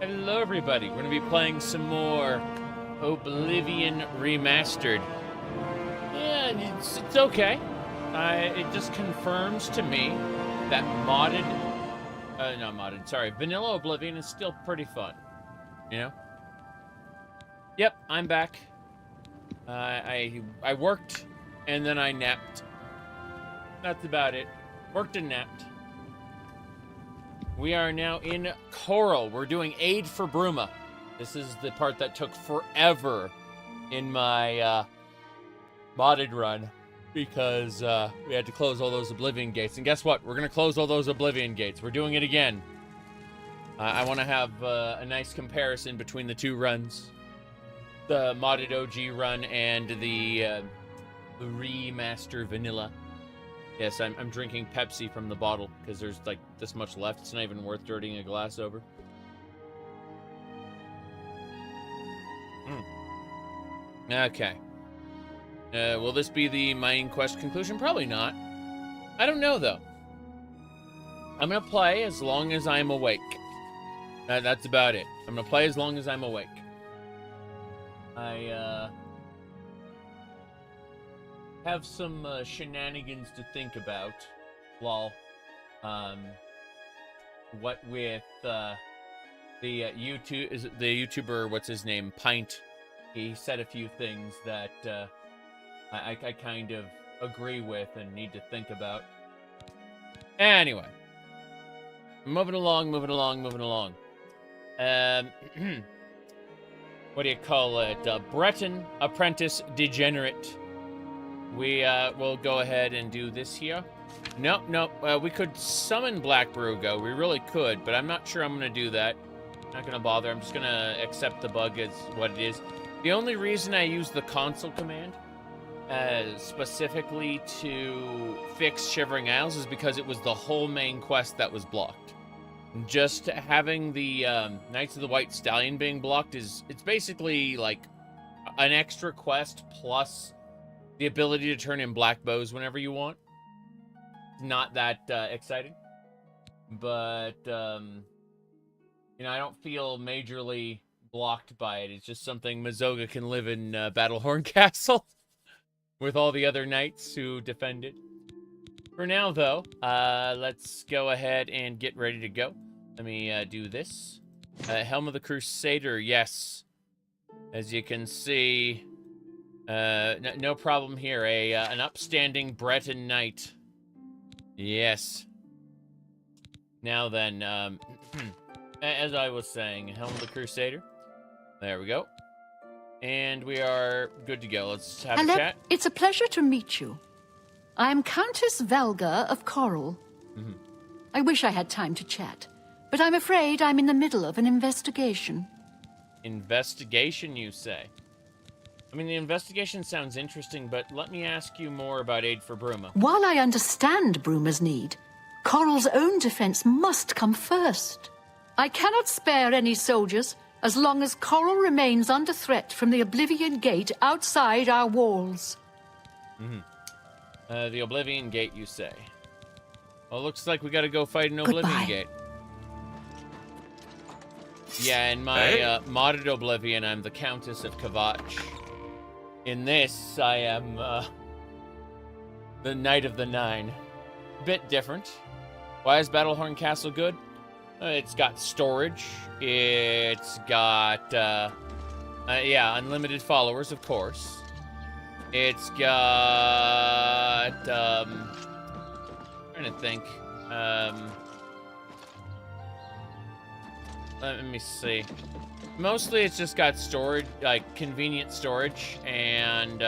Hello, everybody. We're going to be playing some more Oblivion REmastered. Yeah, it's okay. It just confirms to me that vanilla Oblivion is still pretty fun. You know? Yep, I'm back. I worked, and then I napped. That's about it. Worked and napped. We are now in Chorrol. We're doing Aid for Bruma. This is the part that took forever in my modded run because we had to close all those Oblivion gates. And guess what? We're going to close all those Oblivion gates. We're doing it again. I want to have a nice comparison between the two runs. The modded OG run and the remaster vanilla. Yes, I'm drinking Pepsi from the bottle because there's like this much left. It's not even worth dirtying a glass over. Okay. Will this be the main quest conclusion? Probably not. I don't know, though. I'm going to play as long as I'm awake. That's about it. I'm going to play as long as I'm awake. I have some shenanigans to think about. Lol. What with the YouTuber, what's his name, Pint. He said a few things that I kind of agree with and need to think about. Anyway, moving along. What do you call it? Breton Apprentice Degenerate. We will go ahead and do this here. Nope. We could summon Black Brugo. We really could, but I'm not sure I'm going to do that. Not going to bother. I'm just going to accept the bug as what it is. The only reason I use the console command specifically to fix Shivering Isles is because it was the whole main quest that was blocked. Just having the Knights of the White Stallion being blocked it's basically like an extra quest plus the ability to turn in black bows whenever you want. Not that exciting. But, I don't feel majorly blocked by it. It's just something Mazoga can live in Battlehorn Castle with all the other knights who defend it. For now, though, let's go ahead and get ready to go. Let me do this. Helm of the Crusader, yes. As you can see, no problem here. An upstanding Breton knight. Yes. Now then, as I was saying, Helm of the Crusader. There we go. And we are good to go. Let's have a chat. It's a pleasure to meet you. I am Countess Velga of Chorrol. I wish I had time to chat, but I'm afraid I'm in the middle of an investigation. Investigation, you say? I mean, the investigation sounds interesting, but let me ask you more about Aid for Bruma. While I understand Bruma's need, Chorrol's own defense must come first. I cannot spare any soldiers as long as Chorrol remains under threat from the Oblivion Gate outside our walls. The Oblivion Gate, you say? Well, looks like we gotta go fight an Oblivion Gate. Yeah, in my modded Oblivion, I'm the Countess of Kavach. In this, I am the Knight of the Nine. Bit different. Why is Battlehorn Castle good? It's got storage. It's got, unlimited followers, of course. It's got, I'm trying to think. Let me see. Mostly it's just got storage, like convenient storage and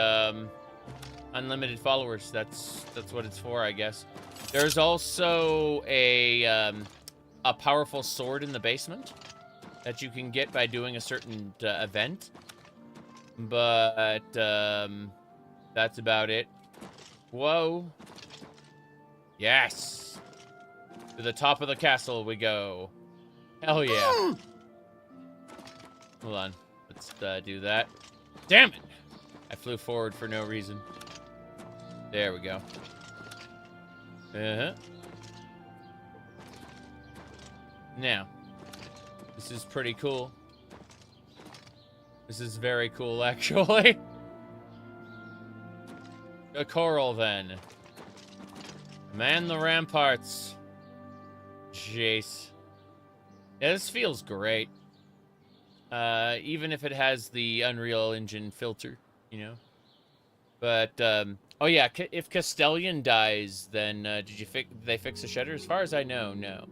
unlimited followers. That's what it's for, I guess. There's also a powerful sword in the basement that you can get by doing a certain event. But that's about it. Whoa. Yes. To the top of the castle we go. Hell yeah. Hold on. Let's do that. Damn it! I flew forward for no reason. There we go. Now, This is pretty cool. This is very cool, actually. A Chorrol, then. Man the ramparts. Jace. Yeah, this feels great. Even if it has the Unreal Engine filter, you know? But, oh yeah, if Castellian dies, then, did they fix the shutter? As far as I know, no.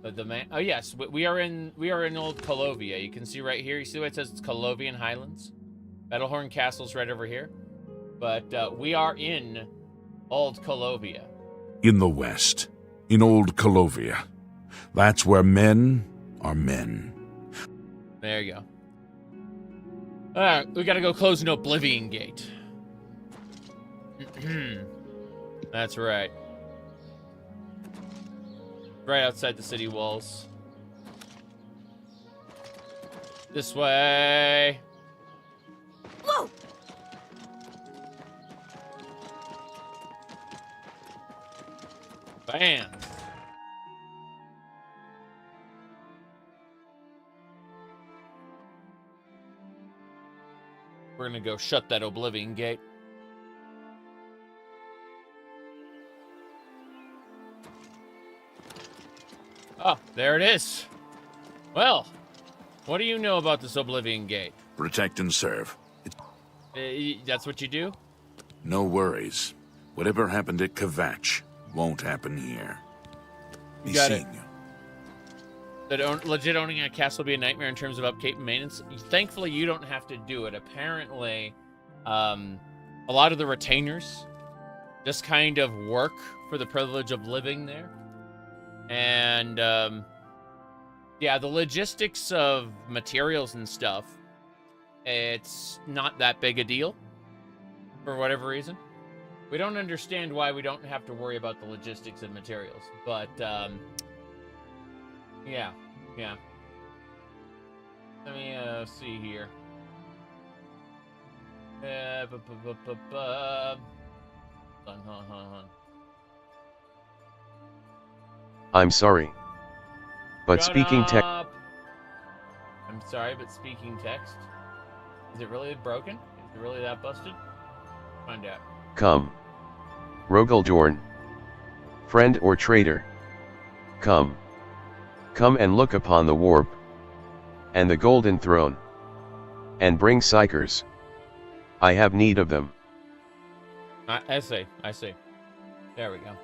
But the man, oh yes, we are in Old Colovia. You can see right here, you see what it says? It's Colovian Highlands. Battlehorn Castle's right over here. But, we are in Old Colovia. In the west, in Old Colovia. That's where men are men. There you go. Alright, we gotta go close an Oblivion Gate. That's right. Right outside the city walls. This way. Whoa! Bam. We're gonna go shut that Oblivion Gate. Oh, there it is. Well, what do you know about this Oblivion Gate? Protect and serve. That's what you do? No worries. Whatever happened at Kvatch won't happen here. Be Got it. seeing you. That legit owning a castle would be a nightmare in terms of upkeep and maintenance. Thankfully, you don't have to do it. Apparently, a lot of the retainers just kind of work for the privilege of living there. And, yeah, the logistics of materials and stuff, it's not that big a deal for whatever reason. We don't understand why we don't have to worry about the logistics of materials, but, yeah. Let me, see here. Hold on. I'm sorry. But Shut speaking tech. up. I'm sorry, but speaking text. Is it really broken? Is it really that busted? Find out. Come. Rogeldorn. Friend or traitor. Come. Come and look upon the warp. And the golden throne. And bring psychers. I have need of them. I see. There we go.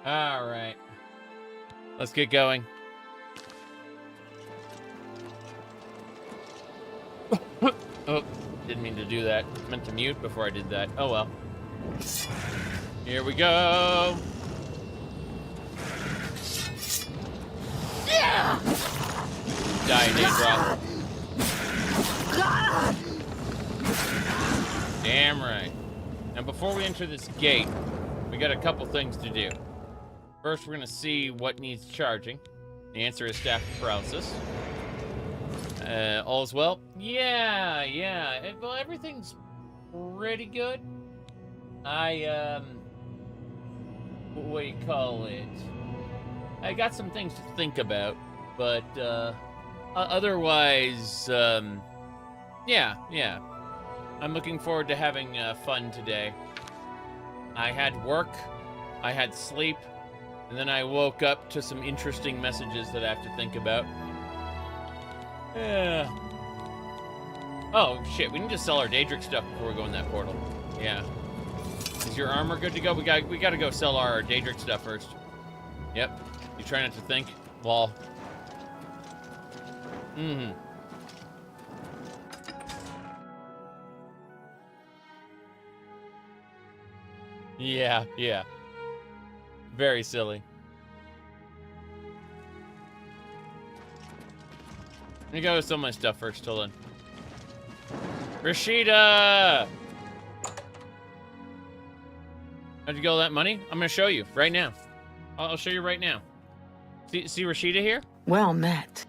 Alright. Let's get going. Oh, didn't mean to do that. Meant to mute before I did that. Oh well. Here we go. Yeah! Die, Daedra. Damn right. Now, before we enter this gate, we got a couple things to do. First, we're going to see what needs charging. The answer is staff paralysis. All's well? Yeah. Well, everything's pretty good. What do you call it? I got some things to think about, but, otherwise, yeah. I'm looking forward to having fun today. I had work, I had sleep, and then I woke up to some interesting messages that I have to think about. Yeah. Oh, shit, we need to sell our Daedric stuff before we go in that portal. Yeah. Is your armor good to go? We gotta go sell our Daedric stuff first. Yep. You try not to think? Lol. Mm-hmm. Yeah. Very silly. Let me go sell my stuff first, hold on. Rashida! How'd you get all that money? I'm gonna show you right now. I'll show you right now. See Rashida here? Well met.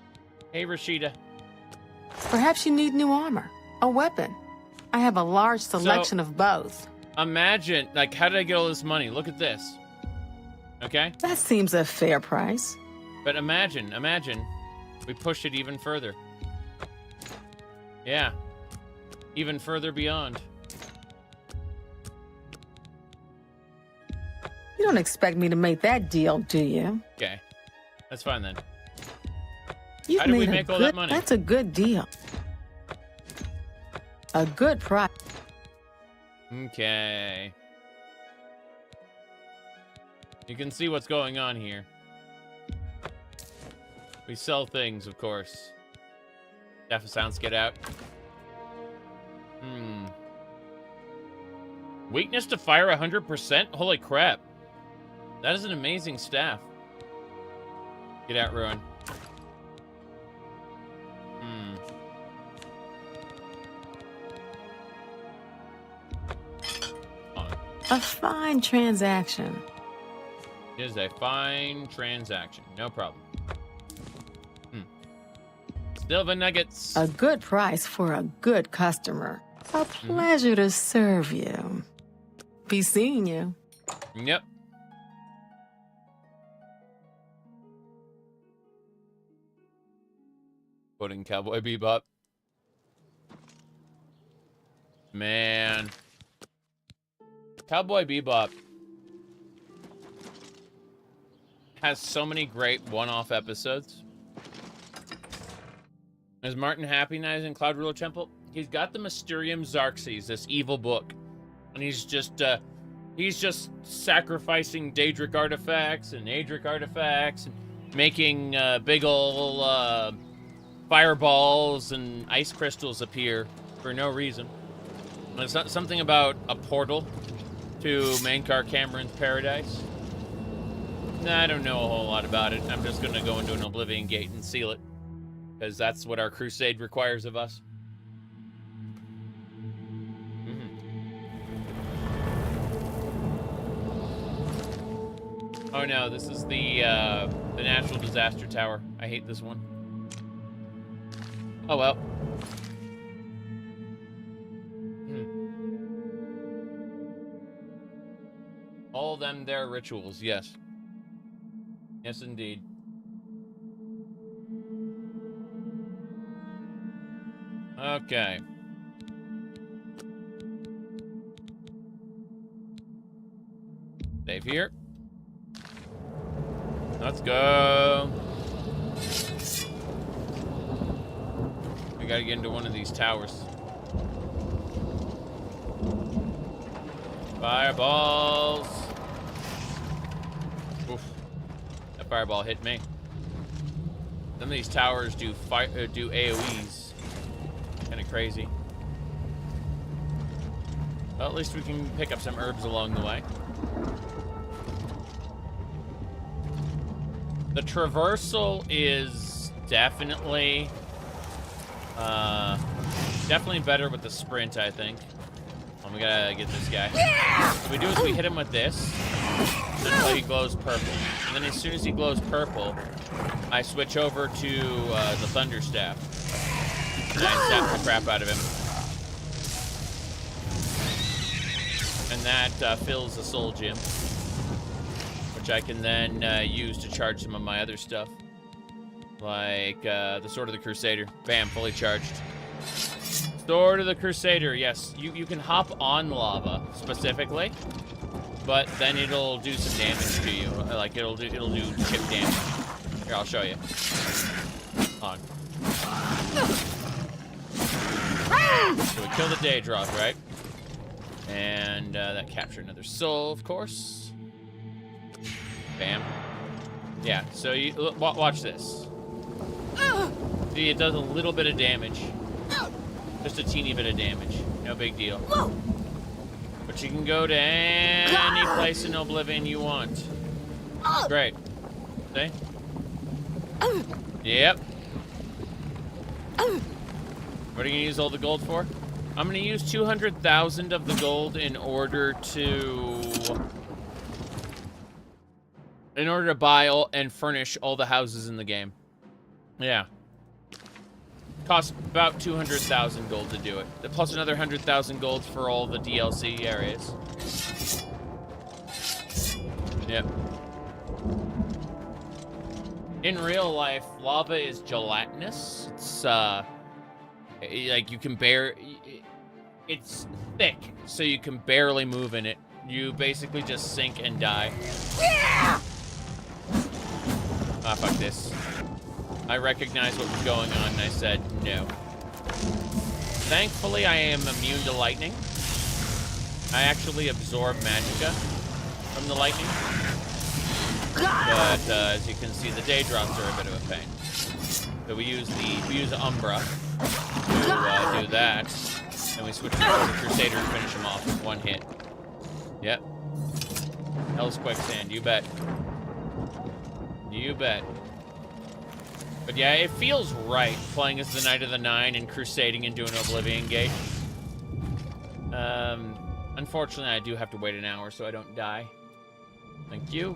Hey, Rashida. Perhaps you need new armor, a weapon. I have a large selection of both. Imagine, like, how did I get all this money? Look at this. Okay? That seems a fair price. But imagine, We pushed it even further. Yeah. Even further beyond. You don't expect me to make that deal, do you? Okay. That's fine then. You've How did we made a make all good- that money? That's a good deal. A good price. Okay. You can see what's going on here. We sell things, of course. Deaf sounds, get out. Weakness to fire 100%? Holy crap. That is an amazing staff. Get out, Ruin. A fine transaction. It is a fine transaction. No problem. Silver nuggets. A good price for a good customer. A pleasure to serve you. Be seeing you. Yep. Quoting Cowboy Bebop. Man. Cowboy Bebop has so many great one-off episodes. Is Martin happy now he's in Cloud Ruler Temple? He's got the Mysterium Xarxes, this evil book. And he's just sacrificing Daedric artifacts and Adric artifacts and making big ol' fireballs and ice crystals appear for no reason. And it's not something about a portal to Mankar Cameron's paradise. Nah, I don't know a whole lot about it. I'm just gonna go into an Oblivion Gate and seal it. Because that's what our crusade requires of us. Oh no, this is the natural disaster tower. I hate this one. Oh well. All them their rituals, yes. Yes, indeed. Okay. Save here. Let's go. We gotta get into one of these towers. Fireballs. Oof. That fireball hit me. Some of these towers do AoEs. Kind of crazy. Well, at least we can pick up some herbs along the way. The traversal is definitely better with the sprint, I think. Oh, we gotta get this guy. What we do is we hit him with this until he glows purple. And then as soon as he glows purple, I switch over to the Thunder Staff. And I zap the crap out of him. And that fills the soul gem, which I can then use to charge some of my other stuff. Like the Sword of the Crusader. Bam, fully charged. Sword of the Crusader, yes. You can hop on lava, specifically. But then it'll do some damage to you. Like, it'll do chip damage. Here, I'll show you. On. So we kill the Daedra, right? And that captured another soul, of course. Bam. Yeah, so you watch this. See, it does a little bit of damage. Just a teeny bit of damage. No big deal. But you can go to any place in Oblivion you want. Great. See? Yep. What are you gonna use all the gold for? I'm gonna use 200,000 of the gold in order to buy all and furnish all the houses in the game. Yeah. Costs about 200,000 gold to do it. Plus another 100,000 gold for all the DLC areas. Yep. In real life, lava is gelatinous. It's, like, you can it's thick, so you can barely move in it. You basically just sink and die. Ah, fuck this. I recognized what was going on, and I said no. Thankfully, I am immune to lightning. I actually absorb magicka from the lightning. But as you can see, the Daedrots are a bit of a pain. So we use Umbra to do that, and we switch to the Crusader and finish him off with one hit. Yep. Hell's Quicksand, you bet. You bet. But yeah, it feels right playing as the Knight of the Nine and crusading into an Oblivion Gate. Unfortunately, I do have to wait an hour so I don't die. Thank you.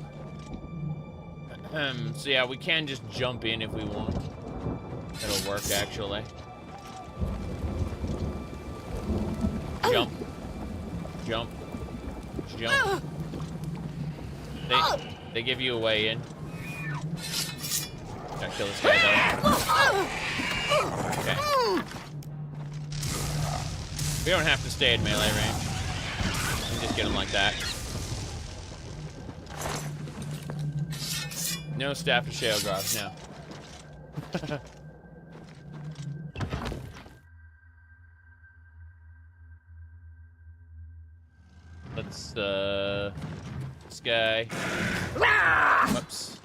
So yeah, we can just jump in if we want. It'll work, actually. Jump. Jump. Jump. They give you a way in. Gotta kill this guy, though. Okay. We don't have to stay at melee range. We can just get him like that. No Staff of Sheogoth, no. Let's, this guy. Whoops.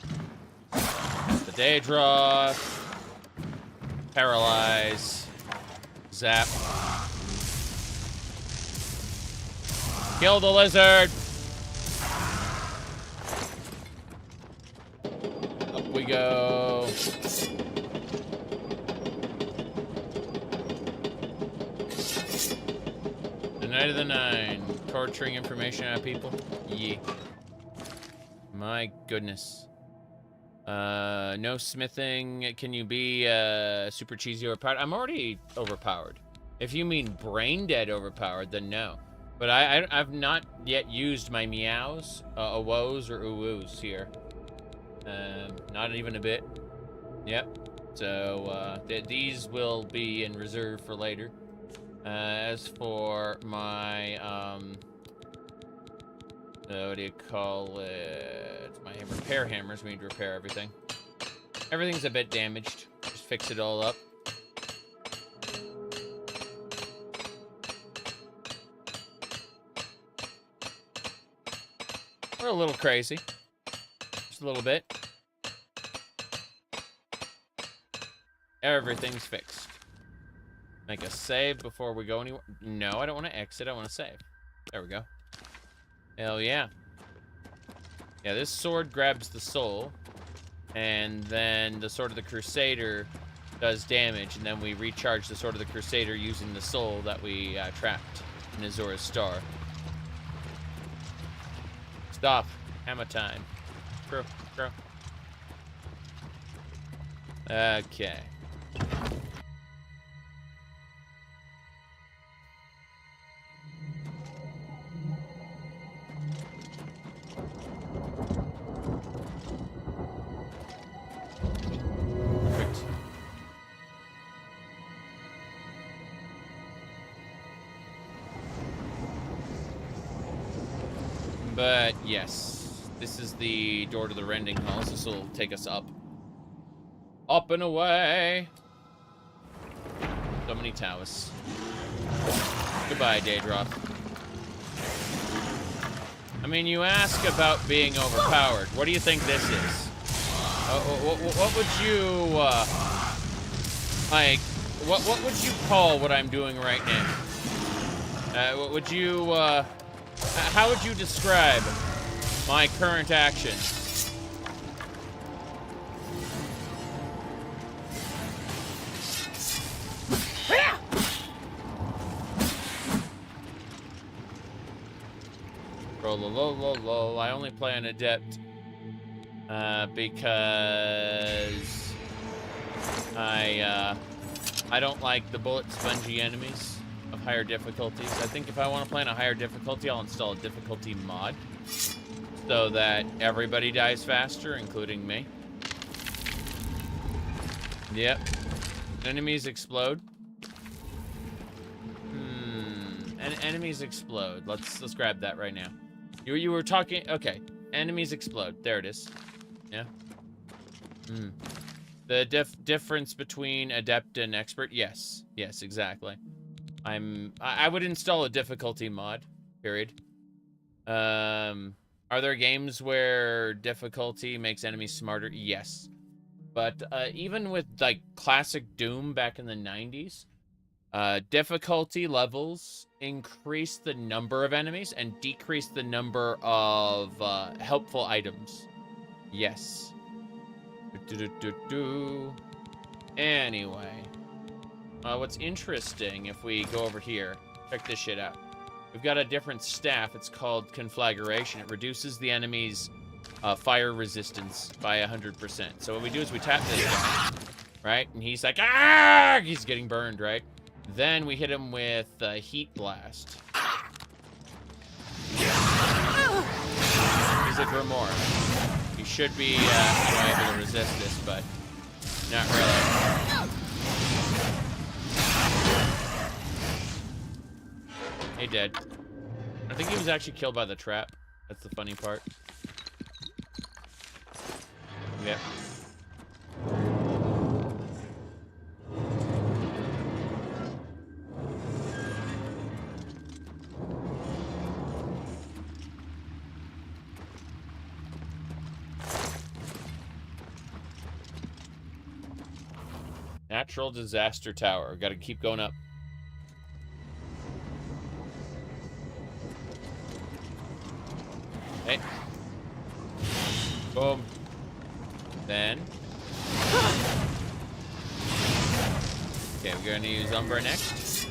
The Daedra. Paralyze. Zap. Kill the lizard! Up we go. The Knight of the Nine. Torturing information out of people? Yeah. My goodness. No smithing. Can you be super cheesy overpowered? I'm already overpowered. If you mean brain dead overpowered, then no. But I've not yet used my meows, woes, or oohs here. Not even a bit. Yep. So these will be in reserve for later. As for my what do you call it? My repair hammers. We need to repair everything. Everything's a bit damaged. Just fix it all up. We're a little crazy. Just a little bit. Everything's fixed. Make a save before we go anywhere. No, I don't want to exit. I want to save. There we go. Hell yeah. Yeah, this sword grabs the soul. And then the Sword of the Crusader does damage. And then we recharge the Sword of the Crusader using the soul that we trapped in Azura's Star. Stop. Hammer time. Crow. Okay. Perfect. But yes, this is the door to the Rending Hall. So this will take us up. Up and away. So many towers. Goodbye, Daedra. I mean, you ask about being overpowered. What do you think this is? What would you, like, what would you call what I'm doing right now? What would you, how would you describe my current actions? I only play an adept because I don't like the bullet spongy enemies of higher difficulties. I think if I want to play on a higher difficulty, I'll install a difficulty mod so that everybody dies faster, including me. Yep. Enemies explode. Enemies explode. Let's grab that right now. You were talking. Okay. Enemies explode. There it is. Yeah. The difference between adept and expert. Yes. Yes. Exactly. I would install a difficulty mod. Period. Are there games where difficulty makes enemies smarter? Yes. But even with like classic Doom back in the 90s, difficulty levels increase the number of enemies and decrease the number of helpful items. Yes. Anyway, what's interesting, if we go over here, check this shit out. We've got a different staff. It's called Conflagration. It reduces the enemy's fire resistance by 100%. So what we do is we tap this guy, right? And he's like, ah! He's getting burned, right? Then we hit him with Heat Blast. He's a Grimoire. He should be able to resist this, but not really. He did. I think he was actually killed by the trap. That's the funny part. Yep. Natural Disaster Tower. Gotta keep going up. Hey. Boom. Then. Okay, we're gonna use Umbra next.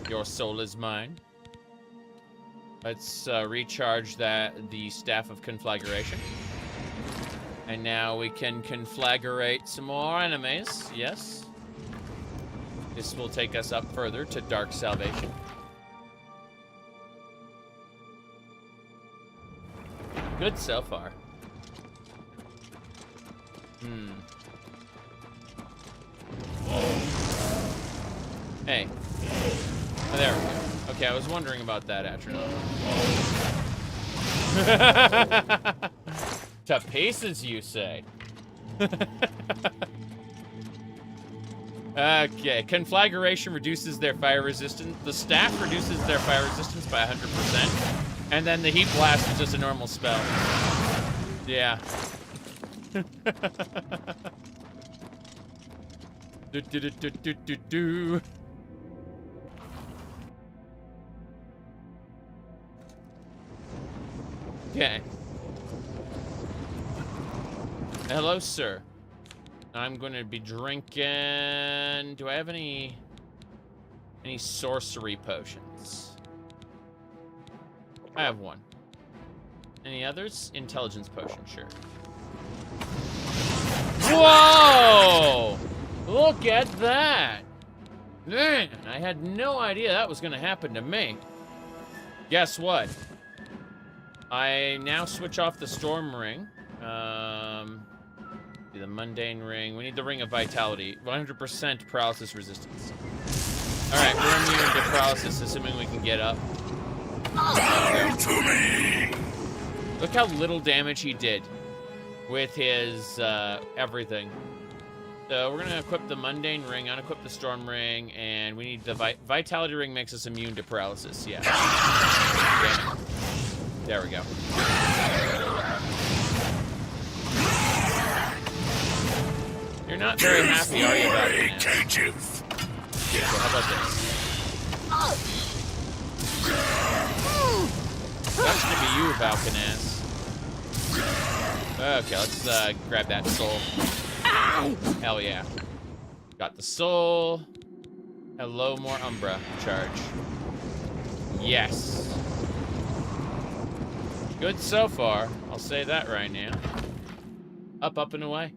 Your soul is mine. Let's recharge the Staff of Conflagration. And now we can conflagrate some more enemies. Yes. This will take us up further to Dark Salvation. Good so far. Hey. Oh, there we go. Okay, I was wondering about that, Atronach. To pieces, you say? Okay, conflagration reduces their fire resistance. The staff reduces their fire resistance by 100%. And then the heat blast is just a normal spell. Yeah. Okay. Hello, sir. I'm going to be drinking... Do I have any sorcery potions? I have one. Any others? Intelligence potion, sure. Whoa! Look at that! Man, I had no idea that was going to happen to me. Guess what? I now switch off the Storm Ring. The Mundane Ring. We need the Ring of Vitality. 100% paralysis resistance. Alright, we're immune to paralysis, assuming we can get up. Bow to me! Look how little damage he did with his everything. So we're gonna equip the Mundane Ring, unequip the Storm Ring, and we need the Vitality Ring makes us immune to paralysis. Yeah. Okay. There we go. You're not very happy, are you, about it now? Okay, so how about this? That's gonna be you, Valkanaz. Okay, let's grab that soul. Hell yeah. Got the soul. Hello, more Umbra charge. Yes. Good so far. I'll say that right now. Up, up, and away.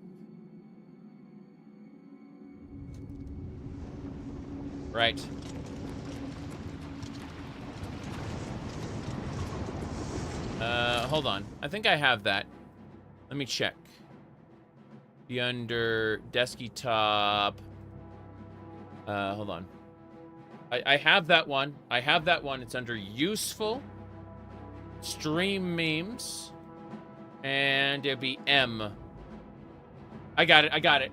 Right. Hold on. I think I have that. Let me check. Be under desktop. Hold on. I have that one. I have that one. It's under useful. Stream memes. And it'd be M. I got it. I got it.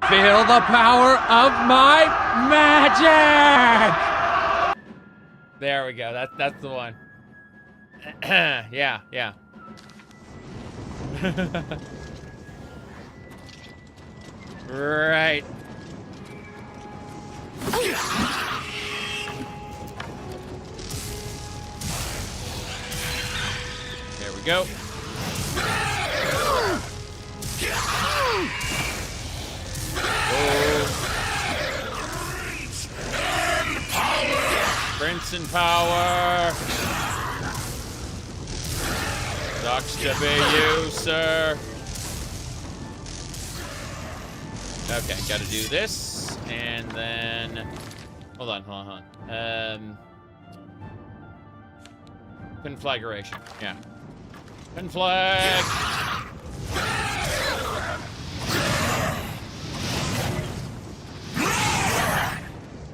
Feel the power of my magic! There we go. That's the one. Yeah, yeah. Right. There we go. Oh. Prince and power. Sucks to be you, sir. Okay, gotta do this, and then... Hold on. Conflagration, yeah. Conflag!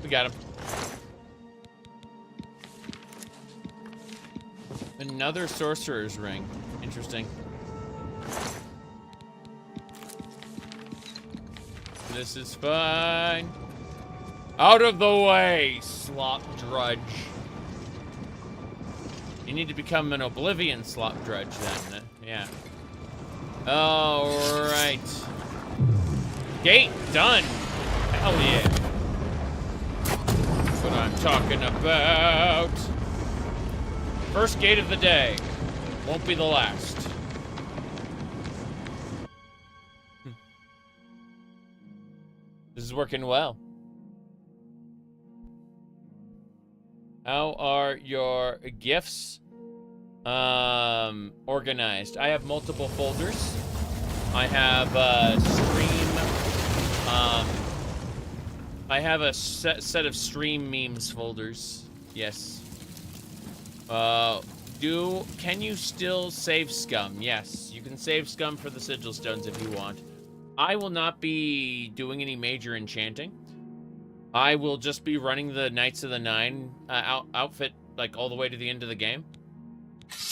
We got him. Another sorcerer's ring. Interesting. This is fine. Out of the way, slop drudge. You need to become an Oblivion slop drudge then. Yeah. Alright. Gate done. Hell yeah. That's what I'm talking about. First gate of the day. Won't be the last. This is working well. How are your gifts organized? I have multiple folders. I have stream. I have a set of stream memes folders. Yes. Can you still save scum? Yes, you can save scum for the sigil stones if you want. I will not be doing any major enchanting. I will just be running the Knights of the Nine outfit like all the way to the end of the game.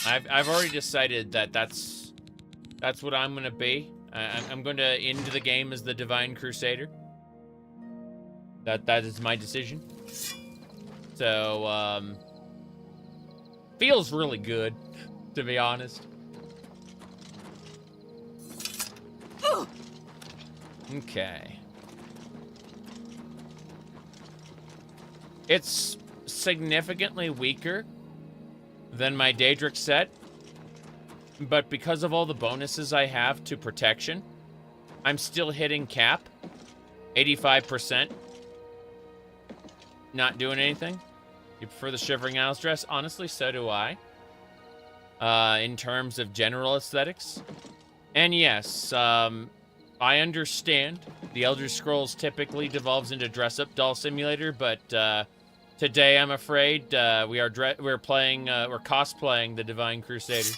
I've already decided that that's what I'm gonna be. I'm going to end the game as the Divine Crusader. That is my decision. So feels really good, to be honest. Okay. It's significantly weaker than my Daedric set, but because of all the bonuses I have to protection, I'm still hitting cap. 85%. Not doing anything. You prefer the Shivering Isles dress? Honestly, so do I. In terms of general aesthetics. And yes, I understand the Elder Scrolls typically devolves into dress-up doll simulator, but today I'm afraid we're cosplaying the Divine Crusader.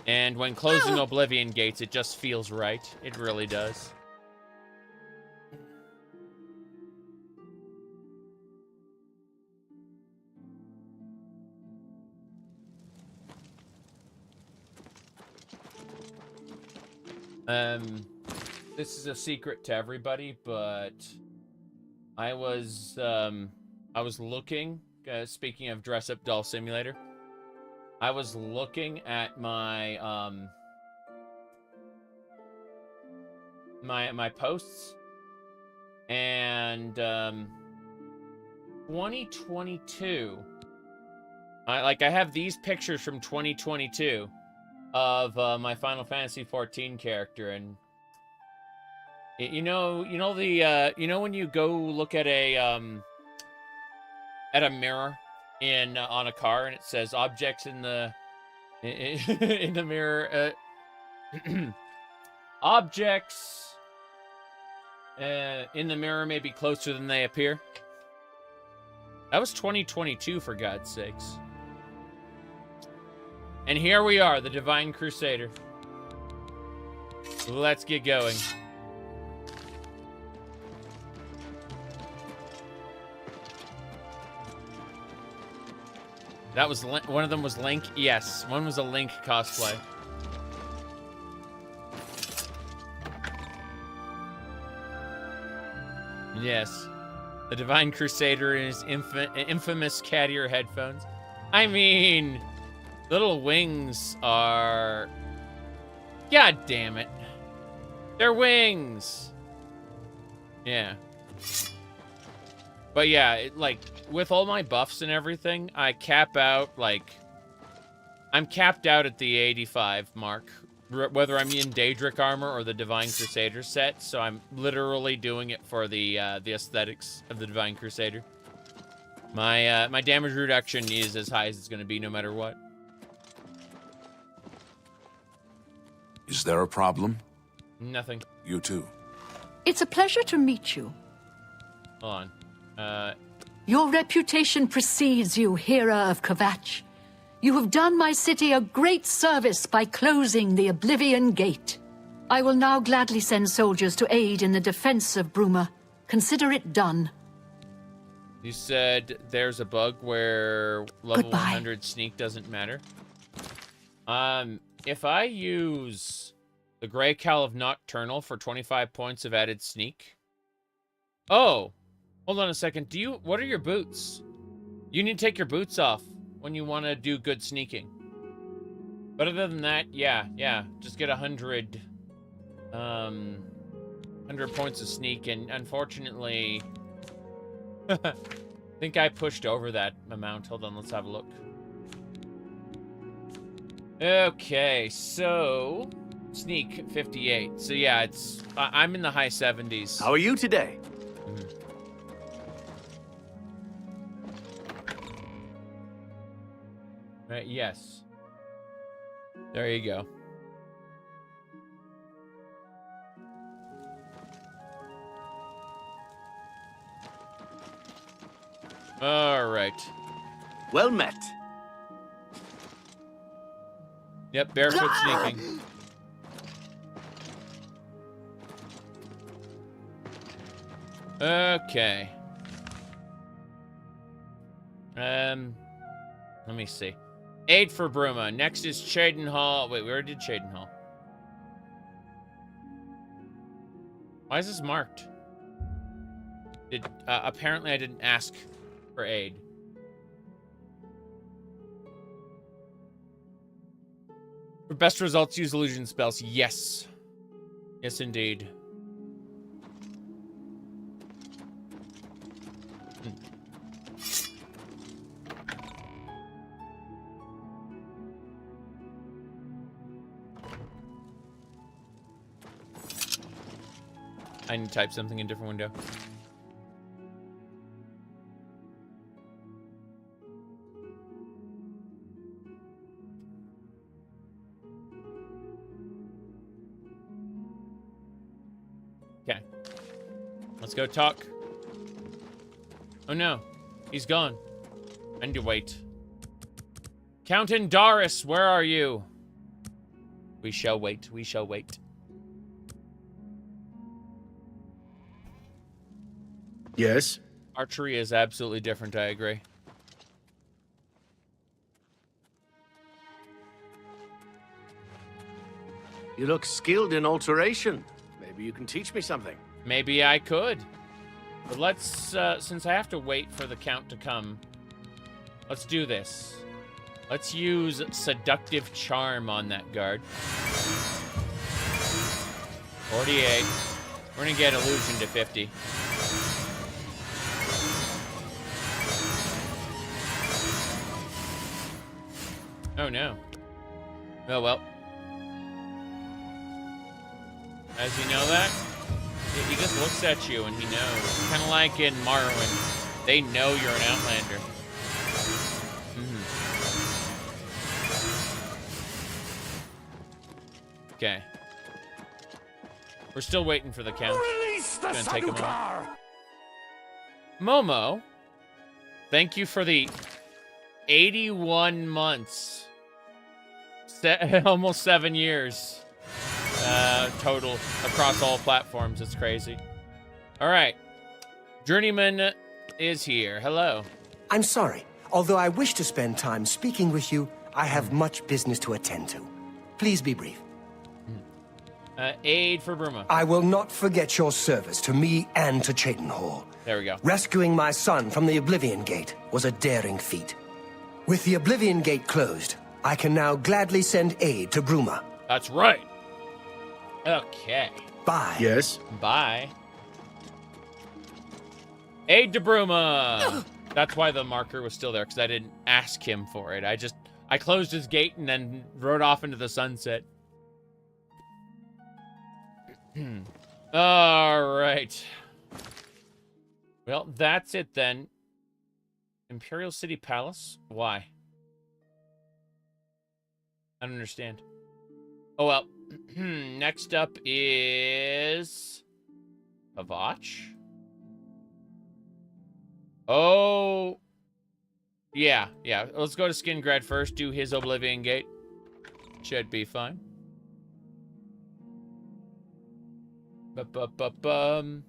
And when closing Oblivion gates, it just feels right. It really does. This is a secret to everybody, but I was looking, speaking of dress-up doll simulator, I was looking at my, my posts, and, 2022, I have these pictures from 2022 of, my Final Fantasy XIV character, and you know when you go look at a mirror on a car and it says objects in the in the mirror, objects in the mirror may be closer than they appear. That was 2022, for God's sakes. And here we are, the Divine Crusader. Let's get going. That was one of them was Link. Yes, one was a Link cosplay. Yes, the Divine Crusader in his infamous cat ear headphones. I mean, little wings are. God damn it! They're wings. Yeah. But yeah, like, with all my buffs and everything, I cap out, like... I'm capped out at the 85 mark. Whether I'm in Daedric armor or the Divine Crusader set, so I'm literally doing it for the aesthetics of the Divine Crusader. My damage reduction is as high as it's going to be no matter what. Is there a problem? Nothing. You too. It's a pleasure to meet you. Hold on. Your reputation precedes you, Hera of Kvatch. You have done my city a great service by closing the Oblivion Gate. I will now gladly send soldiers to aid in the defense of Bruma. Consider it done. You said there's a bug where level Goodbye. 100 sneak doesn't matter. If I use the Grey Cowl of Nocturnal for 25 points of added sneak. Oh, hold on a second. What are your boots? You need to take your boots off when you want to do good sneaking. But other than that, yeah, just get 100 points of sneak, and unfortunately, I think I pushed over that amount. Hold on, let's have a look. Okay, so sneak 58. So yeah, I'm in the high 70s. How are you today? Right, yes. There you go. All right. Well met. Yep, barefoot sneaking. Okay. Let me see. 8 for Bruma. Next is Cheydinhal. Wait, we already did Cheydinhal. Why is this marked? Apparently I didn't ask for aid. For best results, use illusion spells. Yes. Yes, indeed. I need to type something in a different window. Okay. Let's go talk. Oh no. He's gone. I need to wait. Count Indaris, where are you? We shall wait. We shall wait. Yes? Archery is absolutely different, I agree. You look skilled in alteration. Maybe you can teach me something. Maybe I could. But let's, since I have to wait for the count to come, let's do this. Let's use Seductive Charm on that guard. 48. We're gonna get Illusion to 50. Oh no. Oh well. As you know that? He just looks at you and he knows. Kind of like in Morrowind. They know you're an Outlander. Okay. We're still waiting for the count. Release the It's gonna take a moment. Zhakaron! Momo, thank you for the 81 months. Almost 7 years. total across all platforms. It's crazy. All right. Journeyman is here. Hello. I'm sorry. Although I wish to spend time speaking with you, I have much business to attend to. Please be brief. Aid for Bruma. I will not forget your service to me and to Cheydinhal. There we go. Rescuing my son from the Oblivion Gate was a daring feat. With the Oblivion Gate closed, I can now gladly send aid to Bruma. That's right. Okay. Bye. Yes? Bye. Aid to Bruma. That's why the marker was still there, because I didn't ask him for it. I closed his gate and then rode off into the sunset. All right. Well, that's it then. Imperial City Palace? Why? I don't understand. Oh, well. Next up is... Kvatch? Oh... Yeah. Let's go to Skingrad first, do his Oblivion Gate. Should be fine. Ba-ba-ba-bum.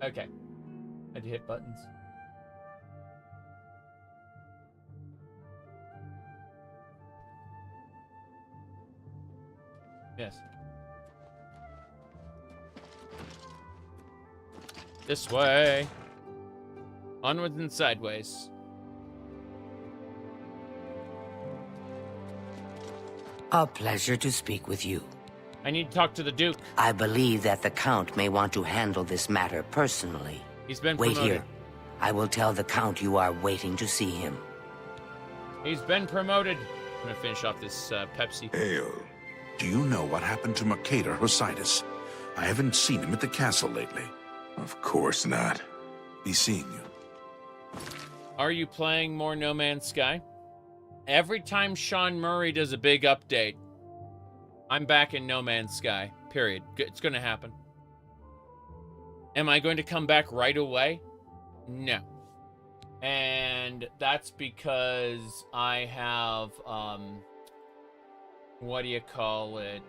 Okay. I had to hit buttons. Yes. This way. Onwards and sideways. A pleasure to speak with you. I need to talk to the Duke. I believe that the Count may want to handle this matter personally. He's been Wait promoted. here. I will tell the Count you are waiting to see him. He's been promoted. I'm gonna finish off this Pepsi. Hail. Do you know what happened to Mercator Hositis? I haven't seen him at the castle lately. Of course not. He's seeing you. Are you playing more No Man's Sky? Every time Sean Murray does a big update, I'm back in No Man's Sky. Period. It's going to happen. Am I going to come back right away? No. And that's because I have, what do you call it?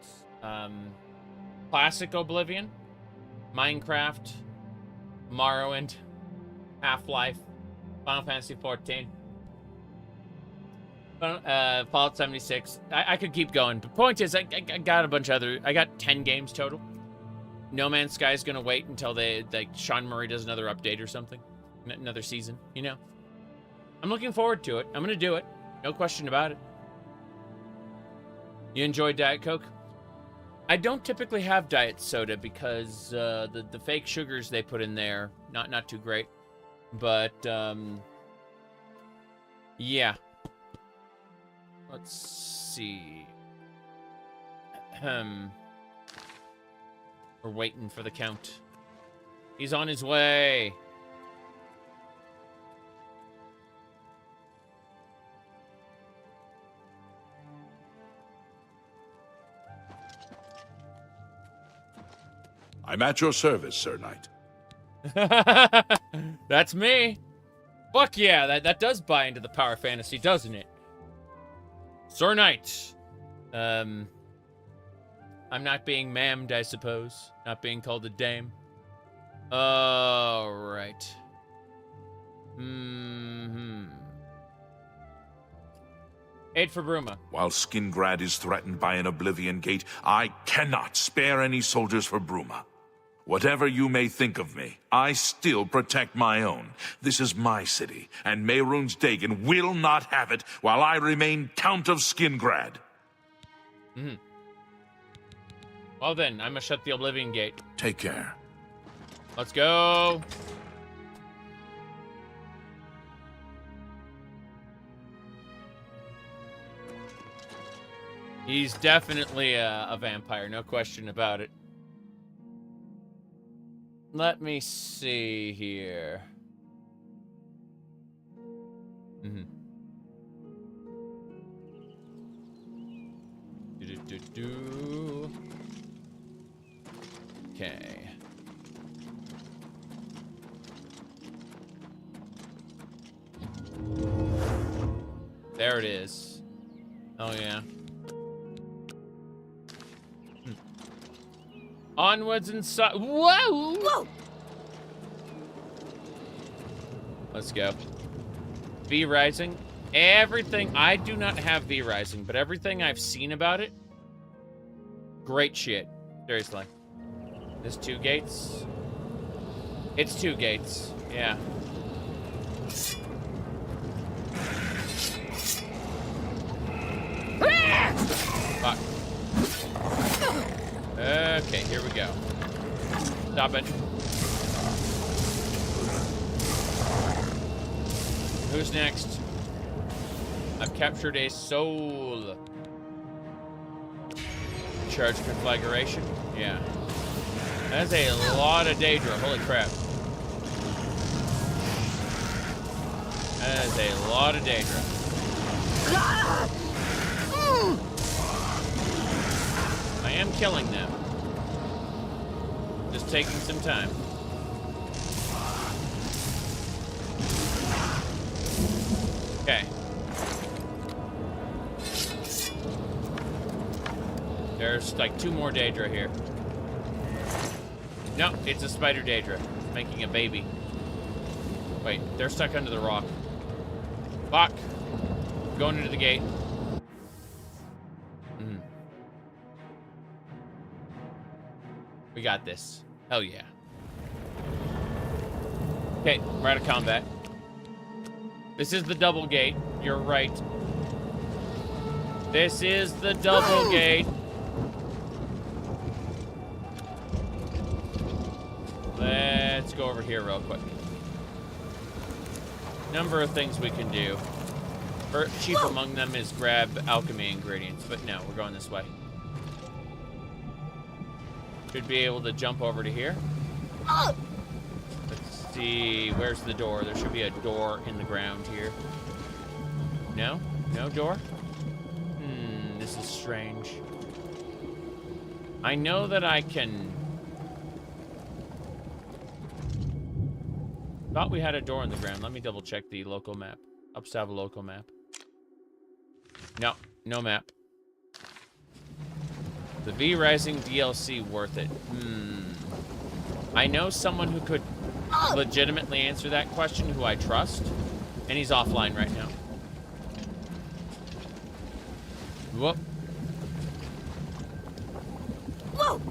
Classic Oblivion, Minecraft, Morrowind, Half-Life, Final Fantasy 14. Fallout 76. I could keep going. The point is, I got a bunch of other... I got 10 games total. No Man's Sky is going to wait until Sean Murray does another update or something. Another season, you know? I'm looking forward to it. I'm going to do it. No question about it. You enjoy Diet Coke? I don't typically have diet soda because the fake sugars they put in there, not too great. But, yeah. Let's see. We're waiting for the Count. He's on his way. I'm at your service, Sir Knight. That's me. Fuck yeah, that does buy into the power fantasy, doesn't it? Sir Knight. I'm not being ma'amed, I suppose. Not being called a dame. All right. Aid for Bruma. While Skingrad is threatened by an Oblivion Gate, I cannot spare any soldiers for Bruma. Whatever you may think of me, I still protect my own. This is my city, and Mehrunes Dagon will not have it while I remain Count of Skingrad. Well then, I'm gonna shut the Oblivion Gate. Take care. Let's go. He's definitely a vampire, no question about it. Let me see here. Okay. There it is. Oh, yeah. Onwards and Whoa! Whoa! Let's go. V Rising. Everything. I do not have V Rising, but everything I've seen about it, great shit. Seriously. There's 2 gates. It's 2 gates. Yeah. Fuck. Okay, here we go. Stop it. Who's next? I've captured a soul. Charge conflagration? Yeah. That's a lot of Daedra. Holy crap. That is a lot of Daedra. I am killing them. Just taking some time. Okay. There's like 2 more Daedra here. No, it's a spider Daedra. It's making a baby. Wait, they're stuck under the rock. Fuck. Going into the gate. We got this. Hell yeah. Okay, we're out of combat. This is the double gate. You're right. This is the double gate. Let's go over here real quick. Number of things we can do. Chief among them is grab alchemy ingredients, but no, we're going this way. Should be able to jump over to here. Let's see, where's the door? There should be a door in the ground here. No? No door? This is strange. I know that I can... Thought we had a door in the ground. Let me double check the local map. Ups to have a local map. No, no map. The V Rising DLC worth it. I know someone who could legitimately answer that question, who I trust, and he's offline right now. Whoop. Whoa.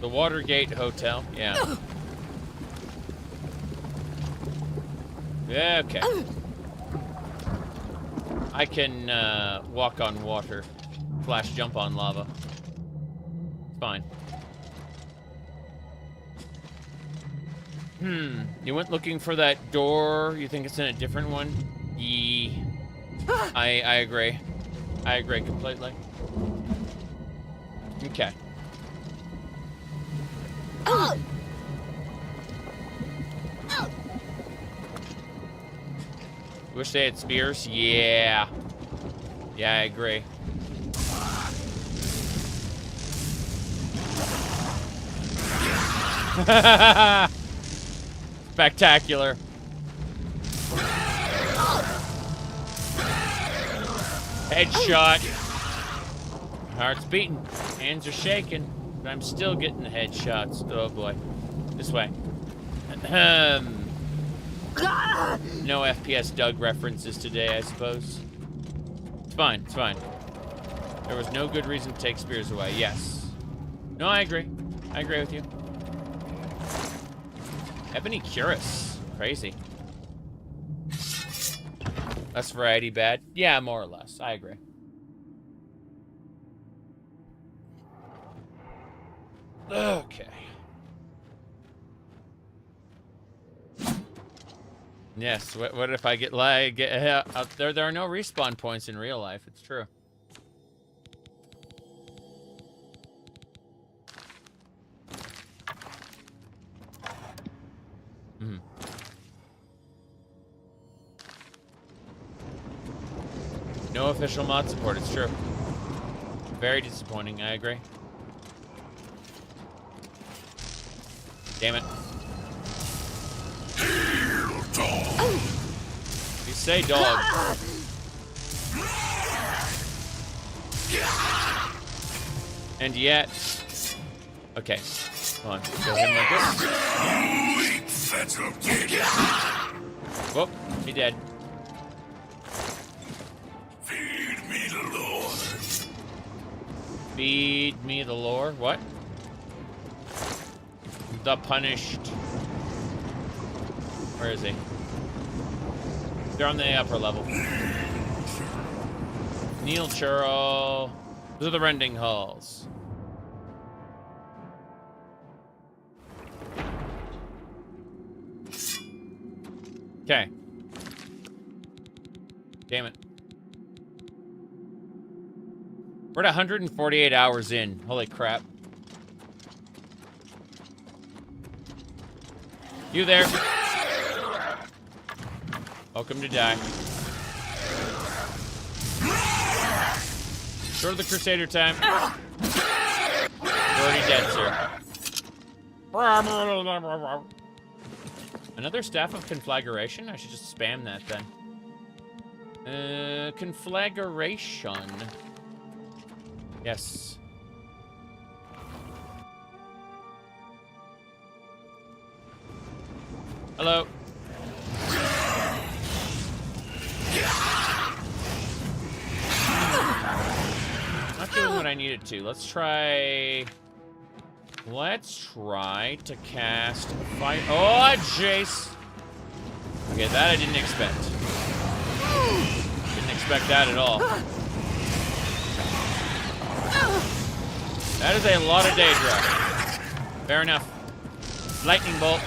The Watergate Hotel, yeah. Yeah, okay. I can walk on water. Flash jump on lava. It's fine. You went looking for that door. You think it's in a different one? Yee. I agree. I agree completely. Okay. Wish they had spears? Yeah. Yeah, I agree. Spectacular. Headshot. Heart's beating. Hands are shaking. But I'm still getting the headshots. Oh boy. This way. No FPS Doug references today, I suppose. It's fine, it's fine. There was no good reason to take spears away. Yes. No, I agree. I agree with you. Ebony Cuirass. Crazy. That's variety bad. Yeah, more or less. I agree. Okay. Yes, what if I get like there are no respawn points in real life, it's true. No official mod support, it's true. Very disappointing, I agree. Damn it. You say dog. And yet... Okay. Come on. Go in like this. Whoop. He dead. Feed me the Lord. Feed me the lore. What? The punished. Where is he? They're on the upper level. Neil Chorrol. Those are the rending halls. Okay. Damn it. We're at 148 hours in. Holy crap. You there. Welcome to die. Short of the Crusader time. You're already dead, sir. Another Staff of Conflagration? I should just spam that then. Conflagration. Yes. Hello. Not doing what I needed to. Let's try to cast fire. Oh, Jace. Okay, that I didn't expect. Didn't expect that at all. That is a lot of Daedra. Fair enough. Lightning bolt.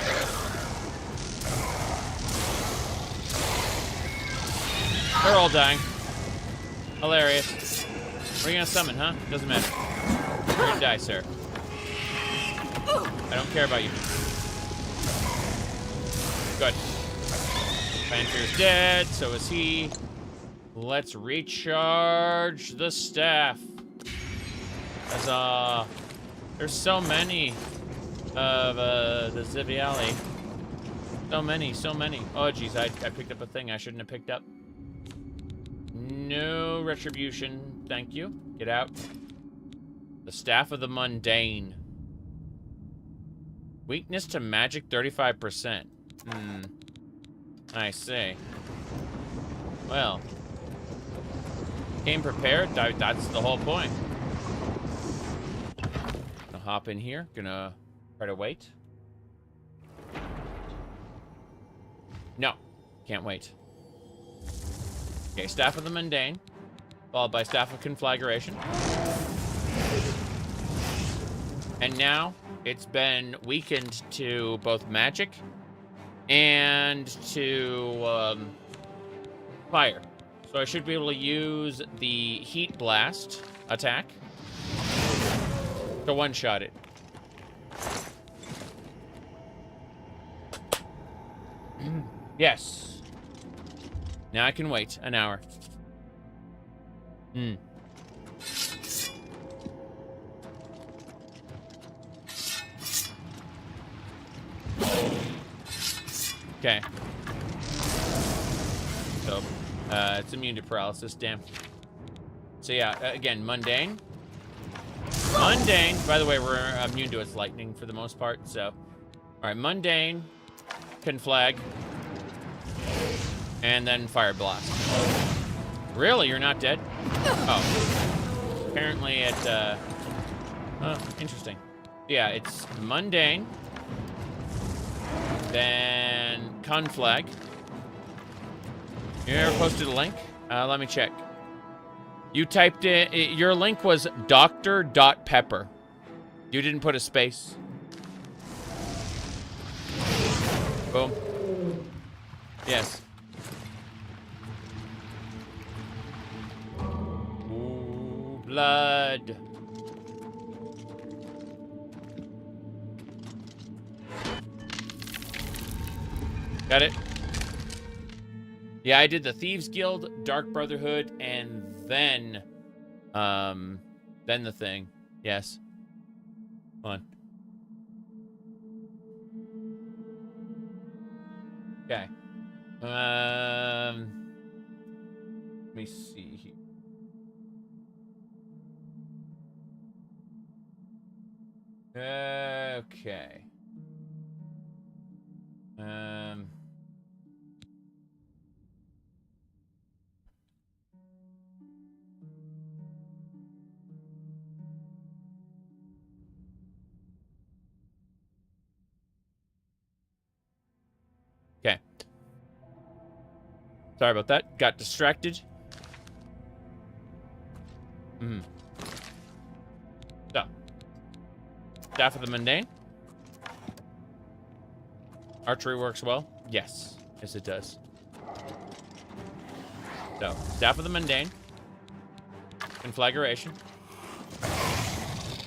They're all dying. Hilarious. What are you gonna summon, huh? Doesn't matter. You're gonna die, sir. I don't care about you. Good. Panther's dead, so is he. Let's recharge the staff. There's so many of the Ziviali. So many. Oh, geez, I picked up a thing I shouldn't have picked up. No retribution, thank you. Get out. The Staff of the Mundane. Weakness to magic 35%. I see. Well. Came prepared, that's the whole point. Gonna hop in here, gonna try to wait. No, can't wait. Okay, Staff of the Mundane, followed by Staff of Conflagration. And now, it's been weakened to both magic and to fire. So I should be able to use the Heat Blast attack to one-shot it. Yes. Now I can wait an hour. Okay. So, it's immune to paralysis, damn. So yeah, again, Mundane. Mundane, by the way, we're immune to its lightning for the most part, so. Alright, Mundane, Conflag, and then Fire Blast. Really? You're not dead? Oh. Apparently it, oh, interesting. Yeah, it's Mundane, then Conflag. You ever posted a link? Let me check. You typed in, your link was Dr.Pepper. You didn't put a space. Boom. Yes. Ooh, blood. Got it. Yeah, I did the Thieves Guild, Dark Brotherhood, and then the thing. Yes. Hold on. Okay. Let me see here. Okay. Okay. Sorry about that. Got distracted. So. Staff of the Mundane. Archery works well. Yes. Yes, it does. So, Staff of the Mundane. Conflagration.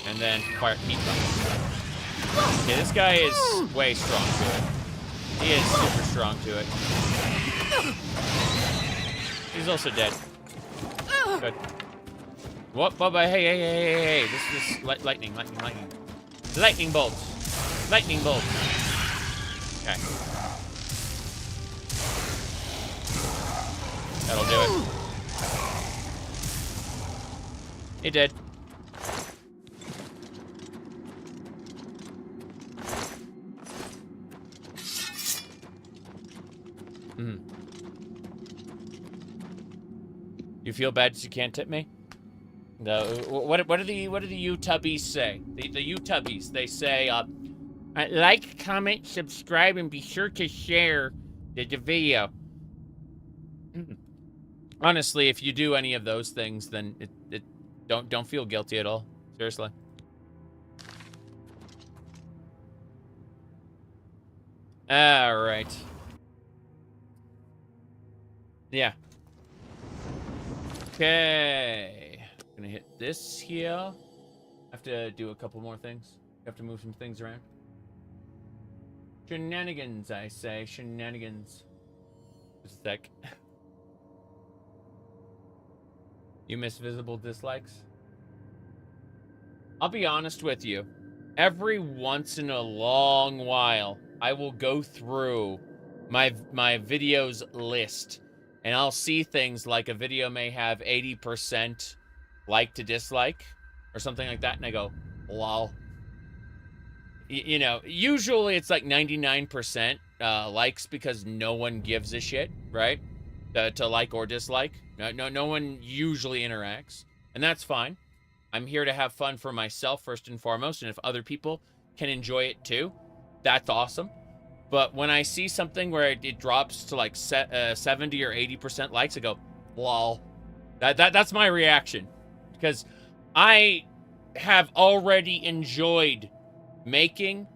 And then Fire Heat Bomb. Okay, this guy is way strong to it. He is super strong to it. He's also dead. Good. What? Bye-bye. Hey. This is lightning. Lightning bolts. Lightning bolts. Okay. That'll do it. He did. You feel bad that you can't tip me? No. What do the YouTubies say? The YouTubies, they say, like, comment, subscribe, and be sure to share the video. Honestly, if you do any of those things, then it don't feel guilty at all. Seriously. All right. Yeah. Okay. Gonna hit this here. Have to do a couple more things. Have to move some things around. Shenanigans, I say. Shenanigans. Just a sec. You miss visible dislikes? I'll be honest with you. Every once in a long while, I will go through my videos list, and I'll see things like a video may have 80% like to dislike, or something like that, and I go, lol. You know, usually it's like 99% likes because no one gives a shit, right? To like or dislike. No one usually interacts, and that's fine. I'm here to have fun for myself first and foremost, and if other people can enjoy it too, that's awesome. But when I see something where it drops to like 70 or 80% likes, I go, lol. That's my reaction, because I have already enjoyed making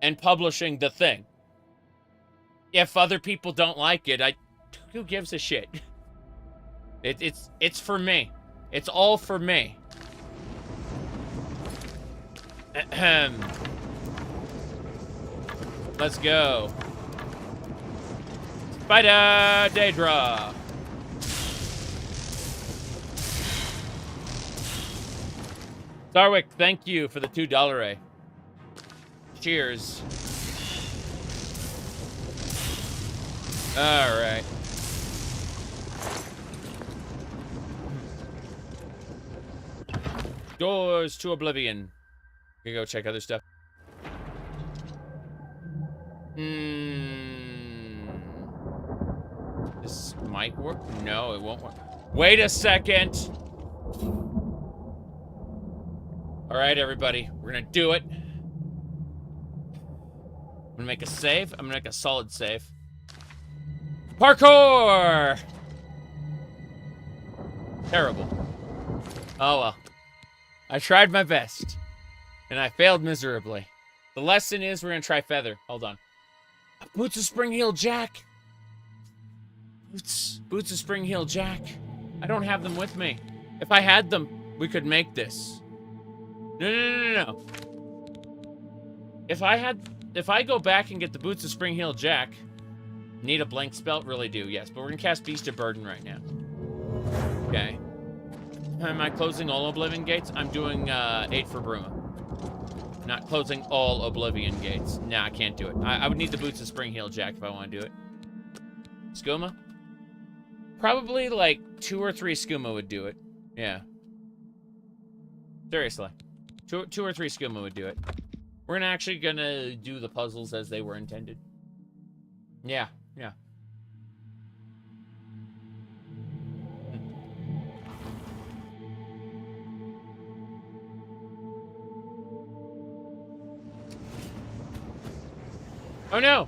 and publishing the thing. If other people don't like it, who gives a shit? It's for me. It's all for me. Let's go. Spider Daedra. Zaric, thank you for the $2. Cheers. All right. Doors to Oblivion. We can go check other stuff. This might work. No, it won't work. Wait a second. All right, everybody. We're gonna do it. I'm gonna make a save. I'm gonna make a solid save. Parkour! Terrible. Oh well. I tried my best. And I failed miserably. The lesson is we're gonna try feather. Hold on. Boots of Spring Heel Jack. Boots of Spring Heel Jack. I don't have them with me. If I had them, we could make this. No. If I go back and get the Boots of Spring Heel Jack, Need a blank spell? Really do, yes. But we're gonna cast Beast of Burden right now. Okay. Am I closing all Oblivion gates? I'm doing 8 for Bruma. Not closing all Oblivion gates. Nah, I can't do it. I would need the Boots of Spring Heel Jack if I want to do it. Skooma? Probably like 2 or 3 Skooma would do it. Yeah. Seriously. 2 or 3 Skooma would do it. We're actually gonna do the puzzles as they were intended. Yeah, yeah. Oh no!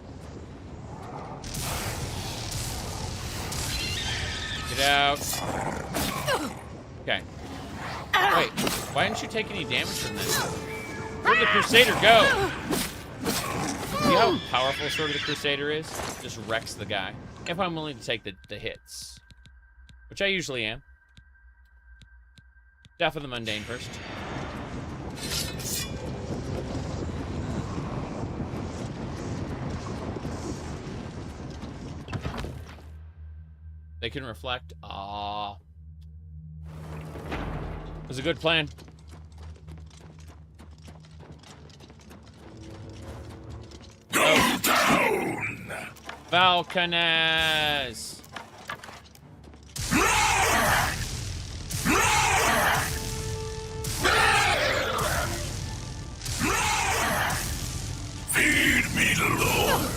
Get out. Okay. Wait, why didn't you take any damage from this? Where'd the Crusader go? See how powerful Sword of the Crusader is? Just wrecks the guy. If I'm willing to take the hits. Which I usually am. Death of the Mundane first. They can reflect. Ah. It was a good plan. Go down! Falconers! Feed me the Lord!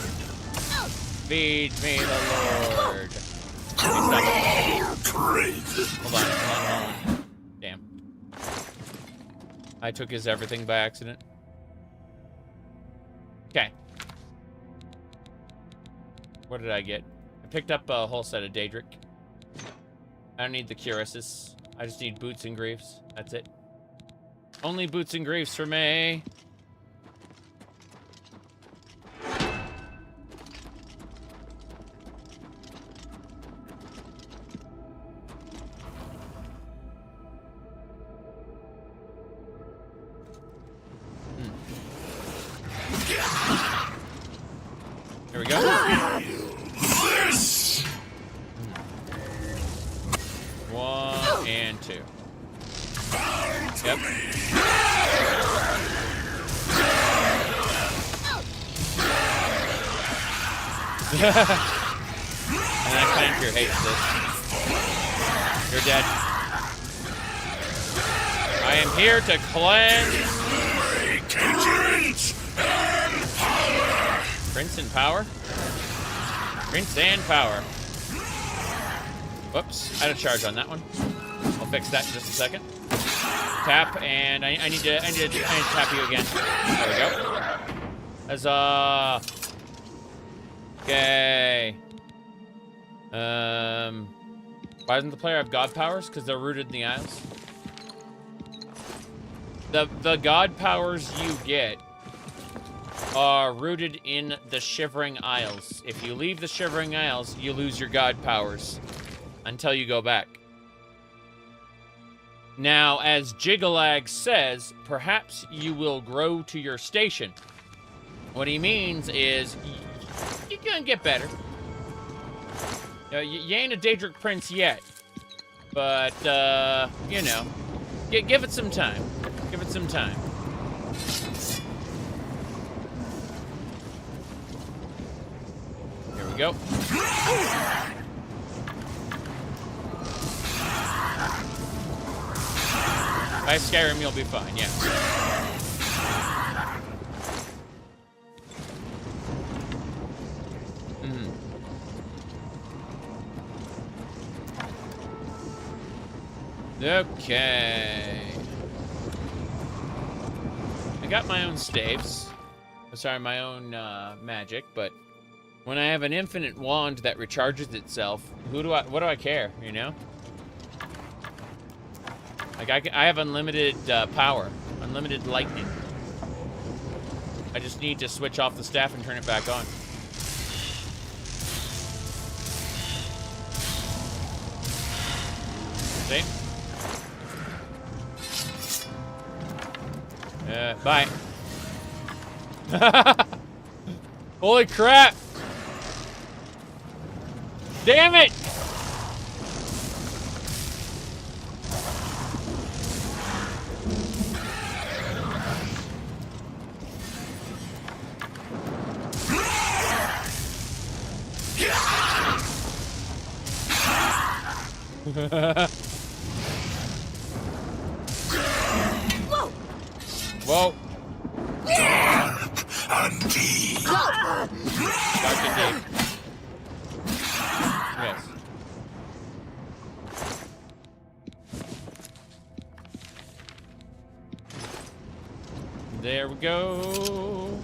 Feed me the Lord! Crazy! Hold on. Damn. I took his everything by accident. Okay. What did I get? I picked up a whole set of Daedric. I don't need the cuirasses. I just need boots and greaves. That's it. Only boots and greaves for me. Here we go. This! 1 and 2. Yep. And that clanker hates this. You're dead. I am here to cleanse. Prince and power? Prince and power. Whoops, I had a charge on that one. I'll fix that in just a second. Tap, and I need to tap you again. There we go. Huzzah. Okay. Why doesn't the player have god powers? Because they're rooted in the Isles. The god powers you get are rooted in the Shivering Isles. If you leave the Shivering Isles, you lose your god powers until you go back. Now, as Jigalag says, perhaps you will grow to your station. What he means is you're gonna get better. You ain't a Daedric Prince yet, but you know, give it some time. Give it some time. Here we go. If I scare him, you'll be fine, yeah. Okay. I got my own staves. Sorry, my own magic, but when I have an infinite wand that recharges itself, what do I care, you know? Like, I have unlimited power, unlimited lightning. I just need to switch off the staff and turn it back on. See? Bye. Holy crap! Damn it! Whoa. Dark indeed. Yes. There we go.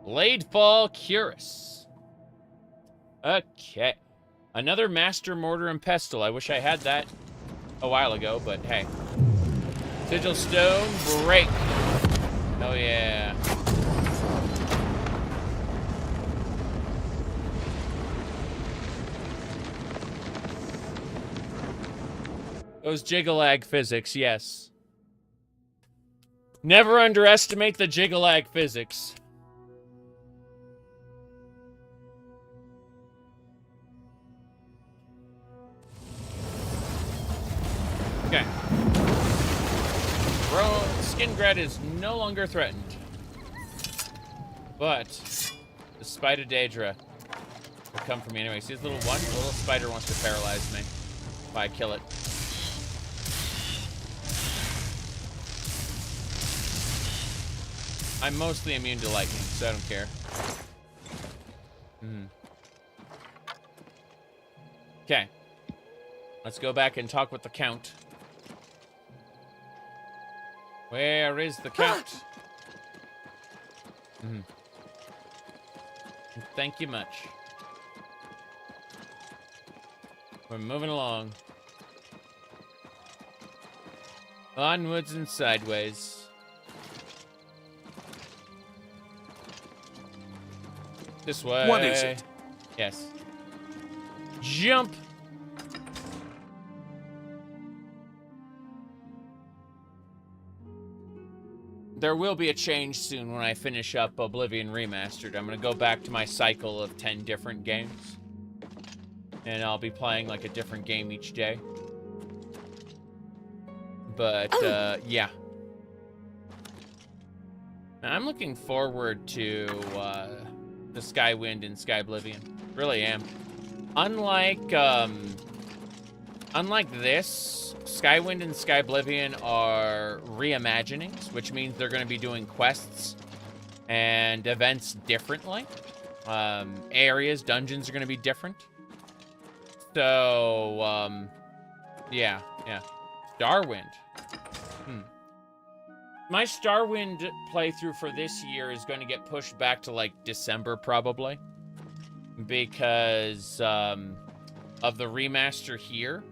Bladefall Cuirass. Okay. Another Master Mortar and Pestle. I wish I had that a while ago, but hey. Sigil Stone, break. Oh yeah. Those jiggle-lag physics, yes. Never underestimate the jiggle-lag physics. Okay. Bro, Skingrad is no longer threatened. But the spider Daedra will come for me anyway. See this little one? The little spider wants to paralyze me if I kill it. I'm mostly immune to lightning, so I don't care. Okay. Let's go back and talk with the Count. Where is the Count? Thank you much. We're moving along. Onwards and sideways. This way. What is it? Yes. Jump! There will be a change soon when I finish up Oblivion REmastered. I'm going to go back to my cycle of 10 different games. And I'll be playing like a different game each day. But, yeah. I'm looking forward to the Skywind and Skyblivion. Really am. Unlike this, Skywind and Skyblivion are reimaginings, which means they're going to be doing quests and events differently. Areas, dungeons are going to be different. So, yeah. Starwind. My Starwind playthrough for this year is going to get pushed back to, like, December, probably. Because, of the remaster here.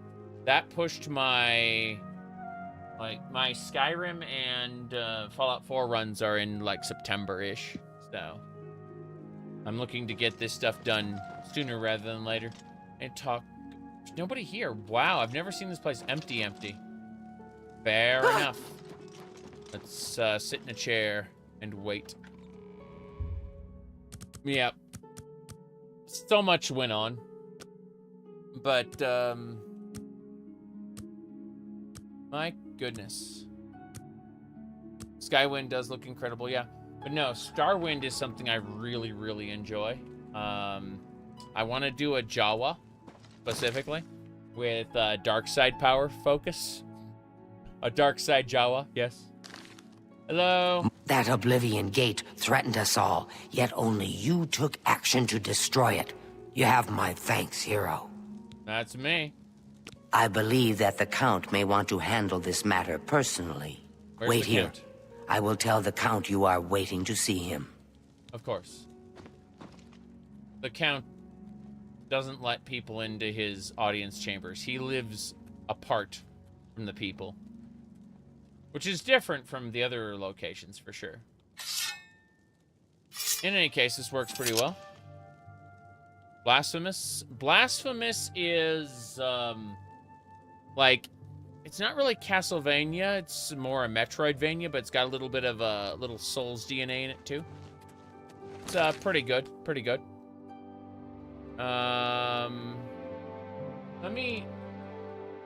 That pushed my... my Skyrim and, Fallout 4 runs are in, like, September-ish. So, I'm looking to get this stuff done sooner rather than later. And talk... There's nobody here. Wow, I've never seen this place empty. Fair enough. Let's sit in a chair and wait. Yep. So much went on. But, my goodness. Skywind does look incredible, yeah. But no, Starwind is something I really, really enjoy. I want to do a Jawa, specifically, with dark side power focus. A dark side Jawa, yes. Hello? That Oblivion Gate threatened us all, yet only you took action to destroy it. You have my thanks, hero. That's me. I believe that the Count may want to handle this matter personally. Where's Wait the here. Count? I will tell the Count you are waiting to see him. Of course. The Count doesn't let people into his audience chambers. He lives apart from the people. Which is different from the other locations, for sure. In any case, this works pretty well. Blasphemous. Blasphemous is, like, it's not really Castlevania. It's more a Metroidvania, but it's got a little bit of a little Souls DNA in it, too. It's pretty good. Pretty good.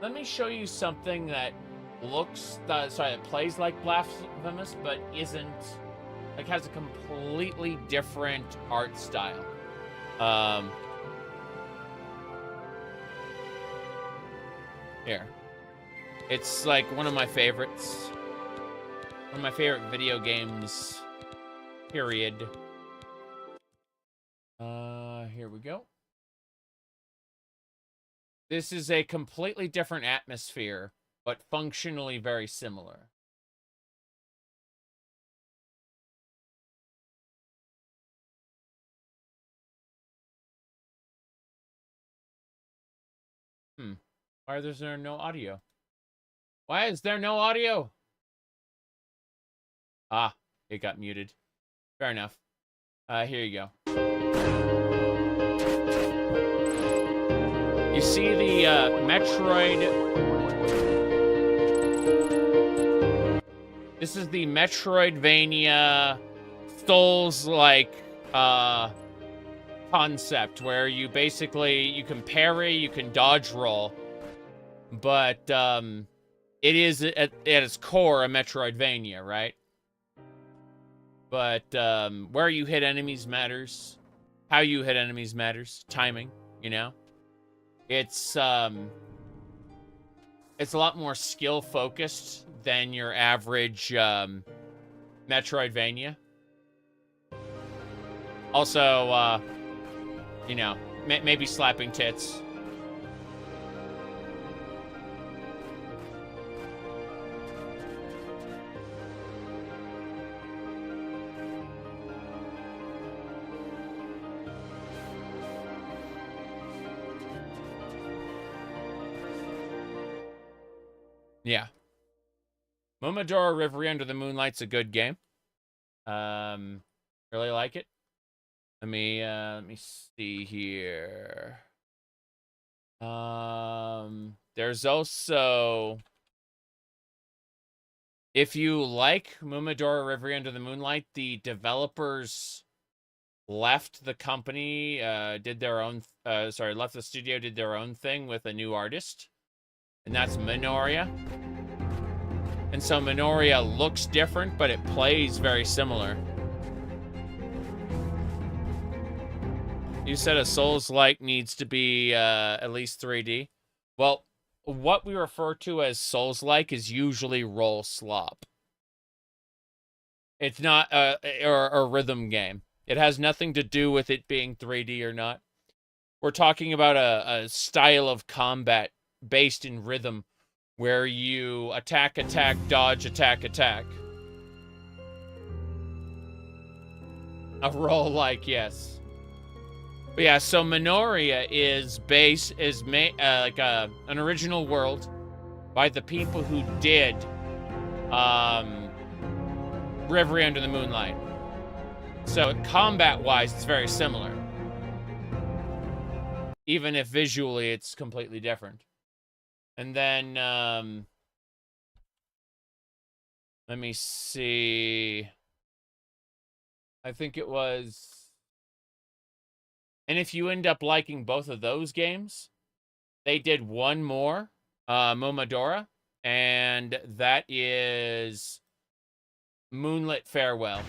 Let me show you something that looks that plays like Blasphemous, but isn't, like, has a completely different art style. Here. It's like one of my favorites. One of my favorite video games. Period. Here we go. This is a completely different atmosphere, but functionally very similar. Why is there no audio? Why is there no audio? Ah, it got muted. Fair enough. Here you go. You see the Metroid. This is the Metroidvania Souls-like concept where you can parry, you can dodge roll, but it is at its core a Metroidvania, right? But where you hit enemies matters, how you hit enemies matters, timing, you know? It's a lot more skill focused than your average Metroidvania. Also, you know, maybe slapping tits. Yeah. Momodora Reverie Under the Moonlight's a good game. Really like it. Let me see here. There's also, if you like Momodora Reverie Under the Moonlight, the developers left the company, did their own, left the studio, did their own thing with a new artist. And that's Minoria. And so Minoria looks different, but it plays very similar. You said a Souls-like needs to be at least 3D. Well, what we refer to as Souls-like is usually roll slop. It's not a rhythm game. It has nothing to do with it being 3D or not. We're talking about a style of combat based in rhythm where you attack, attack, dodge, attack, attack. A roll like, yes. But yeah, so Minoria is like an original world by the people who did Reverie Under the Moonlight. So combat-wise, it's very similar. Even if visually it's completely different. And then, let me see. I think it was... And if you end up liking both of those games, they did one more, Momodora, and that is Moonlit Farewell.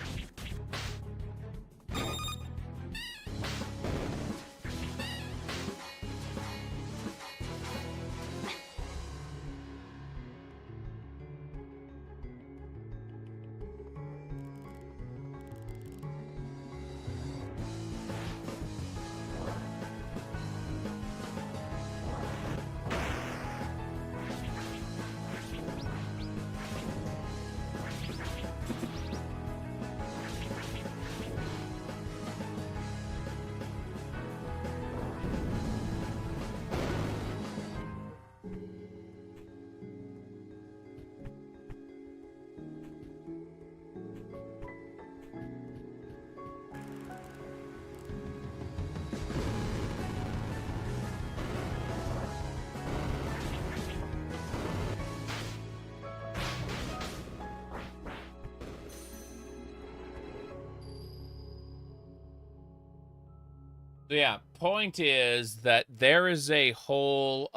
So yeah, point is that there is a whole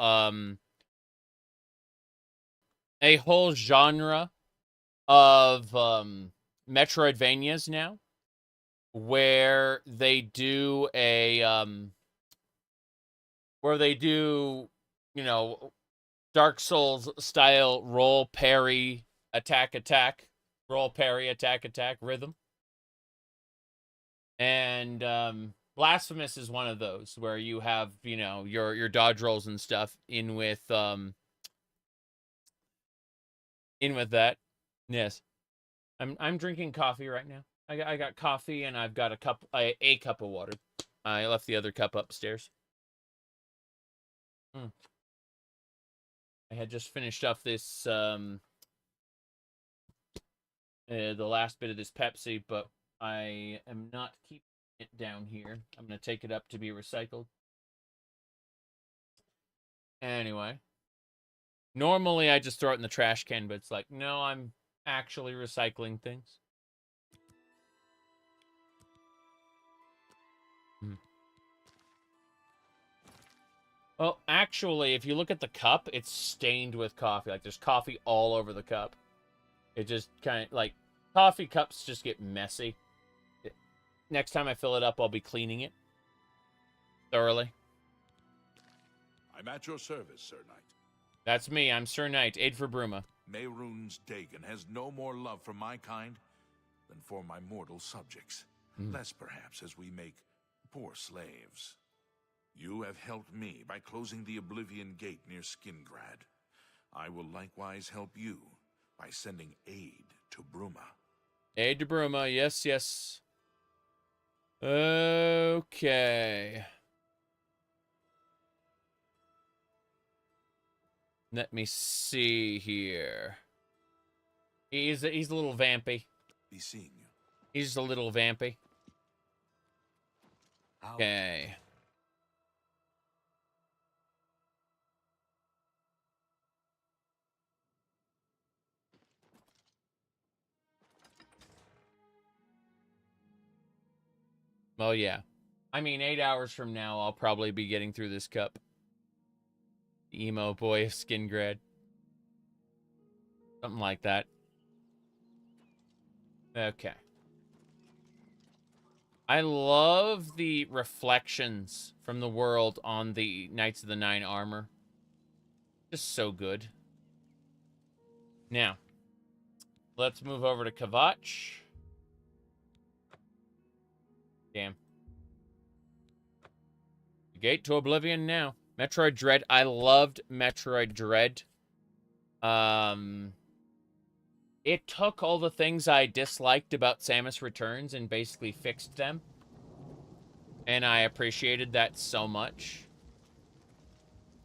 genre of Metroidvanias now where they do you know, Dark Souls style roll parry attack roll parry attack rhythm. And Blasphemous is one of those where you have, you know, your dodge rolls and stuff in with that. Yes. I'm drinking coffee right now. I got coffee and I've got a cup of water. I left the other cup upstairs. I had just finished up this the last bit of this Pepsi, but I am not keeping it down here. I'm going to take it up to be recycled. Anyway. Normally I just throw it in the trash can, but it's like, no, I'm actually recycling things. Well, actually, if you look at the cup, it's stained with coffee. Like, there's coffee all over the cup. It just kind of, like, coffee cups just get messy. Next time I fill it up, I'll be cleaning it thoroughly. I'm at your service, Sir Knight. That's me. I'm Sir Knight. Aid for Bruma. Mehrunes Dagon has no more love for my kind than for my mortal subjects. Less, perhaps, as we make poor slaves. You have helped me by closing the Oblivion Gate near Skingrad. I will likewise help you by sending aid to Bruma. Aid to Bruma. Yes, yes. Okay. Let me see here. He's a little vampy. Be seeing you. He's a little vampy. Okay. Well, yeah. I mean, 8 hours from now, I'll probably be getting through this cup. The emo boy of Skingrad. Something like that. Okay. I love the reflections from the world on the Knights of the Nine armor. Just so good. Now, let's move over to Kvatch. Damn. Gate to Oblivion now. Metroid Dread. I loved Metroid Dread. It took all the things I disliked about Samus Returns and basically fixed them. And I appreciated that so much.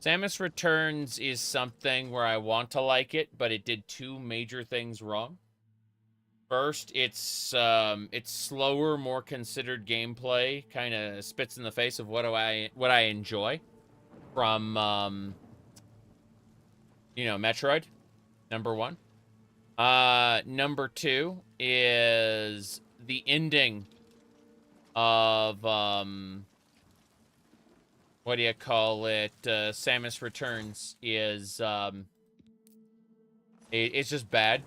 Samus Returns is something where I want to like it, but it did two major things wrong. First, it's slower, more considered gameplay. Kind of spits in the face of what I enjoy from you know, Metroid. Number one. Number two is the ending of what do you call it? Samus Returns is it's just bad.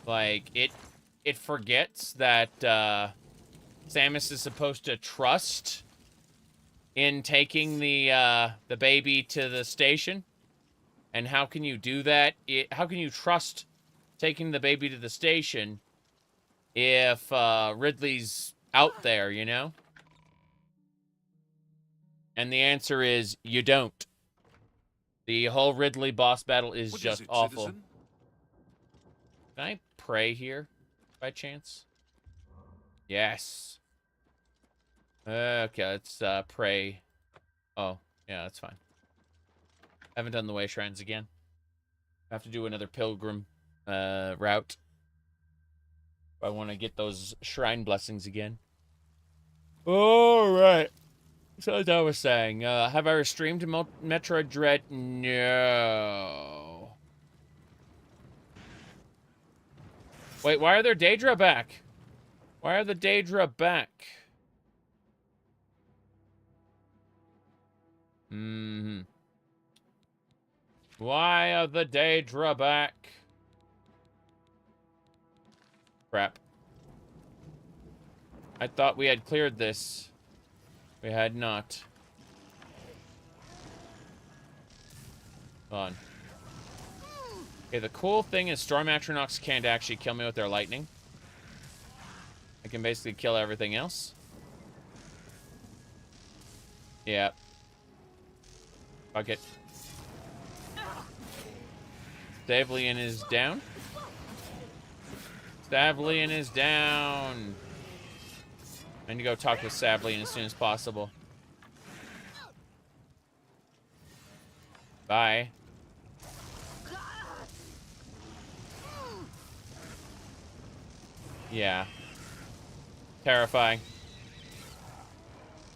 Like, it forgets that Samus is supposed to trust in taking the baby to the station. And how can you do that? How can you trust taking the baby to the station if Ridley's out there, you know? And the answer is you don't. The whole Ridley boss battle is just awful. Citizen? Can I pray here, by chance? Yes. Okay, let's pray. Oh, yeah, that's fine. I haven't done the way shrines again. I have to do another pilgrim route. I want to get those shrine blessings again. All right. So as I was saying, have I streamed Metroid Dread? No. Wait, why are there Daedra back? Why are the Daedra back? Mm-hmm. Why are the Daedra back? Crap. I thought we had cleared this. We had not. Hold on. Okay, the cool thing is Storm Atronachs can't actually kill me with their lightning. I can basically kill everything else. Yeah. Fuck it. Stavlian is down. Stavlian is down. I need to go talk with Stavlian as soon as possible. Bye. Yeah. Terrifying.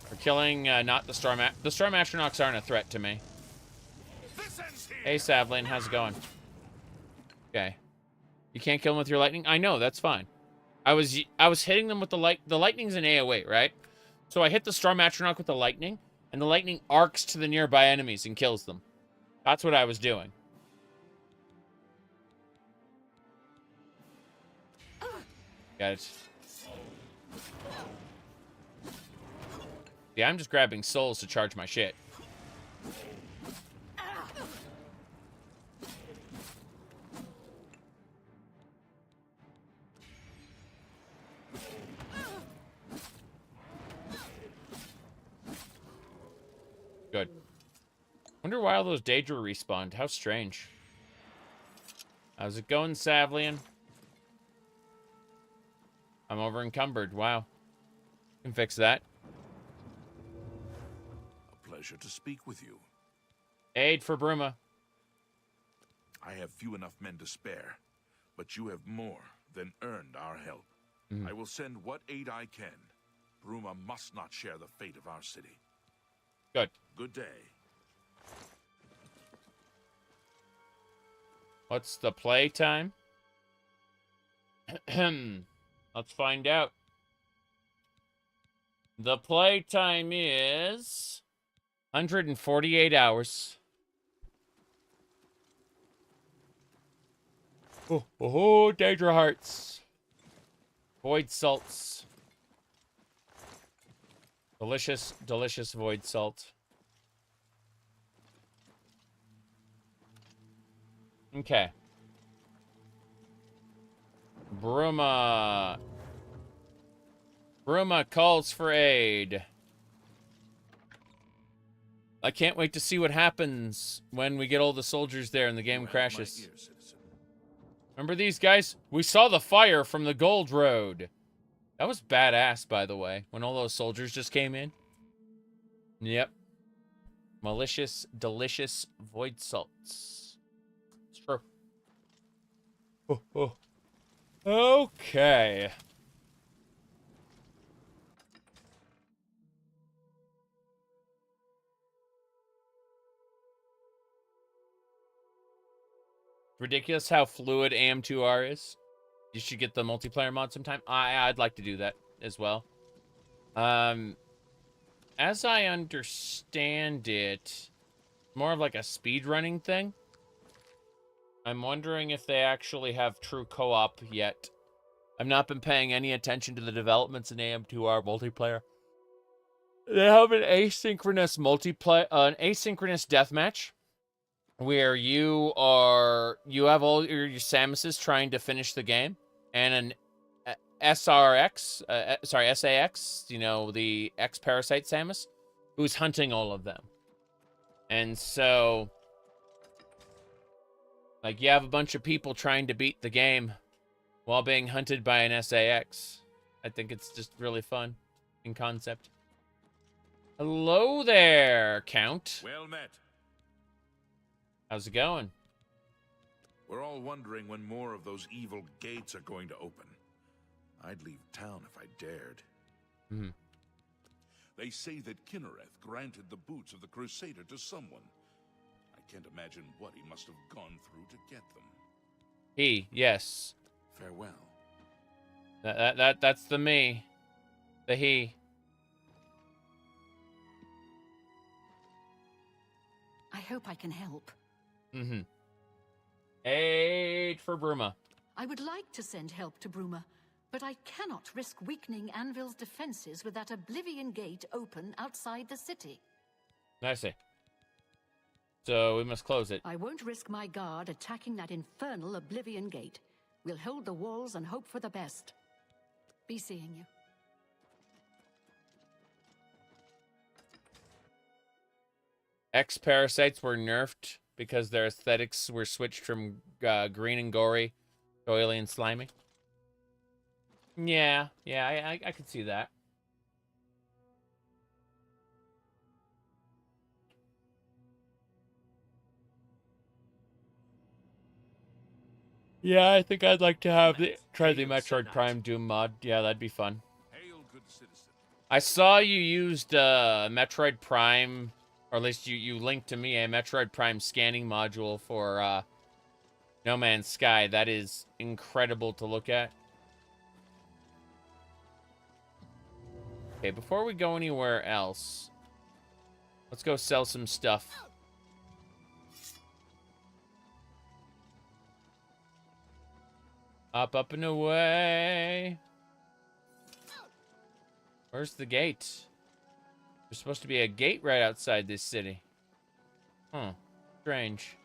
We're killing, not the Storm... The Storm Atronachs aren't a threat to me. Hey, Stavlian, how's it going? Okay. You can't kill them with your lightning? I know, that's fine. I was hitting them with the light... The lightning's an AoE, right? So I hit the Storm Atronach with the lightning, and the lightning arcs to the nearby enemies and kills them. That's what I was doing. Got it. Yeah, I'm just grabbing souls to charge my shit. Good. Wonder why all those Daedra respawned. How strange. How's it going, Stavlian? I'm over encumbered. Wow. Can fix that. A pleasure to speak with you. Aid for Bruma. I have few enough men to spare, but you have more than earned our help. I will send what aid I can. Bruma must not share the fate of our city. Good. Good day. What's the play time? Let's find out. The play time is 148 hours. Oh, Daedra hearts. Void salts. Delicious, delicious void salt. Okay. Bruma. Bruma calls for aid. I can't wait to see what happens when we get all the soldiers there and the game crashes. Remember these guys? We saw the fire from the Gold Road. That was badass, by the way, when all those soldiers just came in. Yep. Malicious, delicious void salts. It's true. Oh. Okay. Ridiculous how fluid AM2R is. You should get the multiplayer mod sometime. I'd like to do that as well. As I understand it, more of like a speedrunning thing. I'm wondering if they actually have true co-op yet. I've not been paying any attention to the developments in AM2R multiplayer. They have an asynchronous multiplayer, an asynchronous deathmatch, where you have all your Samuses trying to finish the game, and an SAX, you know, the X-Parasite Samus, who's hunting all of them. And so, like, you have a bunch of people trying to beat the game while being hunted by an SAX. I think it's just really fun in concept. Hello there, Count. Well met. How's it going? We're all wondering when more of those evil gates are going to open. I'd leave town if I dared. They say that Kinnereth granted the boots of the Crusader to someone. I can't imagine what he must have gone through to get them. He, yes. Farewell. That's the me. The he. hope I can help. Mm-hmm. Aid for Bruma. I would like to send help to Bruma, but I cannot risk weakening Anvil's defenses with that Oblivion Gate open outside the city. I see. So we must close it. I won't risk my guard attacking that infernal Oblivion Gate. We'll hold the walls and hope for the best. Be seeing you. X-parasites were nerfed because their aesthetics were switched from green and gory to oily and slimy. Yeah, I could see that. Yeah, I think I'd like to have try the Metroid Prime Doom mod. Yeah, that'd be fun. Hail, good citizen. I saw you used Metroid Prime, or at least you linked to me a Metroid Prime scanning module for No Man's Sky. That is incredible to look at. Okay, before we go anywhere else, let's go sell some stuff. Up and away. Where's the gate? There's supposed to be a gate right outside this city. Huh. Strange.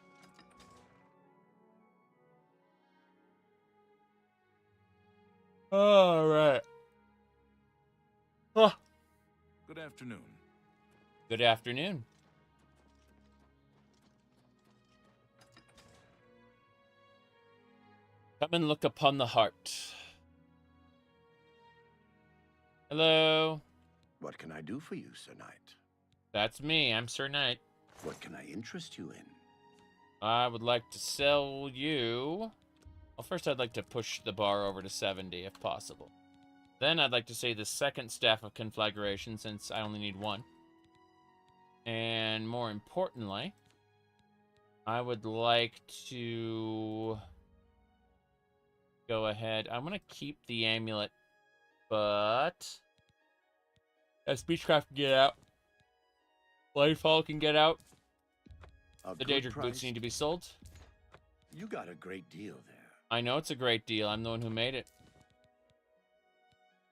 Alright. Huh. Good afternoon. Good afternoon. Come and look upon the heart. Hello. What can I do for you, Sir Knight? That's me. I'm Sir Knight. What can I interest you in? I would like to sell you... Well, first I'd like to push the bar over to 70, if possible. Then I'd like to say the second staff of conflagration, since I only need one. And more importantly, I would like to... go ahead. I'm going to keep the amulet, but... as Beechcraft can get out. Lightfall can get out. The Daedra boots need to be sold. You got a great deal there. I know it's a great deal. I'm the one who made it.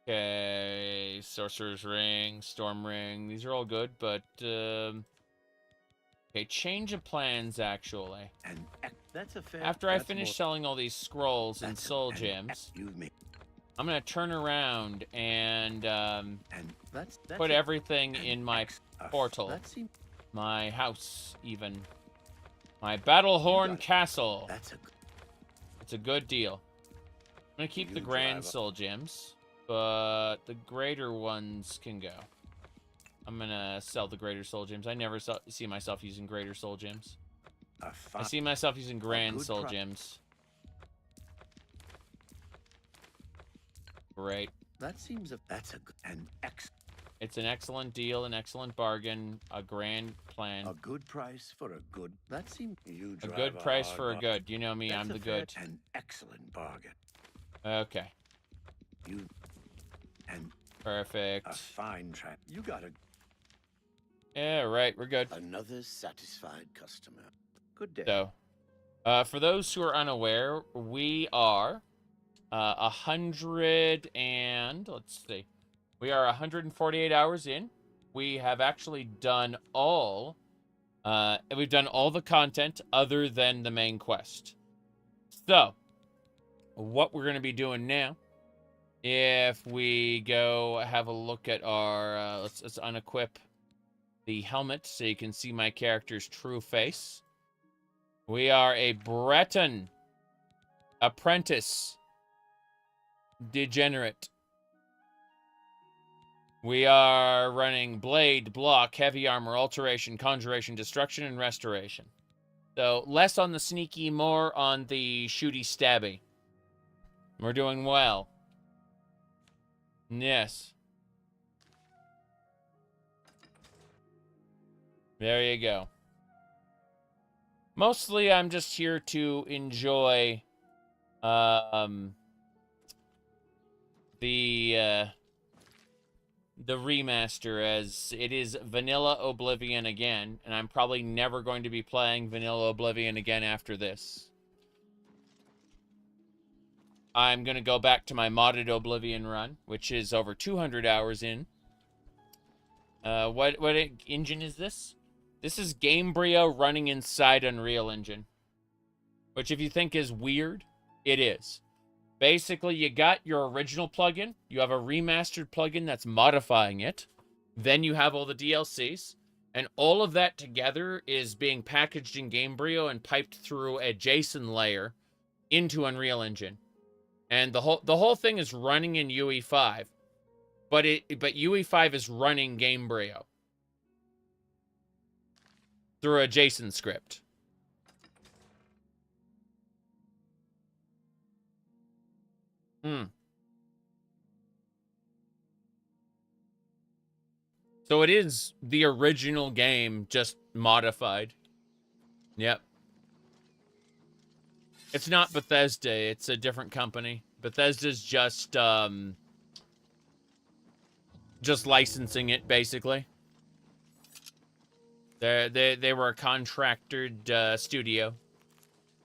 Okay, Sorcerer's Ring, Storm Ring. These are all good, but... okay, change of plans, actually. And that's a fair... After I finish selling all these scrolls and soul gems, I'm going to turn around and put everything in my portal. My house, even. My Battlehorn castle. It's a good deal. I'm going to keep the grand soul gems, but the greater ones can go. I'm going to sell the greater soul gems. I never see myself using greater soul gems. I see myself using grand soul gems. Great. That seems It's an excellent deal, an excellent bargain, a grand plan. A good price for a good. That seems you a drive good price for a good. You know me, I'm the good. An excellent bargain. Okay. Perfect. A fine trap. You got a. Yeah, right. We're good. Another satisfied customer. Good day. So, for those who are unaware, we are 100 and let's see. We are 148 hours in. We have actually done all we've done all the content other than the main quest. So, what we're going to be doing now, if we go have a look at our let's unequip the helmet so you can see my character's true face. We are a Breton apprentice degenerate. We are running blade, block, heavy armor, alteration, conjuration, destruction, and restoration. So less on the sneaky, more on the shooty stabby. We're doing well. Yes. There you go. Mostly I'm just here to enjoy the remaster, as it is Vanilla Oblivion again, and I'm probably never going to be playing Vanilla Oblivion again after this. I'm going to go back to my modded Oblivion run, which is over 200 hours in. What engine is this? This is Gamebryo running inside Unreal Engine. Which, if you think is weird, it is. Basically, you got your original plugin. You have a remastered plugin that's modifying it. Then you have all the DLCs. And all of that together is being packaged in Gamebryo and piped through a JSON layer into Unreal Engine. And the whole thing is running in UE5. But UE5 is running Gamebryo through a JSON script. So it is the original game, just modified. Yep. It's not Bethesda, it's a different company. Bethesda's just licensing it, basically. They were a contracted studio.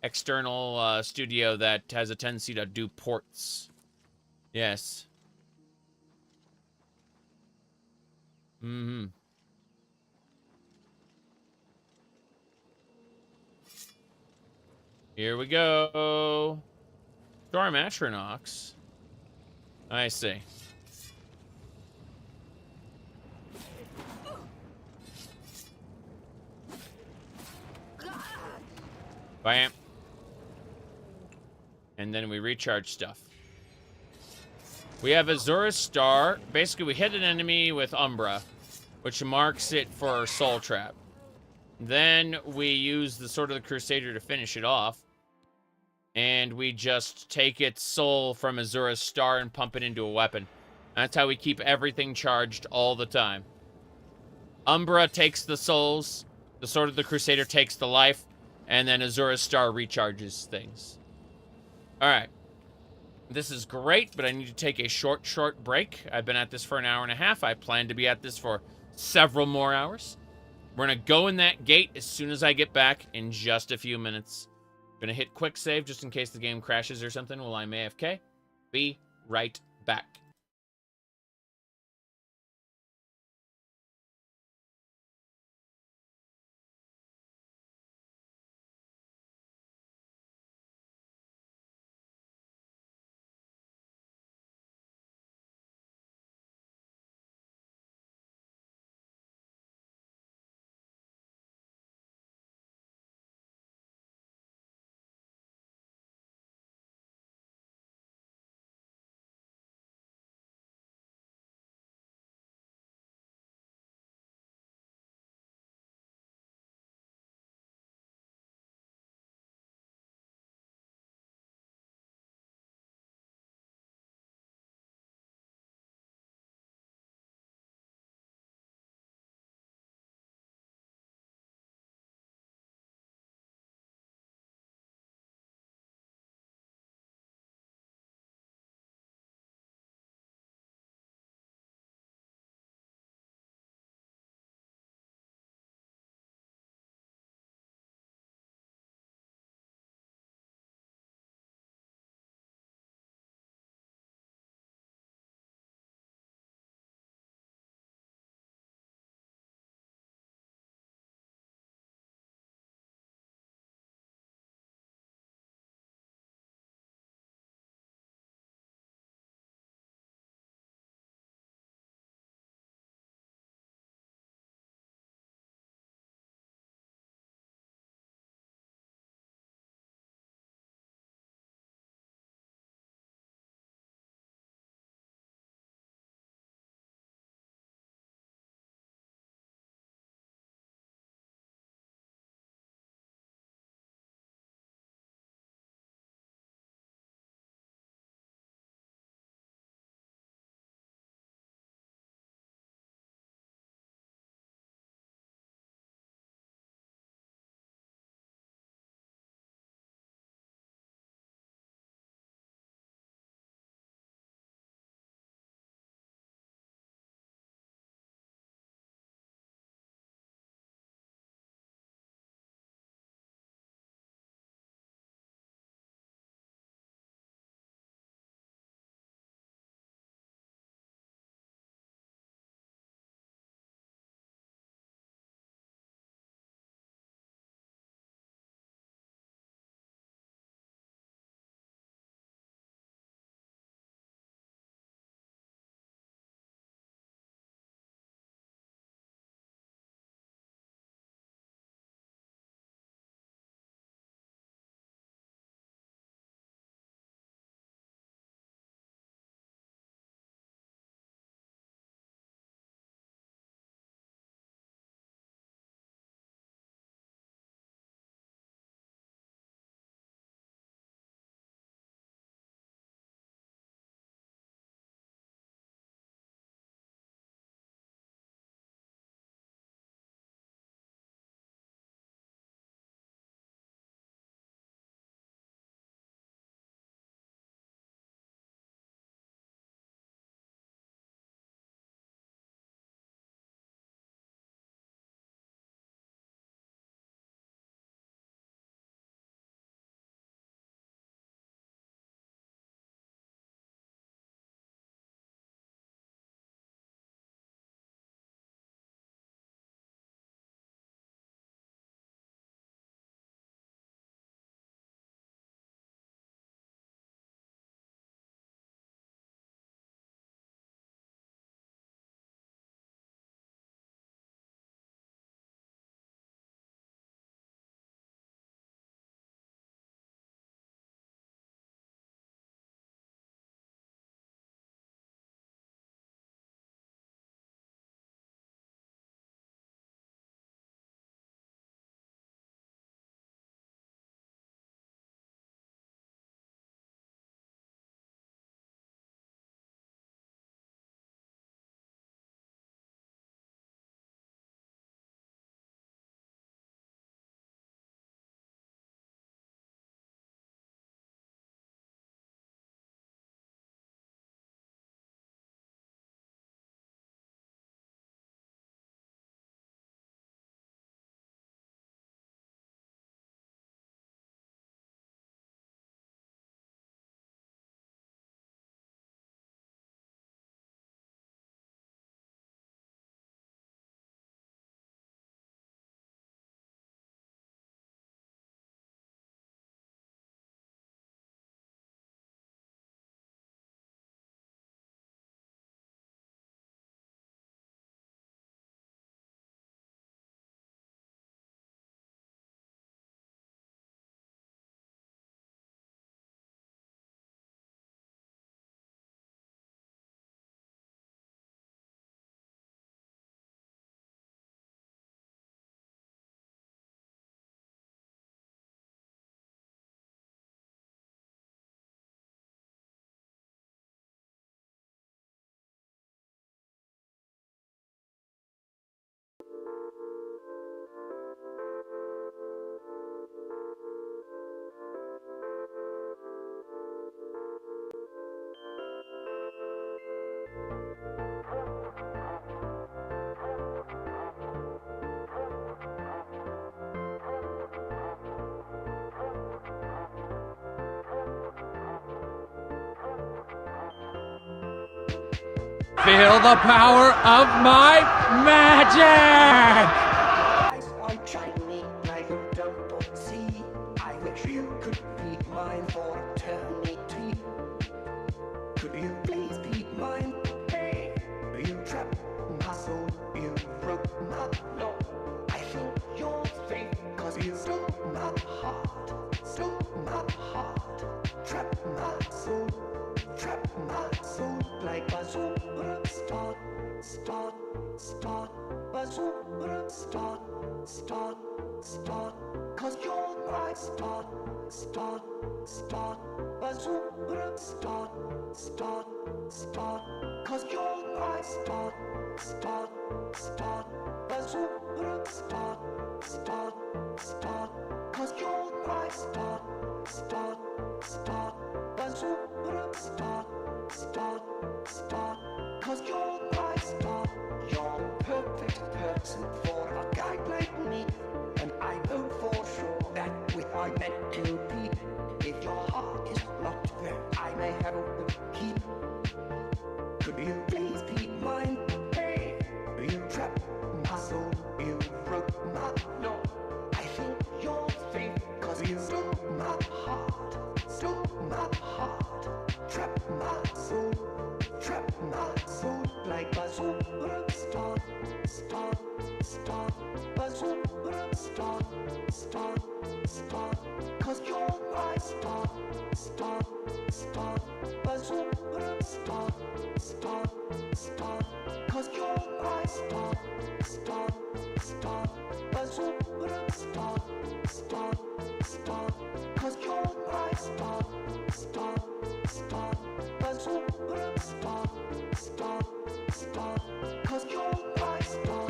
External studio that has a tendency to do ports. Yes. Mm-hmm. Here we go. Storm Atronox. I see. Bam. And then we recharge stuff. We have Azura's Star. Basically, we hit an enemy with Umbra, which marks it for Soul Trap. Then we use the Sword of the Crusader to finish it off. And we just take its soul from Azura's Star and pump it into a weapon. That's how we keep everything charged all the time. Umbra takes the souls, the Sword of the Crusader takes the life, and then Azura's Star recharges things. Alright. This is great, but I need to take a short break. I've been at this for an hour and a half. I plan to be at this for several more hours. We're going to go in that gate as soon as I get back in just a few minutes. Going to hit quick save just in case the game crashes or something while I'm AFK. Be right back. Feel the power of my magic! Eyes are shiny like a double sea. I wish you could be mine for eternity. Could you please be mine? Hey, you trapped my soul, you broke my law. I think you're fake, cause you stole my heart. Stole my heart. Trapped my soul like a superstar. Start, bazooka, start, cause you're my start, bazooka, start, cause you're my start, bazooka, start, cause you're my start, bazooka, start, cause you're my star. You're the perfect person for a guy like me, and I know for sure that we are meant to be. If your heart is locked there, I may have a key. Could you please be mine? Hey, you trapped my soul, you broke my law. I think you're fake, cause you stole my heart, trapped my soul like a superstar. Bazooka, start, cause you're my star, bazooka, start, cause you're my star, bazooka, start, cause you're my star, bazooka, start, cause you're my star.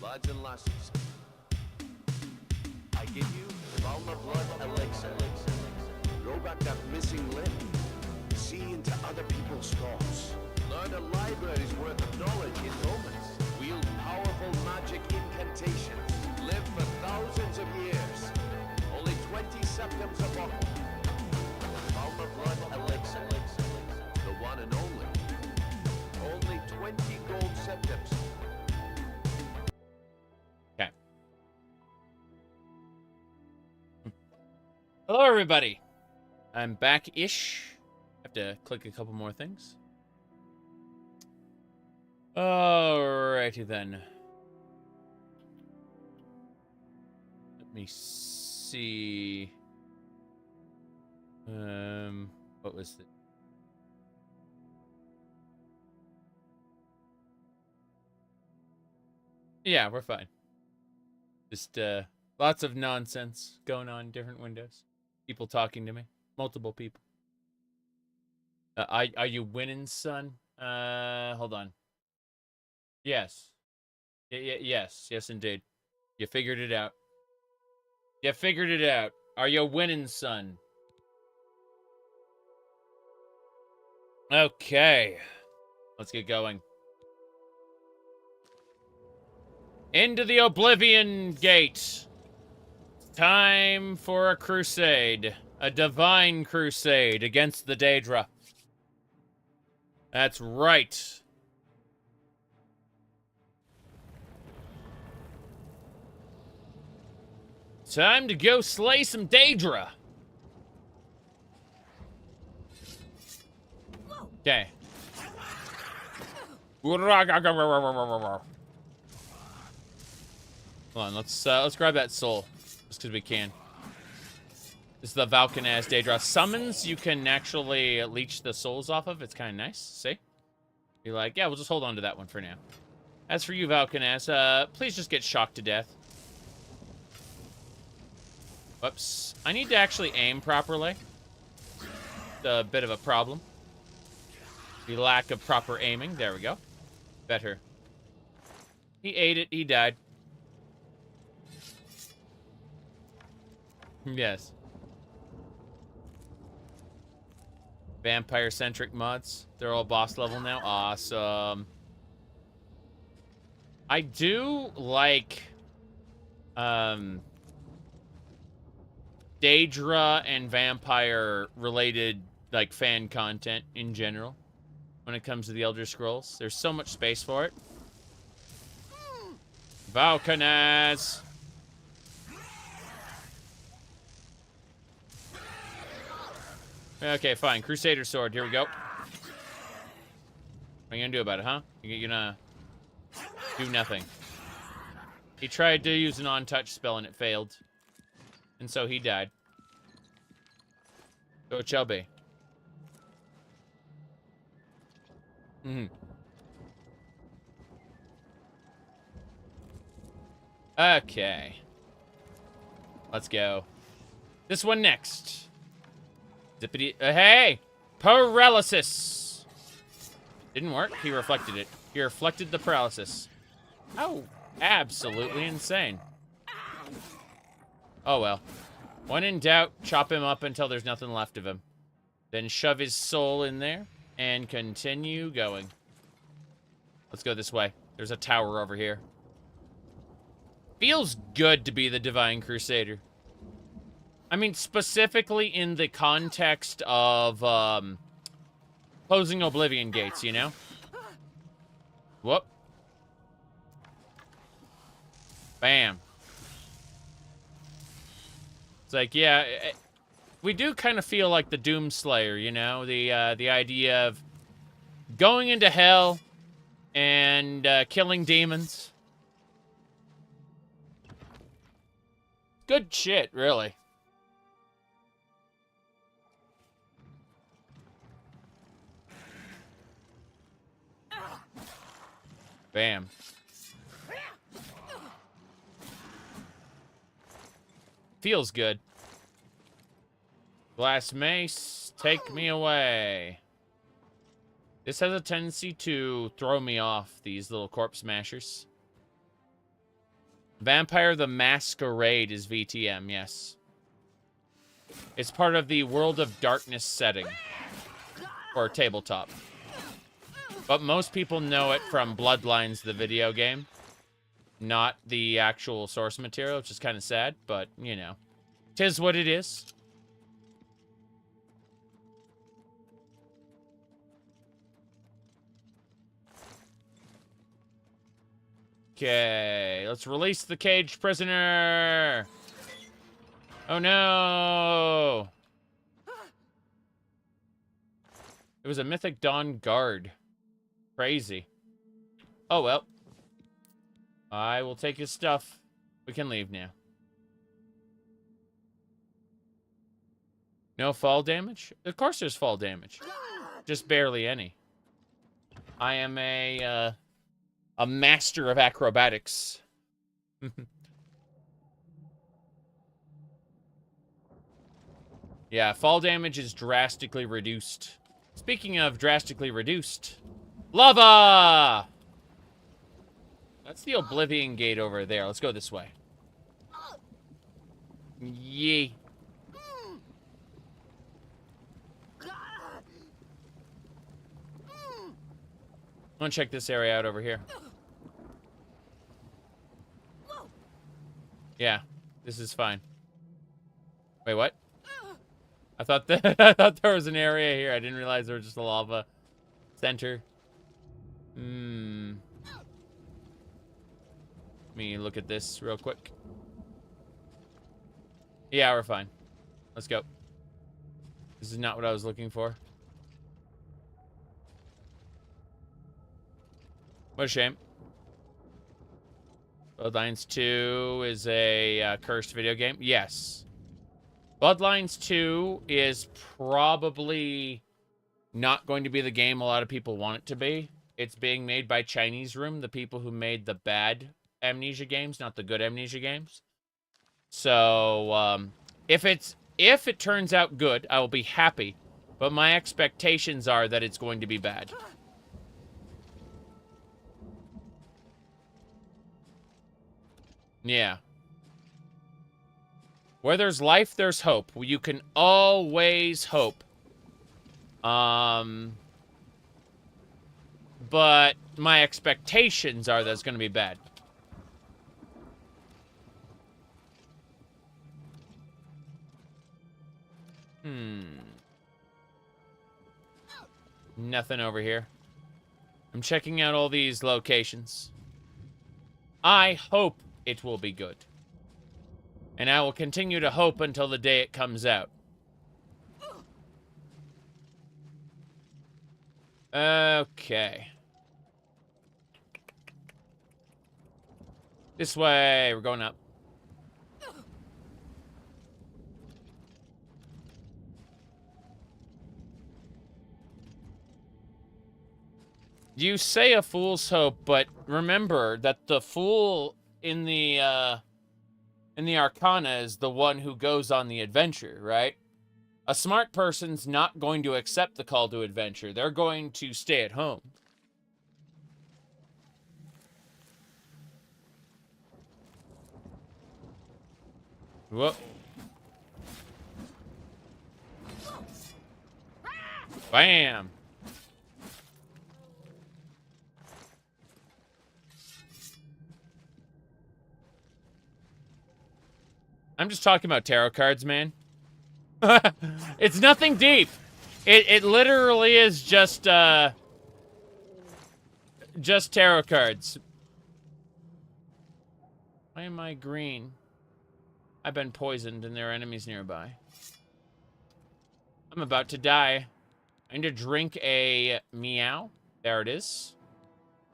Lads and lasses, I give you Valma Blood Elixir. Grow back that missing limb. See into other people's thoughts. Learn a library's worth of knowledge in moments. Wield powerful magic incantations. Live for thousands of years. Only 20 septims a bottle. Valma Blood Elixir. The one and only. Only 20 gold septims. Okay. Hello, everybody. I'm back-ish. Have to click a couple more things. Alrighty then. Let me see. What was it? Yeah, we're fine. Just lots of nonsense going on in different windows. People talking to me. Multiple people. Are you winning, son? Hold on. Yes. Yes, indeed. You figured it out. You figured it out. Are you winning, son? Okay. Let's get going. Into the Oblivion Gate. Time for a crusade. A divine crusade against the Daedra. That's right. Time to go slay some Daedra. Okay. Hold on, let's grab that soul. Just because we can. This is the Valkanaz Daedra summons. You can actually leech the souls off of. It's kind of nice. See? You're like, yeah, we'll just hold on to that one for now. As for you, Valkanaz, please just get shocked to death. Whoops. I need to actually aim properly. It's a bit of a problem. The lack of proper aiming. There we go. Better. He ate it. He died. Yes. Vampire-centric mods. They're all boss level now. Awesome. I do like Daedra and vampire related like fan content in general when it comes to the Elder Scrolls. There's so much space for it. Valkanaz. Okay, fine. Crusader sword. Here we go. What are you gonna do about it, huh? You're gonna do nothing. He tried to use an on-touch spell and it failed. And so he died. So it shall be. Okay. Let's go. This one next. Zippity. Hey! Paralysis! Didn't work. He reflected it. He reflected the paralysis. Oh, absolutely insane. Oh well. When in doubt, chop him up until there's nothing left of him. Then shove his soul in there and continue going. Let's go this way. There's a tower over here. Feels good to be the Divine Crusader. I mean, specifically in the context of closing Oblivion gates, you know? Whoop. Bam. It's like, yeah, we do kind of feel like the Doomslayer, you know? The idea of going into hell and killing demons. Good shit, really. Bam. Feels good. Glass mace, take me away. This has a tendency to throw me off, these little corpse smashers. Vampire the Masquerade is VTM, yes. It's part of the World of Darkness setting for tabletop. But most people know it from Bloodlines, the video game. Not the actual source material, which is kind of sad, but, you know. 'Tis what it is. Okay, let's release the caged prisoner. Oh no! It was a Mythic Dawn guard. Crazy. Oh well. I will take his stuff. We can leave now. No fall damage? Of course there's fall damage. Just barely any. I am a master of acrobatics. Yeah, fall damage is drastically reduced. Speaking of drastically reduced, lava! That's the Oblivion gate over there. Let's go this way. Yee. I'm gonna check this area out over here. Yeah, this is fine. Wait, what? I thought I thought there was an area here. I didn't realize there was just a lava center. Let me look at this real quick. Yeah, we're fine. Let's go. This is not what I was looking for. What a shame. Bloodlines 2 is a cursed video game. Yes. Bloodlines 2 is probably not going to be the game a lot of people want it to be. It's being made by Chinese Room, the people who made the bad Amnesia games, not the good Amnesia games. So, if it turns out good, I will be happy. But my expectations are that it's going to be bad. Yeah. Where there's life, there's hope. You can always hope. but my expectations are that it's going to be bad. Nothing over here. I'm checking out all these locations. I hope it will be good. And I will continue to hope until the day it comes out. Okay. This way. We're going up. You say a fool's hope, but remember that the fool in the Arcana is the one who goes on the adventure, right? A smart person's not going to accept the call to adventure. They're going to stay at home. Whoop. Bam! I'm just talking about tarot cards, man. It's nothing deep. It literally is just tarot cards. Why am I green? I've been poisoned and there are enemies nearby. I'm about to die. I need to drink a meow. There it is.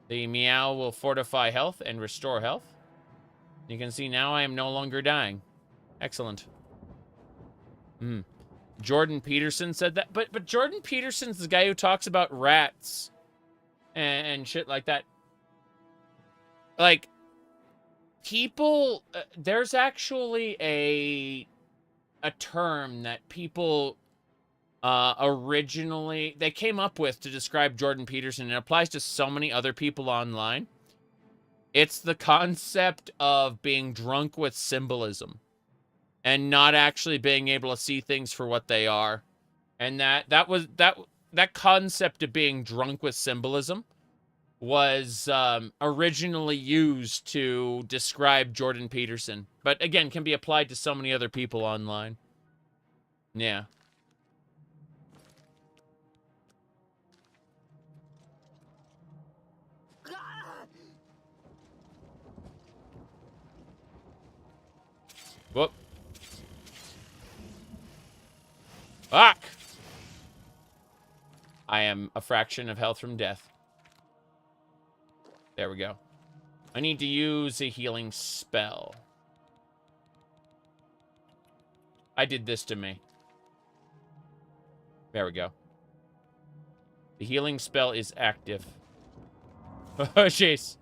The meow will fortify health and restore health. You can see now I am no longer dying. Excellent. Jordan Peterson said that, but Jordan Peterson's the guy who talks about rats and shit like that. Like, people, there's actually a term that people originally, they came up with to describe Jordan Peterson, and it applies to so many other people online. It's the concept of being drunk with symbolism. And not actually being able to see things for what they are. And that concept of being drunk with symbolism was originally used to describe Jordan Peterson. But again, can be applied to so many other people online. Yeah. Whoop. Fuck! I am a fraction of health from death. There we go. I need to use a healing spell. I did this to me. There we go. The healing spell is active. Oh, jeez.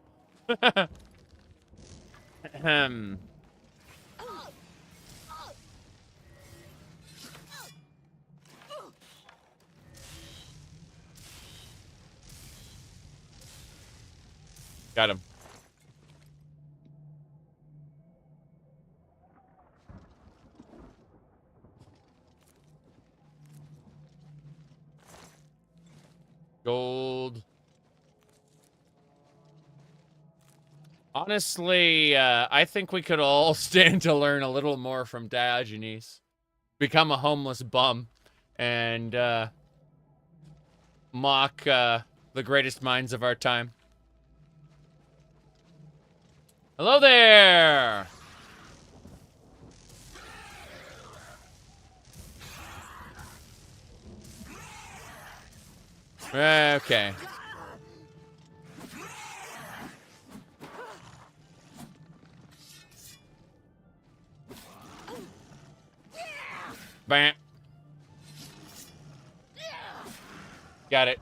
Got him. Gold. Honestly, I think we could all stand to learn a little more from Diogenes. Become a homeless bum and mock the greatest minds of our time. Hello there! Okay. Bam. Got it.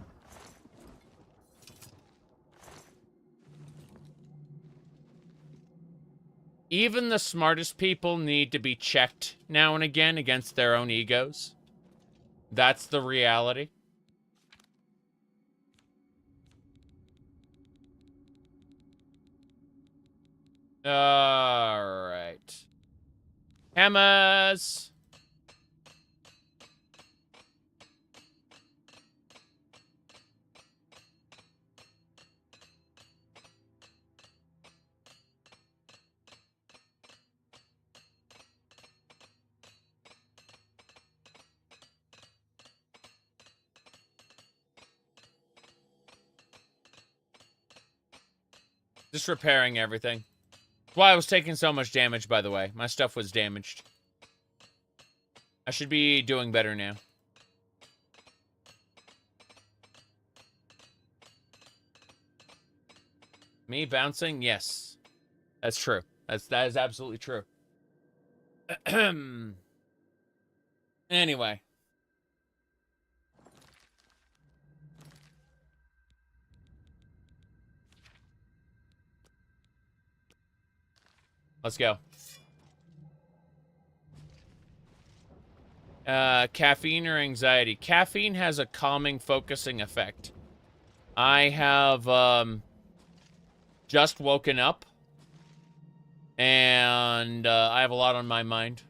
Even the smartest people need to be checked now and again against their own egos. That's the reality. All right. Hammers. Just repairing everything. That's why I was taking so much damage, by the way. My stuff was damaged. I should be doing better now. Me bouncing? Yes. That's true. That is absolutely true. Anyway. Let's go. Caffeine or anxiety? Caffeine has a calming, focusing effect. I have, just woken up. And, I have a lot on my mind.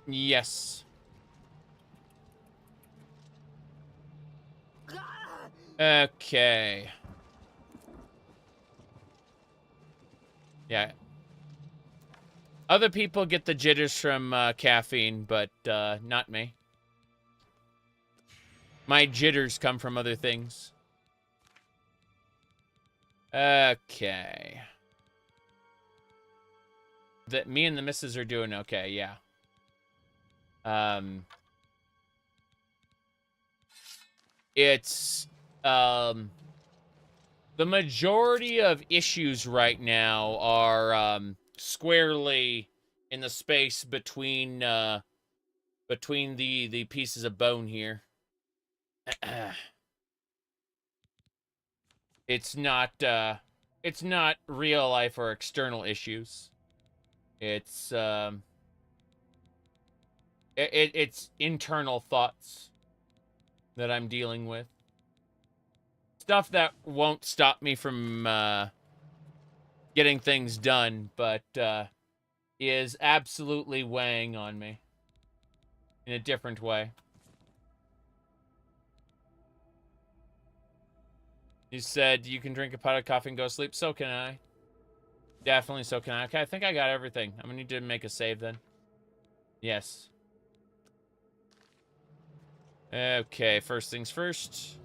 Yes. Okay. Yeah. Other people get the jitters from caffeine, but not me. My jitters come from other things. Okay. Me and the missus are doing okay, yeah. It's the majority of issues right now are squarely in the space between the pieces of bone here. It's not real life or external issues. It's it's internal thoughts that I'm dealing with. Stuff that won't stop me from getting things done, but is absolutely weighing on me in a different way. You said you can drink a pot of coffee and go to sleep. So can I. Definitely so can I. Okay, I think I got everything. I'm gonna need to make a save then. Yes. Okay, first things first.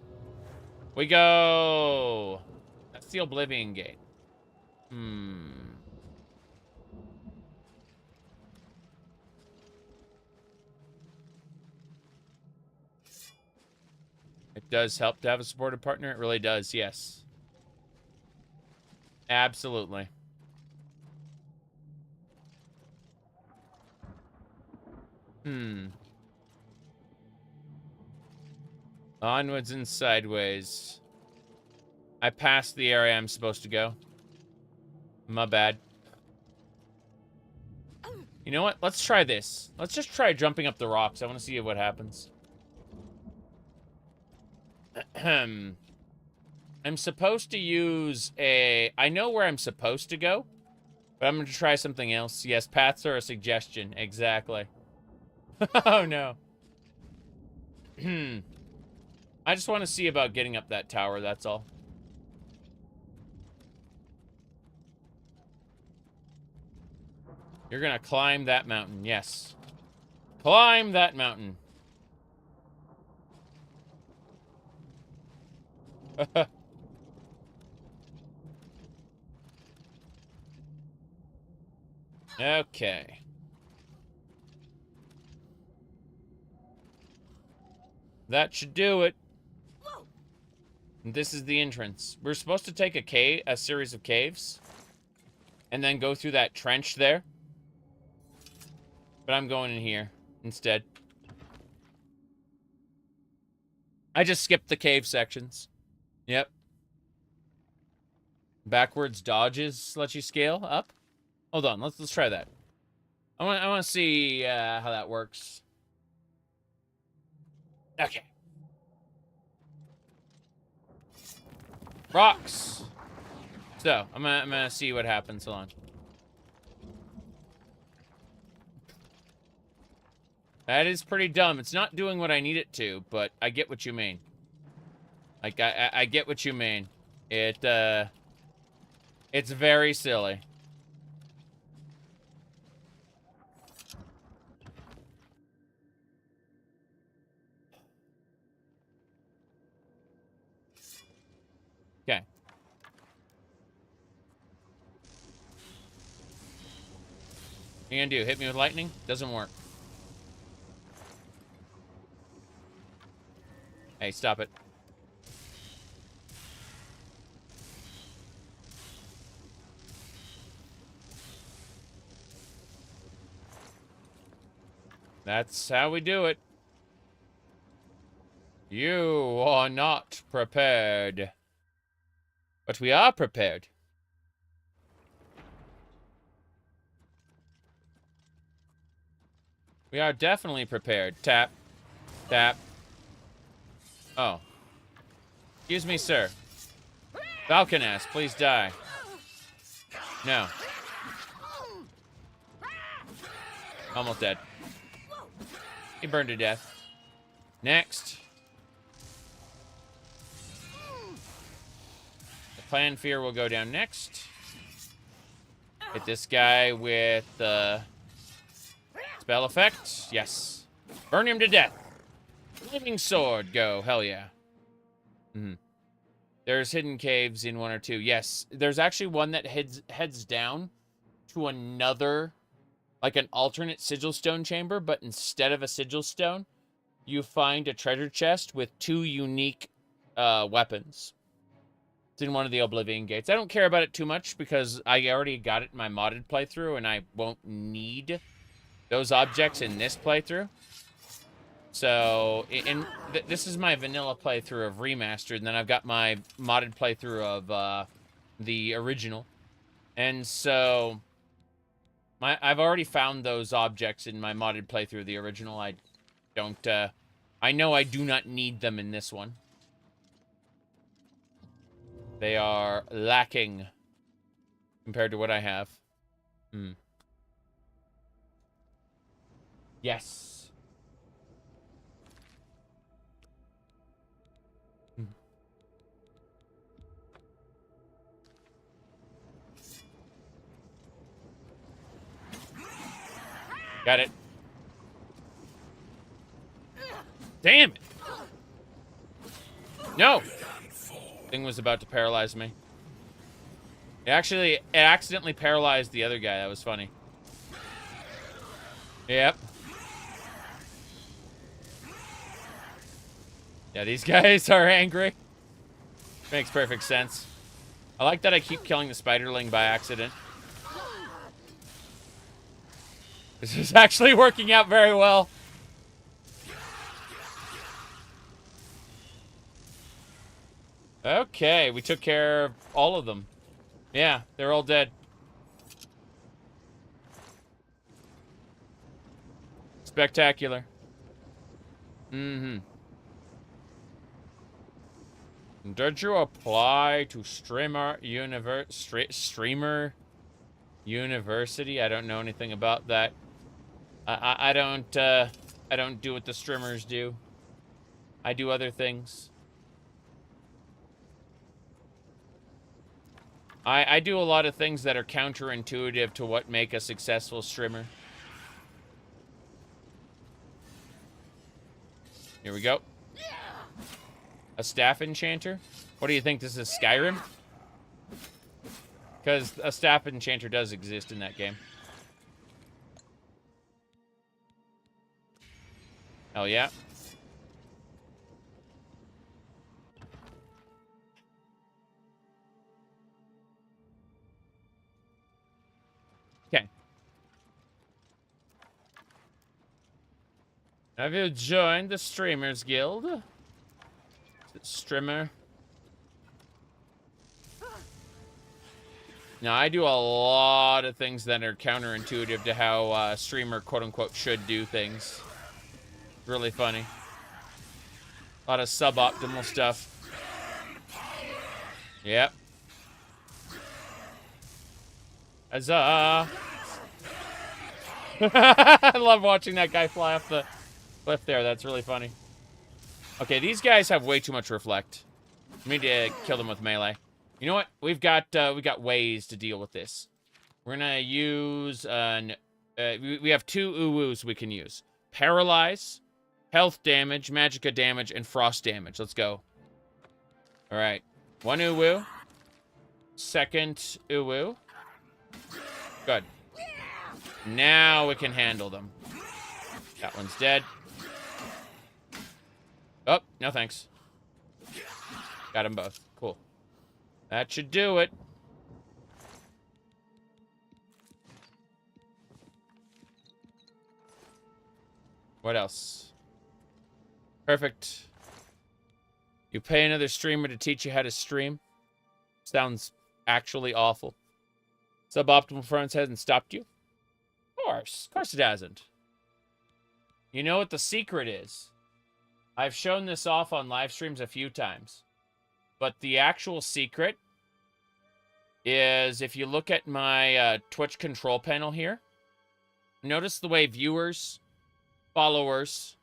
We go. That's the Oblivion Gate. It does help to have a supportive partner. It really does, yes. Absolutely. Onwards and sideways. I passed the area I'm supposed to go. My bad. You know what? Let's try this. Let's just try jumping up the rocks. I want to see what happens. I'm supposed to use a... I know where I'm supposed to go, but I'm going to try something else. Yes, paths are a suggestion. Exactly. Oh, no. I just want to see about getting up that tower, that's all. You're gonna climb that mountain, yes. Climb that mountain. Okay. That should do it. And this is the entrance. We're supposed to take a series of caves, and then go through that trench there. But I'm going in here instead. I just skipped the cave sections. Yep. Backwards dodges let you scale up. Hold on, let's try that. I want to see how that works. Okay. Rocks. So I'm gonna see what happens. Hold on. That is pretty dumb. It's not doing what I need it to, but I get what you mean. Like, I get what you mean. It's very silly. Okay. What you gonna do? Hit me with lightning? Doesn't work. Hey, stop it. That's how we do it. You are not prepared. But we are prepared. We are definitely prepared. Tap. Tap. Oh. Excuse me, sir. Falconass, please die. No. Almost dead. He burned to death. Next. The Plan Fear will go down next. Hit this guy with the spell effect. Yes. Burn him to death. Living sword, go. Hell yeah. There's hidden caves in 1 or 2. Yes. There's actually one that heads down to another, like an alternate sigil stone chamber, but instead of a sigil stone, you find a treasure chest with 2 unique weapons. It's in one of the Oblivion gates. I don't care about it too much because I already got it in my modded playthrough, and I won't need those objects in this playthrough. So, this is my vanilla playthrough of Remastered, and then I've got my modded playthrough of the original. And so, I've already found those objects in my modded playthrough of the original. I don't, I know I do not need them in this one. They are lacking compared to what I have. Yes. Got it. Damn it. No. Thing was about to paralyze me. It accidentally paralyzed the other guy. That was funny. Yep. Yeah, these guys are angry. Makes perfect sense. I like that I keep killing the spiderling by accident. This is actually working out very well. Okay, we took care of all of them. Yeah, they're all dead. Spectacular. Did you apply to Streamer University? I don't know anything about that. I don't do what the streamers do. I do other things. I do a lot of things that are counterintuitive to what make a successful streamer. Here we go. A staff enchanter? What do you think, this is Skyrim? Because a staff enchanter does exist in that game. Hell yeah. Okay. Have you joined the Streamers Guild? Streamer. Now, I do a lot of things that are counterintuitive to how a streamer, quote-unquote, should do things. Really funny. A lot of suboptimal stuff. Yep. Huzzah! I love watching that guy fly off the cliff there. That's really funny. Okay, these guys have way too much reflect. We need to kill them with melee. You know what? We got ways to deal with this. We're gonna use we have 2 uwus we can use. Paralyze, health damage, magicka damage, and frost damage. Let's go. All right, 1 uwu. Second uwu. Good. Now we can handle them. That one's dead. Oh, no thanks. Got them both. Cool. That should do it. What else? Perfect. You pay another streamer to teach you how to stream? Sounds actually awful. Suboptimal performance hasn't stopped you? Of course it hasn't. You know what the secret is? I've shown this off on live streams a few times. But the actual secret is if you look at my Twitch control panel here, notice the way viewers, followers,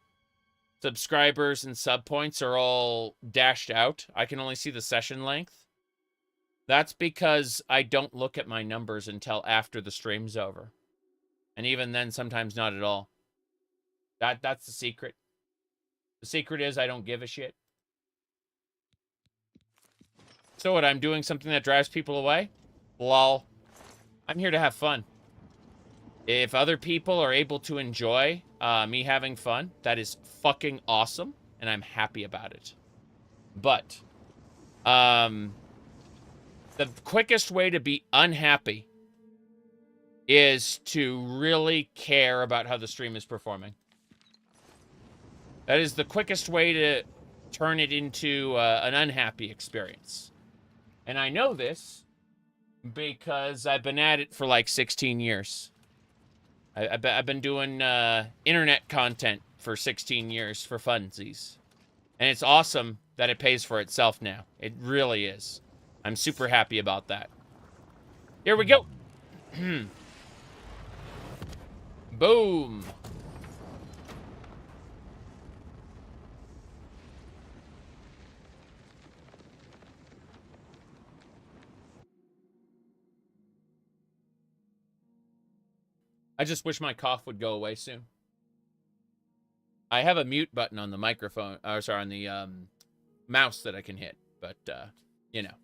subscribers, and sub points are all dashed out. I can only see the session length. That's because I don't look at my numbers until after the stream's over. And even then, sometimes not at all. That's the secret. The secret is I don't give a shit. So what, I'm doing something that drives people away? Lol. I'm here to have fun. If other people are able to enjoy me having fun, that is fucking awesome, and I'm happy about it. But, the quickest way to be unhappy is to really care about how the stream is performing. That is the quickest way to turn it into an unhappy experience. And I know this because I've been at it for like 16 years. I've been doing internet content for 16 years for funsies. And it's awesome that it pays for itself now. It really is. I'm super happy about that. Here we go. Boom. I just wish my cough would go away soon. I have a mute button on the microphone, or sorry, on the mouse that I can hit, but, you know.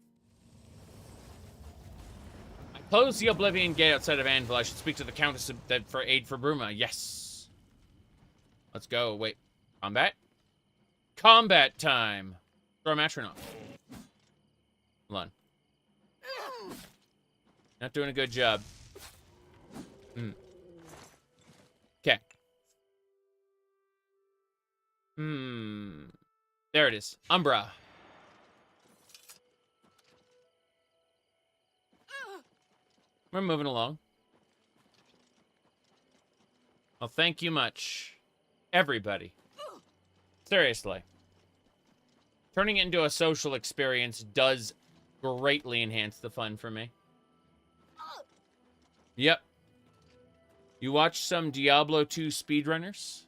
I closed the Oblivion Gate outside of Anvil. I should speak to the Countess for aid for Bruma. Yes. Let's go. Wait. Combat? Combat time. Throw a Metronome. Hold on. Not doing a good job. Okay. There it is. Umbra. We're moving along. Well, thank you much, everybody. Seriously. Turning it into a social experience does greatly enhance the fun for me. Yep. You watch some Diablo 2 speedrunners?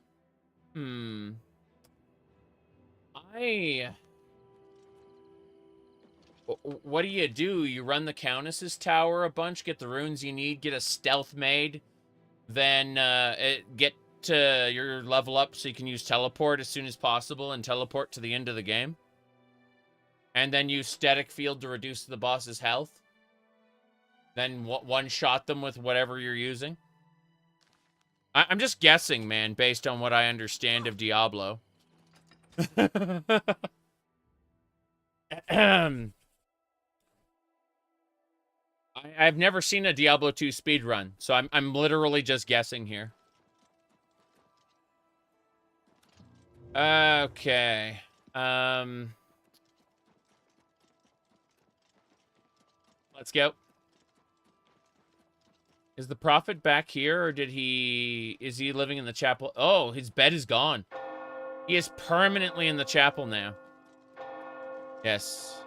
What do? You run the Countess's tower a bunch, get the runes you need, get a stealth made, then get to your level up so you can use teleport as soon as possible and teleport to the end of the game. And then use static field to reduce the boss's health. Then one-shot them with whatever you're using. I'm just guessing, man, based on what I understand of Diablo. I've never seen a Diablo 2 speedrun, so I'm literally just guessing here. Okay. Let's go. Is the prophet back here, or is he living in the chapel? Oh, his bed is gone. He is permanently in the chapel now. Yes.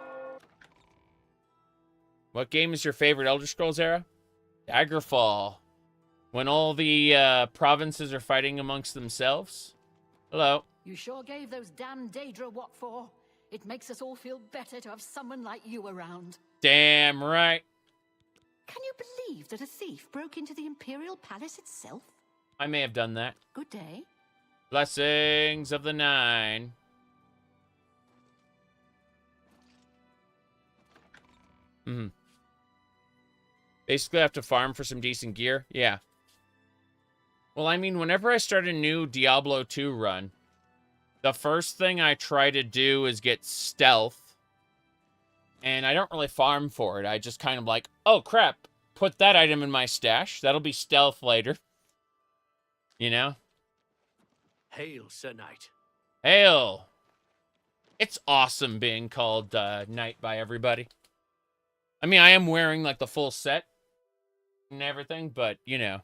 What game is your favorite Elder Scrolls era? Daggerfall. When all the provinces are fighting amongst themselves. Hello. You sure gave those damn Daedra what for. It makes us all feel better to have someone like you around. Damn right. Can you believe that a thief broke into the Imperial Palace itself? I may have done that. Good day. Blessings of the Nine. Basically, I have to farm for some decent gear. Yeah. Well, I mean, whenever I start a new Diablo 2 run, the first thing I try to do is get stealth. And I don't really farm for it. I just kind of like, oh, crap. Put that item in my stash. That'll be stealth later. You know? Hail, Sir Knight. Hail! It's awesome being called Knight by everybody. I mean, I am wearing, like, the full set and everything, but, you know,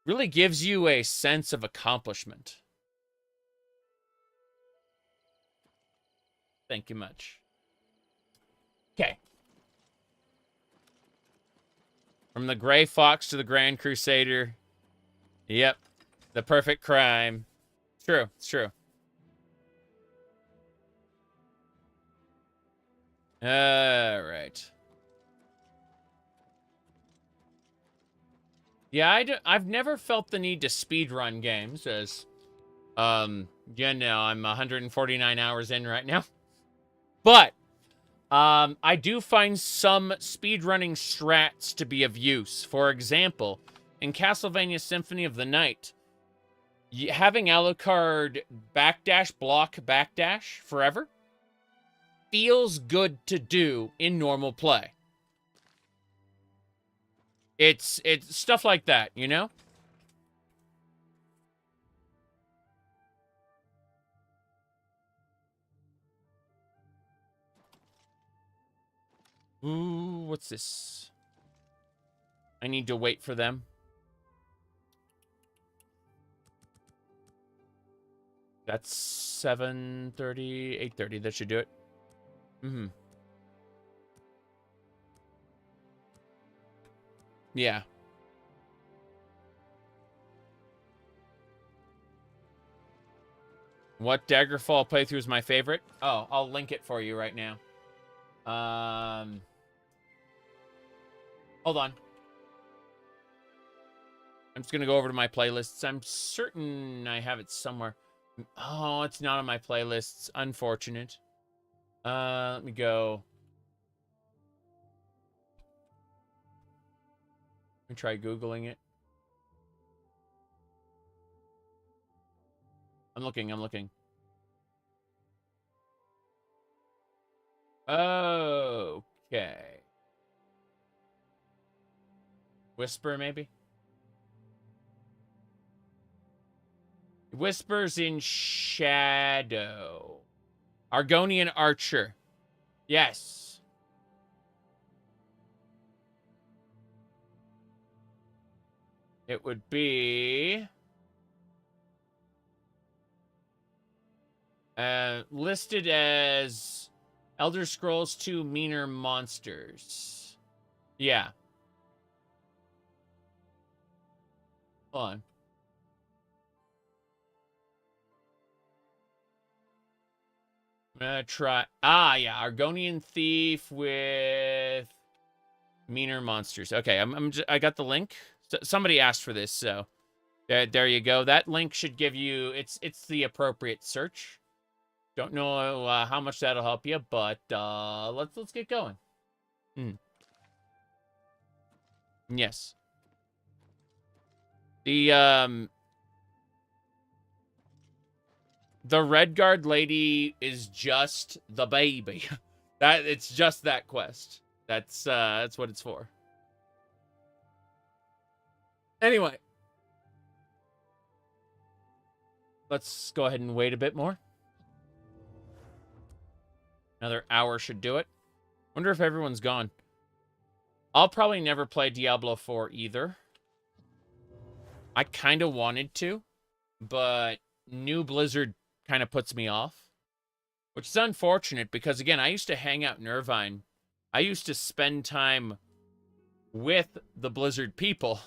really gives you a sense of accomplishment. Thank you much. Okay. From the Gray Fox to the Grand Crusader. Yep. The perfect crime. It's true. It's true. All right. Yeah, I've never felt the need to speedrun games, as, you know, I'm 149 hours in right now. But, I do find some speedrunning strats to be of use. For example, in Castlevania Symphony of the Night, having Alucard backdash, block, backdash forever feels good to do in normal play. It's stuff like that, you know? Ooh, what's this? I need to wait for them. That's 7:30, 8:30. That should do it. Mm-hmm. Yeah. What Daggerfall playthrough is my favorite? Oh, I'll link it for you right now. Hold on. I'm just gonna go over to my playlists. I'm certain I have it somewhere. Oh, it's not on my playlists. Unfortunate. Let me go. Let me try Googling it. I'm looking. Okay. Whisper, maybe? Whispers in Shadow. Argonian Archer. Yes. It would be... listed as Elder Scrolls 2 Meaner Monsters. Yeah. Hold on. I'm gonna try... Ah, yeah. Argonian Thief with Meaner Monsters. Okay, I got the link. Somebody asked for this, so... There you go. That link should give you... It's the appropriate search. Don't know how much that'll help you, but let's get going. Yes. The Redguard lady is just the baby. It's just that quest. That's what it's for. Anyway. Let's go ahead and wait a bit more. Another hour should do it. Wonder if everyone's gone. I'll probably never play Diablo 4 either. I kind of wanted to, but New Blizzard kind of puts me off. Which is unfortunate because, again, I used to hang out in Irvine. I used to spend time with the Blizzard people.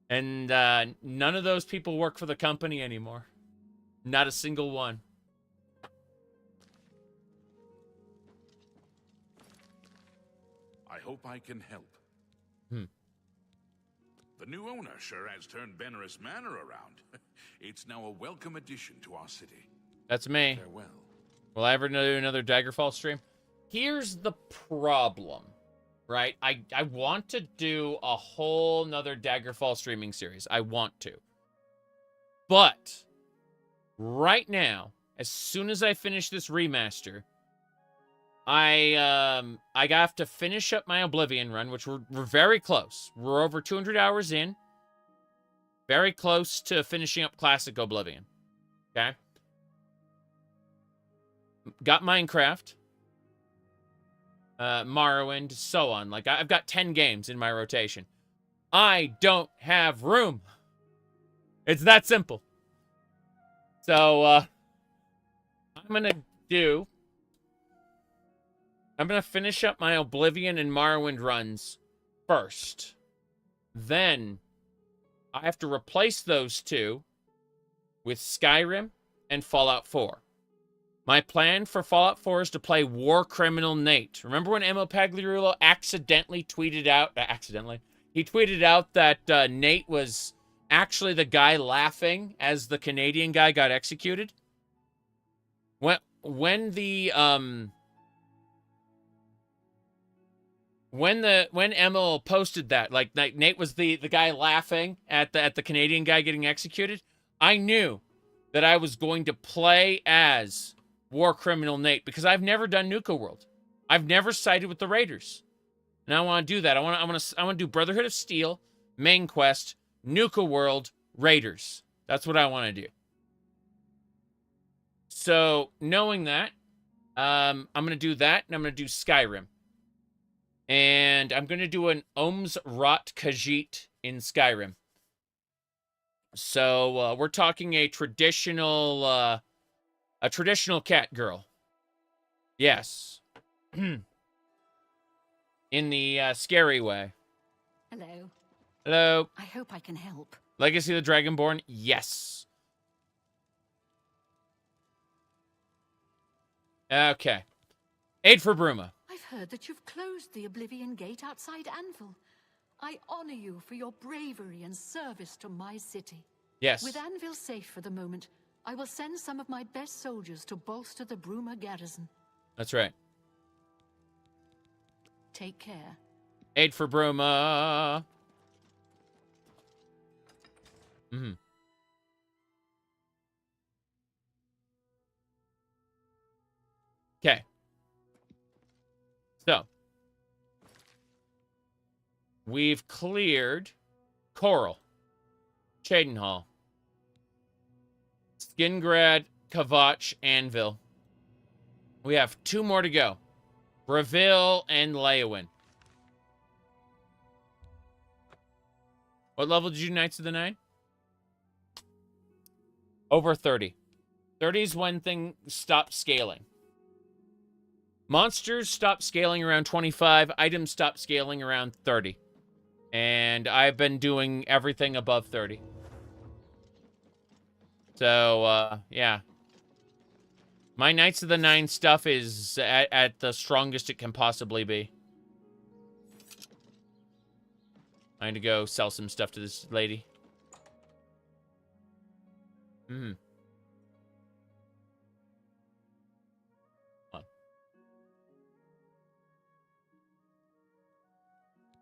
And none of those people work for the company anymore. Not a single one. I hope I can help. The new owner sure has turned Benaris Manor around. It's now a welcome addition to our city. That's me. Farewell. Will I ever do another Daggerfall stream? Here's the problem. right? I want to do a whole nother Daggerfall streaming series. I want to. But right now, as soon as I finish this remaster, I have to finish up my Oblivion run, which we're very close. We're over 200 hours in. Very close to finishing up Classic Oblivion. Okay? Got Minecraft. Morrowind, so on. Like, I've got 10 games in my rotation. I don't have room. It's that simple. So, I'm gonna finish up my Oblivion and Morrowind runs first. Then, I have to replace those two with Skyrim and Fallout 4. My plan for Fallout 4 is to play War Criminal Nate. Remember when Emil Pagliarulo accidentally tweeted out... He tweeted out that Nate was actually the guy laughing as the Canadian guy got executed? When Emil posted that, like Nate was the guy laughing at the Canadian guy getting executed, I knew that I was going to play as War Criminal Nate because I've never done Nuka World. I've never sided with the Raiders. And I want to do that. I want to do Brotherhood of Steel, main quest, Nuka World, Raiders. That's what I want to do. So, knowing that, I'm going to do that, and I'm going to do Skyrim. And I'm going to do an Ohm's Rot Khajiit in Skyrim. So, we're talking a traditional cat girl. Yes. In the scary way. Hello. Hello. I hope I can help. Legacy of the Dragonborn? Yes. Okay. Aid for Bruma. I've heard that you've closed the Oblivion Gate outside Anvil. I honor you for your bravery and service to my city. Yes. With Anvil safe for the moment, I will send some of my best soldiers to bolster the Bruma garrison. That's right. Take care. Aid for Bruma. Mm-hmm. Okay. So. We've cleared Chorrol, Cheydinhal, Skingrad, Kvatch, Anvil. We have 2 more to go. Breville and Leowin. What level did you do Knights of the Nine? Over 30. 30 is when things stop scaling. Monsters stop scaling around 25. Items stop scaling around 30. And I've been doing everything above 30. So, yeah. My Knights of the Nine stuff is at the strongest it can possibly be. I need to go sell some stuff to this lady. Mm-hmm.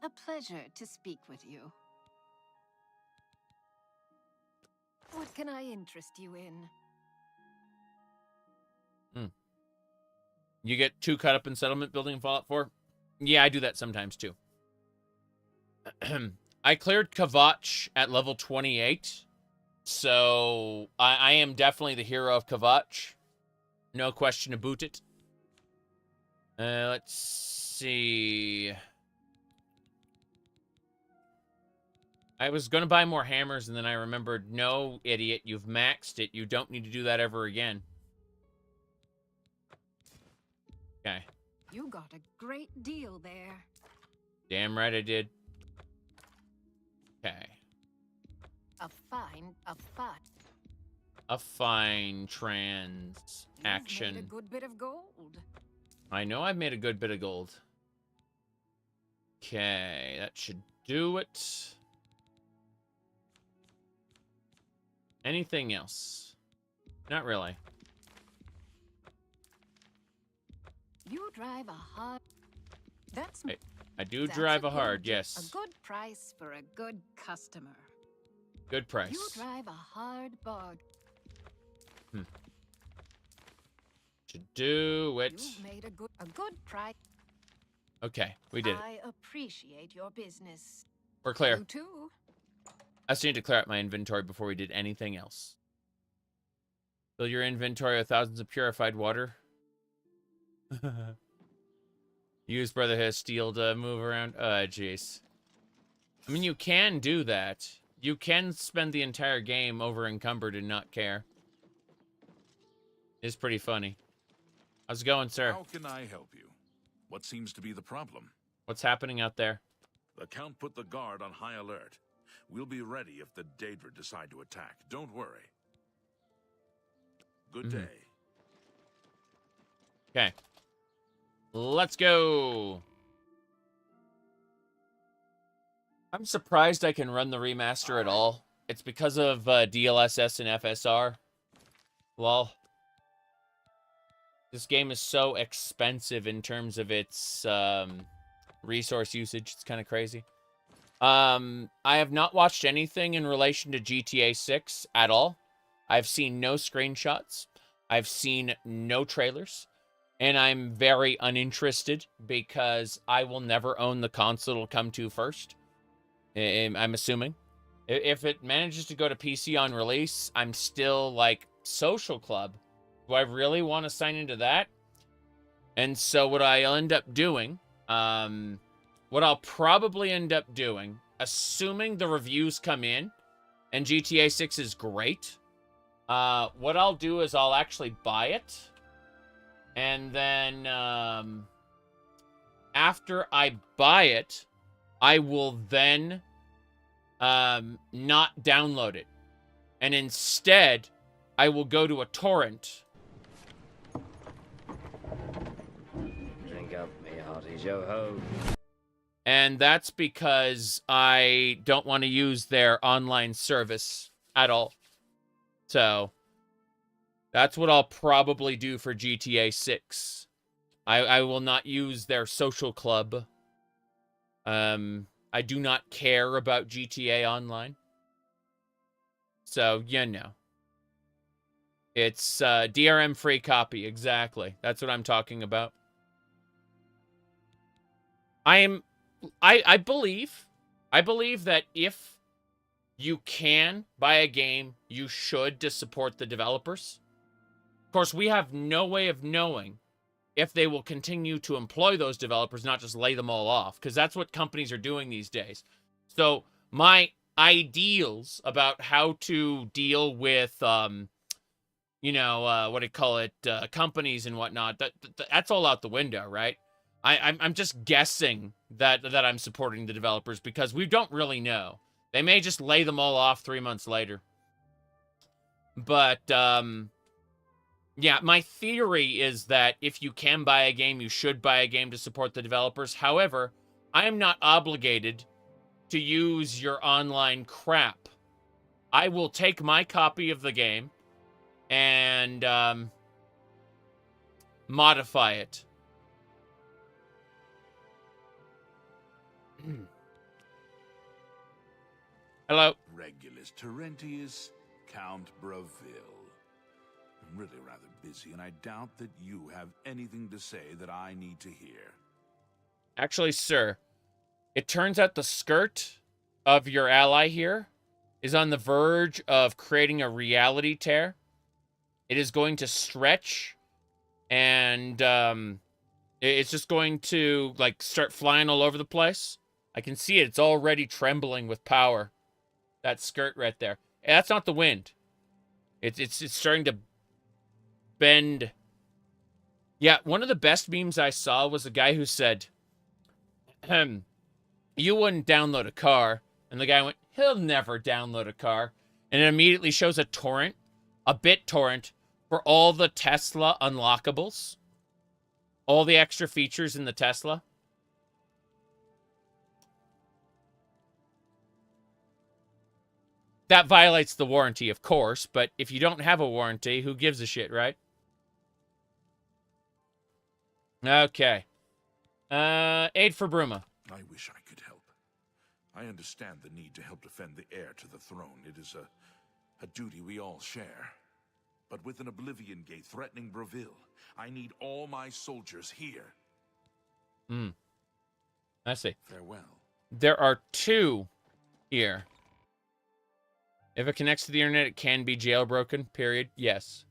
A pleasure to speak with you. What can I interest you in? You get 2 caught up in settlement building in Fallout 4? Yeah, I do that sometimes too. I cleared Kvatch at level 28. So I am definitely the hero of Kvatch. No question about it. Let's see. I was going to buy more hammers, and then I remembered, no, idiot, you've maxed it. You don't need to do that ever again. Okay. You got a great deal there. Damn right I did. Okay. A fine transaction. You've made a good bit of gold. I know I've made a good bit of gold. Okay, that should do it. Anything else? Not really. You drive a hard... That's... I I do That's drive a a hard, good- yes. A good price for a good customer. Good price. You drive a hard bargain. To do it. You've made a good price. Okay, we did it. I appreciate your business. We're clear. You too. I just need to clear out my inventory before we did anything else. Fill your inventory with thousands of purified water. Use Brotherhood of Steel to move around. Jeez. I mean, you can do that. You can spend the entire game over encumbered and not care. It's pretty funny. How's it going, sir? How can I help you? What seems to be the problem? What's happening out there? The Count put the guard on high alert. We'll be ready if the Daedra decide to attack. Don't worry. Good day. Okay. Let's go. I'm surprised I can run the remaster at all. It's because of DLSS and FSR. Lol. This game is so expensive in terms of its resource usage. It's kind of crazy. I have not watched anything in relation to GTA 6 at all. I've seen no screenshots. I've seen no trailers. And I'm very uninterested because I will never own the console it'll come to first. I'm assuming. If it manages to go to PC on release, I'm still like, Social Club. Do I really want to sign into that? And so what I'll end up doing, what I'll probably end up doing, assuming the reviews come in and GTA 6 is great, what I'll do is I'll actually buy it. And then after I buy it, I will then not download it. And instead, I will go to a torrent. Drink up, me hearty yo-ho. And that's because I don't want to use their online service at all. So that's what I'll probably do for GTA 6. I will not use their social club. I do not care about GTA Online. So, you know. It's DRM free copy, exactly. That's what I'm talking about. I believe that if you can buy a game, you should to support the developers. Of course, we have no way of knowing if they will continue to employ those developers, not just lay them all off, because that's what companies are doing these days. So my ideals about how to deal with, you know, what do you call it, companies and whatnot, that's all out the window, right? I'm just guessing that I'm supporting the developers because we don't really know. They may just lay them all off 3 months later. But, yeah, my theory is that if you can buy a game, you should buy a game to support the developers. However, I am not obligated to use your online crap. I will take my copy of the game and modify it. Hello. Regulus Terentius, Count Braville. I'm really rather busy, and I doubt that you have anything to say that I need to hear. Actually, sir, it turns out the skirt of your ally here is on the verge of creating a reality tear. It is going to stretch, and it's just going to, like, start flying all over the place. I can see it. It's already trembling with power. That skirt right there. That's not the wind. It's starting to bend. Yeah, one of the best memes I saw was a guy who said, you wouldn't download a car. And the guy went, he'll never download a car. And it immediately shows a torrent, a BitTorrent, for all the Tesla unlockables. All the extra features in the Tesla. That violates the warranty, of course, but if you don't have a warranty, who gives a shit, right? Okay. Aid for Bruma. I wish I could help. I understand the need to help defend the heir to the throne. It is a duty we all share. But with an Oblivion Gate threatening Breville, I need all my soldiers here. I see. Farewell. There are 2 here. If it connects to the internet, it can be jailbroken, period. Yes.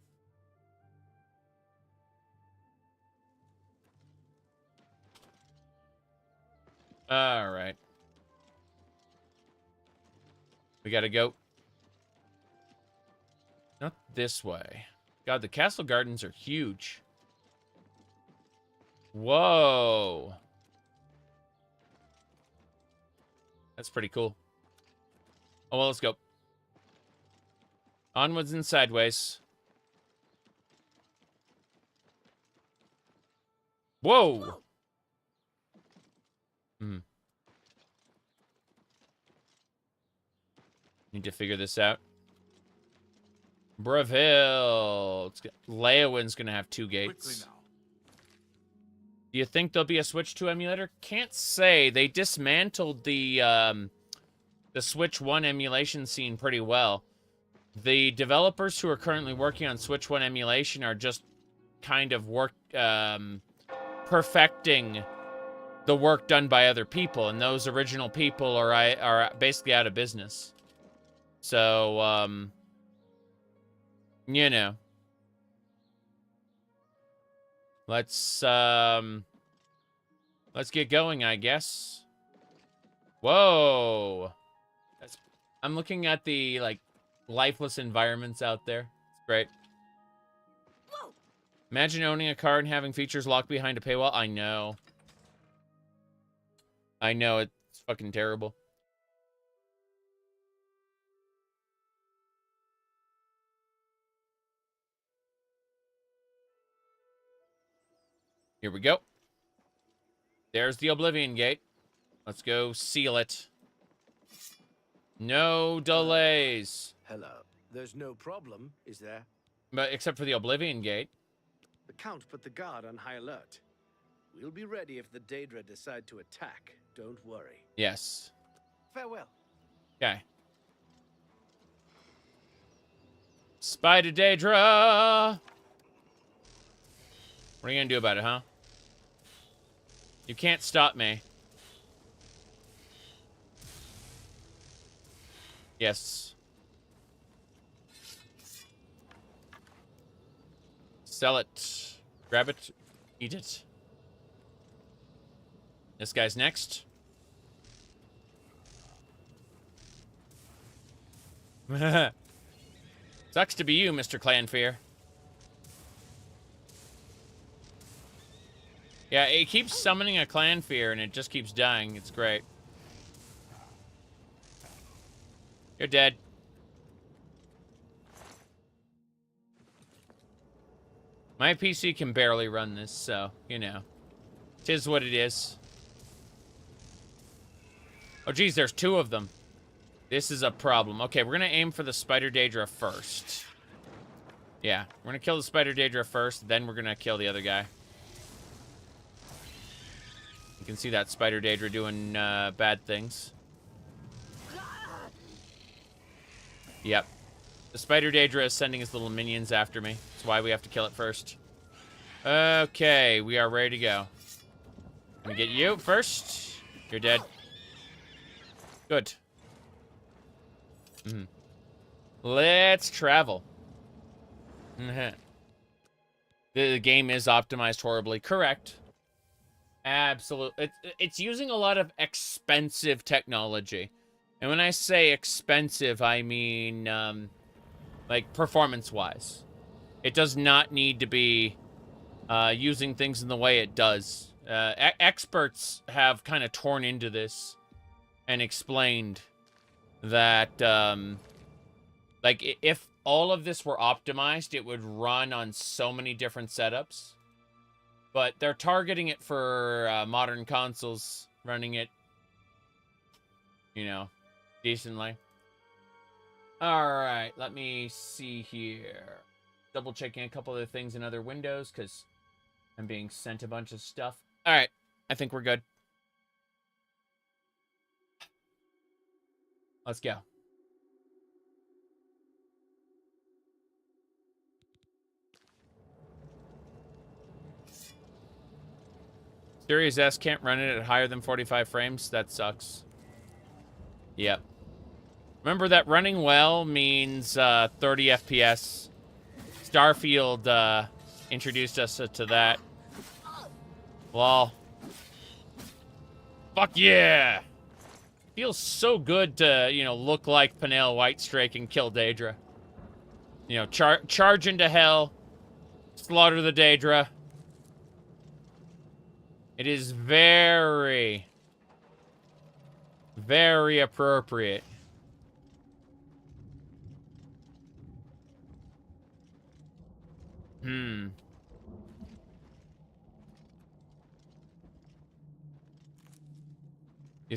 All right. We gotta go. Not this way. God, the castle gardens are huge. Whoa. That's pretty cool. Oh, well, let's go. Onwards and sideways. Whoa. Need to figure this out. Breville. Leowin's gonna have 2 gates. Do you think there'll be a Switch 2 emulator? Can't say. They dismantled the Switch 1 emulation scene pretty well. The developers who are currently working on Switch 1 emulation are just kind of perfecting the work done by other people, and those original people are basically out of business. So, you know. Let's get going, I guess. Whoa. I'm looking at the, like, lifeless environments out there. It's great. Whoa. Imagine owning a car and having features locked behind a paywall. I know. I know, it's fucking terrible. Here we go. There's the Oblivion Gate. Let's go seal it. No delays. Hello. There's no problem, is there? But except for the Oblivion Gate. The Count put the guard on high alert. We'll be ready if the Daedra decide to attack. Don't worry. Yes. Farewell. Okay. Spider Daedra! What are you gonna do about it, huh? You can't stop me. Yes. Sell it. Grab it. Eat it. This guy's next. Sucks to be you, Mr. Clanfear. Yeah, it keeps summoning a Clanfear and it just keeps dying. It's great. You're dead. My PC can barely run this, so, you know. 'Tis what it is. Oh, geez, there's 2 of them. This is a problem. Okay, we're going to aim for the Spider Daedra first. Yeah, we're going to kill the Spider Daedra first, then we're going to kill the other guy. You can see that Spider Daedra doing bad things. Yep. The Spider Daedra is sending his little minions after me. That's why we have to kill it first. Okay, we are ready to go. Let me get you first. You're dead. Good. Let's travel. The game is optimized horribly. Correct. Absolutely. It's using a lot of expensive technology. And when I say expensive, I mean, like, performance-wise. It does not need to be using things in the way it does. Experts have kind of torn into this and explained that, like, if all of this were optimized, it would run on so many different setups. But they're targeting it for modern consoles, running it, you know, decently. Alright, let me see here. Double checking a couple of things in other windows, because I'm being sent a bunch of stuff. Alright, I think we're good. Let's go. Series S can't run it at higher than 45 frames. That sucks. Yep. Remember that running well means 30 FPS. Starfield introduced us to that. Lol. Fuck yeah! Feels so good to, you know, look like Penel Whitestrake and kill Daedra. You know, charge into hell, slaughter the Daedra. It is very, very appropriate. You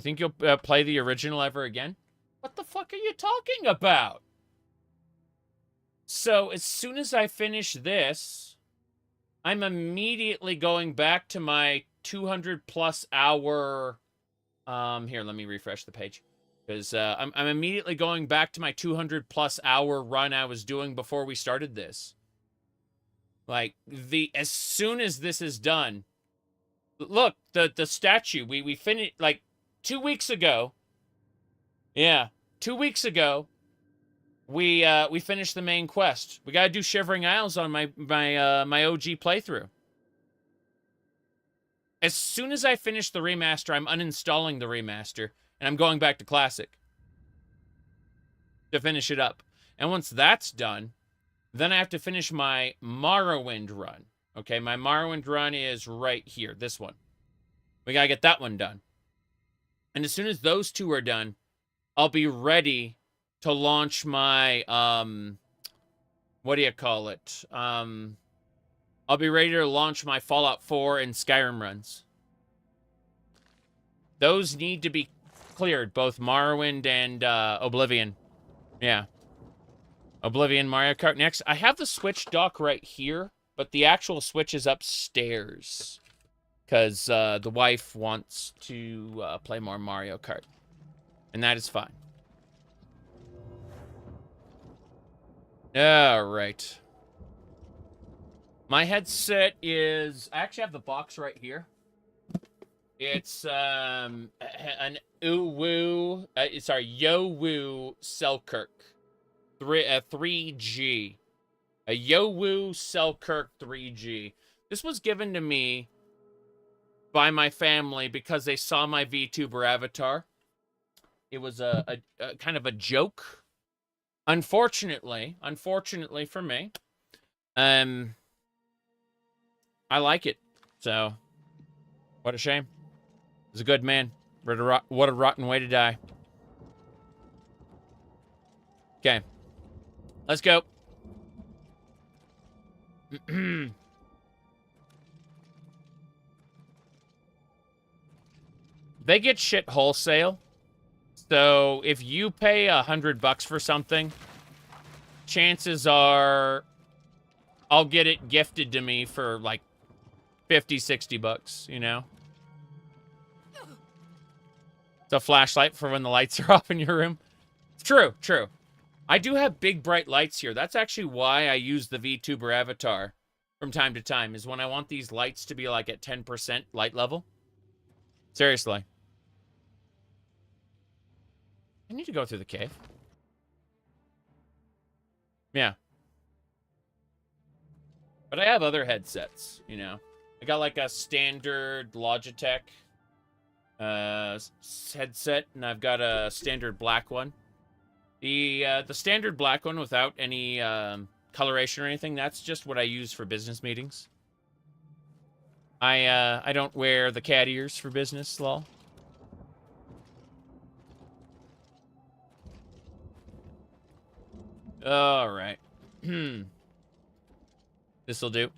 think you'll play the original ever again? What the fuck are you talking about? So, as soon as I finish this, I'm immediately going back to my 200 plus hour... here, let me refresh the page. Because I'm immediately going back to my 200 plus hour run I was doing before we started this. Like, as soon as this is done... Look, the statue, we finished, like, 2 weeks ago. Yeah, 2 weeks ago, we finished the main quest. We gotta do Shivering Isles on my OG playthrough. As soon as I finish the remaster, I'm uninstalling the remaster, and I'm going back to Classic to finish it up. And once that's done, then I have to finish my Morrowind run. Okay, my Morrowind run is right here, this one. We gotta get that one done. And as soon as those two are done, I'll be ready to launch my, what do you call it? I'll be ready to launch my Fallout 4 and Skyrim runs. Those need to be cleared, both Morrowind and Oblivion. Yeah. Oblivion, Mario Kart. Next, I have the Switch dock right here, but the actual Switch is upstairs. Because the wife wants to play more Mario Kart. And that is fine. Alright. My headset is... I actually have the box right here. It's an Yowu Selkirk 3G. A Yowu Selkirk 3G. This was given to me by my family because they saw my VTuber avatar. It was a kind of a joke. Unfortunately for me, I like it. So, what a shame. He's a good man. What a rotten way to die. Okay. Let's go. They get shit wholesale. So if you pay $100 for something, chances are I'll get it gifted to me for like 50, 60 bucks, you know? It's a flashlight for when the lights are off in your room. True, true. I do have big bright lights here. That's actually why I use the VTuber avatar from time to time, is when I want these lights to be like at 10% light level. Seriously. I need to go through the cave. Yeah. But I have other headsets, you know. I got like a standard Logitech headset, and I've got a standard black one. The standard black one without any coloration or anything, that's just what I use for business meetings. I don't wear the cat ears for business, lol. Alright. This'll do.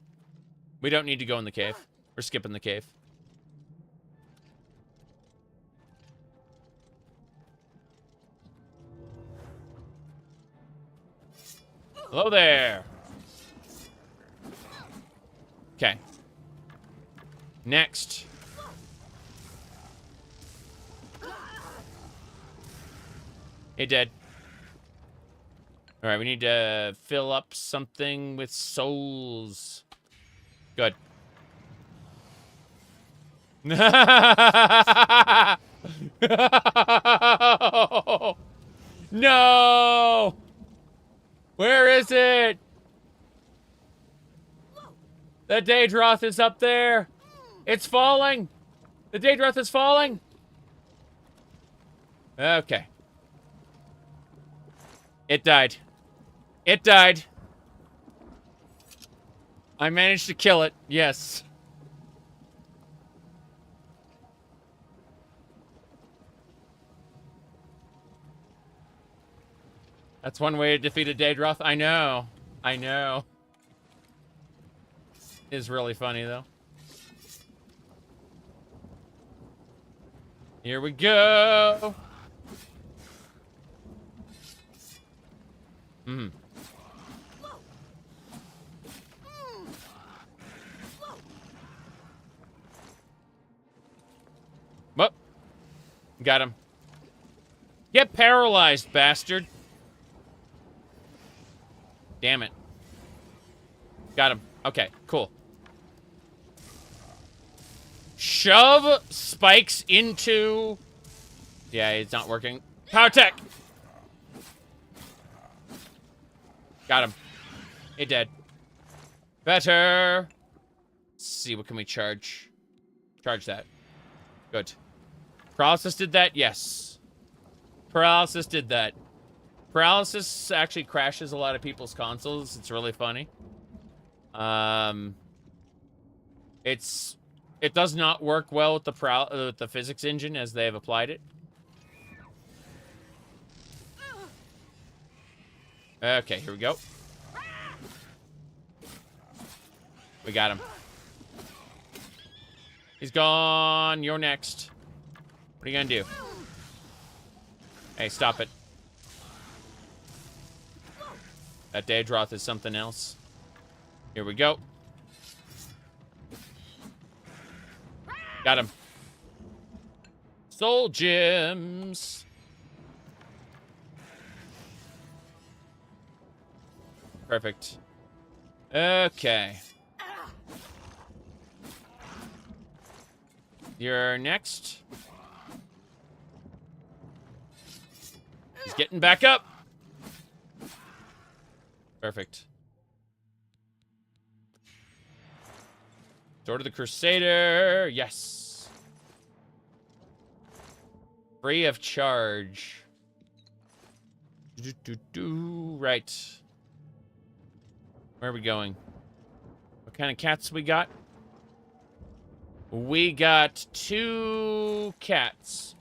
We don't need to go in the cave. We're skipping the cave. Hello there. Okay. Next. Hey, dead. All right, we need to fill up something with souls. Good. No! Where is it? The Daedra is up there. It's falling. The Daedra is falling. Okay. It died. It died. I managed to kill it. Yes. That's one way to defeat a Daedra. I know. I know. Is really funny, though. Here we go. Hmm. Well, got him. Get paralyzed, bastard. Damn it. Got him. Okay, cool. Shove spikes into... Yeah, it's not working. Power tech! Got him. He dead. Better. Let's see, what can we charge? Charge that. Good. Paralysis did that? Yes. Paralysis did that. Paralysis actually crashes a lot of people's consoles. It's really funny. It does not work well with the physics engine as they have applied it. Okay, here we go. We got him. He's gone. You're next. What are you gonna do? Hey, stop it. That Daedra is something else. Here we go. Got him. Soul gems. Perfect. Okay. You're next. He's getting back up. Perfect. Sword of the Crusader. Yes. Free of charge. Right. Where are we going? What kind of cats we got? We got 2 cats.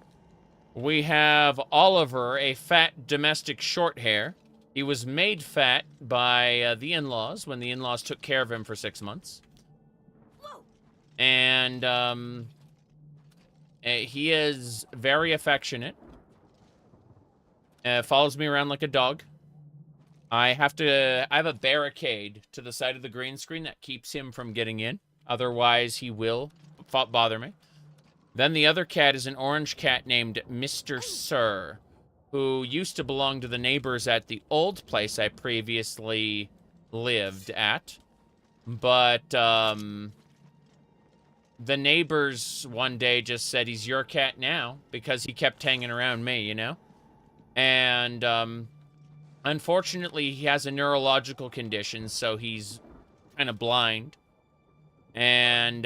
We have Oliver, a fat domestic short hair. He was made fat by the in-laws when the in-laws took care of him for 6 months. And he is very affectionate. Follows me around like a dog. I have a barricade to the side of the green screen that keeps him from getting in. Otherwise, he will bother me. Then the other cat is an orange cat named Mr. Sir, who used to belong to the neighbors at the old place I previously lived at. But, the neighbors one day just said he's your cat now because he kept hanging around me, you know? And, unfortunately, he has a neurological condition, so he's kind of blind. And,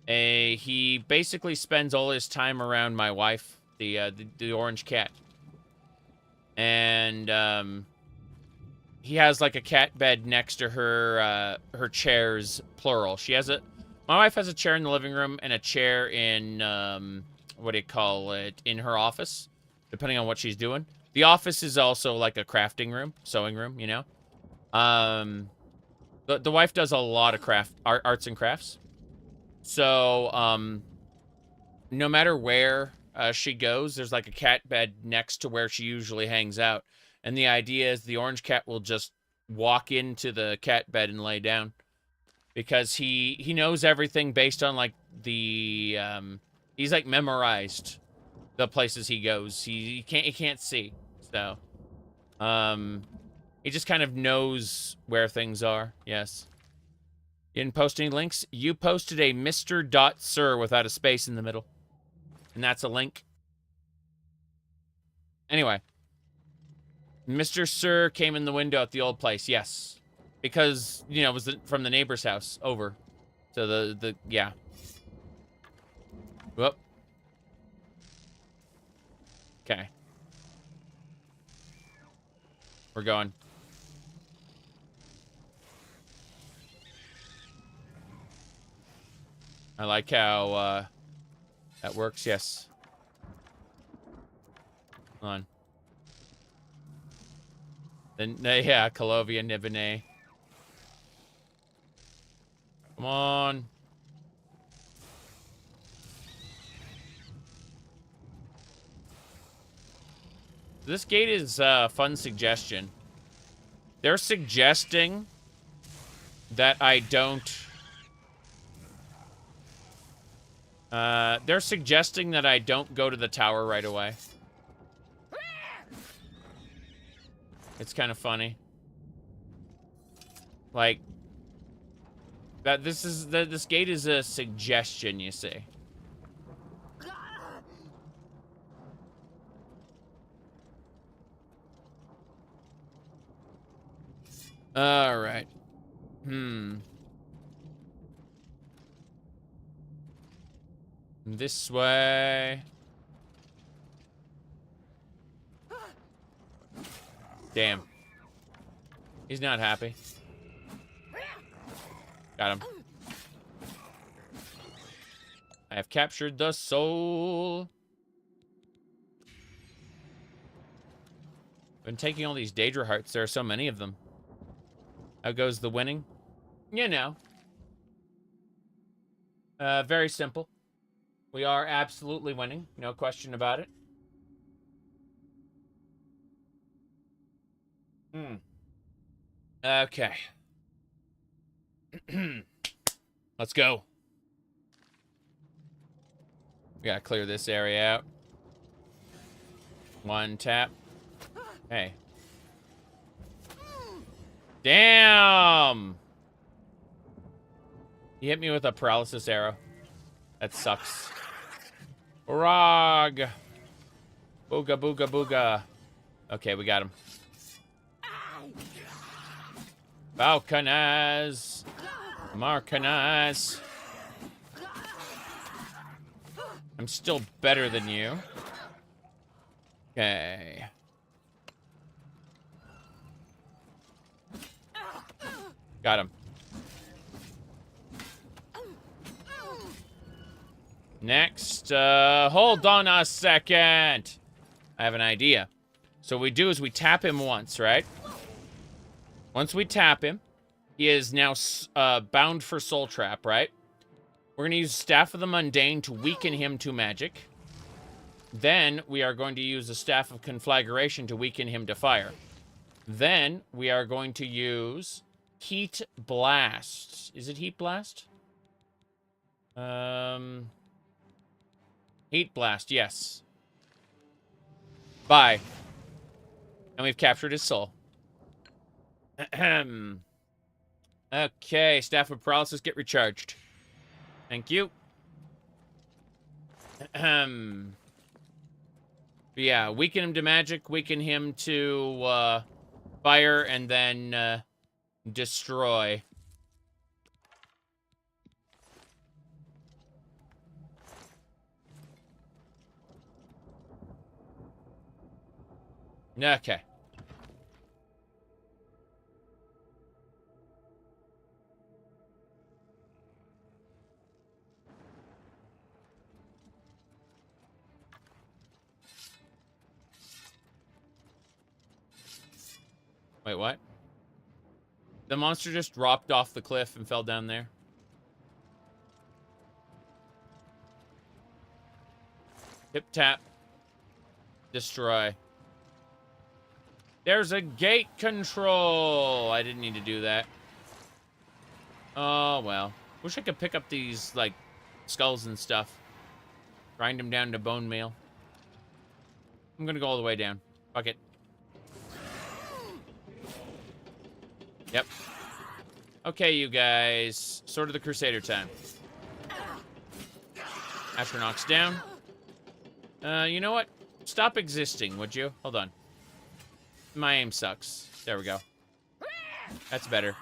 he basically spends all his time around my wife, the orange cat. And, he has, like, a cat bed next to her, her chairs, plural. My wife has a chair in the living room and a chair in, what do you call it, in her office, depending on what she's doing. The office is also like a crafting room, sewing room, you know? The wife does a lot of arts and crafts. So, no matter where she goes, there's like a cat bed next to where she usually hangs out. And the idea is the orange cat will just walk into the cat bed and lay down. Because he knows everything based on, like, he's, like, memorized the places he goes. He can't see. So, he just kind of knows where things are. Yes. You didn't post any links? You posted a Mr.Sir without a space in the middle. And that's a link. Anyway. Mr. Sir came in the window at the old place, yes. Because, you know, it was from the neighbor's house over. So yeah. Whoop. Okay. We're going. I like how, that works, yes. Hold on. Then, yeah, Kalovia Nibene. Come on. This gate is a fun suggestion. They're suggesting that I don't... they're suggesting that I don't go to the tower right away. It's kind of funny. Like, that this gate is a suggestion, you see. All right. This way. Damn. He's not happy. Got him. I have captured the soul. Been taking all these Daedra hearts. There are so many of them. How goes the winning? You know. Very simple. We are absolutely winning. No question about it. Okay. Let's go. We gotta clear this area out. One tap. Hey. Damn! He hit me with a paralysis arrow. That sucks. Rog! Booga, booga, booga. Okay, we got him. Balkanaz. Markanaz. I'm still better than you. Okay. Got him. Next, hold on a second. I have an idea. So what we do is we tap him once, right? Once we tap him, he is now bound for Soul Trap, right? We're going to use Staff of the Mundane to weaken him to magic. Then we are going to use the Staff of Conflagration to weaken him to fire. Then we are going to use Heat Blast. Is it Heat Blast? Heat Blast, yes. Bye. And we've captured his soul. Okay, Staff of Paralysis, get recharged. Thank you. Yeah, weaken him to magic, weaken him to fire, and then destroy. Okay. Wait, what? The monster just dropped off the cliff and fell down there. Tip tap. Destroy. There's a gate control. I didn't need to do that. Oh, well. Wish I could pick up these, like, skulls and stuff. Grind them down to bone meal. I'm gonna go all the way down. Fuck it. Yep. Okay, you guys. Sword of the Crusader time. Astronauts down. You know what? Stop existing, would you? Hold on. My aim sucks. There we go. That's better.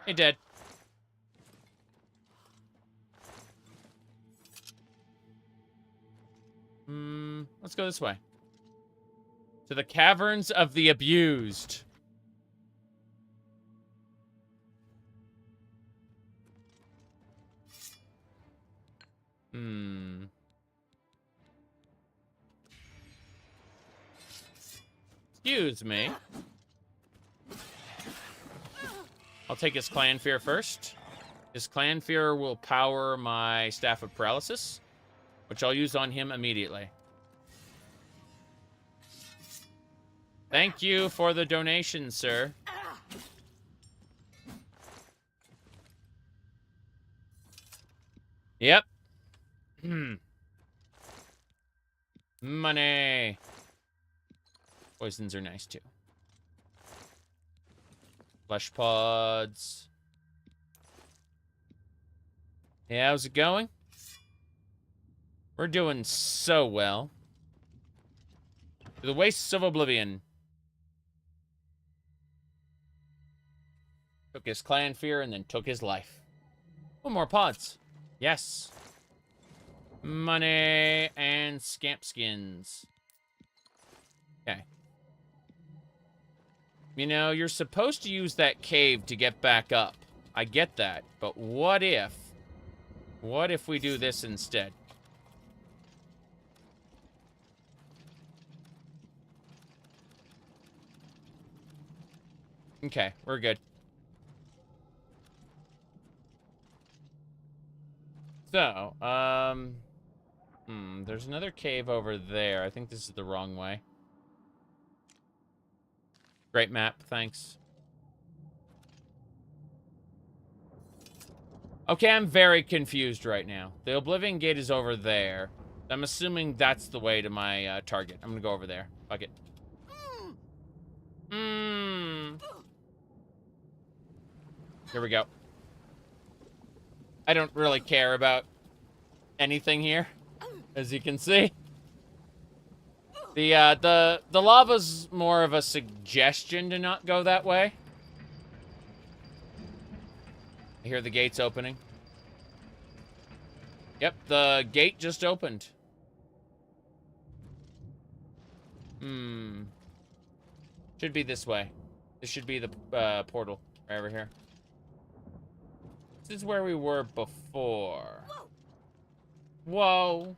Hey, dead. Let's go this way. To the Caverns of the Abused. Excuse me. I'll take his clan fear first. His clan fear will power my Staff of Paralysis, which I'll use on him immediately. Thank you for the donation, sir. Yep. Money. Poisons are nice, too. Flesh pods. Yeah, how's it going? We're doing so well. To the Wastes of Oblivion. Took his clan fear and then took his life. Oh, more pods. Yes. Money and scamp skins. Okay. You know, you're supposed to use that cave to get back up. I get that. But what if we do this instead? Okay, we're good. So, there's another cave over there. I think this is the wrong way. Great map, thanks. Okay, I'm very confused right now. The Oblivion Gate is over there. I'm assuming that's the way to my target. I'm gonna go over there. Fuck it. Here we go. I don't really care about anything here, as you can see. The lava's more of a suggestion to not go that way. I hear the gates opening. Yep, the gate just opened. Should be this way. This should be the portal right over here. This is where we were before. Whoa.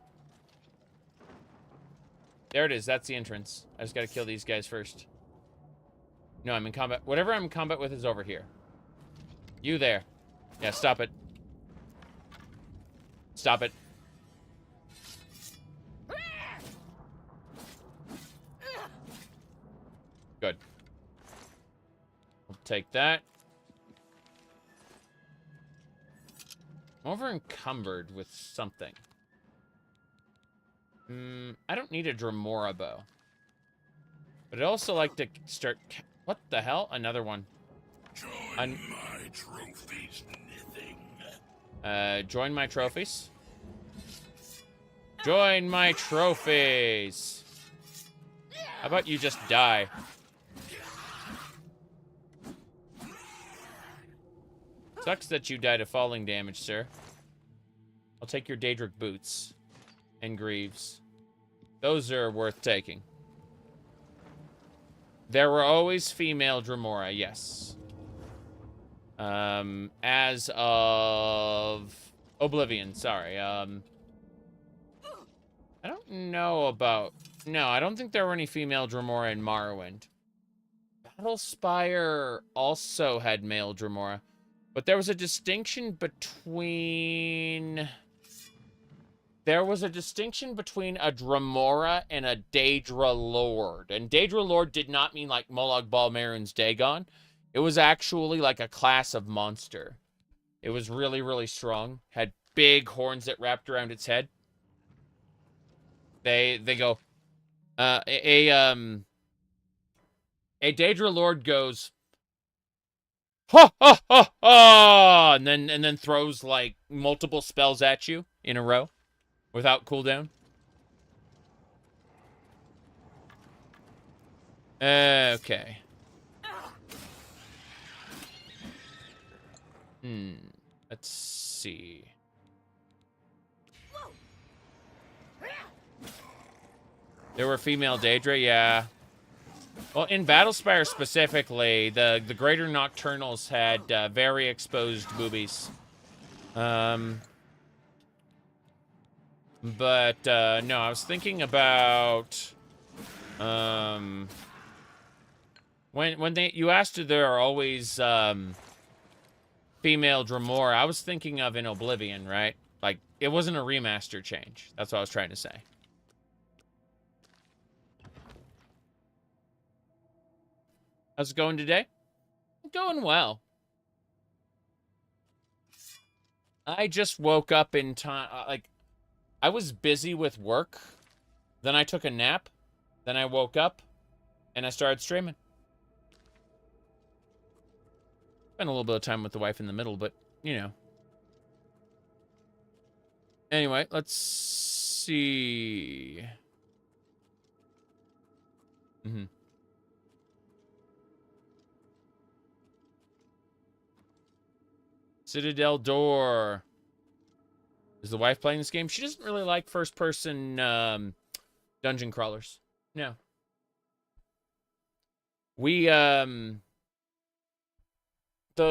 There it is. That's the entrance. I just gotta kill these guys first. No, I'm in combat. Whatever I'm in combat with is over here. You there. Yeah, stop it. Stop it. Good. We'll take that. I'm over encumbered with something. I don't need a Dremora bow. But I'd also like to start... What the hell? Another one. Join my trophies, Nithing. Join my trophies. Join my trophies. How about you just die? Sucks that you died of falling damage, sir. I'll take your Daedric boots. And greaves. Those are worth taking. There were always female Dremora, yes. As of Oblivion, sorry. I don't know about... No, I don't think there were any female Dremora in Morrowind. Battlespire also had male Dremora. But there was a distinction between... There was a distinction between a Dremora and a Daedra Lord. And Daedra Lord did not mean like Molag Bal Merun's Dagon. It was actually like a class of monster. It was really, really strong. Had big horns that wrapped around its head. They go, a Daedra Lord goes, ha ha ha ha, and then throws like multiple spells at you in a row without cooldown. Okay. Let's see. There were female Daedra, yeah. Well, in Battlespire specifically, the Greater Nocturnals had very exposed boobies. But no, I was thinking about when you asked if there are always female Dremora, I was thinking of in Oblivion, right? Like, it wasn't a remaster change. That's what I was trying to say. How's it going today? Going well. I just woke up in time. Like, I was busy with work. Then I took a nap. Then I woke up. And I started streaming. Spent a little bit of time with the wife in the middle, but, you know. Anyway, let's see. Citadel Door. Is the wife playing this game? She doesn't really like first-person dungeon crawlers. No. We, the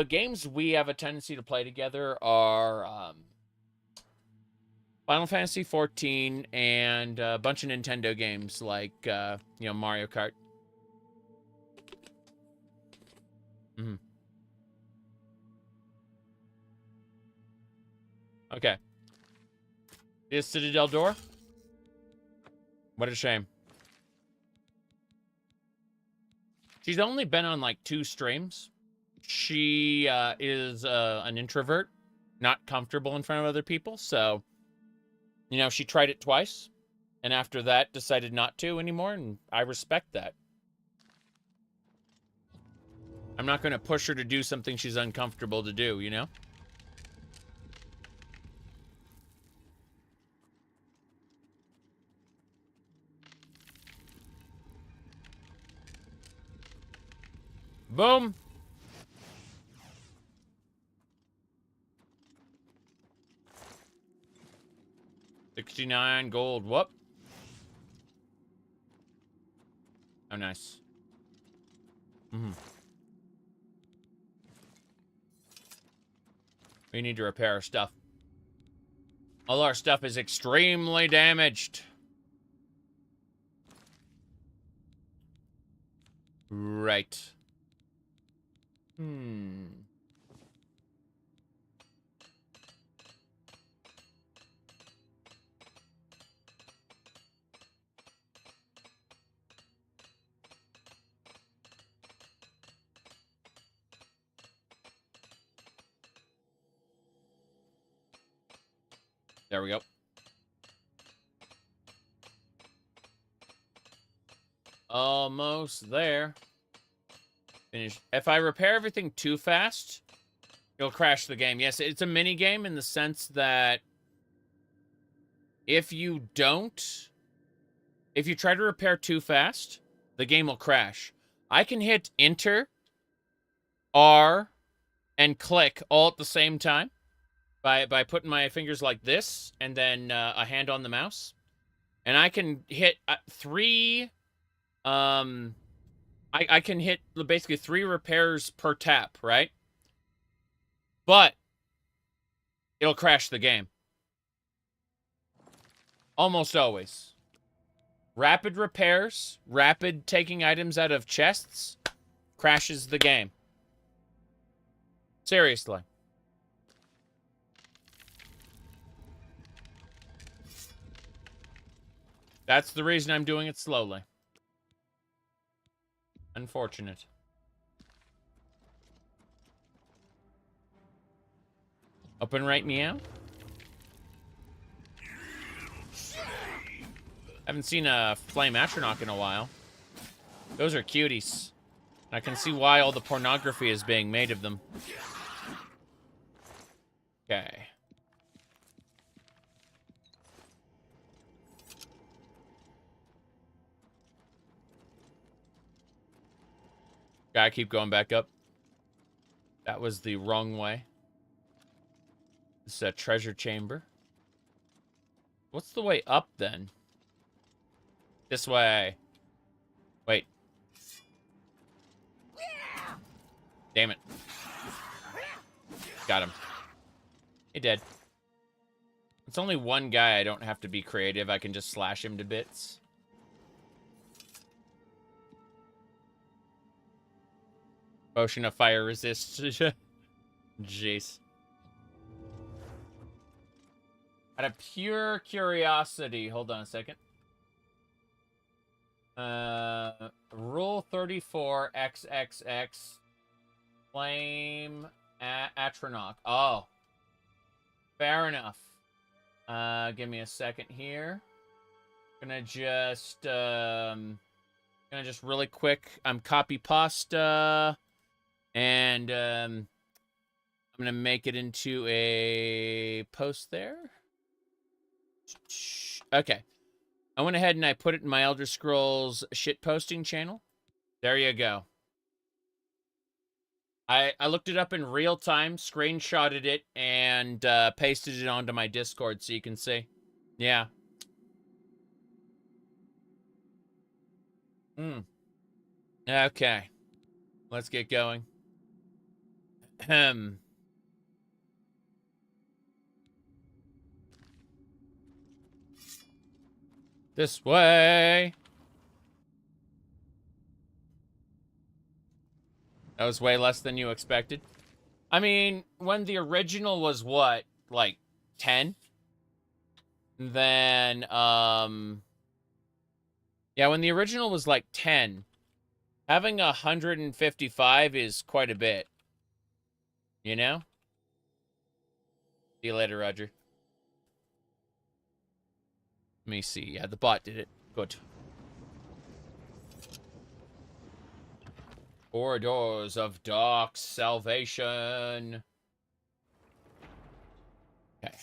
games we have a tendency to play together are Final Fantasy XIV and a bunch of Nintendo games like, you know, Mario Kart. Okay. Is Citadel Door? What a shame. She's only been on like 2 streams. She is an introvert, not comfortable in front of other people. So, you know, she tried it twice. And after that, decided not to anymore. And I respect that. I'm not going to push her to do something she's uncomfortable to do, you know? Boom. $69 gold. Whoop. Oh, nice. We need to repair our stuff. All our stuff is extremely damaged. Right. There we go. Almost there. Finish. If I repair everything too fast, it'll crash the game. Yes, it's a mini game in the sense that if you try to repair too fast, the game will crash. I can hit Enter, R, and click all at the same time by putting my fingers like this and then a hand on the mouse. And I can hit 3... I can hit basically 3 repairs per tap, right? But it'll crash the game. Almost always. Rapid repairs, rapid taking items out of chests, crashes the game. Seriously. That's the reason I'm doing it slowly. Unfortunate. Open right meow. Haven't seen a flame atronach in a while. Those are cuties. I can see why all the pornography is being made of them. Okay. Gotta keep going back up. That was the wrong way. This is a treasure chamber. What's the way up, then? This way. Wait. Damn it. Got him. He dead. It's only one guy. I don't have to be creative. I can just slash him to bits. Potion of fire resist. Jeez. Out of pure curiosity. Hold on a second. Rule 34 XXX. Flame atronach. Oh. Fair enough. Give me a second here. Gonna just really quick. I'm copy pasta. And I'm gonna make it into a post there. Okay. I went ahead and I put it in my Elder Scrolls shitposting channel. There you go. I looked it up in real time, screenshotted it, and pasted it onto my Discord so you can see. Yeah. Okay. Let's get going. This way. That was way less than you expected. I mean, when the original was what, like 10? Then, yeah, when the original was like 10, having 155 is quite a bit. You know? See you later, Roger. Let me see. Yeah, the bot did it. Good. Corridors of Dark Salvation. Okay.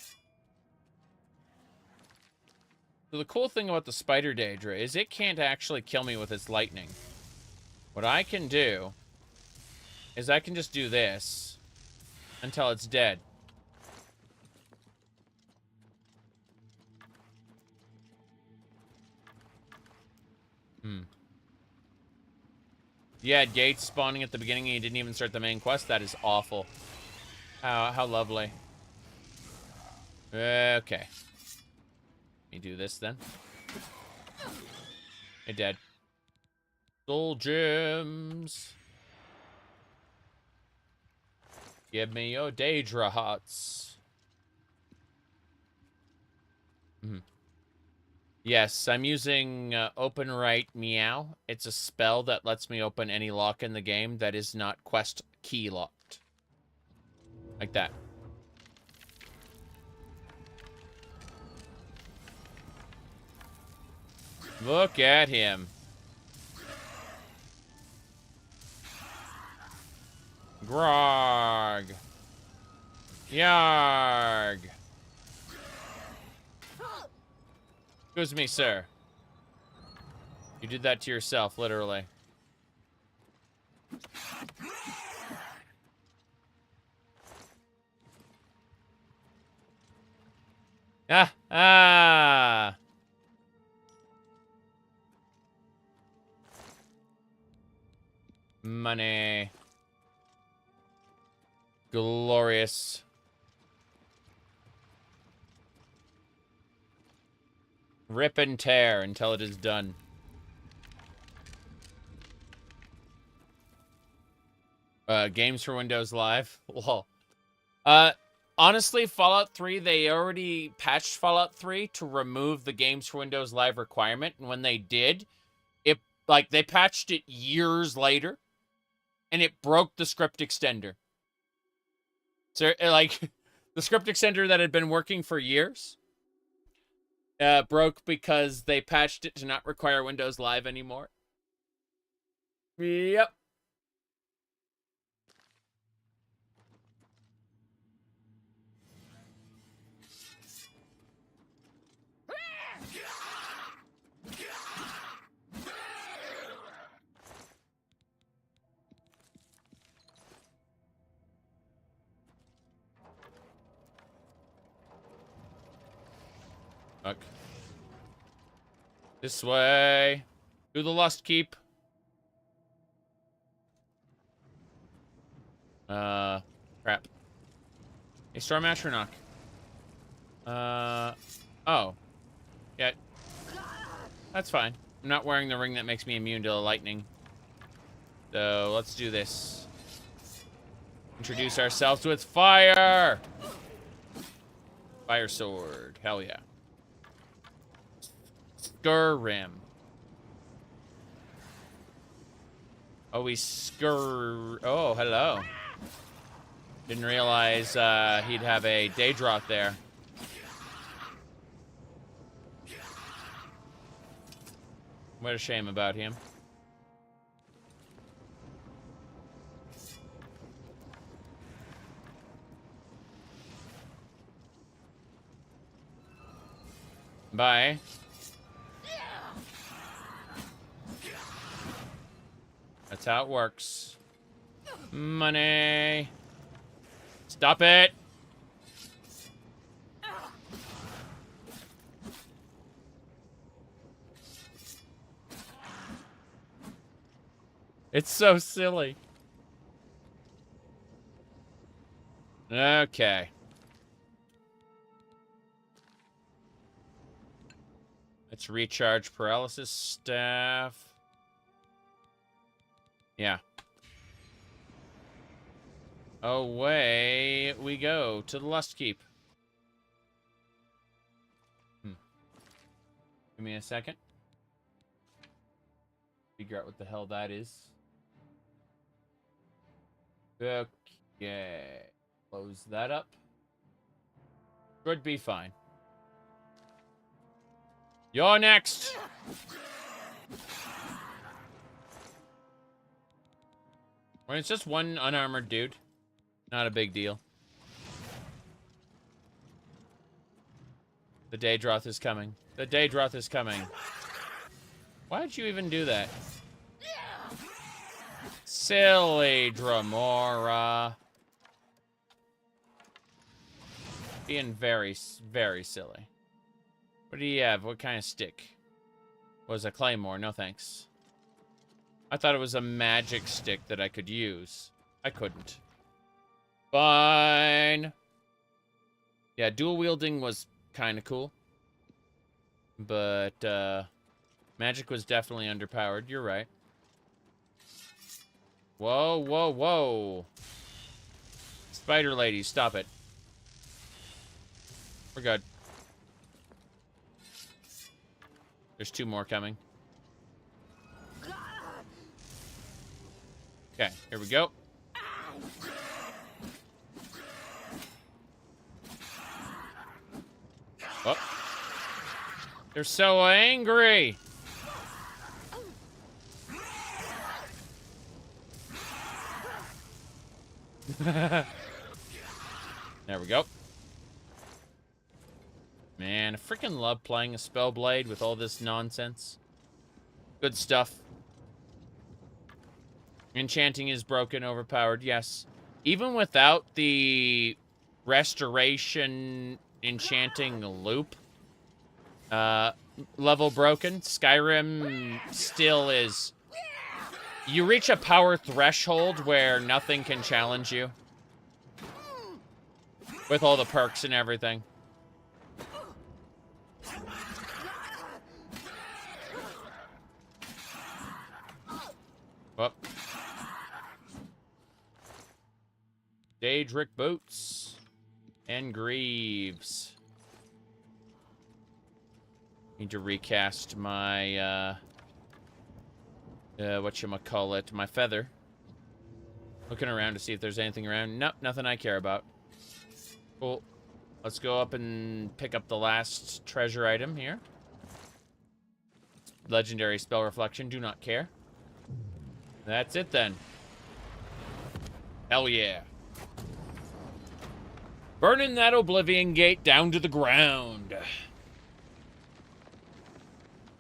So the cool thing about the Spider Daedra is it can't actually kill me with its lightning. What I can do is I can just do this until it's dead. You had gates spawning at the beginning and you didn't even start the main quest? That is awful. How lovely. Okay. Let me do this then. Hey, dead. Soul gems. Give me your Daedra hearts. Yes, I'm using Open Right Meow. It's a spell that lets me open any lock in the game that is not quest key locked. Like that. Look at him. Grog. Yarg. Excuse me, sir. You did that to yourself, literally. Ah! Money. Glorious. Rip and tear until it is done. Games for Windows Live. Lol. Honestly, Fallout 3, they already patched Fallout 3 to remove the Games for Windows Live requirement. And when they did, they patched it years later. And it broke the script extender. So, the script extender that had been working for years. broke because they patched it to not require Windows Live anymore. Yep. Fuck. This way. To the Lust Keep. Crap. A Storm Atronach. Oh. Yeah. That's fine. I'm not wearing the ring that makes me immune to lightning. So, let's do this. Introduce ourselves with fire! Fire sword. Hell yeah. Skyrim. Oh, we Oh, hello. Didn't realize he'd have a Daedra there. What a shame about him. Bye. That's how it works. Money. Stop it. It's so silly. Okay. Let's recharge paralysis staff. Yeah. Away we go to the Lust Keep. Give me a second. Figure out what the hell that is. Okay. Close that up. Should be fine. You're next. When it's just one unarmored dude, not a big deal. The Daedra is coming. The Daedra is coming. Why did you even do that? Silly Dramora. Being very, very silly. What do you have? What kind of stick? Was a claymore? No thanks. I thought it was a magic stick that I could use. I couldn't. Fine. Yeah, dual wielding was kind of cool. But, magic was definitely underpowered. You're right. Whoa, whoa, whoa. Spider lady, stop it. We're good. There's two more coming. Okay, here we go. Oh. They're so angry. There we go. Man, I freaking love playing a Spellblade with all this nonsense. Good stuff. Enchanting is broken, overpowered, yes. Even without the restoration enchanting loop, level broken, Skyrim still is... You reach a power threshold where nothing can challenge you. With all the perks and everything. Whoop. Daedric boots. And greaves. Need to recast my, whatchamacallit, my feather. Looking around to see if there's anything around. Nope, nothing I care about. Cool. Let's go up and pick up the last treasure item here. Legendary spell reflection, do not care. That's it then. Hell yeah. Burning that Oblivion Gate down to the ground.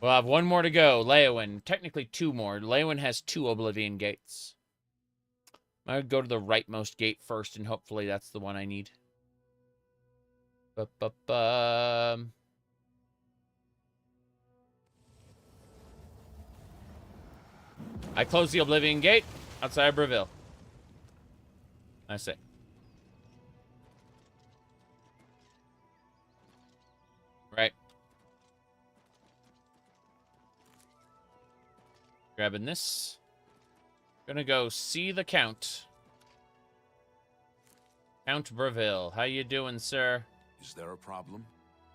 We'll have one more to go. Leowyn. Technically 2 more. Leowyn has 2 Oblivion Gates. I would go to the rightmost gate first, and hopefully that's the one I need. I closed the Oblivion Gate outside of Breville. I say. Right. Grabbing this. Gonna go see the Count. Count Breville. How you doing, sir? Is there a problem?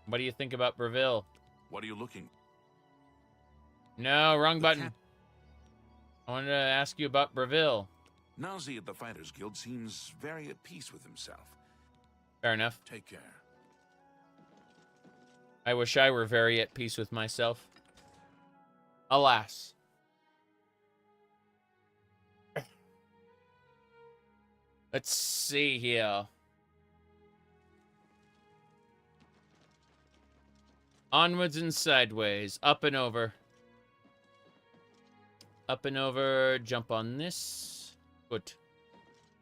What do you think about Breville? What are you looking? No, wrong button. I wanted to ask you about Breville. Nazi at the Fighters Guild seems very at peace with himself. Fair enough. Take care. I wish I were very at peace with myself. Alas. Let's see here. Onwards and sideways. Up and over. Up and over. Jump on this. Good.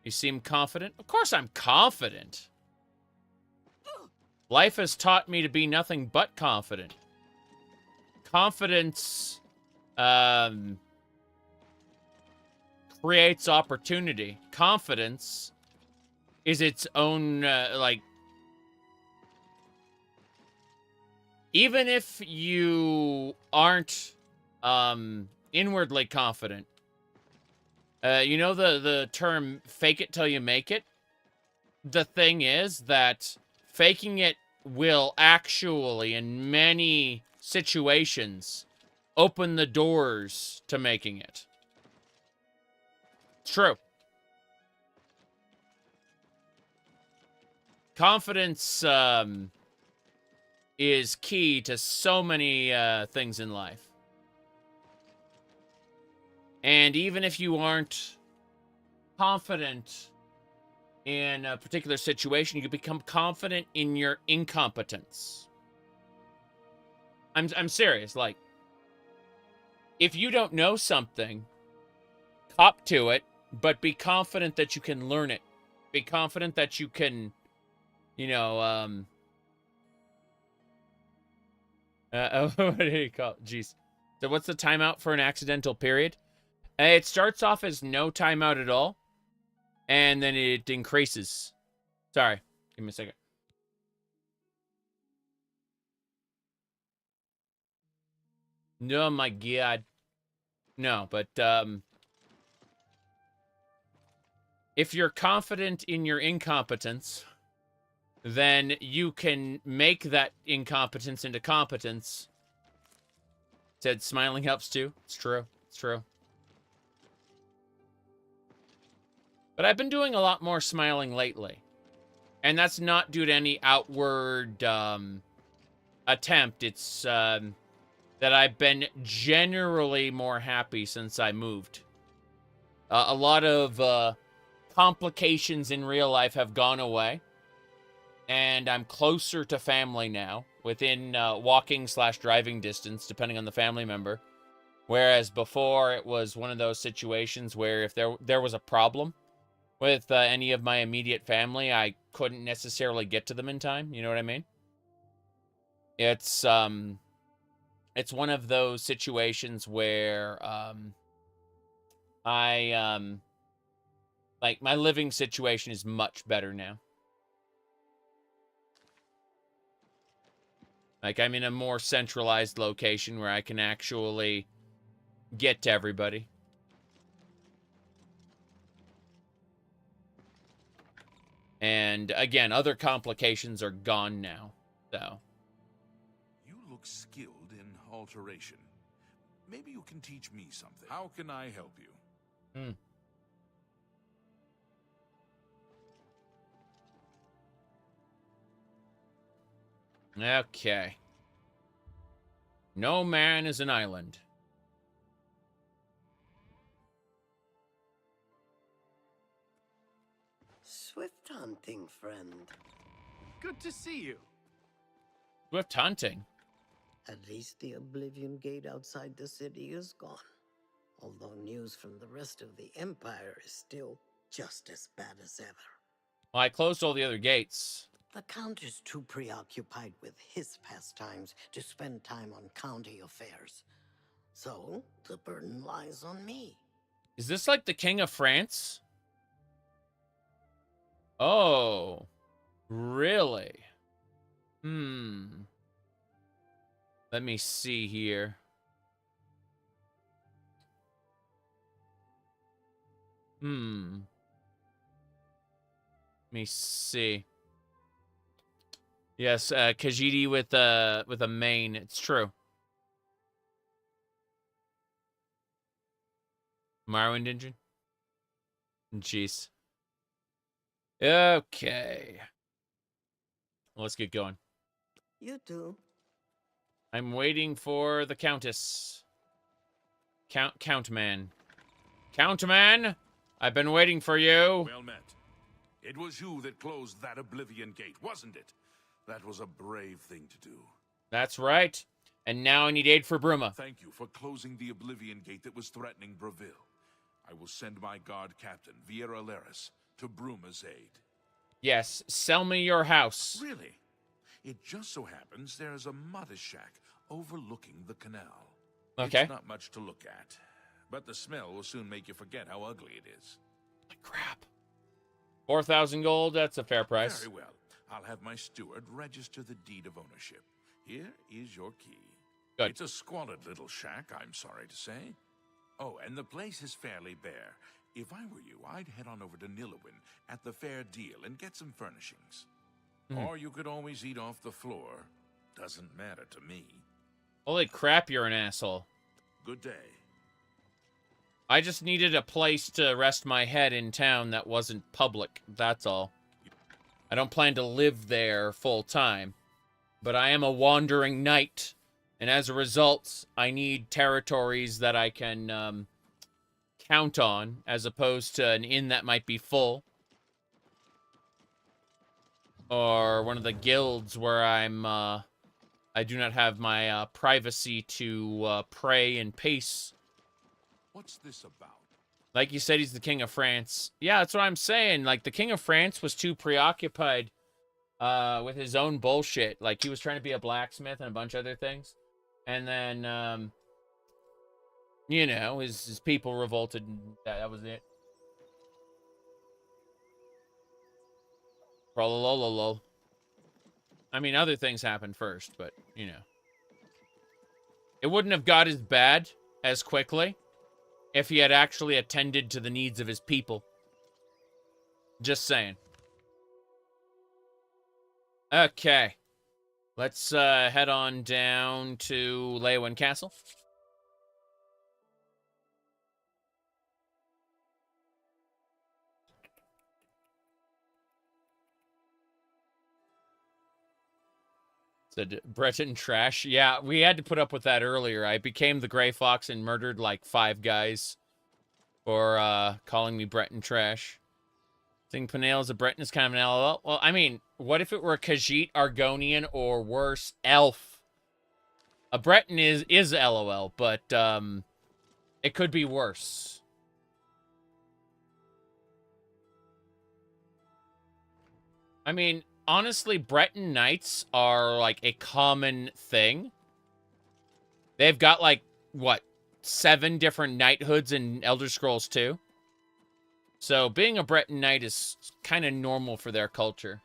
You seem confident? Of course I'm confident. Life has taught me to be nothing but confident. Confidence creates opportunity. Confidence is its own, like... Even if you aren't inwardly confident, you know the term fake it till you make it? The thing is that faking it will actually, in many situations, open the doors to making it. It's true. Confidence is key to so many things in life. And even if you aren't confident in a particular situation, you can become confident in your incompetence. I'm serious. Like, if you don't know something, cop to it, but be confident that you can learn it. Be confident that you can, you know, what do you call it? Jeez. So what's the timeout for an accidental period? It starts off as no timeout at all, and then it increases. Sorry. Give me a second. Oh my god. No, but, if you're confident in your incompetence, then you can make that incompetence into competence. Said smiling helps too. It's true. It's true. But I've been doing a lot more smiling lately. And that's not due to any outward attempt. It's that I've been generally more happy since I moved. A lot of complications in real life have gone away. And I'm closer to family now, within walking/driving distance, depending on the family member. Whereas before, it was one of those situations where if there was a problem with any of my immediate family, I couldn't necessarily get to them in time. You know what I mean? It's one of those situations where like my living situation is much better now. Like, I'm in a more centralized location where I can actually get to everybody. And, again, other complications are gone now, so. You look skilled in alteration. Maybe you can teach me something. How can I help you? Okay. No man is an island. Swift hunting, friend. Good to see you. Swift hunting. At least the Oblivion Gate outside the city is gone. Although news from the rest of the Empire is still just as bad as ever. Well, I closed all the other gates. The Count is too preoccupied with his pastimes to spend time on county affairs. So, the burden lies on me. Is this like the King of France? Oh. Really? Let me see here. Let me see. Yes, Khajiit with a main. It's true. Morrowind engine? Jeez. Okay. Let's get going. You too. I'm waiting for the Countess. Countman. Countman! I've been waiting for you. Well met. It was you that closed that Oblivion Gate, wasn't it? That was a brave thing to do. That's right. And now I need aid for Bruma. Thank you for closing the Oblivion Gate that was threatening Breville. I will send my guard captain, Viera Laris, to Bruma's aid. Yes, sell me your house. Really? It just so happens there is a modest shack overlooking the canal. Okay. It's not much to look at, but the smell will soon make you forget how ugly it is. Like crap. 4,000 gold, that's a fair price. Very well. I'll have my steward register the deed of ownership. Here is your key. Good. It's a squalid little shack, I'm sorry to say. Oh, and the place is fairly bare. If I were you, I'd head on over to Nilowin at the fair deal and get some furnishings. Or you could always eat off the floor. Doesn't matter to me. Holy crap, you're an asshole. Good day. I just needed a place to rest my head in town that wasn't public, that's all. I don't plan to live there full time, but I am a wandering knight, and as a result, I need territories that I can count on, as opposed to an inn that might be full. Or one of the guilds where I do not have my privacy to pray in peace. What's this about? Like you said, he's the King of France. Yeah, that's what I'm saying. Like, the King of France was too preoccupied with his own bullshit. Like, he was trying to be a blacksmith and a bunch of other things. And then, you know, his people revolted, and that was it. Lol. I mean, other things happened first, but, you know. It wouldn't have got as bad as quickly if he had actually attended to the needs of his people. Just saying. Okay. Let's head on down to Leyawiin Castle. Said Breton trash. Yeah, we had to put up with that earlier. I became the Grey Fox and murdered like 5 guys for calling me Breton trash. Think Panel is a Breton is kind of an LOL. Well, I mean, what if it were a Khajiit, Argonian, or worse, elf? A Breton is LOL, but it could be worse. I mean, honestly, Breton knights are, like, a common thing. They've got, like, what, 7 different knighthoods in Elder Scrolls 2? So, being a Breton knight is kind of normal for their culture.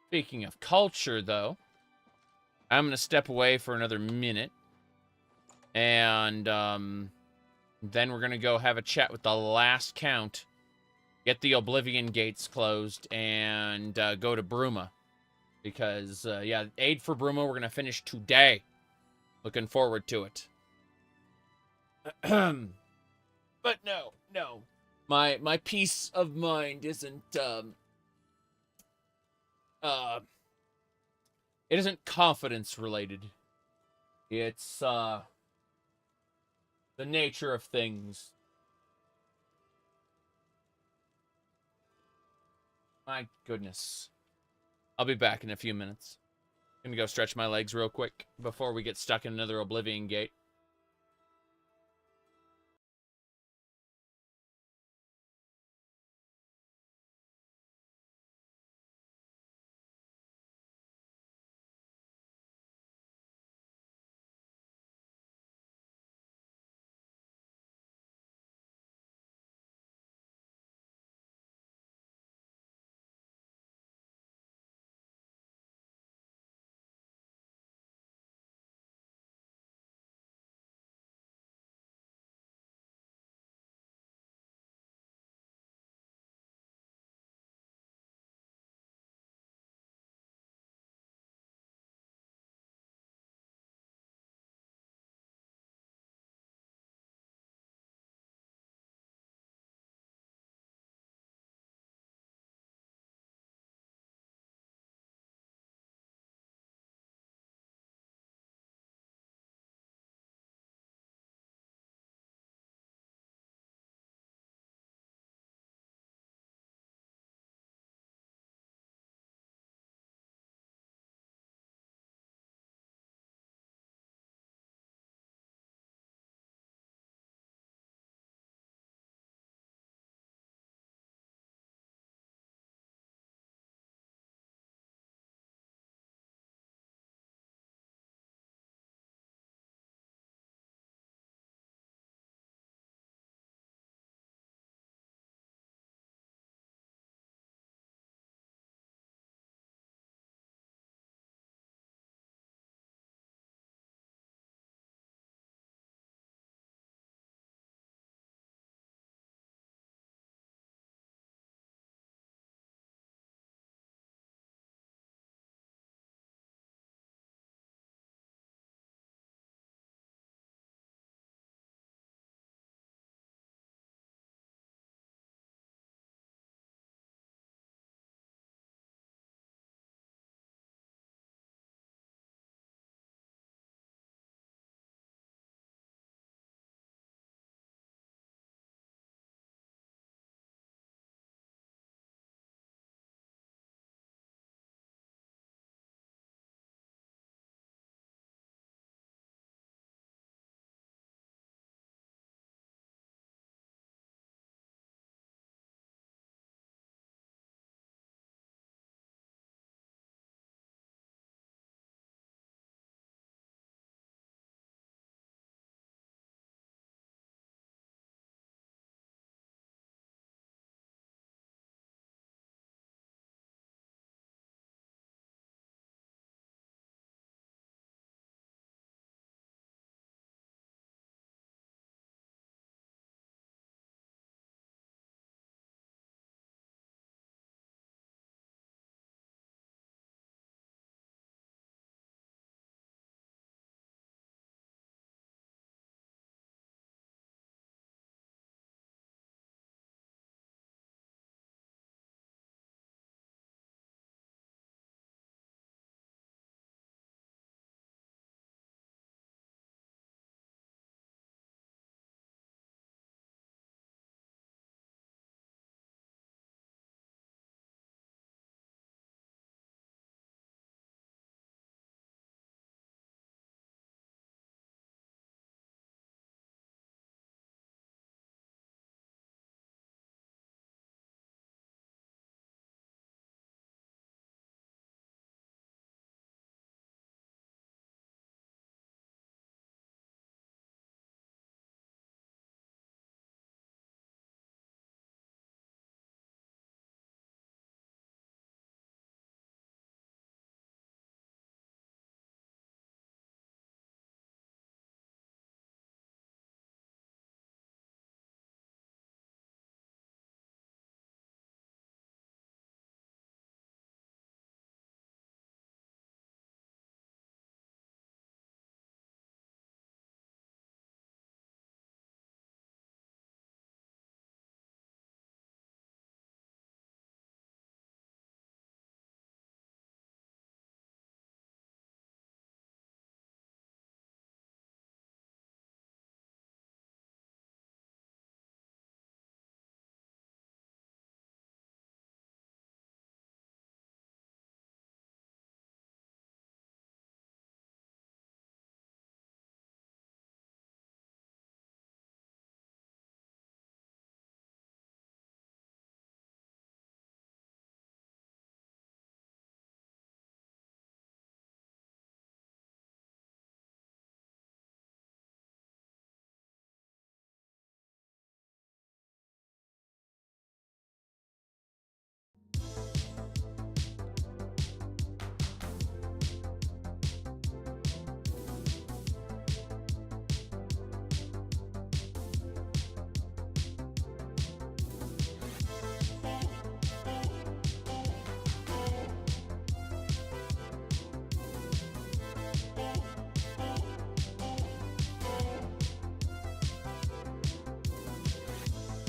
Speaking of culture, though, I'm going to step away for another minute. And, then we're going to go have a chat with the last count. Get the Oblivion gates closed and go to Bruma. Because, yeah, aid for Bruma we're going to finish today. Looking forward to it. But no. My peace of mind isn't It isn't confidence related. It's the nature of things. My goodness. I'll be back in a few minutes. Gonna go stretch my legs real quick before we get stuck in another Oblivion gate.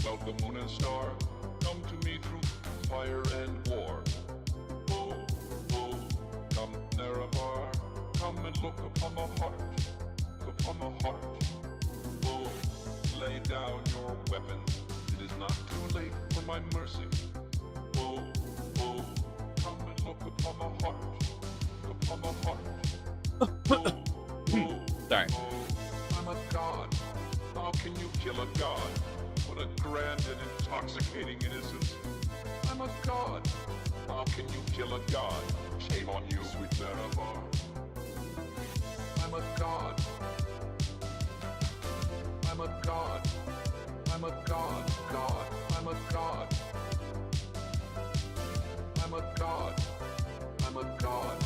Cloud, the moon and star, come to me through fire and war. Oh, oh, come Nerevar, come and look upon the heart, upon the heart. Oh, lay down your weapons, it is not too late for my mercy. Oh, oh, come and look upon the heart, upon the heart. Oh, oh, sorry. Oh, I'm a god. How can you kill a god? What a grand and intoxicating innocence. I'm a god. How can you kill a god? Shame on you, sweet Nerevar. I'm a god. I'm a god. I'm a god. God. I'm a god. I'm a god. I'm a god.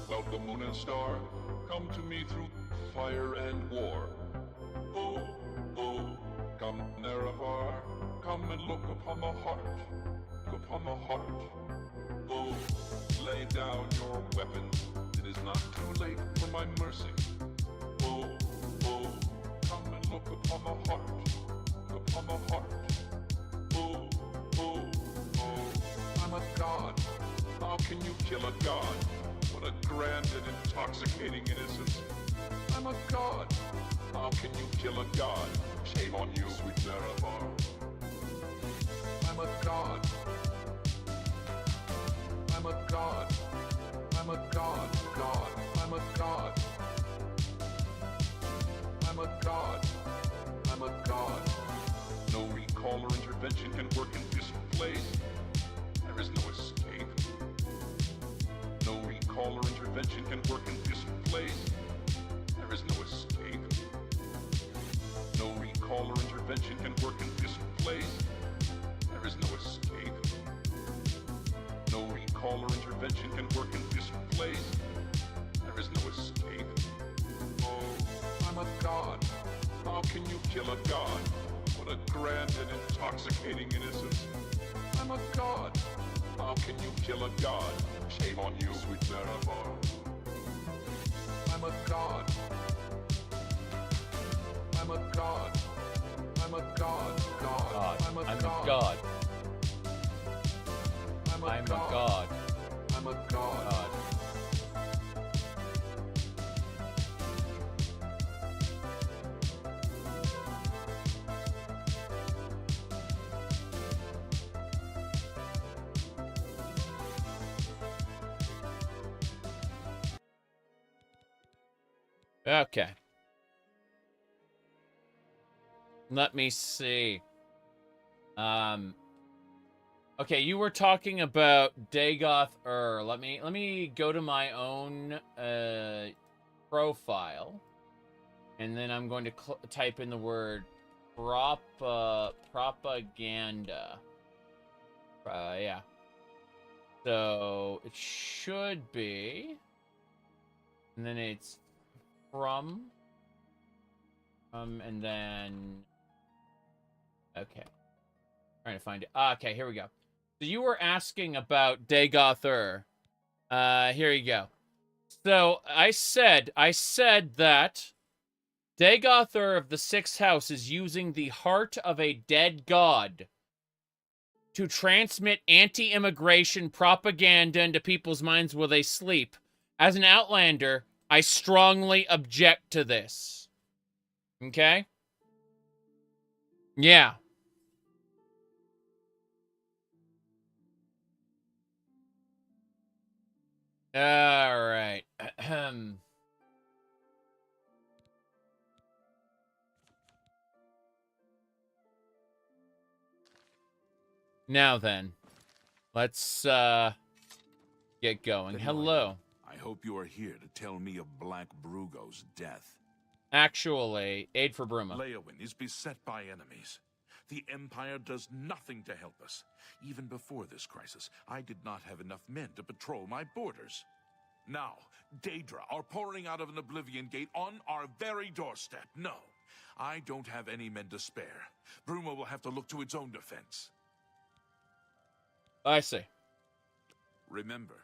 Cloud, the moon and star, come to me through fire and war. Oh, oh, come Nerevar, come and look upon the heart, upon the heart. Oh, lay down your weapons, it is not too late for my mercy. Oh, oh, come and look upon the heart, upon the heart. Oh, oh, oh, I'm a god. How can you kill a god? What a grand and intoxicating innocence. I'm a god. How can you kill a god? Shame on you, sweet Nerevar. I'm a god. I'm a god. I'm a god. God. I'm a god. I'm a god. I'm a god. No recall or intervention can work in this place. There is no escape. No recall or intervention can work in this place. There is no escape. No recall or intervention can work in this place. There is no escape. No recall or intervention can work in this place. There is no escape. Oh, I'm a god. How can you kill a god? What a grand and intoxicating innocence. I'm a god. How can you kill a god? Shame on you, sweet Nerevar. I'm a god. I'm a god. I'm a god. God. I'm a god. I'm a god. I'm a god. Okay. Let me see. Okay, you were talking about Dagoth Let me go to my own profile, and then I'm going to type in the word propaganda. Yeah. So it should be, and then it's from, and then, okay. Trying to find it. Okay, here we go. So you were asking about Dagoth here you go. So I said that Dagoth of the Sixth House is using the heart of a dead god to transmit anti-immigration propaganda into people's minds while they sleep. As an Outlander, I strongly object to this. Okay? Yeah. All right. Now then, let's get going. Hello. I hope you are here to tell me of Black Brugo's death. Actually, aid for Bruma. Leowyn is beset by enemies. The Empire does nothing to help us. Even before this crisis, I did not have enough men to patrol my borders. Now, Daedra are pouring out of an Oblivion Gate on our very doorstep. No, I don't have any men to spare. Bruma will have to look to its own defense. I see. Remember,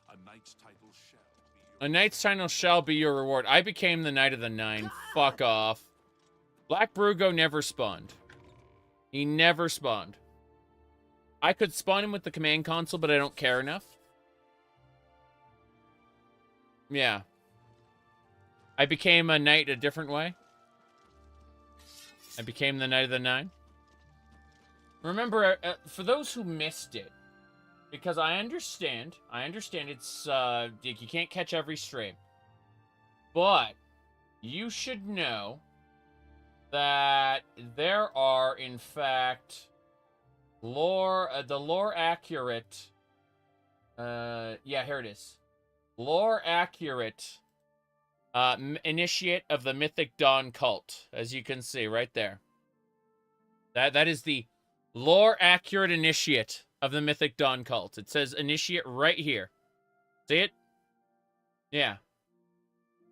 a knight's title shall be your... A knight's title shall be your reward. I became the Knight of the Nine. Fuck off. Black Brugo never spawned. He never spawned. I could spawn him with the command console, but I don't care enough. Yeah. I became a knight a different way. I became the Knight of the Nine. Remember, for those who missed it, because I understand it's, you can't catch every stream. But you should know that there are, in fact, the lore accurate, yeah, here it is. Lore accurate, initiate of the Mythic Dawn cult, as you can see right there. That is the lore accurate initiate of the Mythic Dawn cult. It says initiate right here. See it? Yeah.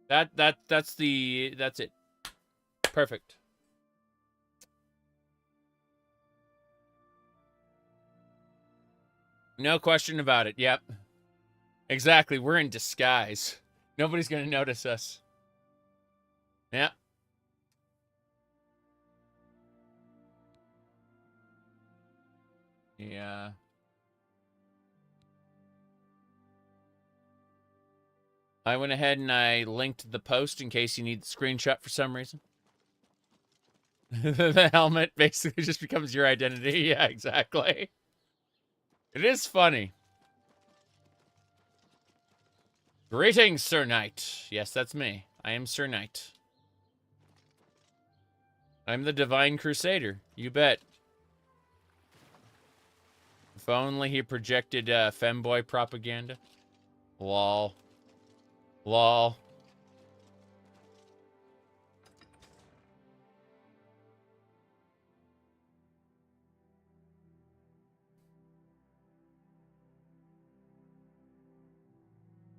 That's it. Perfect. No question about it. Yep. Exactly. We're in disguise. Nobody's going to notice us. Yeah. Yeah. I went ahead and I linked the post in case you need the screenshot for some reason. The helmet basically just becomes your identity. Yeah, exactly. It is funny. Greetings, Sir Knight. Yes, that's me. I am Sir Knight. I'm the Divine Crusader. You bet. If only he projected femboy propaganda. Lol. Lol.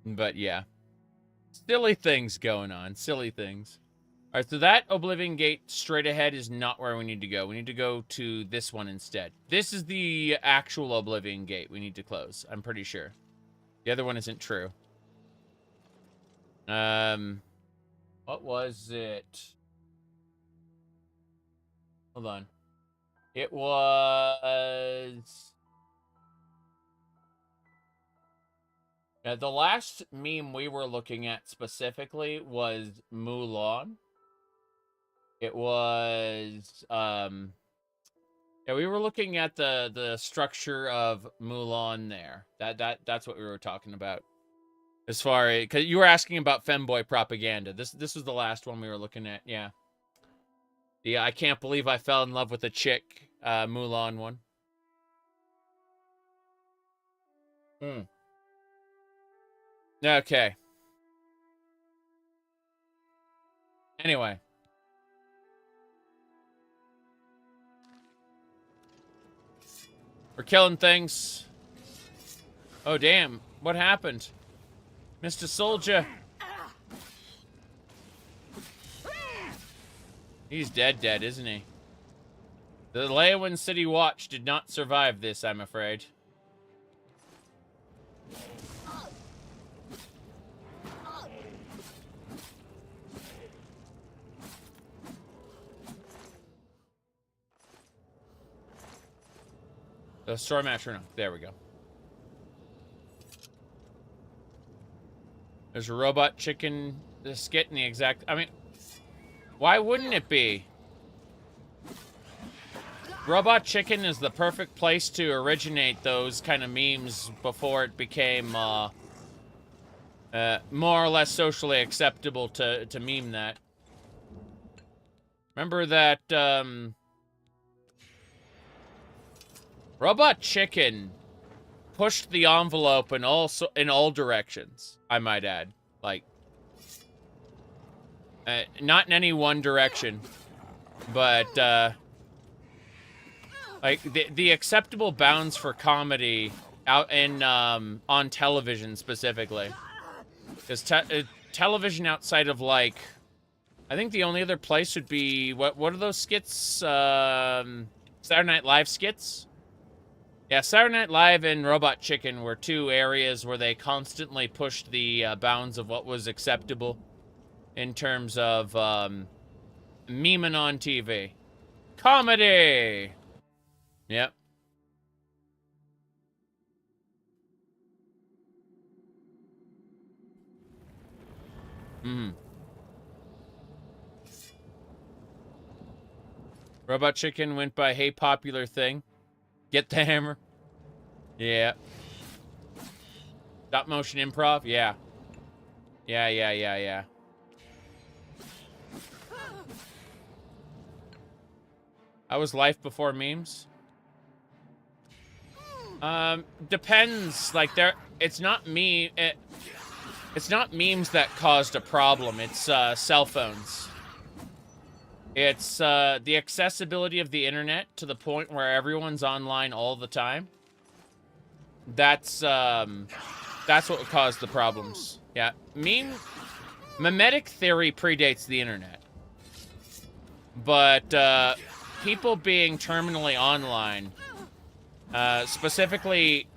But yeah. Silly things going on. Silly things. Alright, so that Oblivion Gate straight ahead is not where we need to go. We need to go to this one instead. This is the actual Oblivion Gate we need to close. I'm pretty sure. The other one isn't true. What was it? Hold on. It was... the last meme we were looking at specifically was Mulan. It was, yeah, we were looking at the structure of Mulan there. That's what we were talking about. As far as, because you were asking about femboy propaganda. This was the last one we were looking at, yeah. Yeah, I can't believe I fell in love with a chick, Mulan one. Okay. Anyway. We're killing things. Oh, damn. What happened? Mr. Soldier. He's dead, isn't he? The Leyawan City Watch did not survive this, I'm afraid. The Storm Atronach. There we go. There's a robot chicken skit in the exact... I mean, why wouldn't it be? Robot chicken is the perfect place to originate those kind of memes before it became more or less socially acceptable to meme that. Remember that... Robot Chicken pushed the envelope in all directions, I might add. Like, not in any one direction, but, like, the acceptable bounds for comedy out in, on television specifically. Because television outside of, like, I think the only other place would be, what are those skits? Saturday Night Live skits? Yeah, Saturday Night Live and Robot Chicken were two areas where they constantly pushed the bounds of what was acceptable in terms of memeing on TV. Comedy! Yep. Robot Chicken went by hey popular thing. Get the hammer. Yeah. Stop motion improv? Yeah. Yeah. How was life before memes? Depends. Like it's not me. It's not memes that caused a problem. It's cell phones. It's the accessibility of the internet to the point where everyone's online all the time. That's what caused the problems. Yeah, memetic theory predates the internet, but people being terminally online, specifically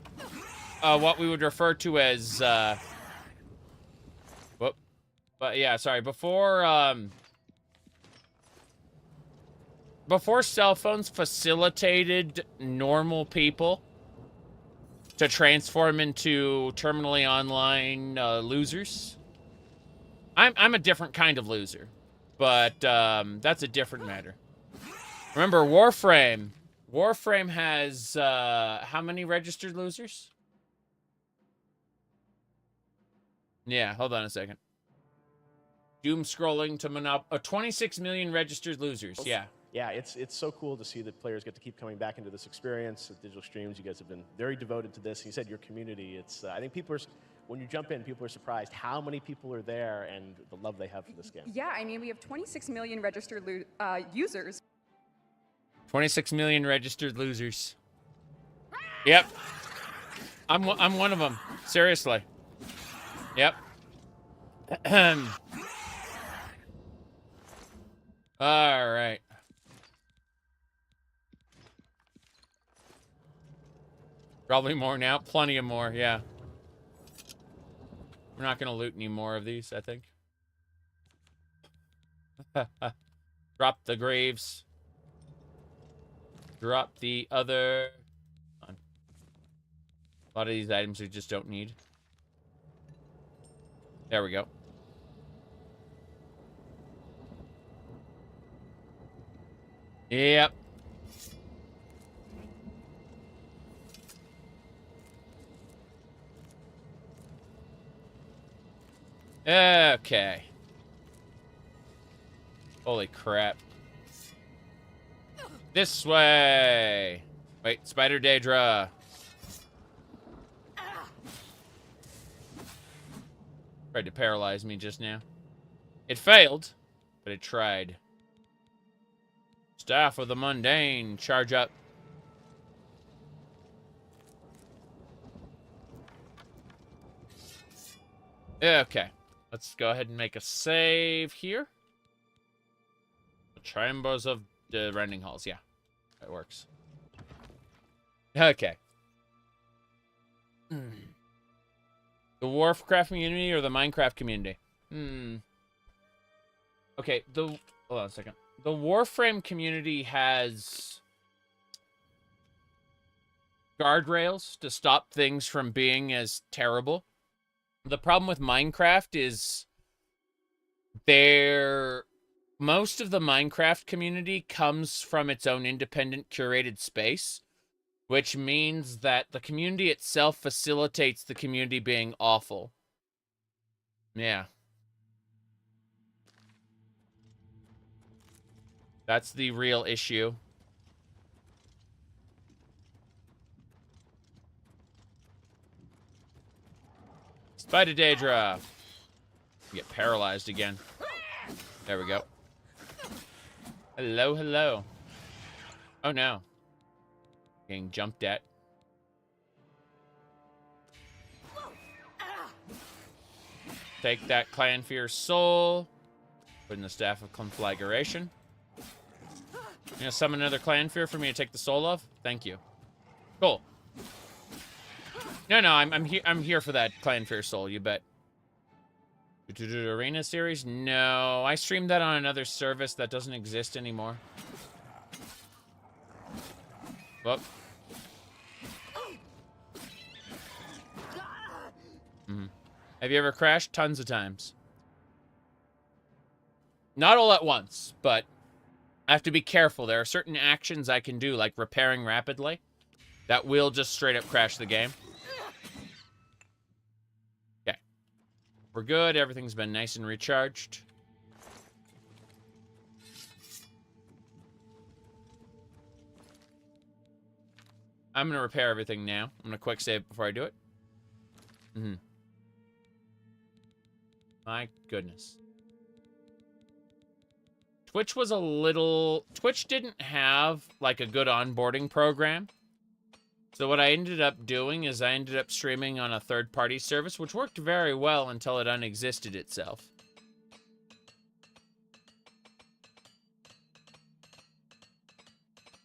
what we would refer to as before cell phones facilitated normal people to transform into terminally online losers. I'm a different kind of loser, but that's a different matter. Remember, Warframe. Warframe has how many registered losers? Yeah, hold on a second. Doom scrolling to 26 million registered losers. Yeah. Yeah, it's so cool to see that players get to keep coming back into this experience with digital streams. You guys have been very devoted to this. You said your community. It's I think people are, when you jump in, people are surprised how many people are there and the love they have for this game. Yeah, I mean, we have 26 million registered users. 26 million registered losers. Yep. I'm one of them. Seriously. Yep. All right. Probably more now. Plenty of more, yeah. We're not going to loot any more of these, I think. Drop the graves. Drop the other... A lot of these items we just don't need. There we go. Yep. Okay. Holy crap. This way. Wait, Spider Daedra. Tried to paralyze me just now. It failed, but it tried. Staff of the Mundane, charge up. Okay. Let's go ahead and make a save here. The Chambers of the Rending Halls. Yeah, that works. Okay. The Warcraft community or the Minecraft community? Okay, hold on a second. The Warframe community has guardrails to stop things from being as terrible. The problem with Minecraft is most of the Minecraft community comes from its own independent curated space, which means that the community itself facilitates the community being awful. Yeah. That's the real issue. Spider Daedra. Get paralyzed again. There we go. Hello, hello. Oh no. Getting jumped at. Take that Clanfear soul. Put in the Staff of Conflagration. You gonna summon another Clanfear for me to take the soul of? Thank you. Cool. No, I'm here for that Clanfear soul, you bet. Arena series? No, I streamed that on another service that doesn't exist anymore. Whoop. Have you ever crashed? Tons of times. Not all at once, but I have to be careful. There are certain actions I can do, like repairing rapidly, that will just straight up crash the game. Okay. We're good. Everything's been nice and recharged. I'm going to repair everything now. I'm going to quick save before I do it. My goodness. Twitch was a little... Twitch didn't have, like, a good onboarding program. So what I ended up doing is I ended up streaming on a third-party service, which worked very well until it unexisted itself.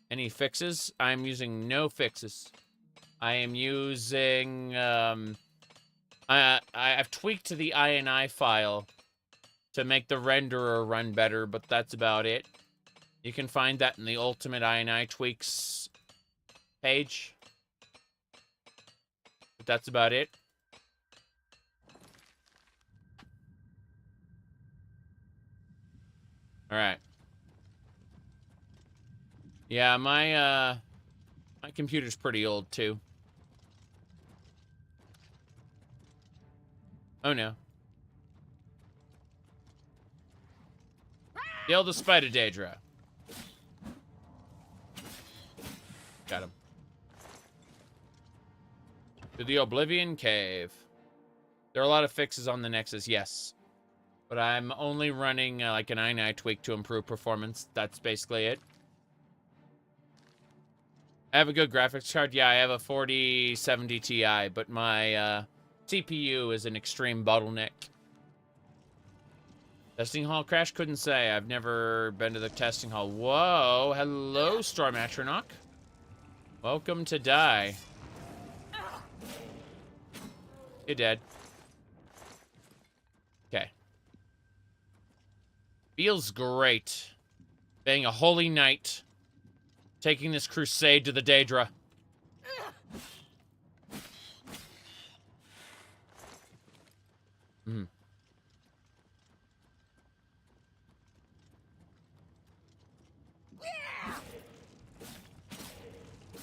Any fixes? I'm using no fixes. I am using... I've tweaked the INI file to make the renderer run better, but that's about it. You can find that in the Ultimate INI Tweaks page. But that's about it. Alright. Yeah, my computer's pretty old, too. Oh, no. Kill the spider Daedra. Got him. To the Oblivion Cave. There are a lot of fixes on the Nexus, yes. But I'm only running like an INI tweak to improve performance. That's basically it. I have a good graphics card. Yeah, I have a 4070 Ti, but my CPU is an extreme bottleneck. Testing hall crash? Couldn't say. I've never been to the testing hall. Whoa. Hello, Storm Atronach. Welcome to die. You're dead. Okay. Feels great. Being a holy knight. Taking this crusade to the Daedra.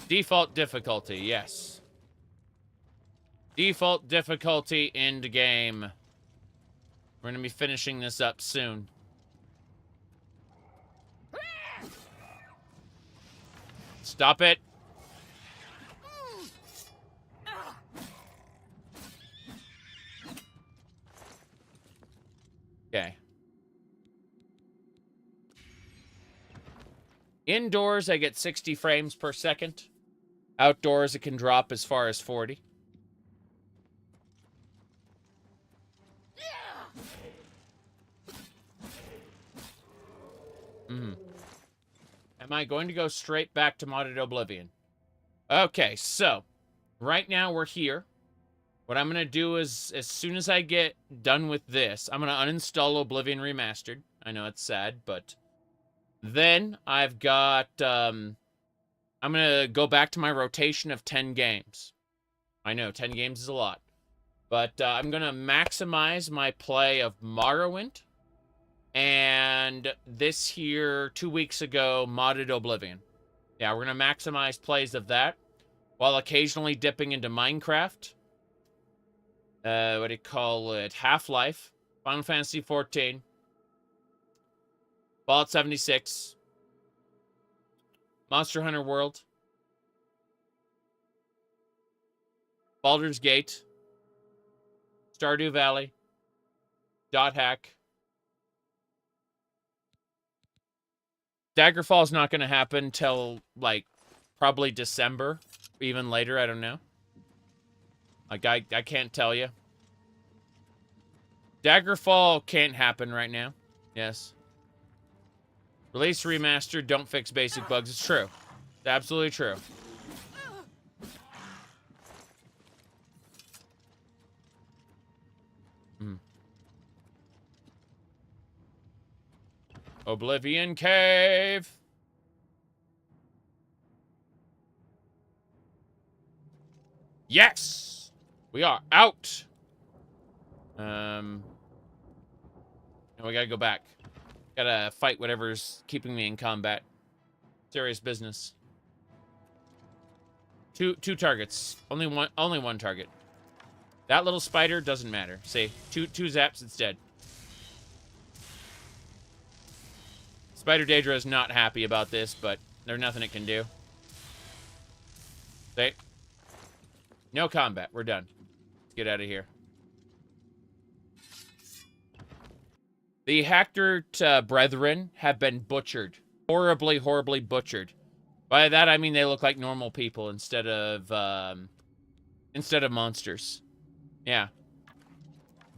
Default difficulty, yes. Default difficulty, end game. We're gonna be finishing this up soon. Stop it. Okay. Indoors, I get 60 frames per second. Outdoors, it can drop as far as 40. Am I going to go straight back to modded Oblivion? Okay, so right now we're here. What I'm going to do is, as soon as I get done with this, I'm going to uninstall Oblivion Remastered. I know it's sad, but then I've got... I'm going to go back to my rotation of 10 games. I know, 10 games is a lot. But I'm going to maximize my play of Morrowind. And this here, 2 weeks ago, modded Oblivion. Yeah, we're going to maximize plays of that. While occasionally dipping into Minecraft. What do you call it? Half-Life. Final Fantasy XIV. Fallout 76. Monster Hunter World. Baldur's Gate. Stardew Valley. Dot Hack. Daggerfall's not going to happen till, like, probably December. Even later, I don't know. Like, I can't tell you. Daggerfall can't happen right now. Yes. Release remastered, don't fix basic bugs. It's true. It's absolutely true. Oblivion Cave. Yes! We are out! And we gotta go back. Gotta fight whatever's keeping me in combat. Serious business. Two targets. Only one target. That little spider doesn't matter. See, two zaps, it's dead. Spider Daedra is not happy about this, but there's nothing it can do. See? No combat. We're done. Let's get out of here. The Hackdirt brethren have been butchered. Horribly, horribly butchered. By that, I mean they look like normal people instead of monsters. Yeah.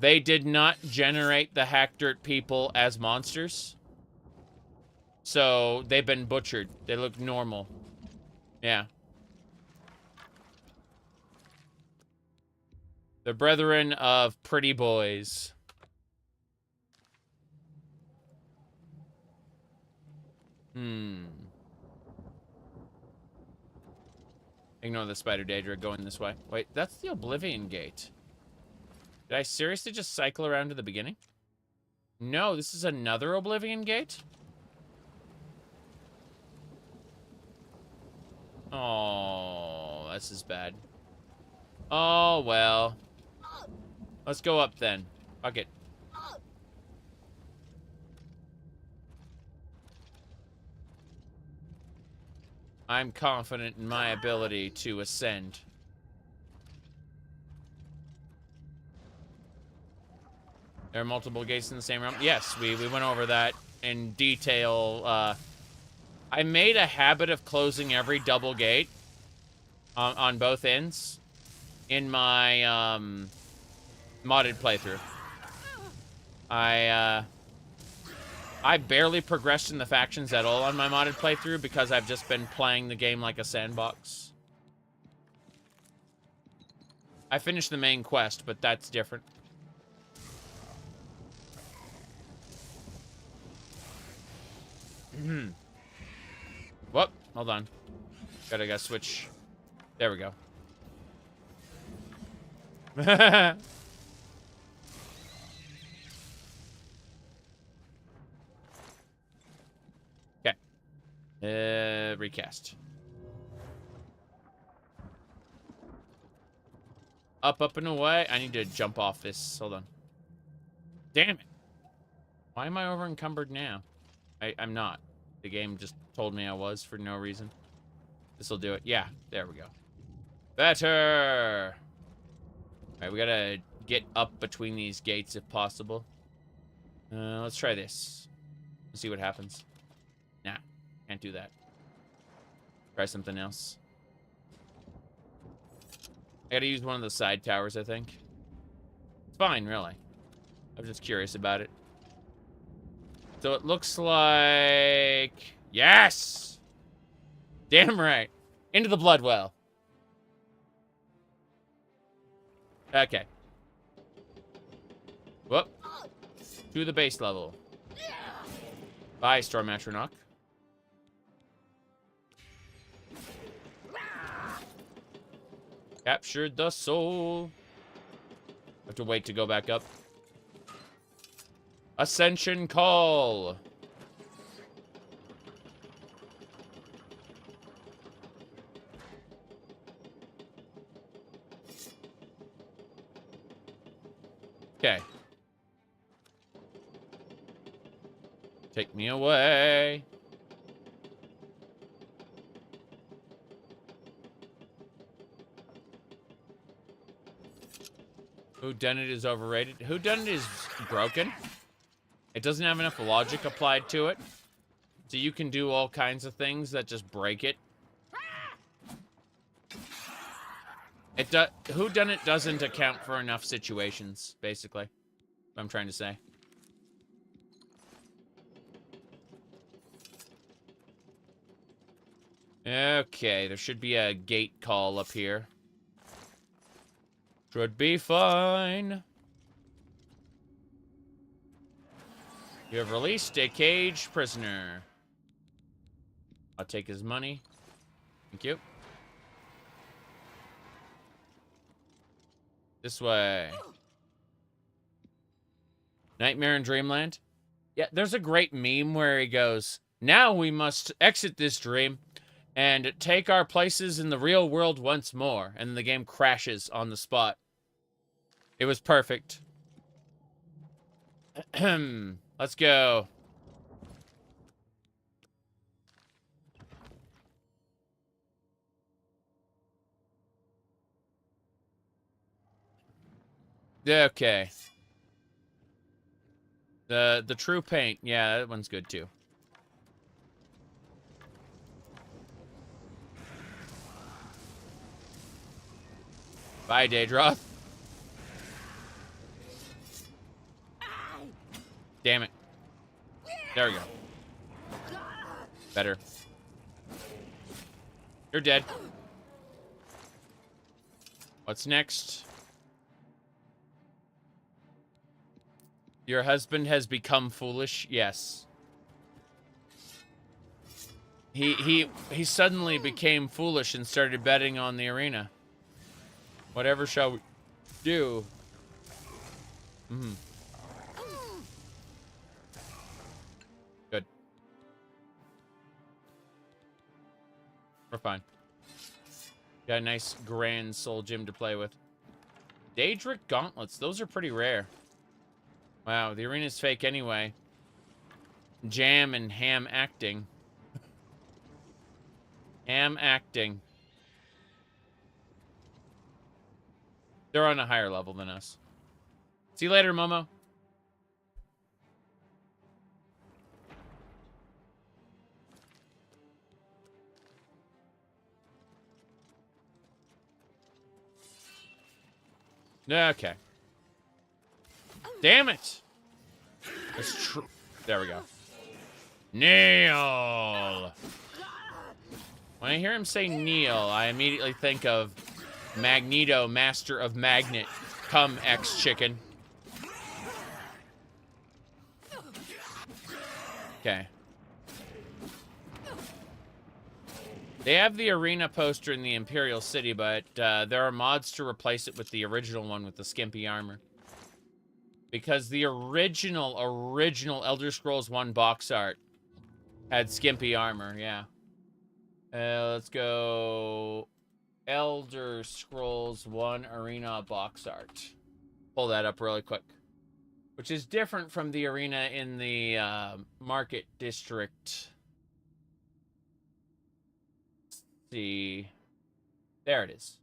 They did not generate the Hackdirt people as monsters. So, they've been butchered. They look normal. Yeah. The brethren of pretty boys. Ignore the spider Daedra going this way. Wait, that's the Oblivion Gate. Did I seriously just cycle around to the beginning? No, this is another Oblivion Gate? Oh, this is bad. Oh, well. Let's go up then. Fuck it. I'm confident in my ability to ascend. There are multiple gates in the same room. Yes, we went over that in detail. I made a habit of closing every double gate on both ends in my modded playthrough. I barely progressed in the factions at all on my modded playthrough because I've just been playing the game like a sandbox. I finished the main quest, but that's different. Whoop, hold on. Gotta switch. There we go. Okay. Recast. Up and away. I need to jump off this. Hold on. Damn it. Why am I over encumbered now? I'm not. The game just told me I was for no reason. This'll do it. Yeah, there we go. Better! Alright, we gotta get up between these gates if possible. Let's try this. Let's see what happens. Nah, can't do that. Try something else. I gotta use one of the side towers, I think. It's fine, really. I'm just curious about it. So it looks like... Yes! Damn right. Into the blood well. Okay. Whoop. To the base level. Bye, Storm Atronach. Captured the soul. Have to wait to go back up. Ascension call. Okay. Take me away. Whodunit is overrated. Whodunit is broken. It doesn't have enough logic applied to it. So you can do all kinds of things that just break it. Whodunit doesn't account for enough situations, basically. What I'm trying to say. Okay, there should be a gate call up here. Should be fine. You have released a caged prisoner. I'll take his money. Thank you. This way. Nightmare in Dreamland? Yeah, there's a great meme where he goes, now we must exit this dream and take our places in the real world once more. And the game crashes on the spot. It was perfect. Let's go. Okay. The true paint. Yeah, that one's good too. Bye, Daedra. Damn it. There we go. Better. You're dead. What's next? Your husband has become foolish? Yes. He suddenly became foolish and started betting on the arena. Whatever shall we do? Mm-hmm. Good. We're fine. Got a nice grand soul gym to play with. Daedric gauntlets. Those are pretty rare. Wow, the arena's fake anyway. Jam and ham acting. Ham acting. They're on a higher level than us. See you later, Momo. Okay. Damn it! That's true. There we go. Kneel! When I hear him say kneel, I immediately think of Magneto, Master of Magnet. Come, X-Chicken. Okay. They have the arena poster in the Imperial City, but there are mods to replace it with the original one with the skimpy armor. Because the original Elder Scrolls 1 box art had skimpy armor, yeah. Let's go Elder Scrolls 1 arena box art. Pull that up really quick. Which is different from the arena in the Market District. Let's see. There it is.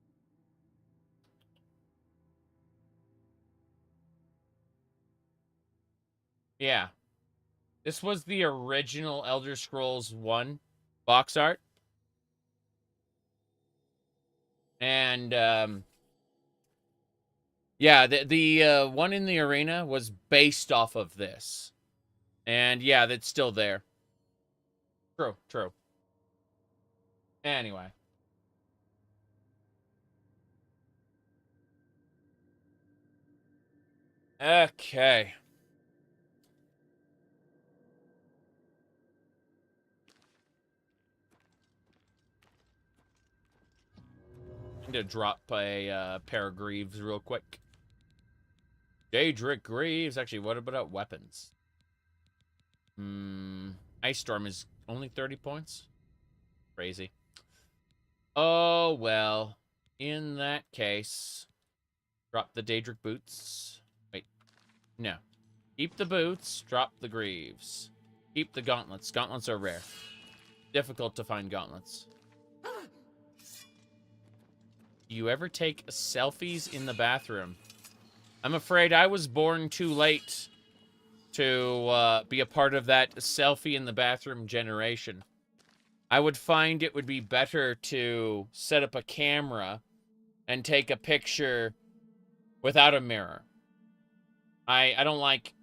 Yeah. This was the original Elder Scrolls 1 box art. And, yeah, the one in the arena was based off of this. And, yeah, that's still there. True, true. Anyway. Okay. I'm gonna drop a pair of greaves real quick. Daedric greaves. Actually, what about weapons? Ice Storm is only 30 points? Crazy. Oh, well. In that case, drop the Daedric boots. Wait. No. Keep the boots. Drop the greaves. Keep the gauntlets. Gauntlets are rare. Difficult to find gauntlets. Do you ever take selfies in the bathroom? I'm afraid I was born too late to be a part of that selfie in the bathroom generation. I would find it would be better to set up a camera and take a picture without a mirror. I don't like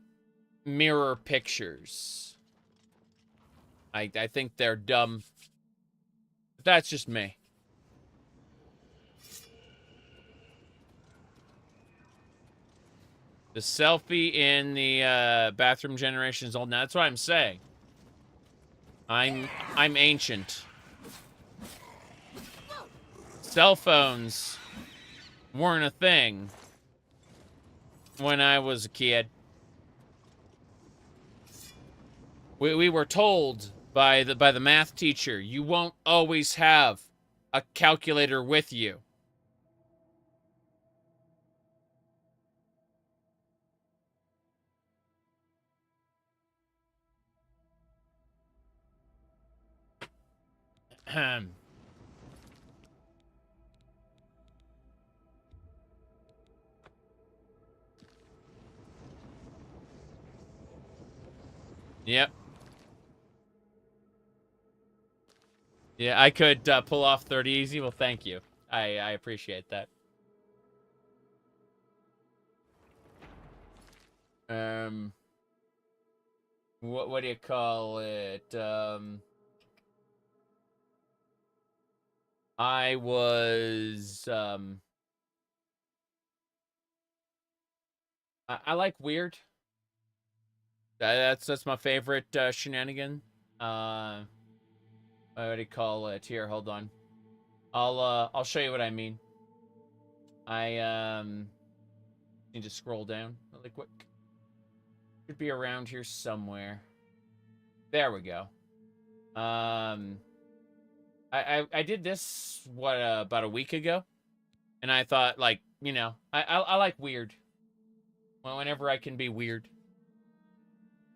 mirror pictures. I think they're dumb. But that's just me. The selfie in the bathroom generation is old. Now, that's what I'm saying. I'm ancient. Cell phones weren't a thing when I was a kid. We were told by the math teacher, you won't always have a calculator with you. Yep. Yeah, I could pull off 30 easy. Well, thank you. I appreciate that. What do you call it? I was I like weird. That's my favorite shenanigan. What do you call it? Here, hold on. I'll show you what I mean. I need to scroll down really quick. Should be around here somewhere. There we go. I did this about a week ago, and I thought, like, you know, I like weird. Well, whenever I can be weird.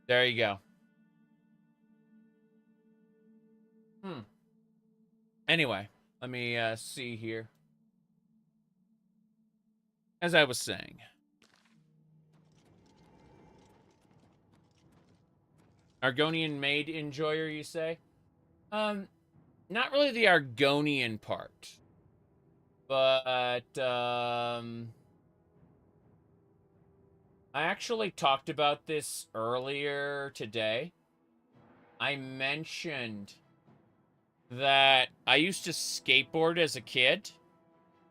There you go. Anyway, let me see here. As I was saying. Argonian maid enjoyer, you say? Not really the Argonian part. But, I actually talked about this earlier today. I mentioned that I used to skateboard as a kid,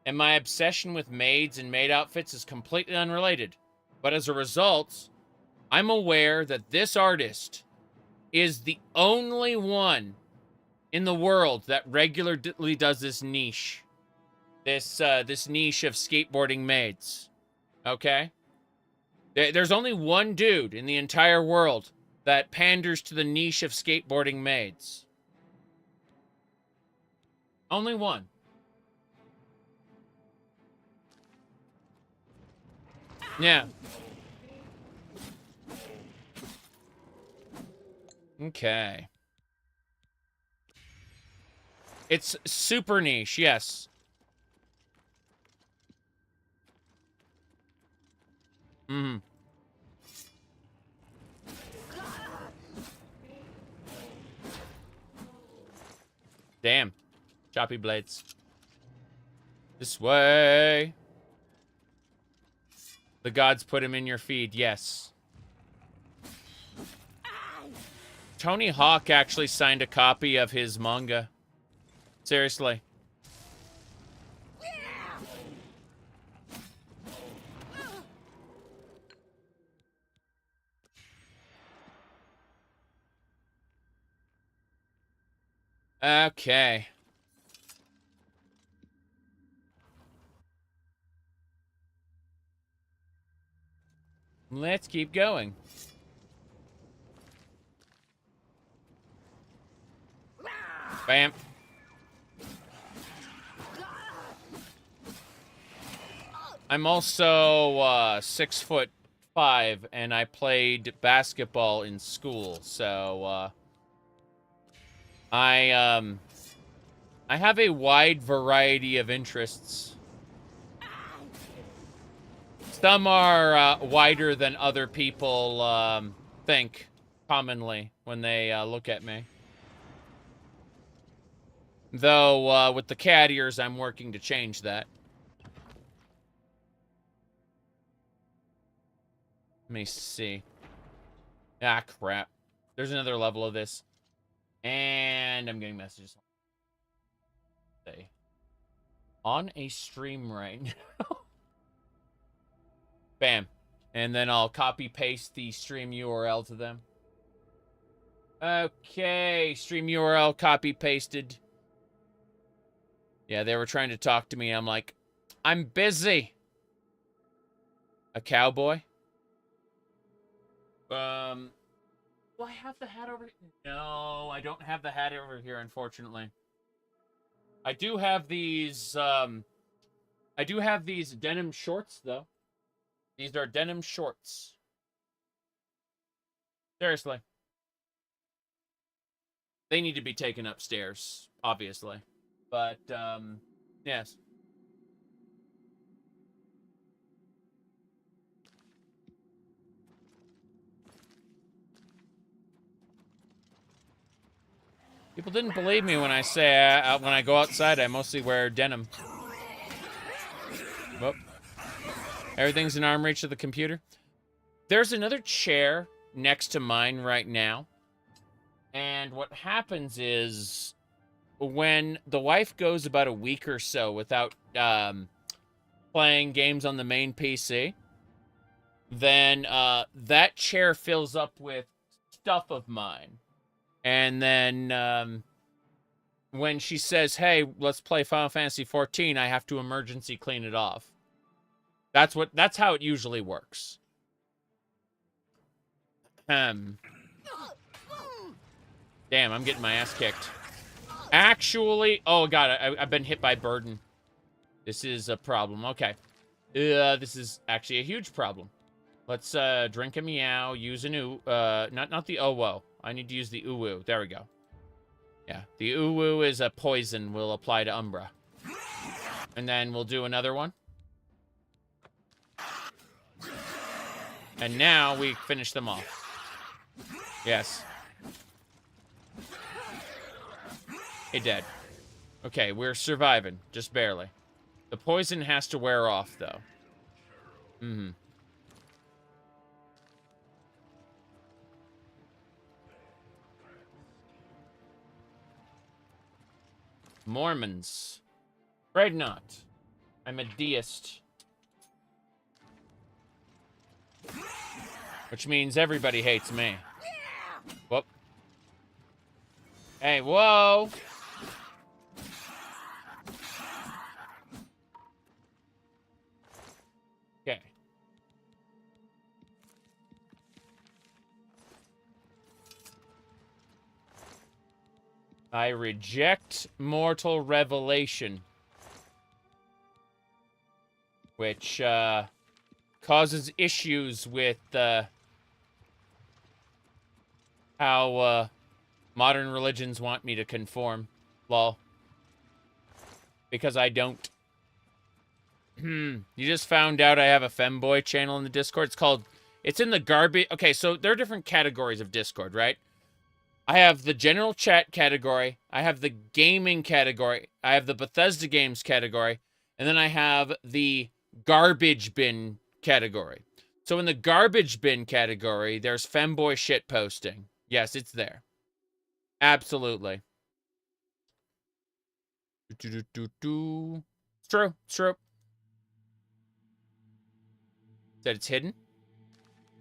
and my obsession with maids and maid outfits is completely unrelated. But as a result, I'm aware that this artist is the only one in the world that regularly does this niche. This niche of skateboarding maids. Okay? There's only one dude in the entire world that panders to the niche of skateboarding maids. Only one. Yeah. Okay. It's super niche, yes. Damn. Choppy blades. This way. The gods put him in your feed, yes. Tony Hawk actually signed a copy of his manga. Seriously. Okay. Let's keep going. Bam. I'm also 6'5", and I played basketball in school, so I have a wide variety of interests. Some are wider than other people think commonly when they look at me. Though with the cat ears, I'm working to change that. Let me see. Ah, crap. There's another level of this. And I'm getting messages. On a stream right now. Bam. And then I'll copy-paste the stream URL to them. Okay. Stream URL copy-pasted. Yeah, they were trying to talk to me. I'm like, I'm busy. A cowboy? Do I have the hat over here? No, I don't have the hat over here, unfortunately. I do have these, denim shorts, though. These are denim shorts. Seriously. They need to be taken upstairs, obviously. But, yes. People didn't believe me when I say, when I go outside, I mostly wear denim. Whoop. Everything's in arm reach of the computer. There's another chair next to mine right now. And what happens is, when the wife goes about a week or so without playing games on the main PC, then that chair fills up with stuff of mine. And then when she says, hey, let's play Final Fantasy XIV, I have to emergency clean it off. That's how it usually works. Damn, I'm getting my ass kicked. Actually, oh god, I've been hit by burden. This is a problem. Okay. This is actually a huge problem. Let's drink a meow, use an not the owo. I need to use the uwu. There we go. Yeah, the uwu is a poison. We'll apply to Umbra. And then we'll do another one. And now we finish them off. Yes. Hey, dead. Okay, we're surviving. Just barely. The poison has to wear off, though. Mm-hmm. Mormons. Afraid not. I'm a deist. Which means everybody hates me. Whoop. Hey, whoa! Okay. I reject mortal revelation. Which, causes issues with, how, modern religions want me to conform. Lol. Because I don't. You just found out I have a femboy channel in the Discord. It's in the garbage. Okay, so there are different categories of Discord, right? I have the general chat category. I have the gaming category. I have the Bethesda games category. And then I have the garbage bin category. So in the garbage bin category, there's femboy shit posting. Yes, it's there. Absolutely. It's true. It's true. That it's hidden?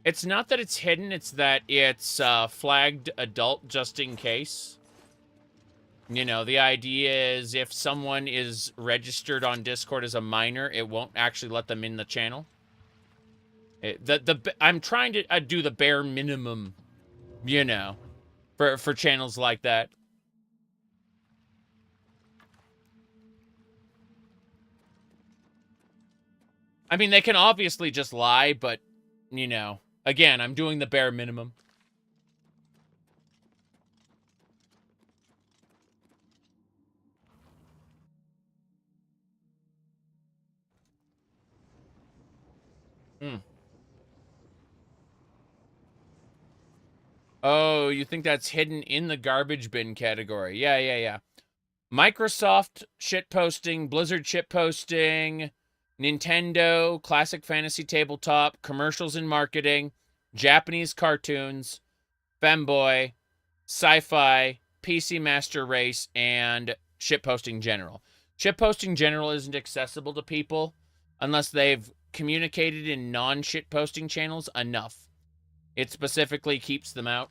It's not that it's hidden, it's that it's flagged adult just in case. You know, the idea is if someone is registered on Discord as a minor, it won't actually let them in the channel. I'm trying to do the bare minimum, you know, for channels like that. I mean, they can obviously just lie, but, you know, again, I'm doing the bare minimum. Oh, you think that's hidden in the garbage bin category? Yeah. Microsoft shitposting, Blizzard shitposting, Nintendo, classic fantasy tabletop, commercials and marketing, Japanese cartoons, femboy, sci-fi, PC Master Race, and shitposting general. Shitposting general isn't accessible to people unless they've communicated in non-shitposting channels enough. It specifically keeps them out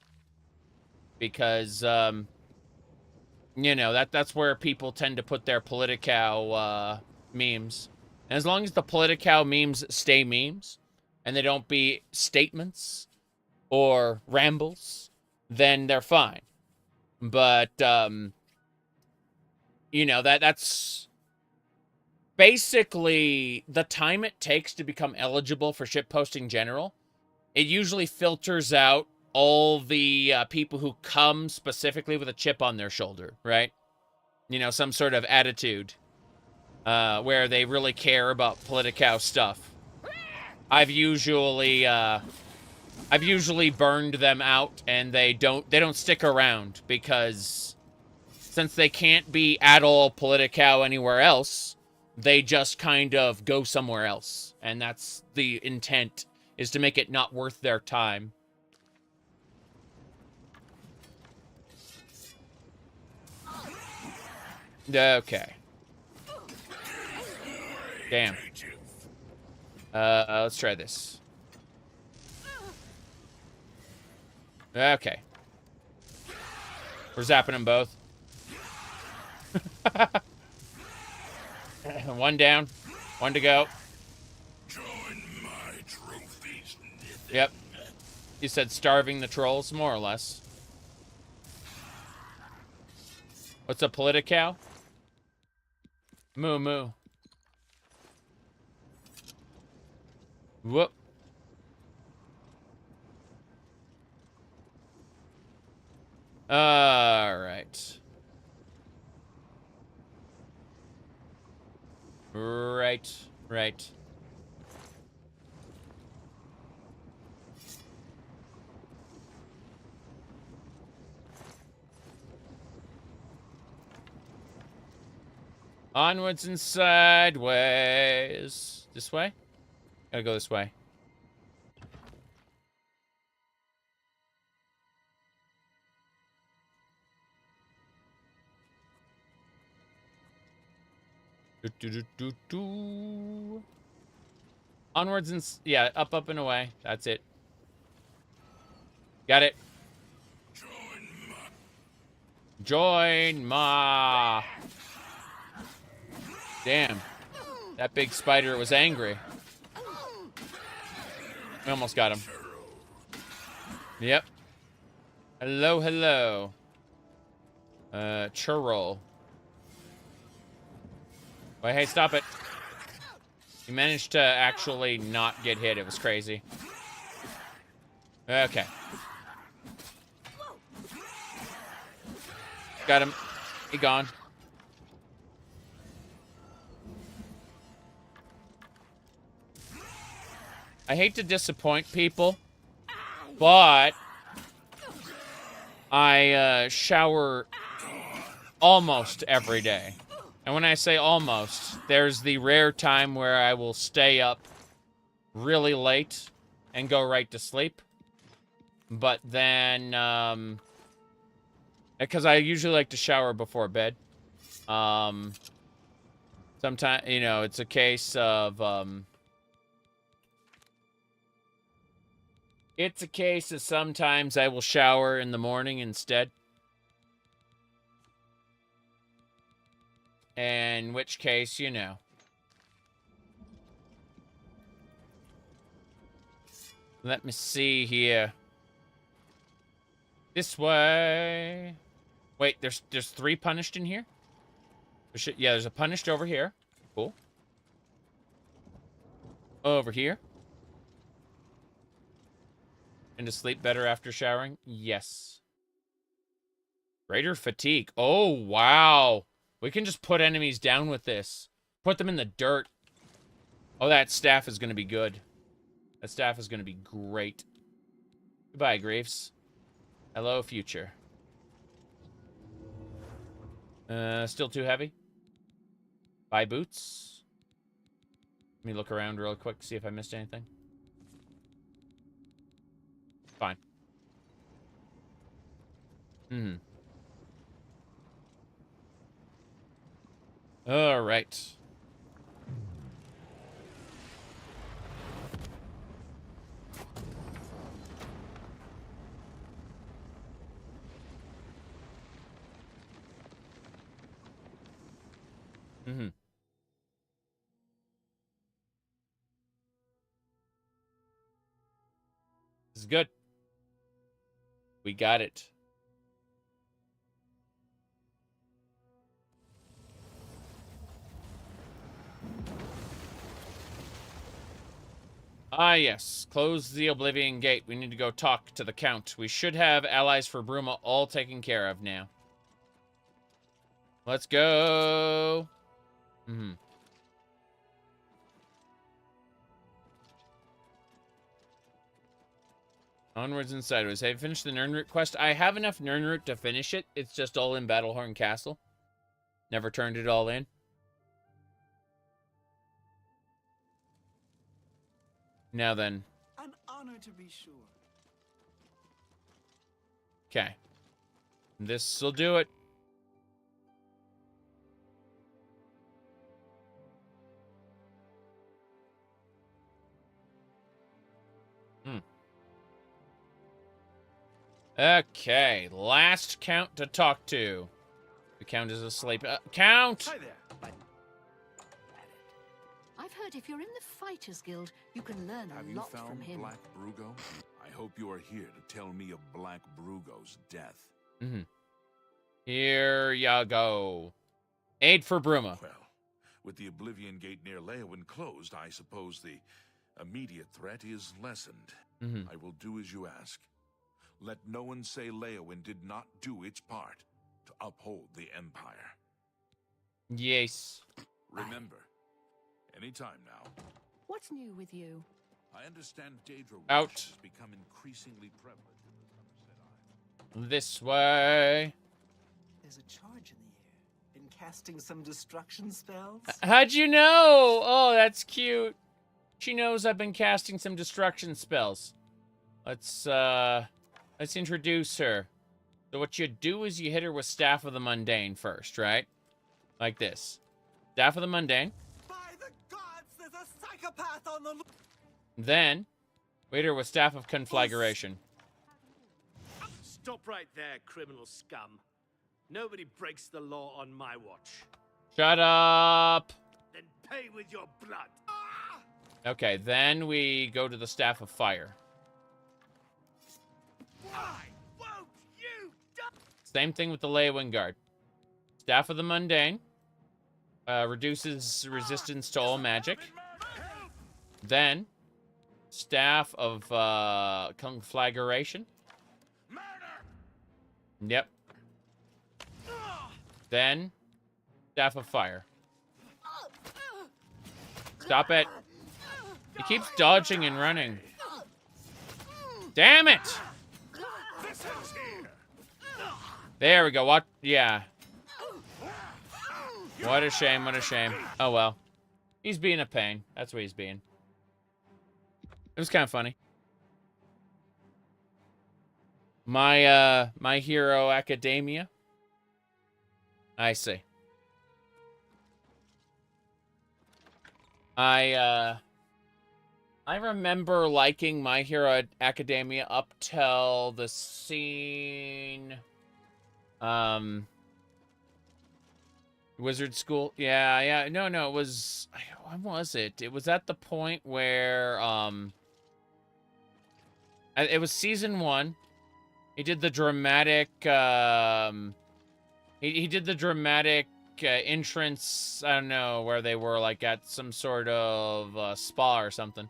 because, you know, that's where people tend to put their Politicow memes. And as long as the Politicow memes stay memes, and they don't be statements or rambles, then they're fine. But, you know, that's basically the time it takes to become eligible for shipposting general. It usually filters out all the people who come specifically with a chip on their shoulder, right? You know, some sort of attitude where they really care about Politico stuff. I've usually burned them out, and they don't stick around, because since they can't be at all Politico anywhere else, they just kind of go somewhere else. And that's the intent, is to make it not worth their time. Okay. Damn. Let's try this. Okay. We're zapping them both. One down. One to go. Yep. You said starving the trolls, more or less. What's a Politico? Moo moo. Whoop. Alright. Right. Onwards and sideways. This way? Gotta go this way. Onwards and... yeah, up and away. That's it. Got it. Join ma. Damn. That big spider was angry. We almost got him. Yep. Hello. Chorrol. Wait, hey, stop it. You managed to actually not get hit. It was crazy. Okay. Got him. He gone. I hate to disappoint people, but I shower almost every day. And when I say almost, there's the rare time where I will stay up really late and go right to sleep. But then, because I usually like to shower before bed. Sometimes, you know, it's a case of, sometimes I will shower in the morning instead. In which case, you know. Let me see here. This way. Wait, there's 3 punished in here? Yeah, there's a punished over here. Cool. Over here. And to sleep better after showering? Yes. Greater fatigue. Oh, wow. We can just put enemies down with this. Put them in the dirt. Oh, that staff is going to be good. That staff is going to be great. Goodbye, Greaves. Hello, future. Still too heavy? Buy boots. Let me look around real quick, see if I missed anything. Fine. All right. Mm-hmm. This is good. We got it. Ah, yes. Close the Oblivion Gate. We need to go talk to the Count. We should have allies for Bruma all taken care of now. Let's go. Onwards and sideways. Have you finished the Nirnroot quest? I have enough Nirnroot to finish it. It's just all in Battlehorn Castle. Never turned it all in. Now then. An honor to be sure. Okay. This'll do it. Okay, last Count to talk to. The Count is asleep. Count! Hi there. I've heard if you're in the Fighters Guild, you can learn Have a you lot found from him. Black Brugo? I hope you are here to tell me of Black Brugo's death. Here ya go. Aid for Bruma. Well, with the Oblivion Gate near Leowyn closed, I suppose the immediate threat is lessened. I will do as you ask. Let no one say Leowyn did not do its part to uphold the Empire. Yes. Remember, anytime now. What's new with you? I understand Daedra Out. has become increasingly prevalent in the Somerset Isles. This way. There's a charge in the air. Been casting some destruction spells? How'd you know? Oh, that's cute. She knows I've been casting some destruction spells. Let's introduce her. So what you do is you hit her with Staff of the Mundane first, right? Like this. Staff of the Mundane. By the gods, there's a psychopath on the loose. Then, we hit her with Staff of Conflagration. Stop right there, criminal scum. Nobody breaks the law on my watch. Shut up! Then pay with your blood. Okay, then we go to the Staff of Fire. Why won't you die? Same thing with the Leowyn Guard. Staff of the Mundane. Reduces resistance to all magic. Then, Staff of Conflagration. Yep. Then, Staff of Fire. Stop it. He keeps dodging and running. Damn it! There we go. What? Yeah. What a shame, what a shame. Oh, well. He's being a pain. That's what he's being. It was kind of funny. My Hero Academia. I see. I remember liking My Hero Academia up till the scene... Wizard School? Yeah. No, it was... When was it? It was at the point where, it was season 1. He did the dramatic, he did the dramatic entrance, I don't know, where they were, like, at some sort of spa or something.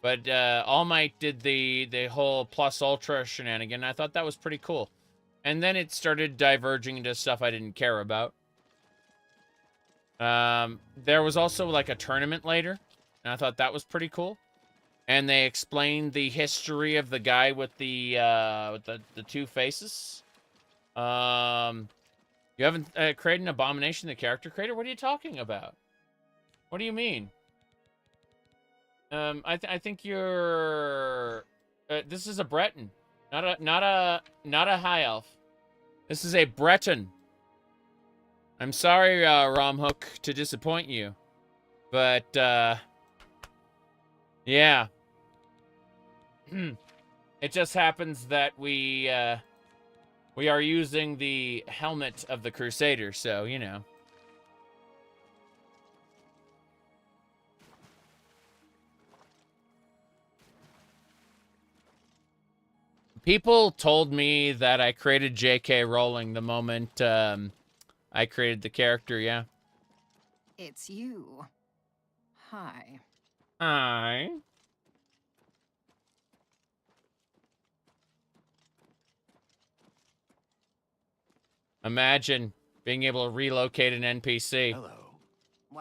But All Might did the whole Plus Ultra shenanigan. I thought that was pretty cool. And then it started diverging into stuff I didn't care about. There was also, like, a tournament later, and I thought that was pretty cool. And they explained the history of the guy with the two faces. You haven't created an Abomination, the character creator? What are you talking about? What do you mean? I think you're... this is a Breton, not a high elf. This is a Breton. I'm sorry, Romhook, to disappoint you, but yeah. It just happens that we are using the helmet of the Crusader, so you know. People told me that I created J.K. Rowling the moment I created the character, yeah. It's you. Hi. Hi. Imagine being able to relocate an NPC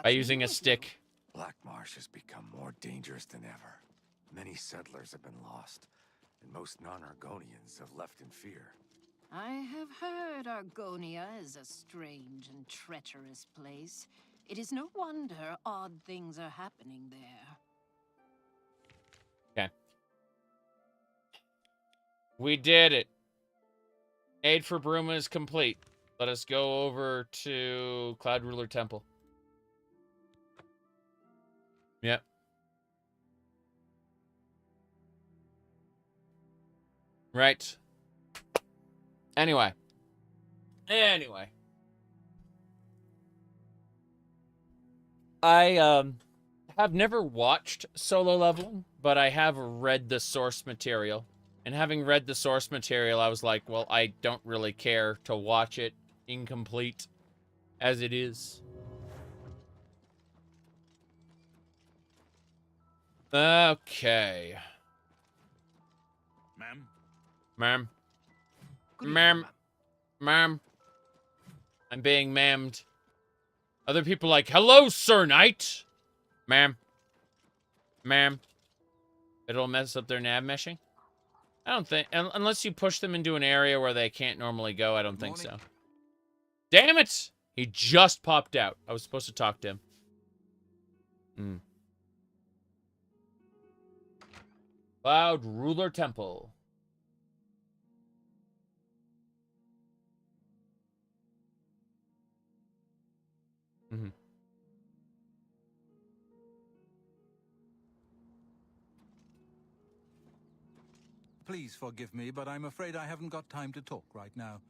by using a stick. Black Marsh has become more dangerous than ever. Many settlers have been lost, and most non-Argonians have left in fear. I have heard Argonia is a strange and treacherous place. It is no wonder odd things are happening there. Okay. We did it. Aid for Bruma is complete. Let us go over to Cloud Ruler Temple. Yep. Right. Anyway. I have never watched Solo Leveling, but I have read the source material. And having read the source material, I was like, well, I don't really care to watch it incomplete as it is. Okay. Ma'am? Ma'am. Ma'am. Ma'am. I'm being ma'amed. Other people like, hello, Sir Knight. Ma'am. Ma'am. It'll mess up their nav meshing? I don't think, unless you push them into an area where they can't normally go, I don't think so. Damn it! He just popped out. I was supposed to talk to him. Cloud Ruler Temple. Please forgive me, but I'm afraid I haven't got time to talk right now.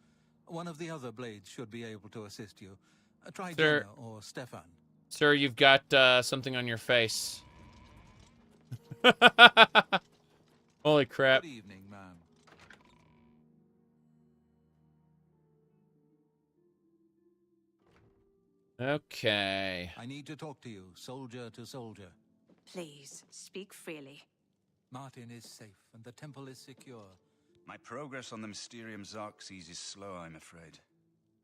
One of the other blades should be able to assist you. Try Jenna or Stefan. Sir, you've got something on your face. Holy crap. Good evening, ma'am. Okay. I need to talk to you, soldier to soldier. Please, speak freely. Martin is safe, and the temple is secure. My progress on the Mysterium Xerxes is slow, I'm afraid.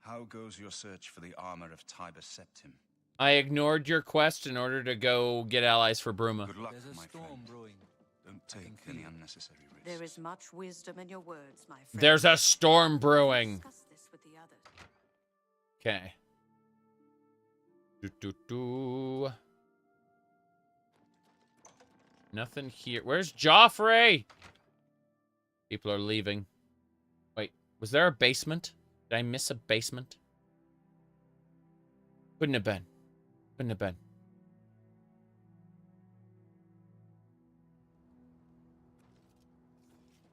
How goes your search for the armor of Tiber Septim? I ignored your quest in order to go get allies for Bruma. Good luck, There's a my storm friend. brewing. Don't take any unnecessary risks. There is much wisdom in your words, my friend. There's a storm brewing. Discuss this with the others. Okay. Nothing here. Where's Joffrey? People are leaving. Wait, was there a basement? Did I miss a basement? Couldn't have been. Couldn't have been.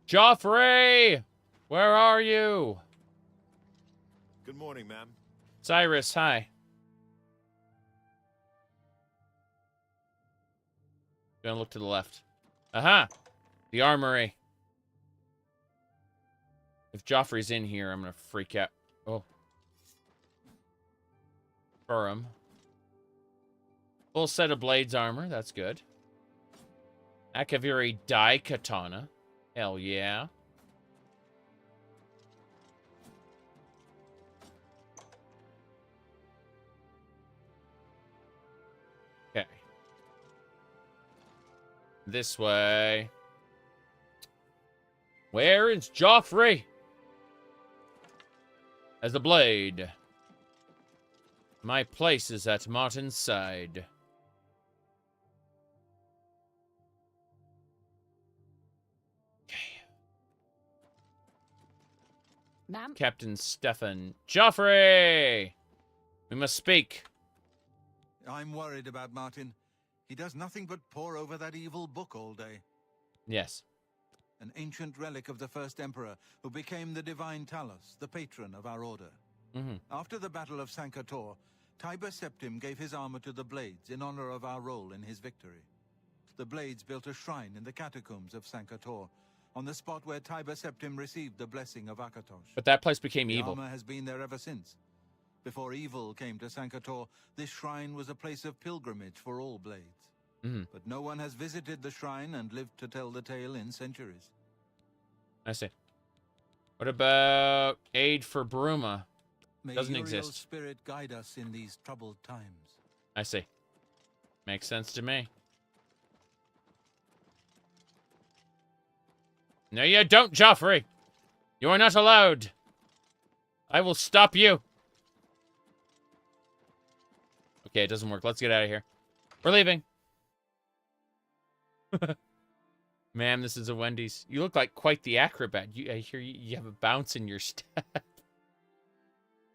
Joffrey! Where are you? Good morning, ma'am. Cyrus, hi. Gonna look to the left. Aha! The armory. If Joffrey's in here, I'm gonna freak out. Oh. Furum. Full set of blades armor, that's good. Akaviri Dai Katana. Hell yeah. Okay. This way. Where is Joffrey? As a blade. My place is at Martin's side. Ma'am? Captain Stefan. Joffrey! We must speak. I'm worried about Martin. He does nothing but pore over that evil book all day. Yes. An ancient relic of the first emperor who became the divine Talos, the patron of our order. After the Battle of Sankator, Tiber Septim gave his armor to the Blades in honor of our role in his victory. The Blades built a shrine in the catacombs of Sankator, on the spot where Tiber Septim received the blessing of Akatosh. But that place became The evil. armor has been there ever since. Before evil came to Sankator, this shrine was a place of pilgrimage for all blades. But no one has visited the shrine and lived to tell the tale in centuries. I see. What about aid for Bruma? May Doesn't Uriel's exist. spirit guide us in these troubled times. I see. Makes sense to me. No, you don't, Joffrey. You are not allowed. I will stop you. Okay, it doesn't work. Let's get out of here. We're leaving. Ma'am, this is a Wendy's. You look like quite the acrobat. I hear you have a bounce in your step.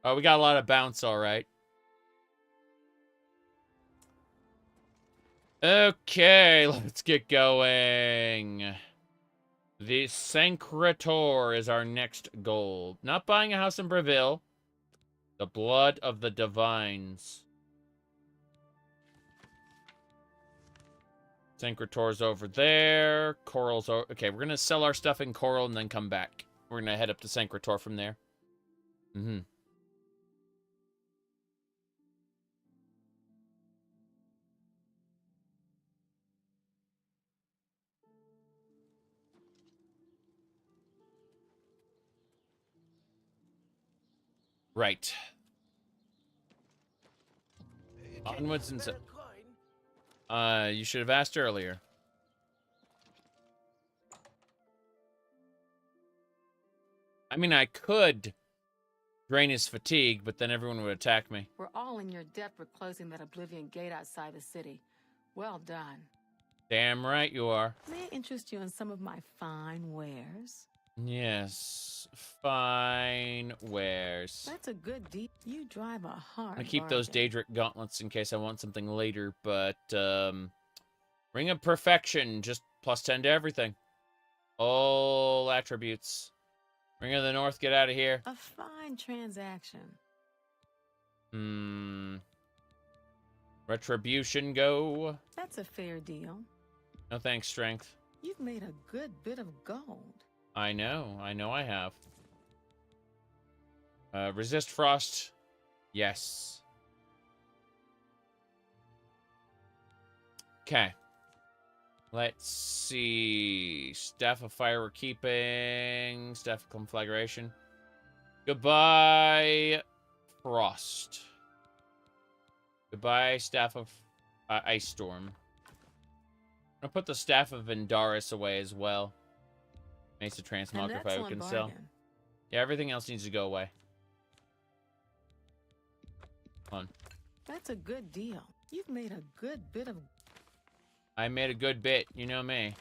Oh, we got a lot of bounce, all right. Okay, let's get going. The Sancrator is our next goal. Not buying a house in Breville. The blood of the divines. Sancrator's over there. Chorrol's over. Okay, we're going to sell our stuff in Chorrol and then come back. We're going to head up to Sancrator from there. Right. Onwards and you should have asked earlier. I mean, I could drain his fatigue, but then everyone would attack me. We're all in your debt for closing that Oblivion gate outside the city. Well done. Damn right you are. May I interest you in some of my fine wares? Yes, fine wares. That's a good deal. You drive a hard I keep those Daedric gauntlets in case I want something later, but Ring of Perfection, just +10 to everything. All attributes. Ring of the North, get out of here. A fine transaction. Retribution, go. That's a fair deal. No thanks, Strength. You've made a good bit of gold. I know I have. Resist Frost. Yes. Okay. Let's see. Staff of Fire we're keeping. Staff of Conflagration. Goodbye, Frost. Goodbye, Staff of Ice Storm. I'll put the Staff of Vendaris away as well. Mace of Transmogrify we can sell. Yeah, everything else needs to go away. Come on. That's a good deal. You've made a good bit of... I made a good bit. You know me.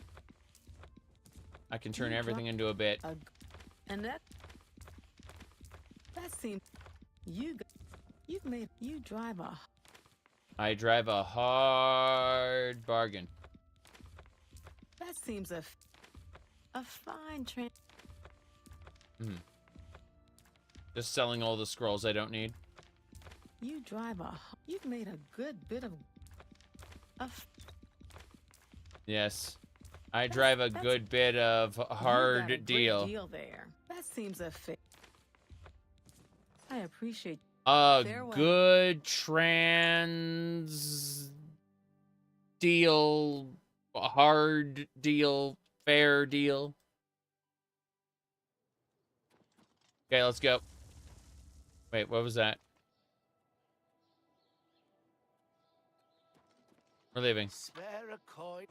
I can turn everything into a bit. And that seems... You've made... You drive a... I drive a hard bargain. That seems a fine trend. Just selling all the scrolls I don't need. You drive a... You've made a good bit of... Yes. I drive a good bit of hard deal. Deal there. That seems a fit. I appreciate... A Farewell. good trans deal, a hard deal, fair deal. Okay, let's go. Wait, what was that? We're leaving. Spare a coin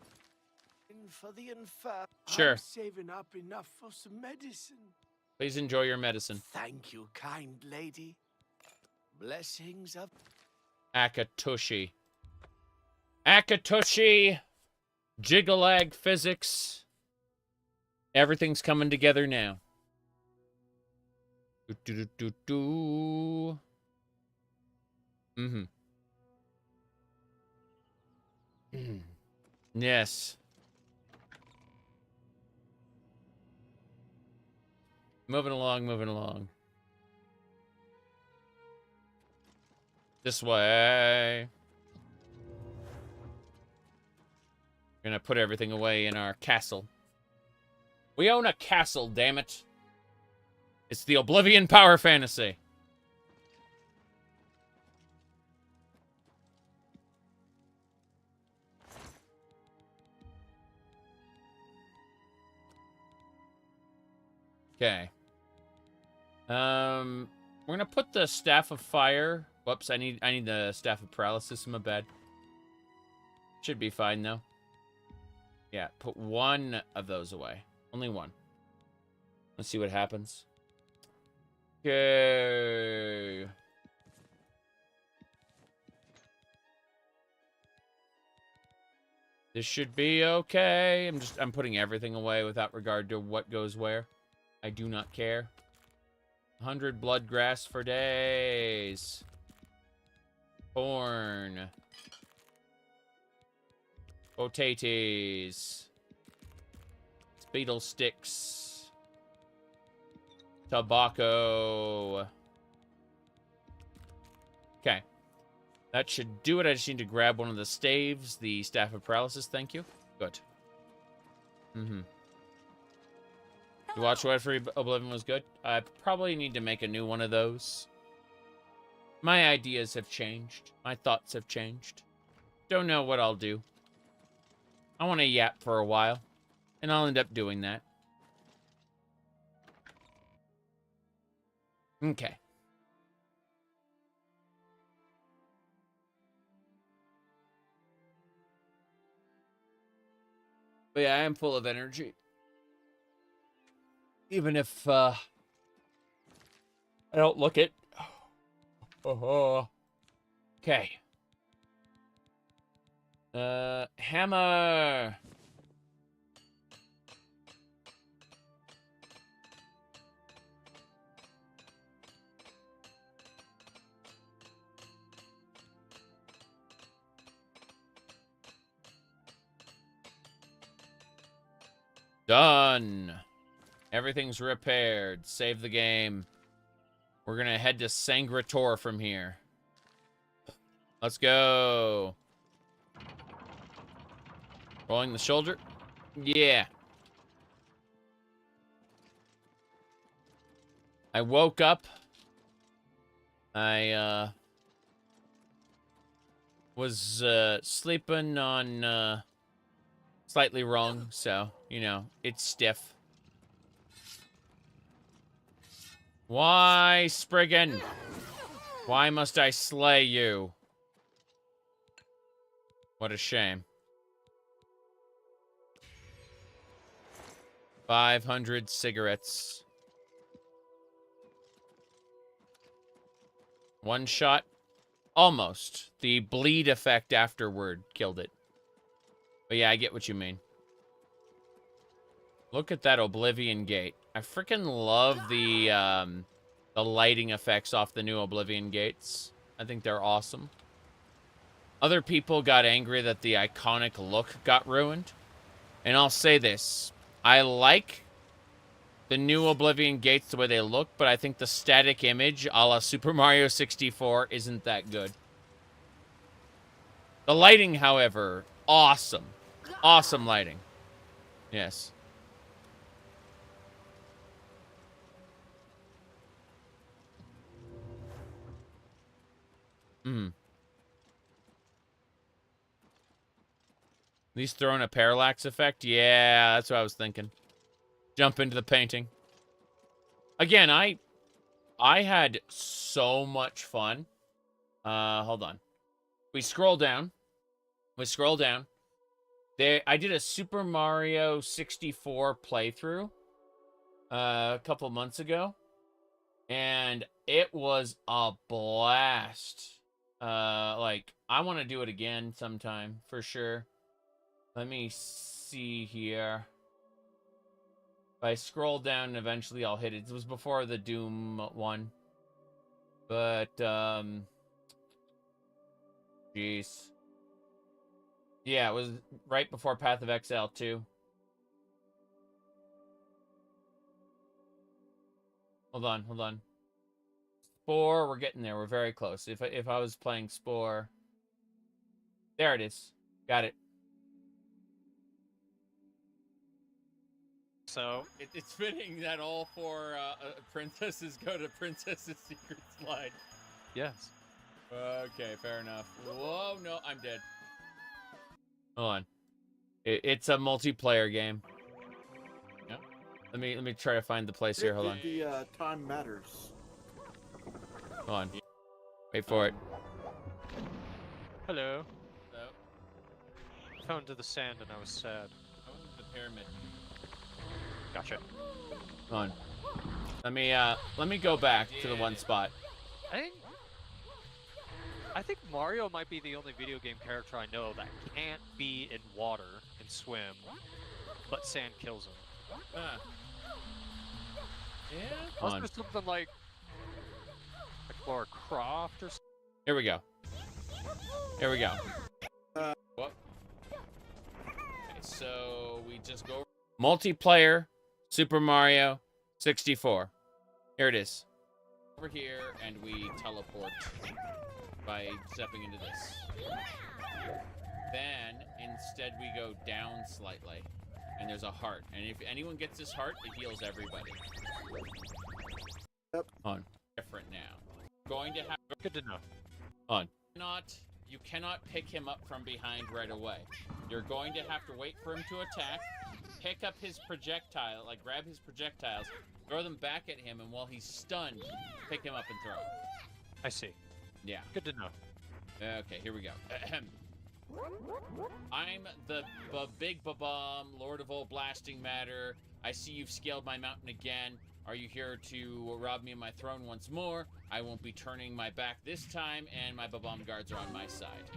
for the infirm. Sure. I'm saving up enough for some medicine. Please enjoy your medicine. Thank you, kind lady. Blessings of Akatoshi. Akatoshi. Jigalag physics. Everything's coming together now. Yes. Moving along, moving along. This way. We're gonna put everything away in our castle. We own a castle, damn it. It's the Oblivion power fantasy. Okay. We're gonna put the Staff of Fire. Whoops, I need the Staff of Paralysis, my bad. Should be fine though. Yeah, put one of those away. Only one. Let's see what happens. Okay. This should be okay. I'm putting everything away without regard to what goes where. I do not care. 100 blood grass for days. Corn. Potatoes. Beetle sticks. Tobacco. Okay. That should do it. I just need to grab one of the staves. The Staff of Paralysis. Thank you. Good. Mm-hmm. You watched whatever Oblivion was good? I probably need to make a new one of those. My ideas have changed. My thoughts have changed. Don't know what I'll do. I want to yap for a while. And I'll end up doing that. Okay. But yeah, I am full of energy. Even if, I don't look it. Oh. Okay. Hammer. Done. Everything's repaired. Save the game. We're gonna head to Sangretor from here. Let's go. Rolling the shoulder. Yeah. I woke up. I was sleeping on slightly wrong, so, you know, it's stiff. Why, Spriggan? Why must I slay you? What a shame. 500 cigarettes. One shot. Almost. The bleed effect afterward killed it. But yeah, I get what you mean. Look at that Oblivion gate. I freaking love the lighting effects off the new Oblivion gates. I think they're awesome. Other people got angry that the iconic look got ruined. And I'll say this. I like the new Oblivion gates the way they look, but I think the static image a la Super Mario 64 isn't that good. The lighting, however, awesome. Awesome lighting. Yes. At least throwing a parallax effect? Yeah, that's what I was thinking. Jump into the painting. Again, I had so much fun. Hold on. We scroll down. I did a Super Mario 64 playthrough a couple months ago. And it was a blast. Like, I want to do it again sometime, for sure. Let me see here. If I scroll down, eventually I'll hit it. It was before the Doom one. But, jeez. Yeah, it was right before Path of Exile 2. Hold on. Spore, we're getting there. We're very close. If I was playing Spore. There it is. Got it. so... It's fitting that all 4 princesses go to Princess's Secret Slide. Yes. Okay, fair enough. Whoa, no, I'm dead. Hold on. It's a multiplayer game. Yep. Let me try to find the place here. Hold on. The time matters. Hold on. Wait for it. Hello. Hello. I fell into the sand and I was sad. I went to the pyramid. Gotcha. Hold on. Let me go back to the one spot. I think Mario might be the only video game character I know that can't be in water and swim, but sand kills him. Yeah. Unless there's something like Laura Croft or something. Here we go. Here we go. What? Okay, so we just go multiplayer Super Mario 64. Here it is. Over here, and we teleport by stepping into this. Then, instead, we go down slightly, and there's a heart. And if anyone gets this heart, it heals everybody. Yep. On. Different now. Going to have... Good to know. On. You cannot pick him up from behind right away. You're going to have to wait for him to attack, pick up his projectile, like grab his projectiles, throw them back at him, and while he's stunned, pick him up and throw him. I see. Yeah. Good to know. Okay, here we go. I'm the Big Babam, Lord of all blasting matter. I see you've scaled my mountain again. Are you here to rob me of my throne once more? I won't be turning my back this time, and my Babam guards are on my side.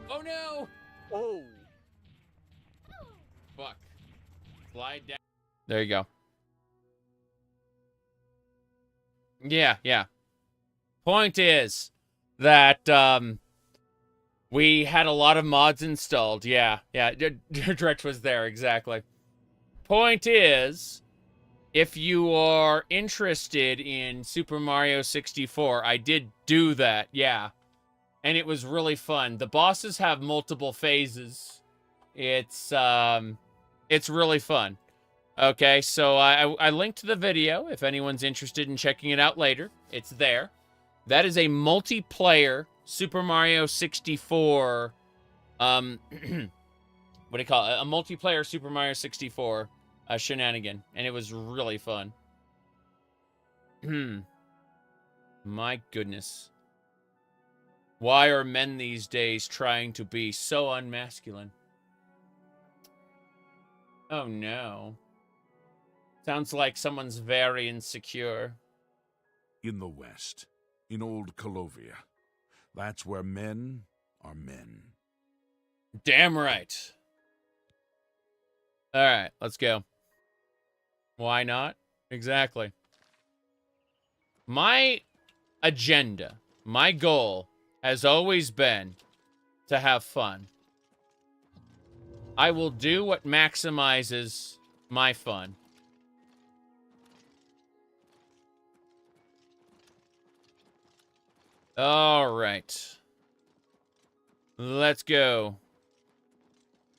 Oh no! Oh! Fuck. Slide down. There you go. Yeah. Point is that, we had a lot of mods installed. Yeah. Dretch was there, exactly. Point is, if you are interested in Super Mario 64, I did do that, yeah. And it was really fun. The bosses have multiple phases. It's really fun. Okay, so I linked the video if anyone's interested in checking it out later. It's there. That is a multiplayer Super Mario 64, what do you call it? A multiplayer Super Mario 64 shenanigan, and it was really fun. My goodness. Why are men these days trying to be so unmasculine? Oh no. Sounds like someone's very insecure. In the West, in old Colovia, that's where men are men. Damn right. All right, let's go. Why not? Exactly. My agenda, my goal has always been to have fun. I will do what maximizes my fun. All right. Let's go.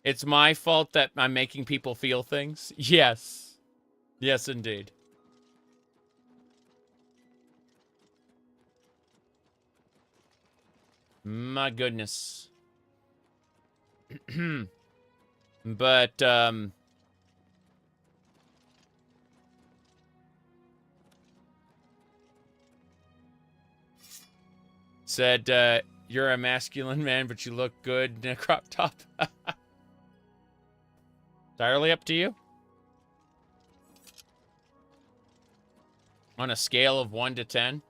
It's my fault that I'm making people feel things? Yes. Yes, indeed. My goodness. But, said, you're a masculine man, but you look good in a crop top. Entirely up to you. On a scale of 1 to 10.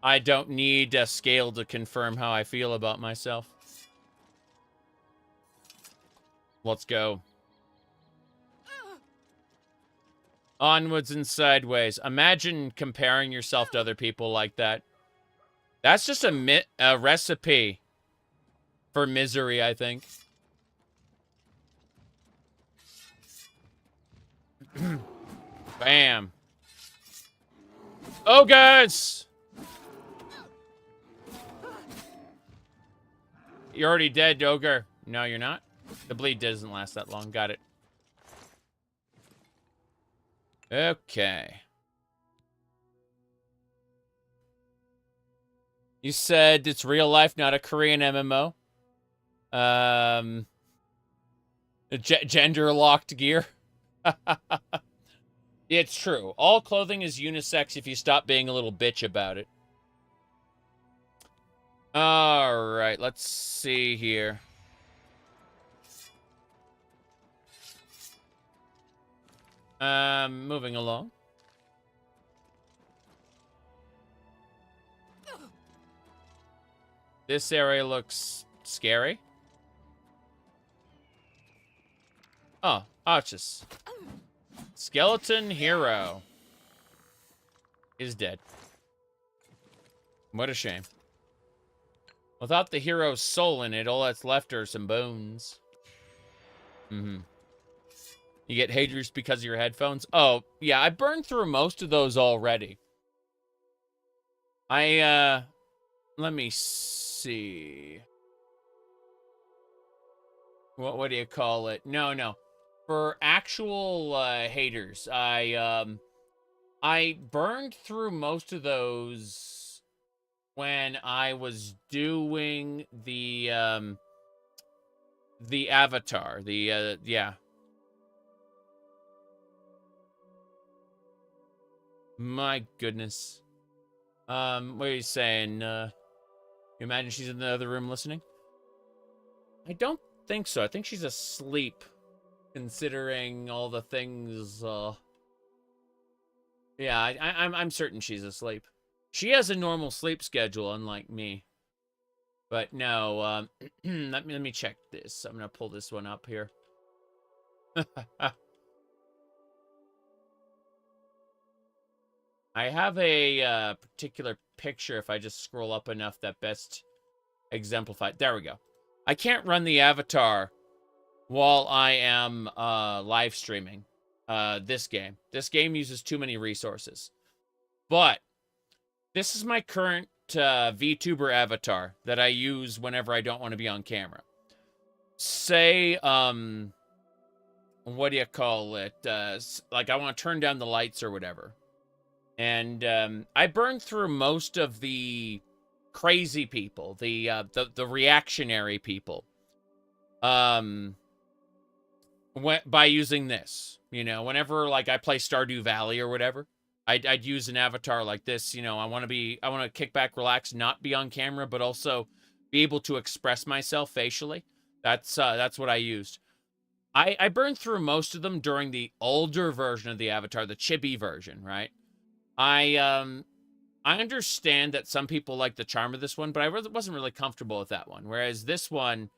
I don't need a scale to confirm how I feel about myself. Let's go. Onwards and sideways. Imagine comparing yourself to other people like that. That's just a recipe for misery, I think. Bam. Oh, guys! You're already dead, Ogre. No, you're not. The bleed doesn't last that long. Got it. Okay. You said it's real life, not a Korean MMO. Gender locked gear. It's true. All clothing is unisex if you stop being a little bitch about it. All right, let's see here. Moving along. This area looks scary. Oh, Archus. Skeleton hero is dead. What a shame. Without the hero's soul in it, all that's left are some bones. You get haters because of your headphones? Oh, yeah, I burned through most of those already. Let me see. What do you call it? No. For actual haters, I burned through most of those when I was doing the avatar. Yeah. My goodness. What are you saying? You imagine she's in the other room listening? I don't think so. I think she's asleep, considering all the things. Yeah, I'm certain she's asleep. She has a normal sleep schedule, unlike me. But no, let me check this. I'm gonna pull this one up here. I have a particular picture, if I just scroll up enough, that best exemplified. There we go. I can't run the avatar while I am live streaming this game. This game uses too many resources. But this is my current VTuber avatar that I use whenever I don't want to be on camera. Say, what do you call it? Like I want to turn down the lights or whatever. And I burned through most of the crazy people, the reactionary people, by using this. You know, whenever like I play Stardew Valley or whatever, I'd use an avatar like this. You know, I want to kick back, relax, not be on camera, but also be able to express myself facially. That's what I used. I burned through most of them during the older version of the avatar, the chibi version, right? I understand that some people like the charm of this one, but I wasn't really comfortable with that one. Whereas this one,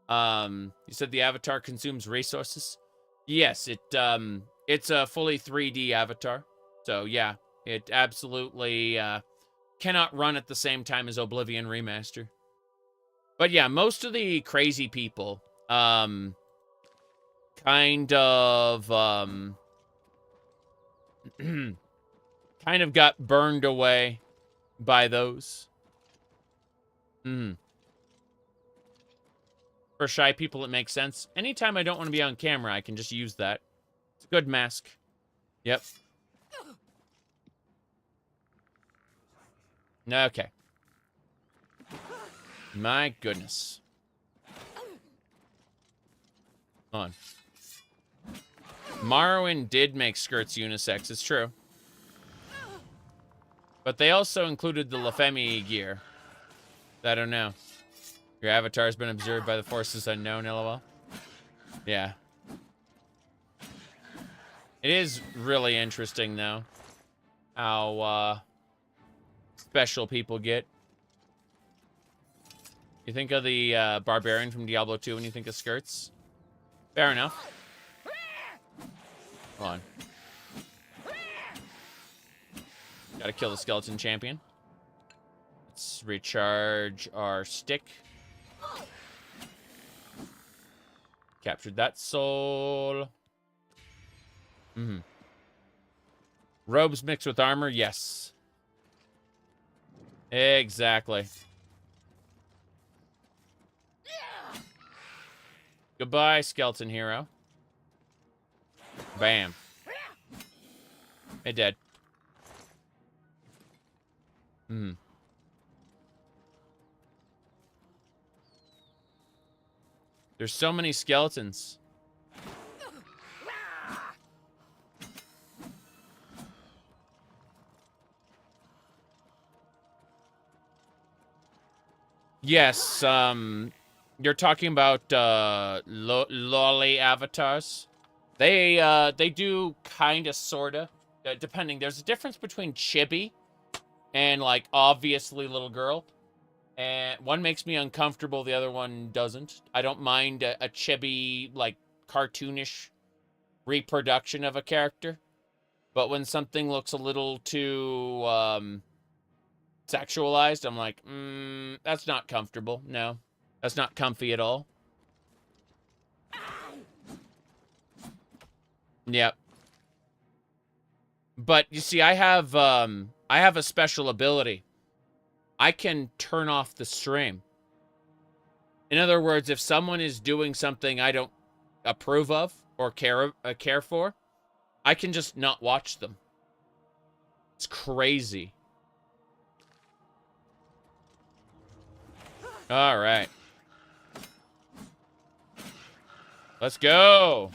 you said the avatar consumes resources. Yes, it's a fully 3D avatar. So yeah, it absolutely cannot run at the same time as Oblivion REmastered. But yeah, most of the crazy people, kind of, kind of got burned away by those. For shy people, it makes sense. Anytime I don't want to be on camera, I can just use that. It's a good mask. Yep. Okay. My goodness. Hold on. Morrowind did make skirts unisex, it's true. But they also included the Lefemi gear. I don't know. Your avatar has been observed by the forces unknown, LOL. Yeah. It is really interesting, though, how special people get. You think of the barbarian from Diablo 2 when you think of skirts? Fair enough. Hold on. Gotta kill the skeleton champion. Let's recharge our stick. Captured that soul. Robes mixed with armor? Yes. Exactly. Goodbye, skeleton hero. Bam. Hey, Dad. Hmm. There's so many skeletons. Yes, you're talking about lolly avatars. They do kind of, sort of, depending. There's a difference between chibi and, like, obviously little girl. And one makes me uncomfortable, the other one doesn't. I don't mind a chibi, like, cartoonish reproduction of a character. But when something looks a little too, sexualized, I'm like, that's not comfortable. No, that's not comfy at all. Yep. But you see, I have a special ability. I can turn off the stream. In other words, if someone is doing something I don't approve of or care for, I can just not watch them. It's crazy. All right. Let's go.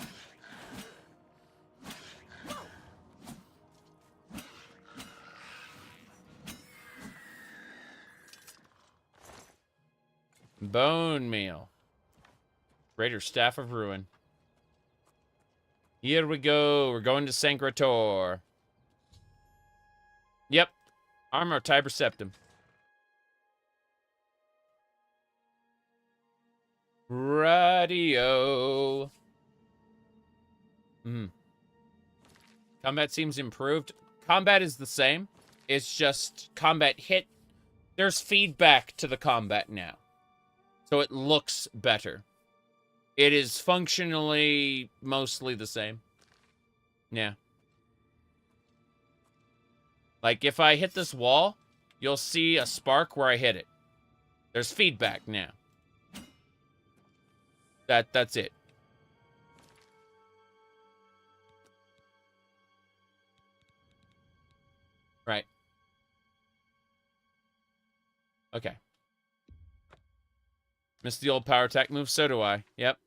Bone meal. Greater Staff of Ruin. Here we go. We're going to Sangrator. Yep. Armor Tiber Septum. Radio. Combat seems improved. Combat is the same. It's just combat hit. There's feedback to the combat now. So it looks better. It is functionally mostly the same. Yeah. Like, if I hit this wall, you'll see a spark where I hit it. There's feedback now. That's it. Right. Okay. Missed the old power attack move, so do I. Yep.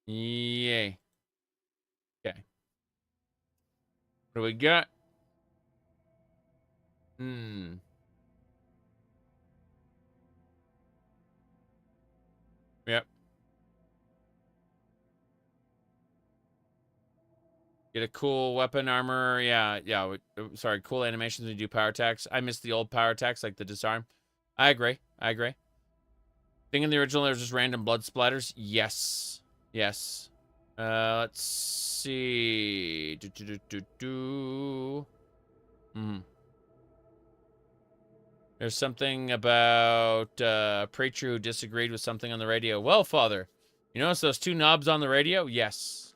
Yay. Okay. What do we got? Yep. Get a cool weapon armor. Yeah. Sorry, cool animations when you do power attacks. I miss the old power attacks, like the disarm. I agree. Thing in the original, there was just random blood splatters. Yes. Let's see. There's something about a preacher who disagreed with something on the radio. Well, Father, you notice those two knobs on the radio? Yes.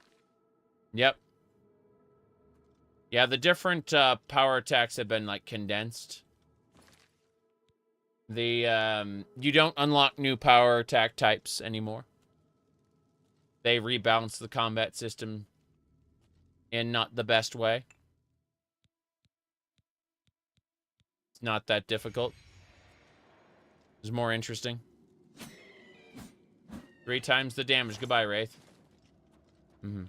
Yep. Yeah, the different power attacks have been, like, condensed. The, you don't unlock new power attack types anymore. They rebalance the combat system in not the best way. It's not that difficult. It's more interesting. 3 times the damage. Goodbye, Wraith. You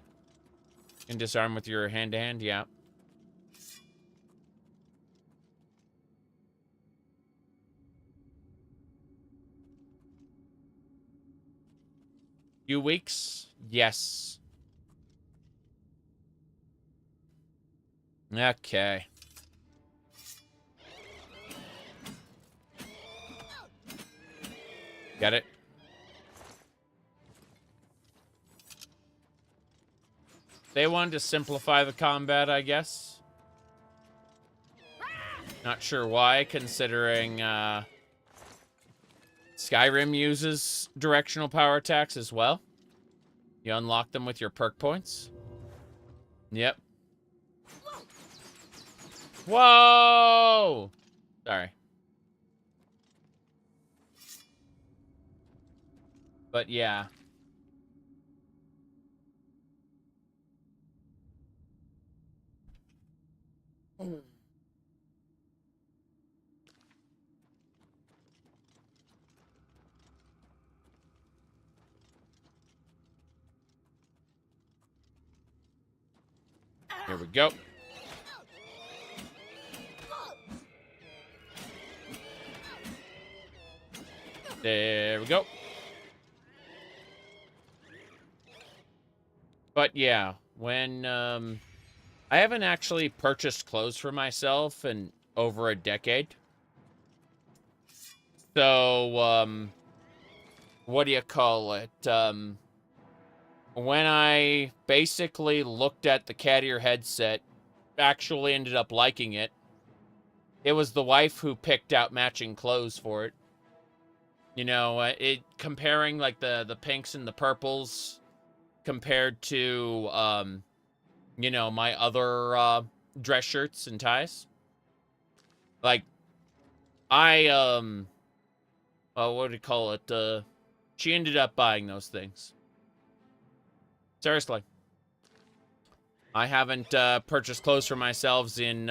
can disarm with your hand-to-hand, yeah. Few weeks? Yes. Okay. Got it? They wanted to simplify the combat, I guess. Not sure why, considering Skyrim uses directional power attacks as well. You unlock them with your perk points. Yep. Whoa! Sorry. But yeah. Here we go. There we go. But yeah, when I haven't actually purchased clothes for myself in over a decade. So what do you call it? When I basically looked at the cat ear headset, actually ended up liking it. It was the wife who picked out matching clothes for it. You know, it comparing like the pinks and the purples compared to you know, my other dress shirts and ties. Like I what do you call it? She ended up buying those things. Seriously. I haven't purchased clothes for myself in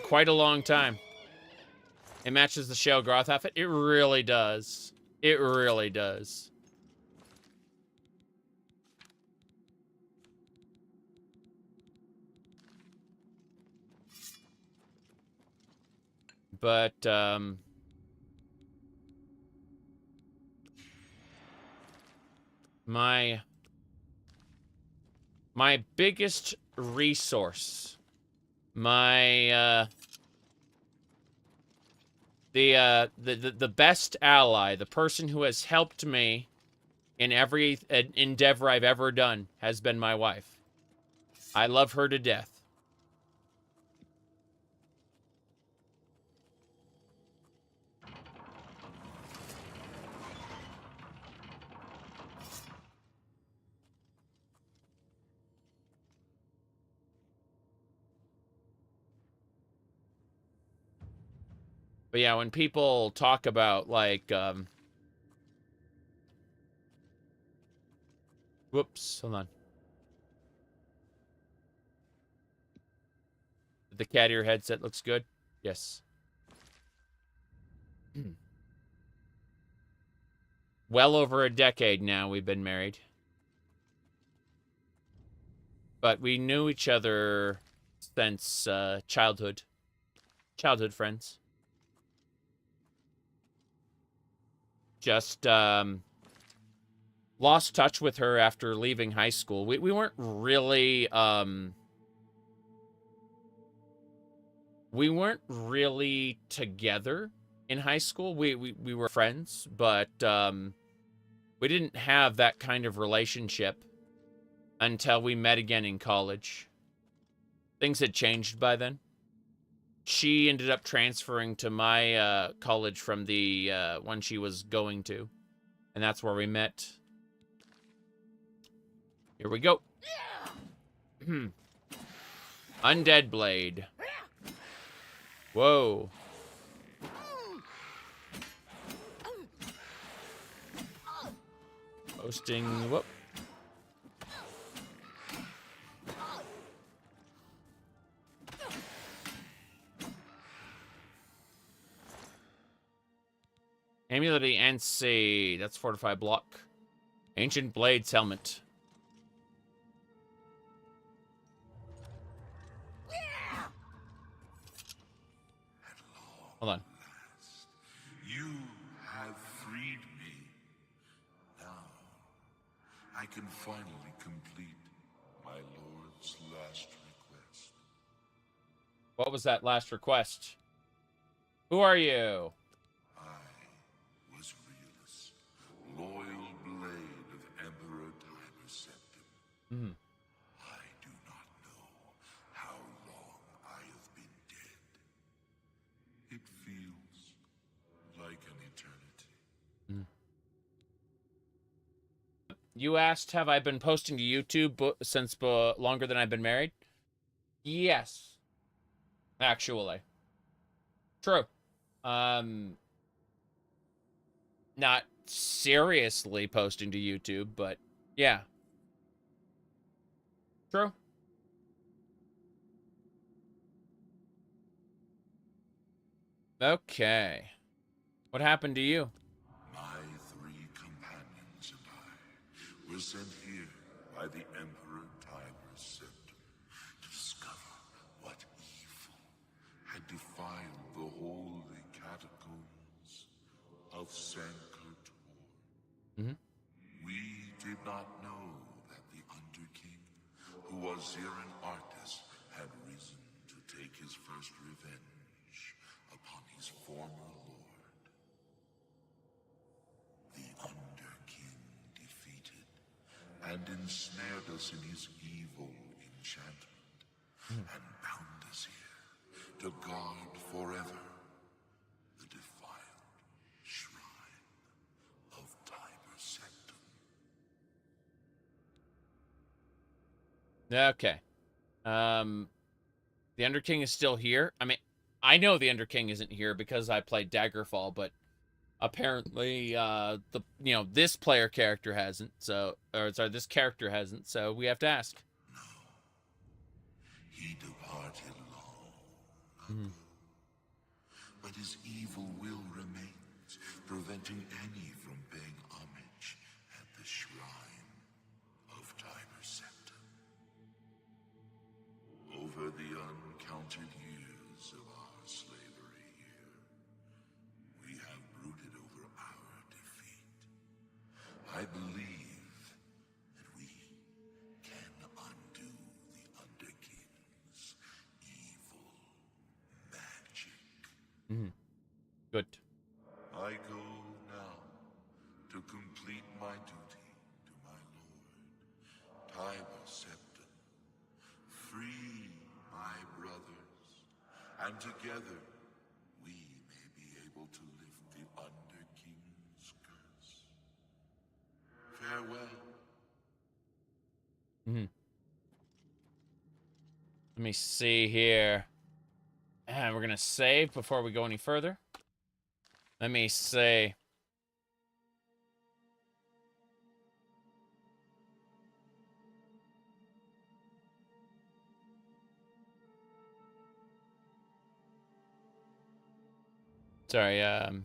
quite a long time. It matches the Shale Groth outfit. It really does. It really does. But my biggest resource, my the best ally, the person who has helped me in every endeavor I've ever done has been my wife. I love her to death. But yeah, when people talk about, like, whoops, hold on. The cat ear headset looks good. Yes. Well over a decade now we've been married. But we knew each other since childhood. Childhood friends. Just lost touch with her after leaving high school. We weren't really together in high school. We were friends, but we didn't have that kind of relationship until we met again in college. Things had changed by then. She ended up transferring to my college from the one she was going to. And that's where we met. Here we go. Undead Blade. Whoa. Posting, whoop. Amulet and C. That's fortified block. Ancient Blades helmet. Hold on. You have freed me. Now, I can finally complete my lord's last request. What was that last request? Who are you? I was Realus, loyal blade of Emperor Tiber Septim. Mm-hmm. I do not know how long I have been dead. It feels like an eternity. You asked, have I been posting to YouTube since longer than I've been married? Yes. Actually. True. Not seriously posting to YouTube, but yeah. True. Okay. What happened to you? My 3 companions and I were sent here by the Emperor Tiber's scepter to discover what evil had defiled the holy catacombs of Sankotor. Mm-hmm. We did not know that the Underking, who was Zirin Artis, had risen to take his first revenge upon his former lord. The Underking defeated and ensnared us in his evil enchantment and bound us here to guard forever the defiled shrine of Tiber Septim. Okay. The Underking is still here. I mean, I know the Underking isn't here because I played Daggerfall, but apparently, this player character hasn't. So, or sorry, this character hasn't. So we have to ask. He departed long ago, but his evil will remains, preventing any from paying homage at the shrine of Tiber Septim. Over the uncounted years of our slavery here, we have brooded over our defeat. I believe that we can undo the Underking's evil magic. Good. I go now to complete my duty to my lord, Tiber Septim. Free my brothers, and together we may be able to lift the Underking's curse. Farewell. Let me see here. And we're gonna save before we go any further. Let me see. Sorry, okay.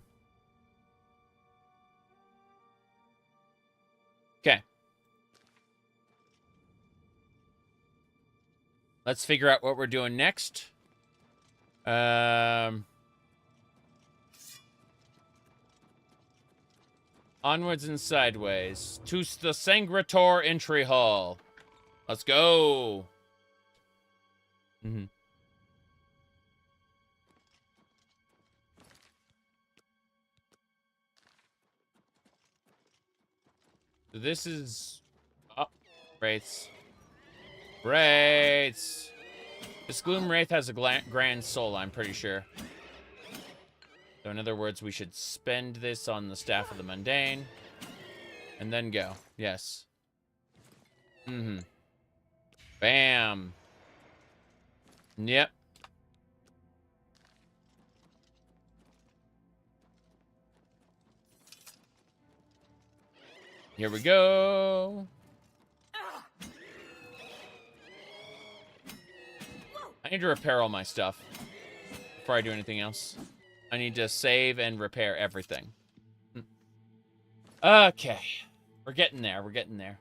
Let's figure out what we're doing next. Onwards and sideways. To the Sangrator entry hall. Let's go. So this is... Oh, Wraiths. Wraiths! This Gloom Wraith has a grand soul, I'm pretty sure. So in other words, we should spend this on the Staff of the Mundane. And then go. Yes. Bam. Yep. Here we go. I need to repair all my stuff before I do anything else. I need to save and repair everything. Okay. We're getting there. We're getting there.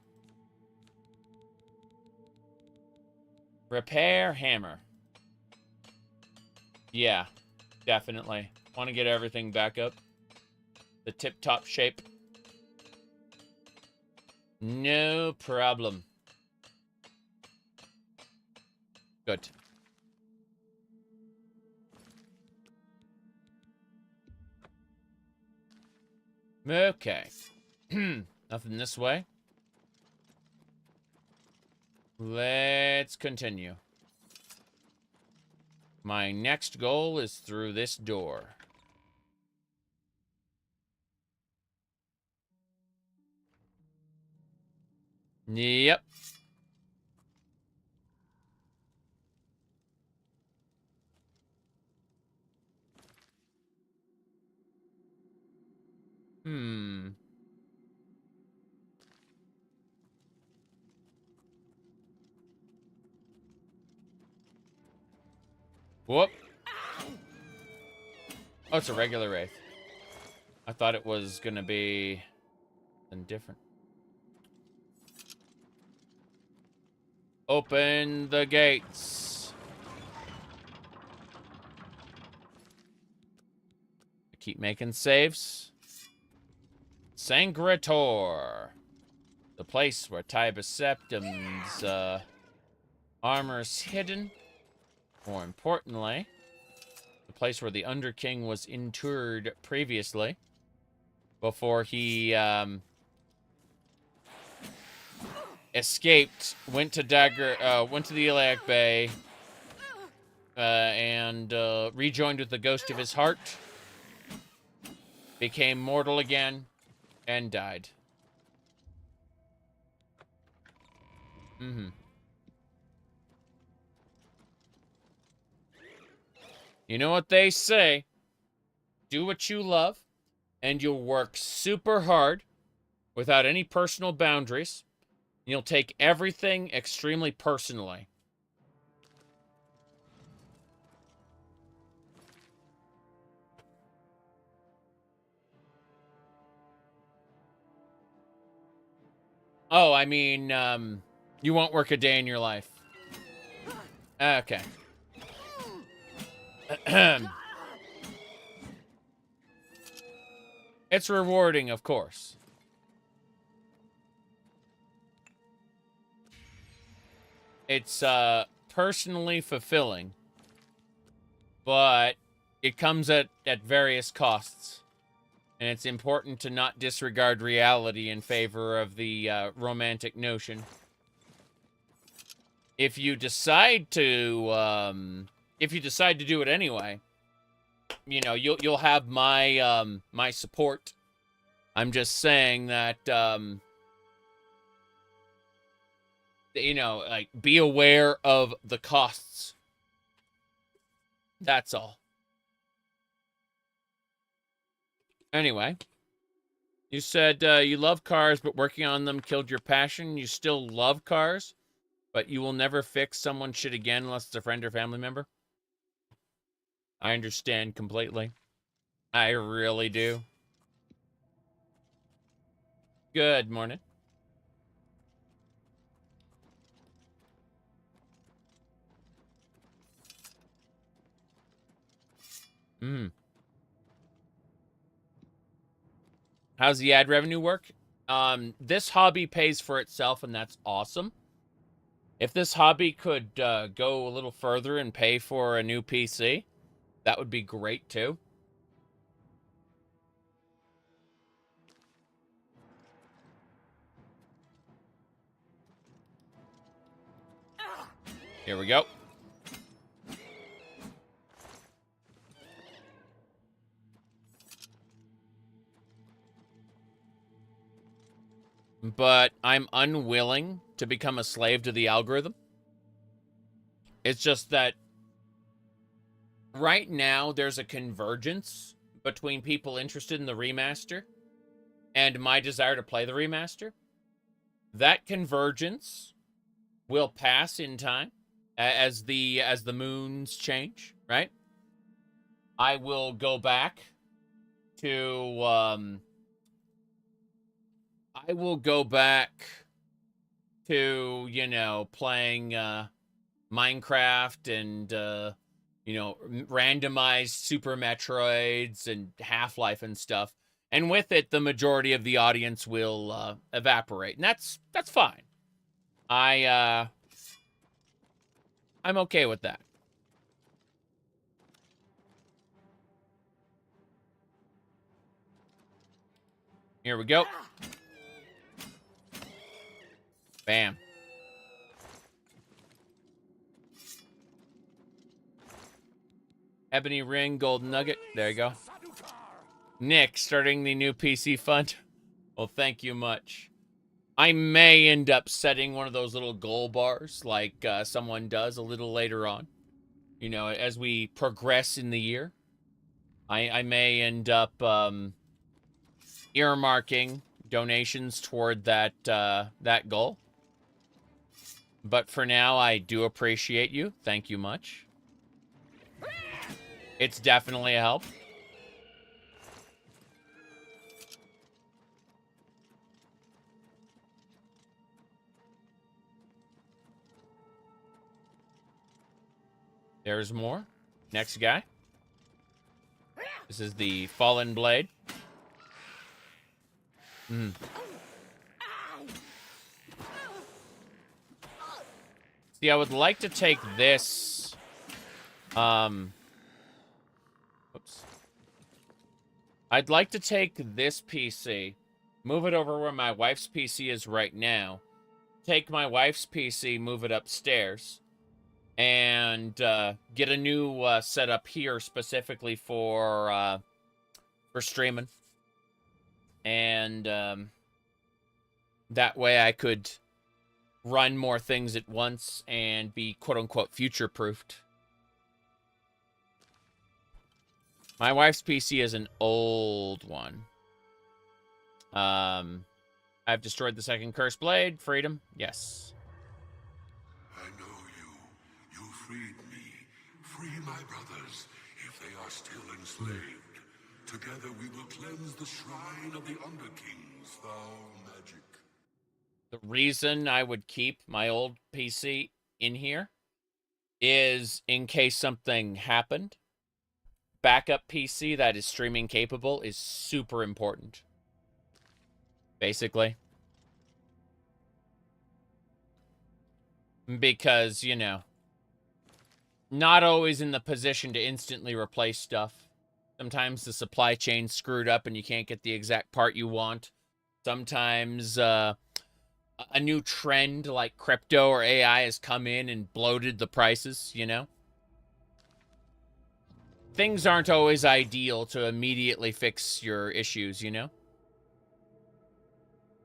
Repair hammer. Yeah, definitely. Want to get everything back up. The tip-top shape. No problem. Good. Okay. Nothing this way. Let's continue. My next goal is through this door. Yep. Whoop. Oh, it's a regular wraith. I thought it was gonna be something different. Open the gates. Keep making saves. Sangrator. The place where Tiber Septim's armor is hidden. More importantly, the place where the Underking was interred previously. Before he escaped, went to the Iliac Bay, and rejoined with the ghost of his heart. Became mortal again, and died. You know what they say? Do what you love, and you'll work super hard without any personal boundaries. You'll take everything extremely personally. Oh, I mean, you won't work a day in your life. Okay. It's rewarding, of course. It's personally fulfilling, but it comes at various costs. And it's important to not disregard reality in favor of the romantic notion. If you decide to do it anyway, you know, you'll have my my support. I'm just saying that you know, like, be aware of the costs. That's all. Anyway, you said you love cars, but working on them killed your passion. You still love cars, but you will never fix someone's shit again unless it's a friend or family member. I understand completely. I really do. Good morning. How's the ad revenue work? This hobby pays for itself, and that's awesome. If this hobby could go a little further and pay for a new PC, that would be great too. Here we go. But I'm unwilling to become a slave to the algorithm. It's just that right now there's a convergence between people interested in the remaster and my desire to play the remaster. That convergence will pass in time as the moons change, right? I will go back to you know, playing Minecraft and you know, randomized Super Metroids and Half-Life and stuff. And with it, the majority of the audience will evaporate. And that's fine. I'm okay with that. Here we go. Bam. Ebony ring, gold nugget. There you go. Nick, starting the new PC fund. Well, thank you much. I may end up setting one of those little goal bars like someone does a little later on. You know, as we progress in the year. I may end up earmarking donations toward that that goal. But for now, I do appreciate you. Thank you much. It's definitely a help. There's more. Next guy. This is the Fallen Blade. See, I would like to take this. Oops. I'd like to take this PC, move it over where my wife's PC is right now, take my wife's PC, move it upstairs, and get a new setup here specifically for streaming. And that way I could run more things at once and be quote-unquote future-proofed. My wife's PC is an old one. I've destroyed the second cursed blade. Freedom? Yes. I know you. You freed me. Free my brothers, if they are still enslaved. Together we will cleanse the shrine of the Underking's foul magic. The reason I would keep my old PC in here is in case something happened. Backup PC that is streaming capable is super important. Basically. Because, you know, not always in the position to instantly replace stuff. Sometimes the supply chain's screwed up and you can't get the exact part you want. Sometimes a new trend like crypto or AI has come in and bloated the prices, you know? Things aren't always ideal to immediately fix your issues, you know?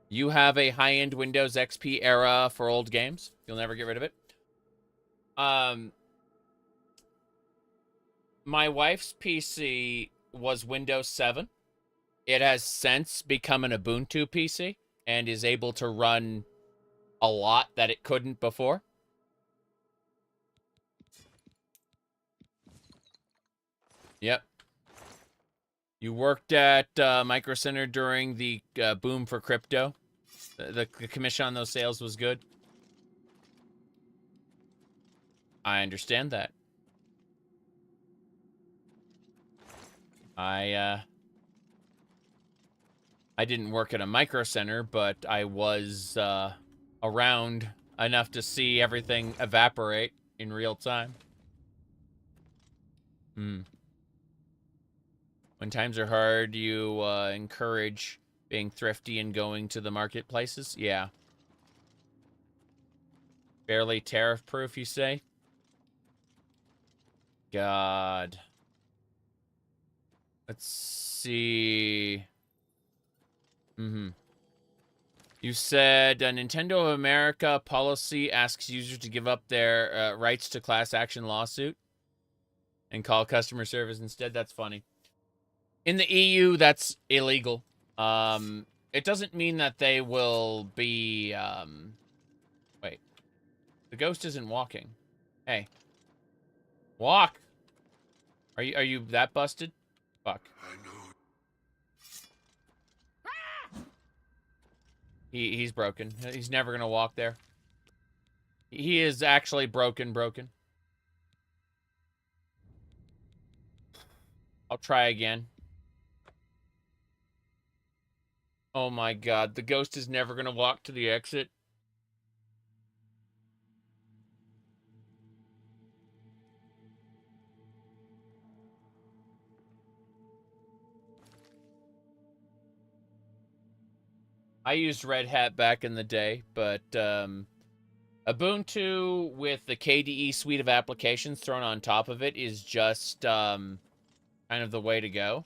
You have a high-end Windows XP era for old games. You'll never get rid of it. My wife's PC was Windows 7. It has since become an Ubuntu PC and is able to run a lot that it couldn't before. Yep. You worked at Micro Center during the boom for crypto. The commission on those sales was good. I understand that. I didn't work at a Micro Center, but I was around enough to see everything evaporate in real time. When times are hard, you encourage being thrifty and going to the marketplaces? Yeah. Barely tariff-proof, you say? God. Let's see. You said Nintendo of America policy asks users to give up their rights to class action lawsuit and call customer service instead. That's funny. In the EU, that's illegal. It doesn't mean that they will be, wait. The ghost isn't walking. Hey. Walk! Are you that busted? Fuck. I know. He's broken. He's never gonna walk there. He is actually broken. I'll try again. Oh my god, the ghost is never gonna walk to the exit. I used Red Hat back in the day, but Ubuntu with the KDE suite of applications thrown on top of it is just kind of the way to go.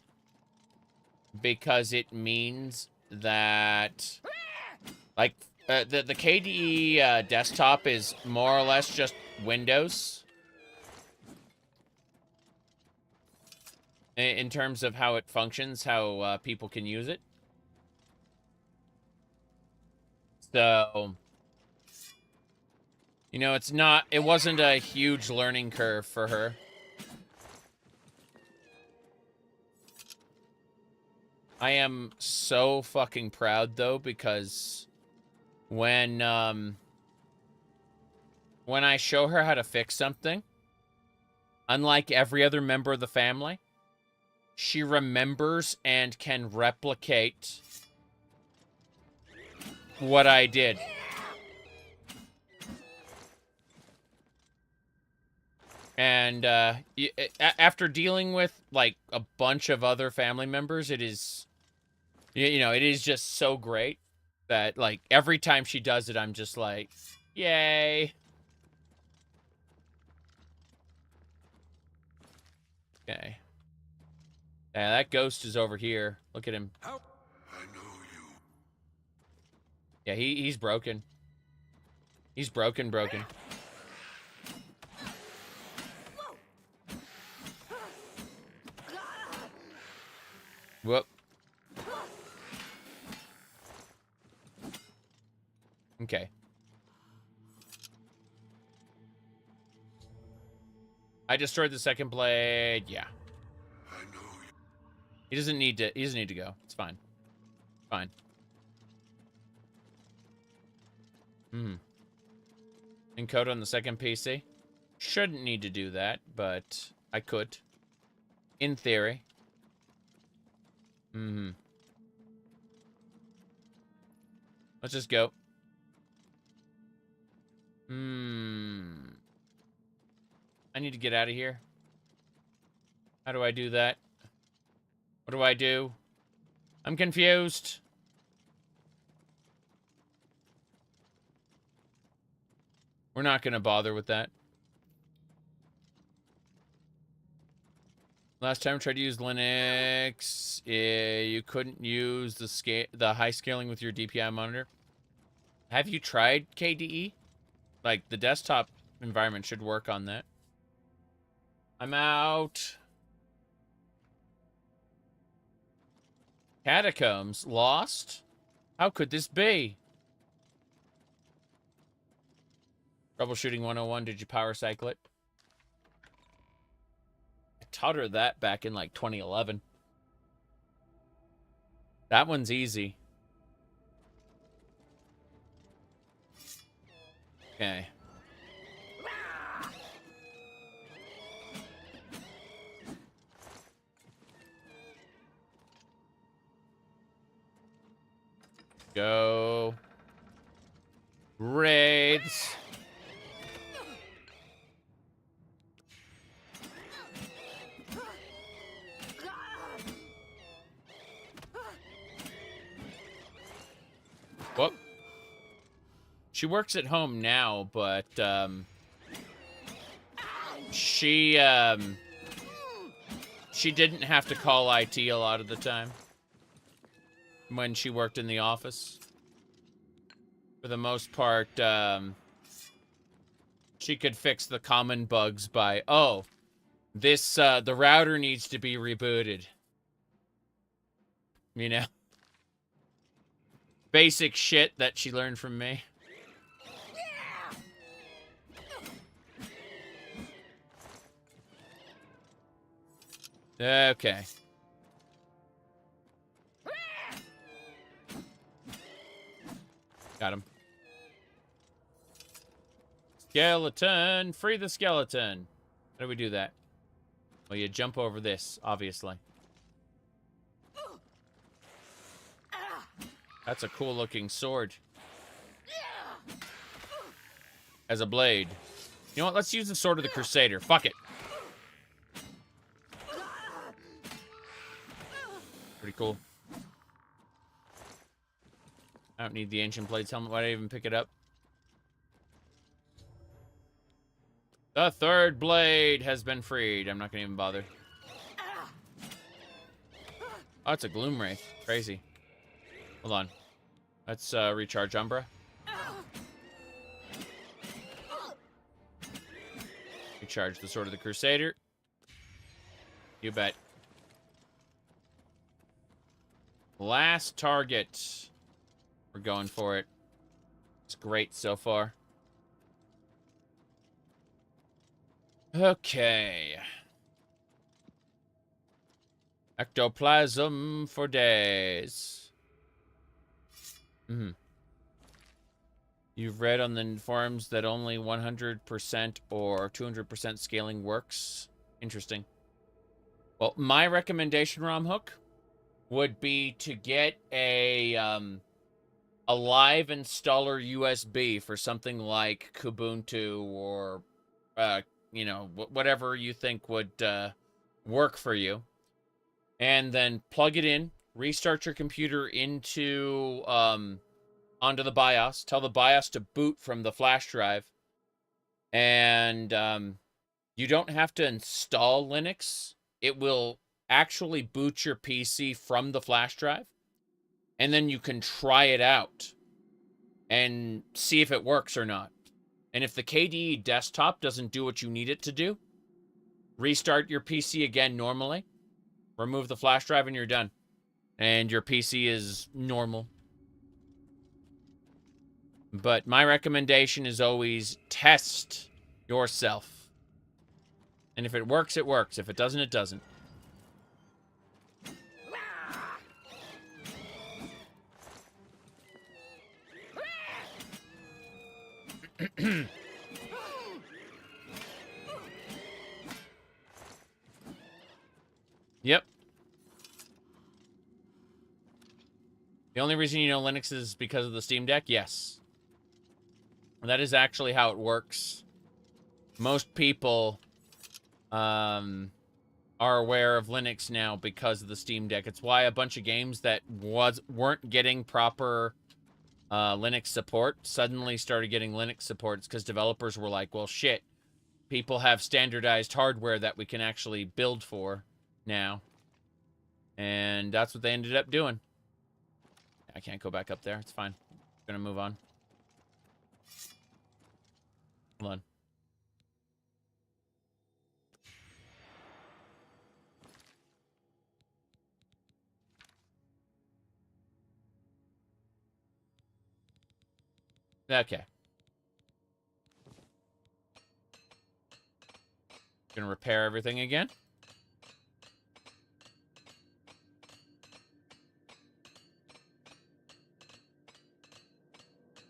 Because it means that, like, the KDE desktop is more or less just Windows. In terms of how it functions, how people can use it. So, you know, it wasn't a huge learning curve for her. I am so fucking proud, though, because when I show her how to fix something, unlike every other member of the family, she remembers and can replicate what I did. And after dealing with, like, a bunch of other family members, it is, you know, it is just so great that, like, every time she does it, I'm just like, yay. Okay. Yeah, that ghost is over here. Look at him. I know you. Yeah, he's broken. He's broken. Whoop. Okay. I destroyed the second blade. Yeah. I know you. He doesn't need to go. It's fine. Fine. Encode on the second PC. Shouldn't need to do that, but I could. In theory. Let's just go. I need to get out of here. How do I do that? What do I do? I'm confused. We're not going to bother with that. Last time I tried to use Linux, you couldn't use the high scaling with your DPI monitor. Have you tried KDE? Like, the desktop environment should work on that. I'm out. Catacombs lost? How could this be? Troubleshooting 101, did you power cycle it? I taught her that back in like 2011. That one's easy. Okay. Go. Raids. Whoop. She works at home now, but she didn't have to call IT a lot of the time when she worked in the office. For the most part, she could fix the common bugs by, oh, this the router needs to be rebooted. You know? Basic shit that she learned from me. Okay. Got him. Skeleton! Free the skeleton! How do we do that? Well, you jump over this, obviously. That's a cool looking sword. As a blade. You know what? Let's use the sword of the Crusader. Fuck it. Pretty cool. I don't need the Ancient Blades helmet. Why did I even pick it up? The third blade has been freed. I'm not going to even bother. Oh, it's a Gloom Wraith. Crazy. Hold on. Let's recharge Umbra. Recharge the Sword of the Crusader. You bet. Last target. We're going for it. It's great so far. Okay. Ectoplasm for days. You've read on the forums that only 100% or 200% scaling works. Interesting. Well, my recommendation, Romhook, would be to get a live installer USB for something like Kubuntu or, you know, whatever you think would work for you. And then plug it in, restart your computer into onto the BIOS. Tell the BIOS to boot from the flash drive. And you don't have to install Linux. It will actually boot your PC from the flash drive. And then you can try it out and see if it works or not. And if the KDE desktop doesn't do what you need it to do, restart your PC again normally. Remove the flash drive and you're done. And your PC is normal. But my recommendation is always test yourself. And if it works, it works. If it doesn't, it doesn't. Yep. The only reason you know Linux is because of the Steam Deck? Yes. That is actually how it works. Most people are aware of Linux now because of the Steam Deck. It's why a bunch of games that weren't getting proper Linux support suddenly started getting Linux support. It's because developers were like, well, shit, people have standardized hardware that we can actually build for now. And that's what they ended up doing. I can't go back up there. It's fine. I'm gonna move on. Hold on. Okay. Gonna repair everything again.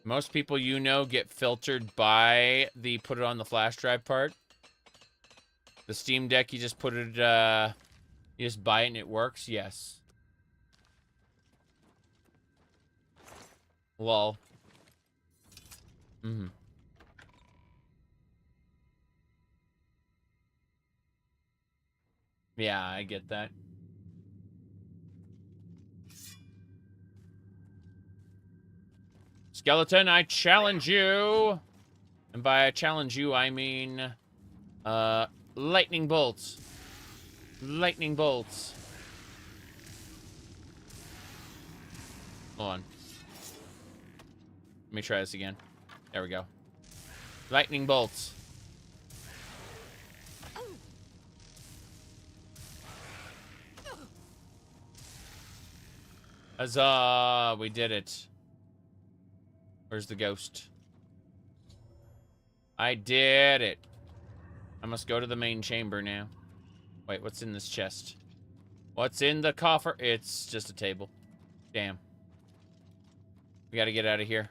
Most people you know get filtered by the put it on the flash drive part. The Steam Deck, you just put it, you just buy it and it works? Yes. Lol. Yeah, I get that. Skeleton, I challenge you. And by I challenge you, I mean, lightning bolts. Lightning bolts. Hold on. Let me try this again. There we go. Lightning bolts. Huzzah! We did it. Where's the ghost? I did it. I must go to the main chamber now. Wait, what's in this chest? What's in the coffer? It's just a table. Damn. We gotta get out of here.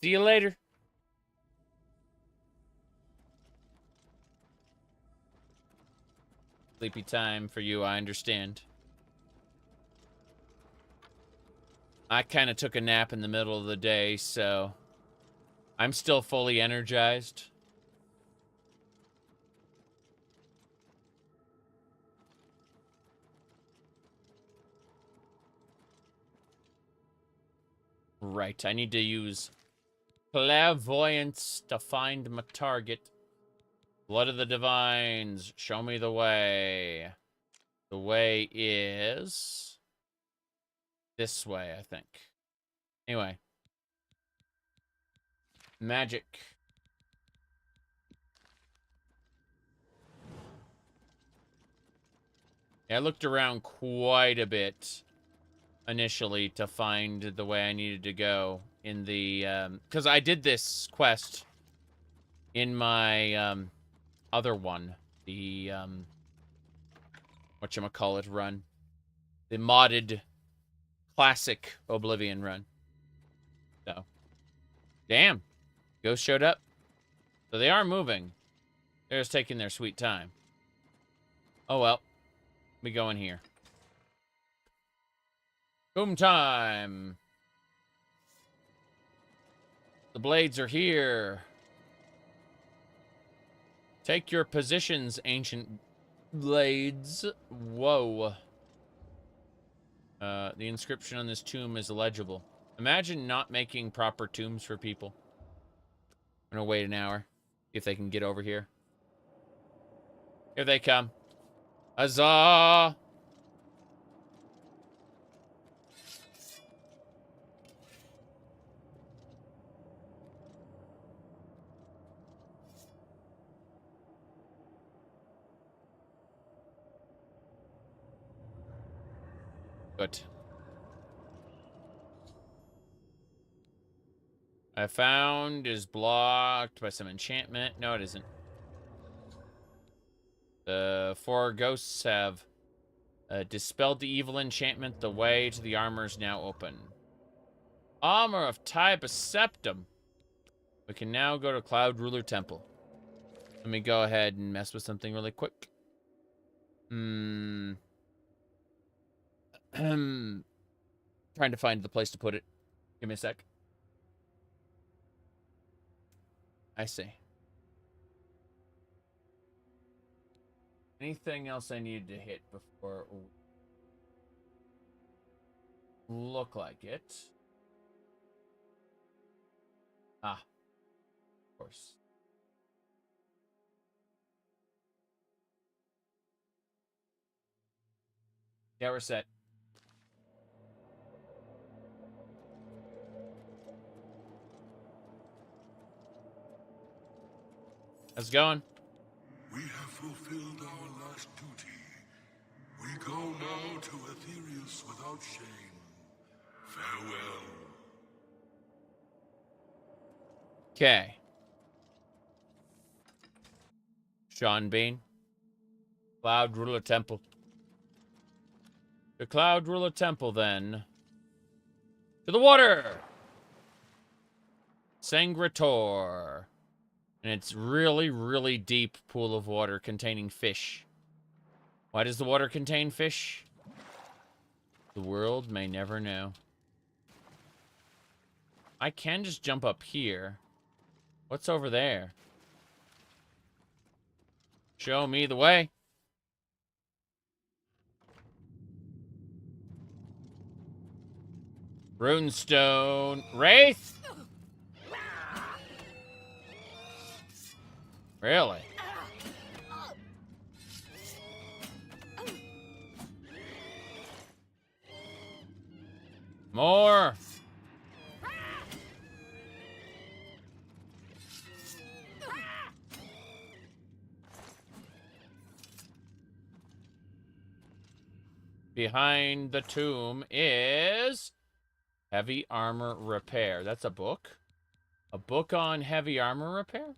See you later. Sleepy time for you, I understand. I kind of took a nap in the middle of the day, so I'm still fully energized. Right, I need to use clairvoyance to find my target. Blood of the Divines, show me the way. The way is this way, I think. Anyway. Magic. Yeah, I looked around quite a bit initially to find the way I needed to go in the, because I did this quest in my, other one. The, whatchamacallit run. The modded classic Oblivion run. So, damn. Ghost showed up. So they are moving. They're just taking their sweet time. Oh well. We go in here. Boom time. The blades are here. Take your positions, ancient blades. Whoa. The inscription on this tomb is illegible. Imagine not making proper tombs for people. I'm gonna wait an hour. See if they can get over here. Here they come. Huzzah! Good. I found is blocked by some enchantment. No, it isn't. The 4 ghosts have dispelled the evil enchantment. The way to the armor is now open. Armor of Type Septum. We can now go to Cloud Ruler Temple. Let me go ahead and mess with something really quick. Trying to find the place to put it. Give me a sec. I see. Anything else I needed to hit before? Look like it. Ah. Of course. Yeah, we're set. How's it going? We have fulfilled our last duty. We go now to Aetherius without shame. Farewell. Okay. Sean Bean. Cloud Ruler Temple. The Cloud Ruler Temple, then. To the water! Sangrator. And it's really, really deep pool of water containing fish. Why does the water contain fish? The world may never know. I can just jump up here. What's over there? Show me the way. Runestone. Wraith? Really? More. Behind the tomb is heavy armor repair. That's a book? A book on heavy armor repair?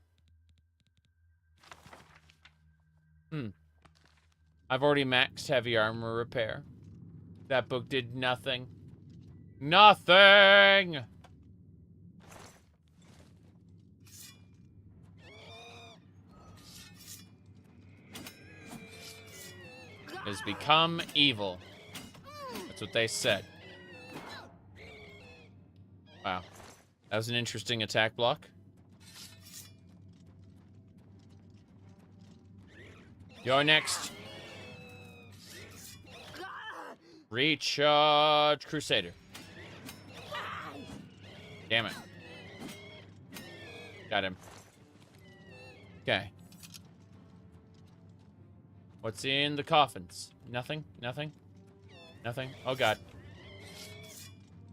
I've already maxed heavy armor repair. That book did nothing. Nothing! Has become evil. That's what they said. Wow. That was an interesting attack block. You're next. Recharge Crusader. Damn it. Got him. Okay. What's in the coffins? Nothing? Nothing? Nothing? Oh, God.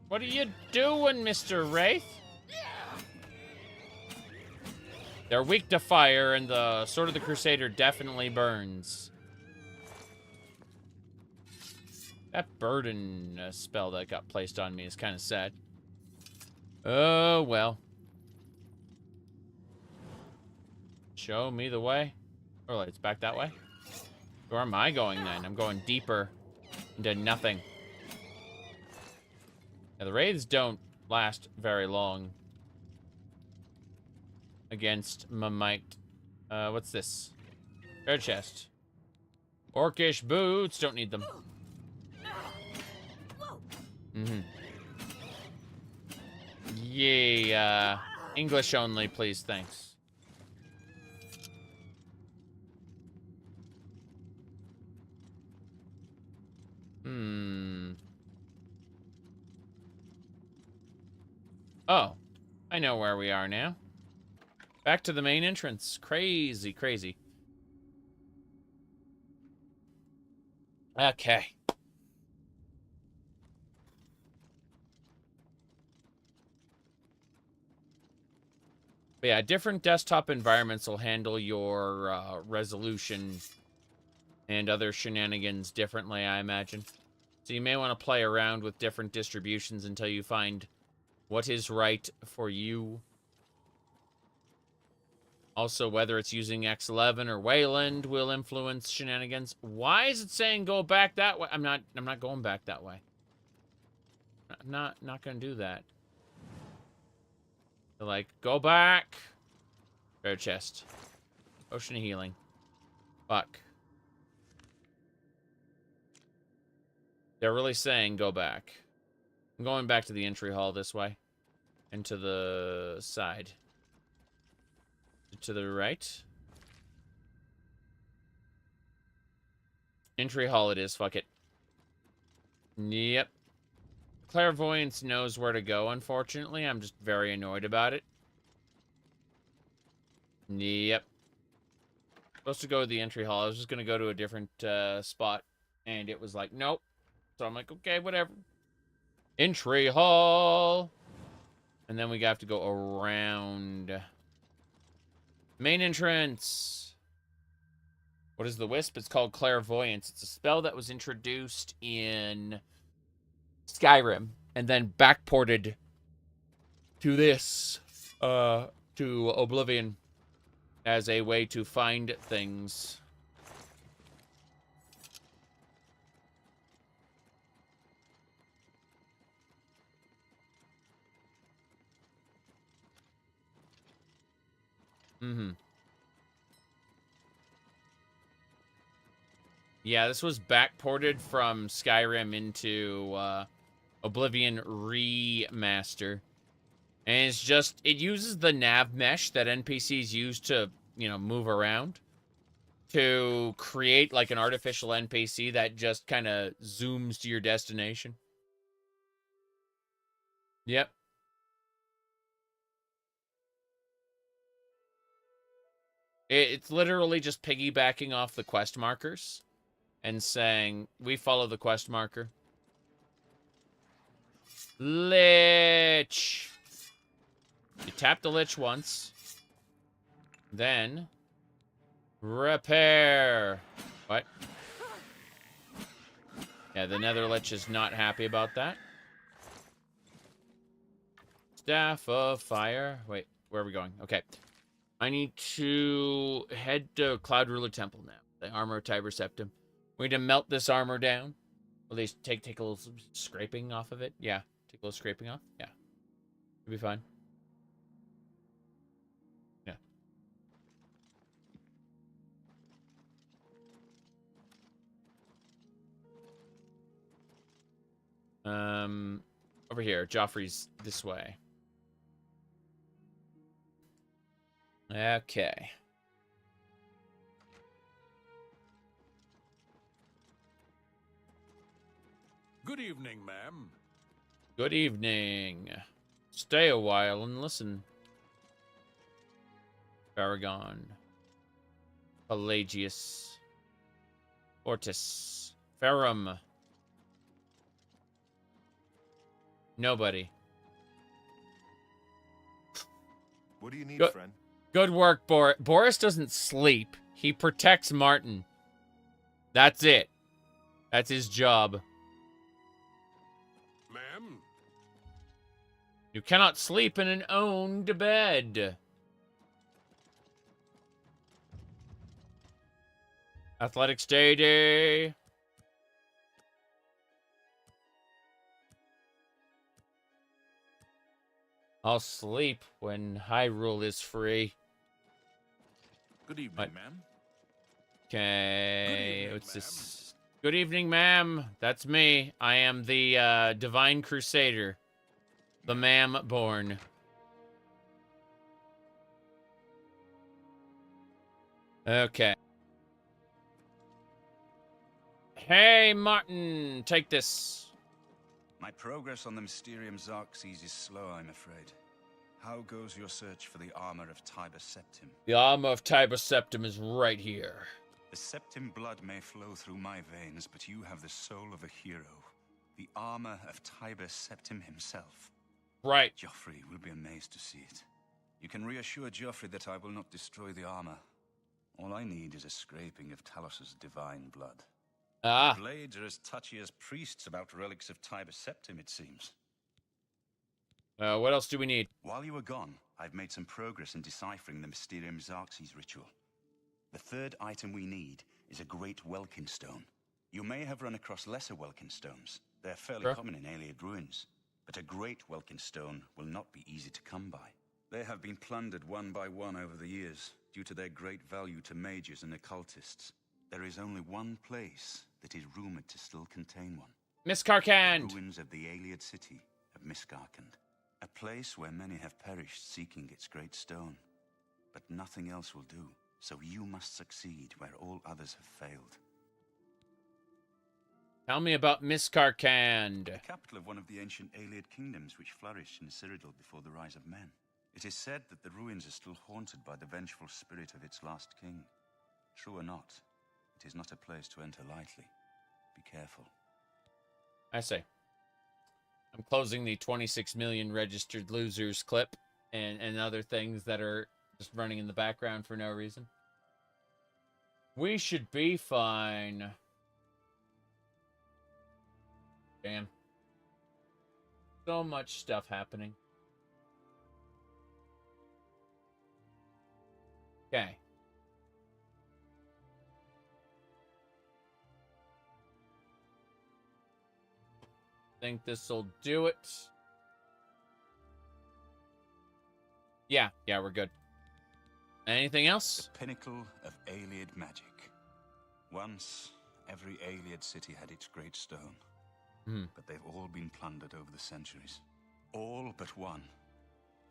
What are you doing, Mr. Wraith? They're weak to fire, and the Sword of the Crusader definitely burns. That burden spell that got placed on me is kind of sad. Oh, well. Show me the way. Oh, it's back that way. Where am I going then? I'm going deeper into nothing. Yeah, the raids don't last very long against Mamite. What's this? Treasure chest. Orcish boots. Don't need them. Mm-hmm. Yeah, English only, please. Thanks. Oh, I know where we are now. Back to the main entrance. Crazy, crazy. Okay. But yeah, different desktop environments will handle your resolution and other shenanigans differently, I imagine. So you may want to play around with different distributions until you find what is right for you. Also, whether it's using X11 or Wayland will influence shenanigans. Why is it saying go back that way? I'm not going back that way. I'm not gonna do that. They're like, go back. Rare chest. Ocean of healing. Fuck. They're really saying go back. I'm going back to the entry hall this way. And to the side. To the right. Entry hall it is, fuck it. Yep. Clairvoyance knows where to go, unfortunately. I'm just very annoyed about it. Yep. Supposed to go to the entry hall. I was just going to go to a different spot. And it was like, nope. So I'm like, okay, whatever. Entry hall. And then we have to go around. Main entrance. What is the wisp? It's called Clairvoyance. It's a spell that was introduced in Skyrim and then backported to this, to Oblivion as a way to find things. Mm-hmm. Yeah, this was backported from Skyrim into Oblivion REmastered. And it's just, it uses the nav mesh that NPCs use to, you know, move around to create like an artificial NPC that just kind of zooms to your destination. Yep. It's literally just piggybacking off the quest markers and saying, we follow the quest marker. Lich! You tap the Lich once. Then... repair! What? Yeah, the Nether Lich is not happy about that. Staff of Fire. Wait, where are we going? Okay. I need to head to Cloud Ruler Temple now. The armor of Tiber Septim. We need to melt this armor down. At least take a little scraping off of it. Yeah, take a little scraping off. Yeah, it'll be fine. Yeah. Over here. Joffrey's this way. Okay. Good evening, ma'am. Good evening. Stay a while and listen. Paragon. Pelagius. Ortis. Ferrum. Nobody. What do you need, Good, friend? Good work, Boris. Boris doesn't sleep. He protects Martin. That's it. That's his job. Ma'am? You cannot sleep in an owned bed. Athletics day. I'll sleep when Hyrule is free. Good evening, ma'am. Okay, what's this? Good evening, ma'am. That's me. I am the Divine Crusader. The ma'am born. Okay. Hey, Martin, take this. My progress on the Mysterium Xarxes is slow, I'm afraid. How goes your search for the armor of Tiber Septim? The armor of Tiber Septim is right here. The Septim blood may flow through my veins, but you have the soul of a hero. The armor of Tiber Septim himself. Right. Geoffrey will be amazed to see it. You can reassure Geoffrey that I will not destroy the armor. All I need is a scraping of Talos's divine blood. Ah. The blades are as touchy as priests about relics of Tiber Septim, it seems. What else do we need? While you were gone, I've made some progress in deciphering the Mysterium Xarxes ritual. The third item we need is a great Welkin stone. You may have run across lesser Welkin stones. They're fairly common in Ayleid ruins. But a great Welkin stone will not be easy to come by. They have been plundered one by one over the years, due to their great value to mages and occultists. There is only one place that is rumored to still contain one. Miscarkand! The ruins of the Ayleid city of Miscarkand. A place where many have perished seeking its great stone. But nothing else will do, so you must succeed where all others have failed. Tell me about Miscarkand. The capital of one of the ancient Ayleid kingdoms which flourished in Cyrodiil before the rise of men. It is said that the ruins are still haunted by the vengeful spirit of its last king. True or not, it is not a place to enter lightly. Be careful. I say. I'm closing the 26 million registered losers clip and other things that are just running in the background for no reason. We should be fine. Damn. So much stuff happening. Okay. Think this'll do it. Yeah, we're good. Anything else? The pinnacle of Ayleid magic. Once, every Ayleid city had its great stone. But they've all been plundered over the centuries. All but one.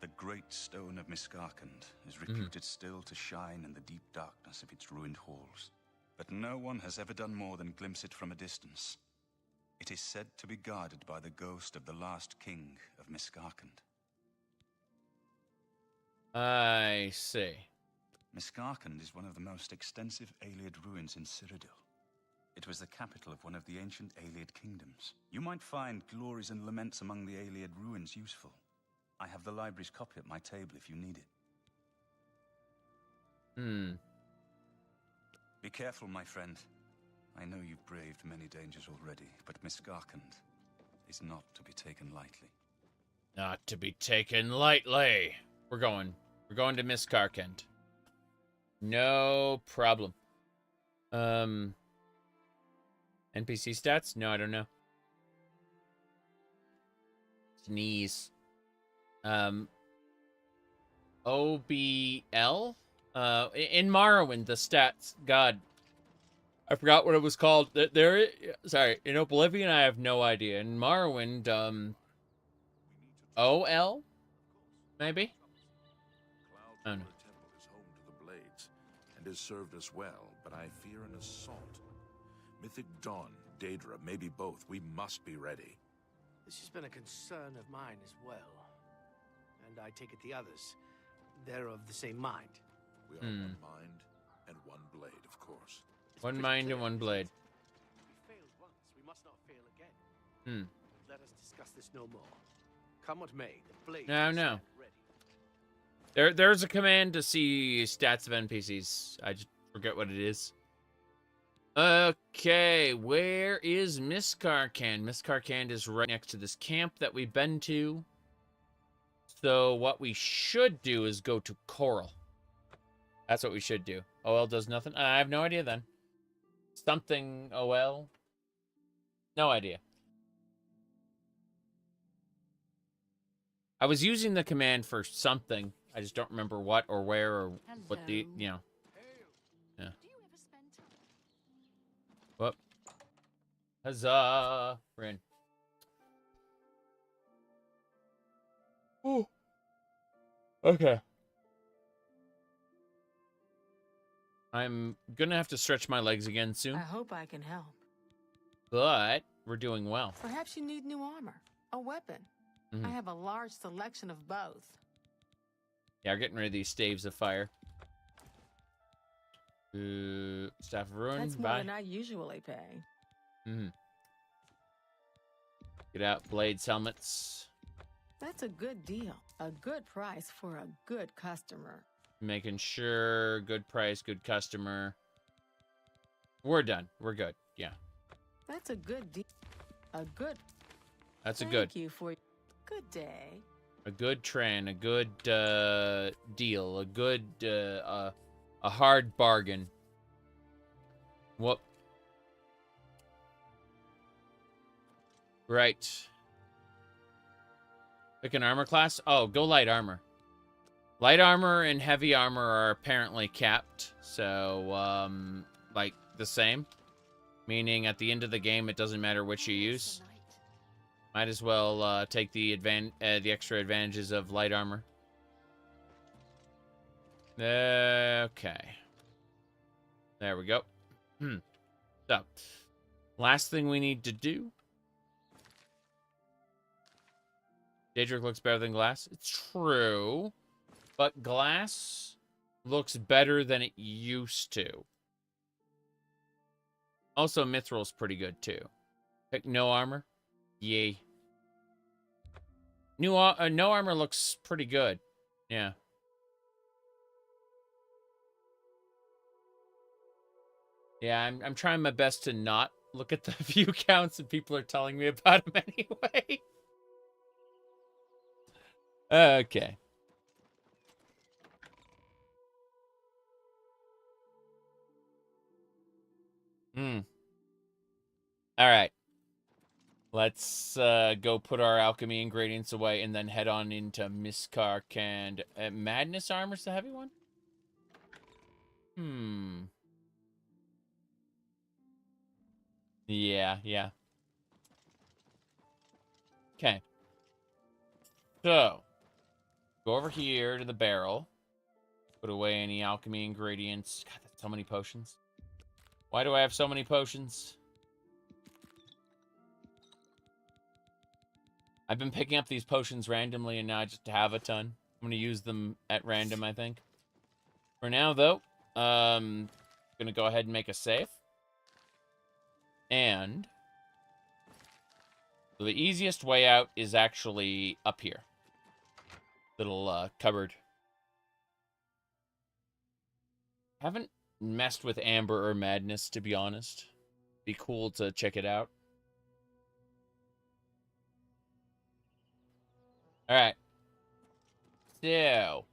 The great stone of Miscarkand is reputed still to shine in the deep darkness of its ruined halls. But no one has ever done more than glimpse it from a distance. It is said to be guarded by the ghost of the last king of Miscarkand. I see. Miscarkand is one of the most extensive Ayleid ruins in Cyrodiil. It was the capital of one of the ancient Ayleid kingdoms. You might find glories and laments among the Ayleid ruins useful. I have the library's copy at my table if you need it. Be careful, my friend. I know you've braved many dangers already, but Miscarkand is not to be taken lightly. Not to be taken lightly. We're going to Miscarkand. No problem. NPC stats? No, I don't know. Sneeze. OBL? In Morrowind, the stats. God. I forgot what it was called. Sorry, in Oblivion, I have no idea. In Morrowind, OL? Maybe? I don't know. The temple is home to the blades, and is served as well, but I fear an assault. Mythic Dawn, Daedra, maybe both. We must be ready. This has been a concern of mine as well. And I take it the others, they're of the same mind. We are one mind and one blade, of course. One mind and one blade. We failed once, we must not fail again. Let us discuss this no more. Come what may, the blade No. There's a command to see stats of NPCs. I just forget what it is. Okay, where is Miscarkand? Miscarkand is right next to this camp that we've been to. So what we should do is go to Chorrol. That's what we should do. OL does nothing? I have no idea then. something OL. No idea. I was using the command for something. I just don't remember what or where or what the, you know. Yeah. Whoop. Huzzah. We're in. Ooh. Okay. I'm gonna have to stretch my legs again soon. I hope I can help. But we're doing well. Perhaps you need new armor, a weapon. I have a large selection of both. Yeah, we're getting rid of these staves of fire. Staff of Ruin. That's more than I usually pay. Get out blades, helmets. That's a good deal. A good price for a good customer. Making sure, good price, good customer. We're done. We're good. Yeah. That's a good deal. A good. That's a good. Thank you for. Good day. A good tran, a good deal, a good a hard bargain. Whoop. Right. Pick an armor class. Oh, go light armor. Light armor and heavy armor are apparently capped, so like the same. Meaning at the end of the game, it doesn't matter which you use. Might as well take the extra advantages of light armor. Okay. There we go. So, last thing we need to do. Daedra looks better than glass. It's true. But glass looks better than it used to. Also, Mithril's pretty good, too. Pick no armor. Yay. No armor looks pretty good. Yeah. Yeah, I'm trying my best to not look at the view counts and people are telling me about them anyway. Okay. All right. Let's go put our alchemy ingredients away and then head on into Misc and Madness Armor's the heavy one? Yeah. Okay. So, go over here to the barrel. Put away any alchemy ingredients. God, that's so many potions. Why do I have so many potions? I've been picking up these potions randomly, and now I just have a ton. I'm going to use them at random, I think. For now, though, going to go ahead and make a save. And the easiest way out is actually up here. Little cupboard. Haven't messed with Amber or Madness, to be honest. Be cool to check it out. Alright. So,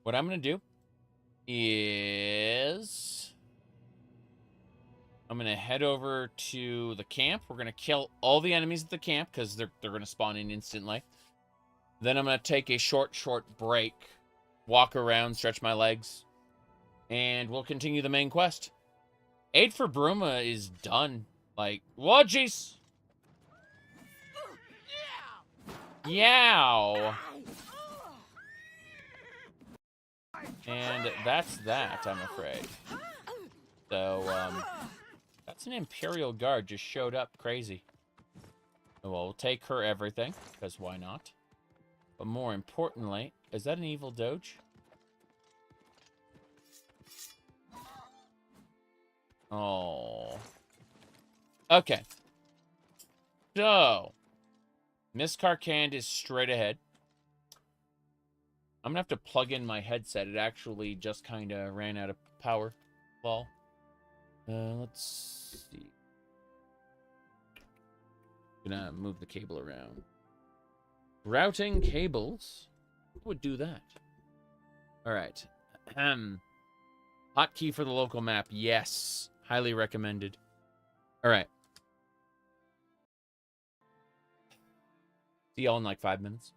what I'm going to do is I'm going to head over to the camp. We're going to kill all the enemies at the camp because they're going to spawn in instantly. Then I'm going to take a short break, walk around, stretch my legs, and we'll continue the main quest. Aid for Bruma is done. Like, whoa, jeez. Yow. And that's that, I'm afraid. So, that's an Imperial Guard just showed up crazy. Well, we'll take her everything, because why not? But more importantly, is that an evil doge? Oh. Okay. So, Misc is straight ahead. I'm going to have to plug in my headset. It actually just kind of ran out of power. Well, let's see. Gonna move the cable around. Routing cables. Who would do that? All right. Hotkey for the local map. Yes. Highly recommended. All right. See y'all in like 5 minutes.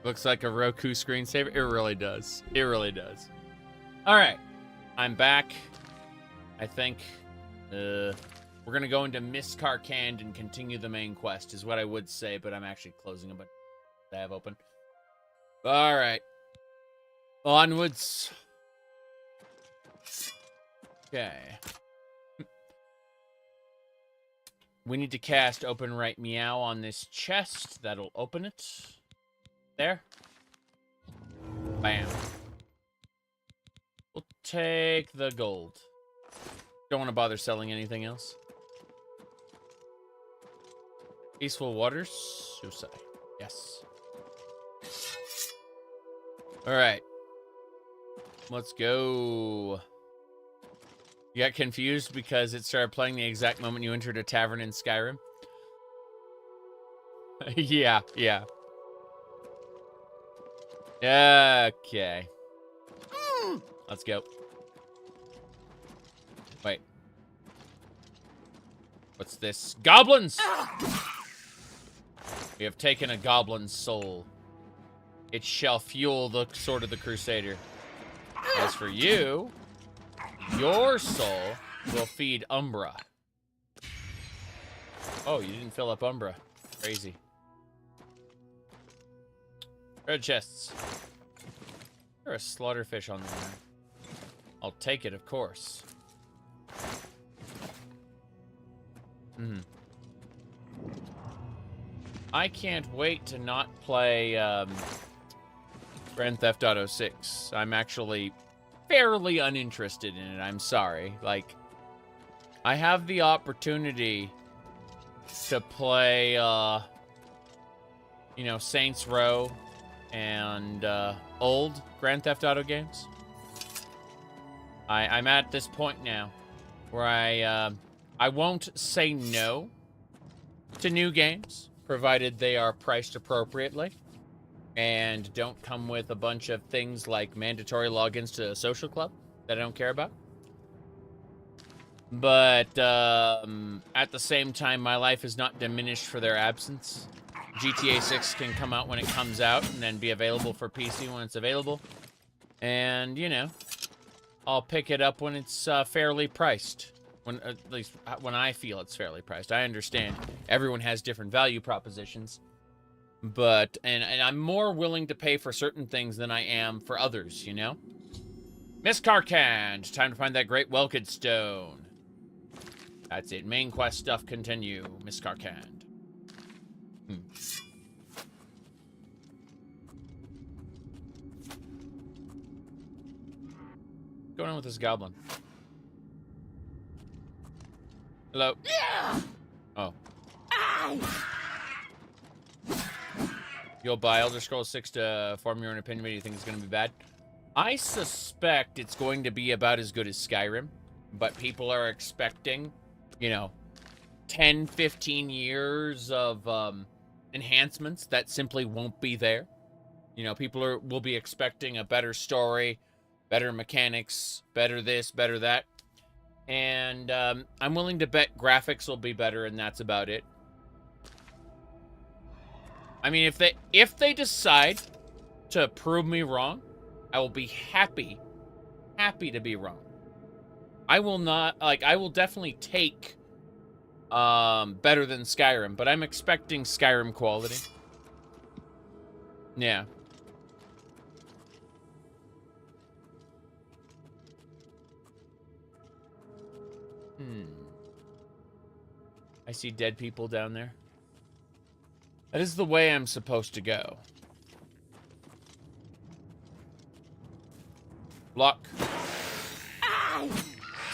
Looks like a Roku screensaver. It really does. It really does. All right. I'm back. I think we're going to go into Misc and continue the main quest is what I would say, but I'm actually closing a bunch I have open. All right. Onwards. Okay. We need to cast Open Right Meow on this chest. That'll open it. There. Bam. We'll take the gold. Don't want to bother selling anything else. Peaceful Waters. Suicide. Yes. Alright. Let's go. You got confused because it started playing the exact moment you entered a tavern in Skyrim? Yeah. Okay. Let's go. Wait. What's this? Goblins! We have taken a goblin's soul. It shall fuel the sword of the Crusader. As for you, your soul will feed Umbra. Oh, you didn't fill up Umbra. Crazy. Red chests. There's a slaughterfish on there. I'll take it, of course. I can't wait to not play Grand Theft Auto 6. I'm actually fairly uninterested in it. I'm sorry. Like, I have the opportunity to play, you know, Saints Row and old Grand Theft Auto games. I'm at this point now where I won't say no to new games, provided they are priced appropriately and don't come with a bunch of things like mandatory logins to a social club that I don't care about. But at the same time, my life is not diminished for their absence. GTA 6 can come out when it comes out and then be available for PC when it's available. And, you know, I'll pick it up when it's fairly priced. When, at least when I feel it's fairly priced. I understand everyone has different value propositions. But, and I'm more willing to pay for certain things than I am for others, you know? Misc. Time to find that great Welkid stone. That's it. Main quest stuff continue. Misc. What's going on with this goblin? Hello? Oh. You'll buy Elder Scrolls 6 to form your own opinion, but you think it's going to be bad? I suspect it's going to be about as good as Skyrim, but people are expecting, you know, 10, 15 years of enhancements that simply won't be there. You know, people will be expecting a better story, better mechanics, better this, better that. And I'm willing to bet graphics will be better, and that's about it. I mean, if they decide to prove me wrong, I will be happy to be wrong. I will not, like, I will definitely take better than Skyrim, but I'm expecting Skyrim quality. Yeah. I see dead people down there. That is the way I'm supposed to go. Block.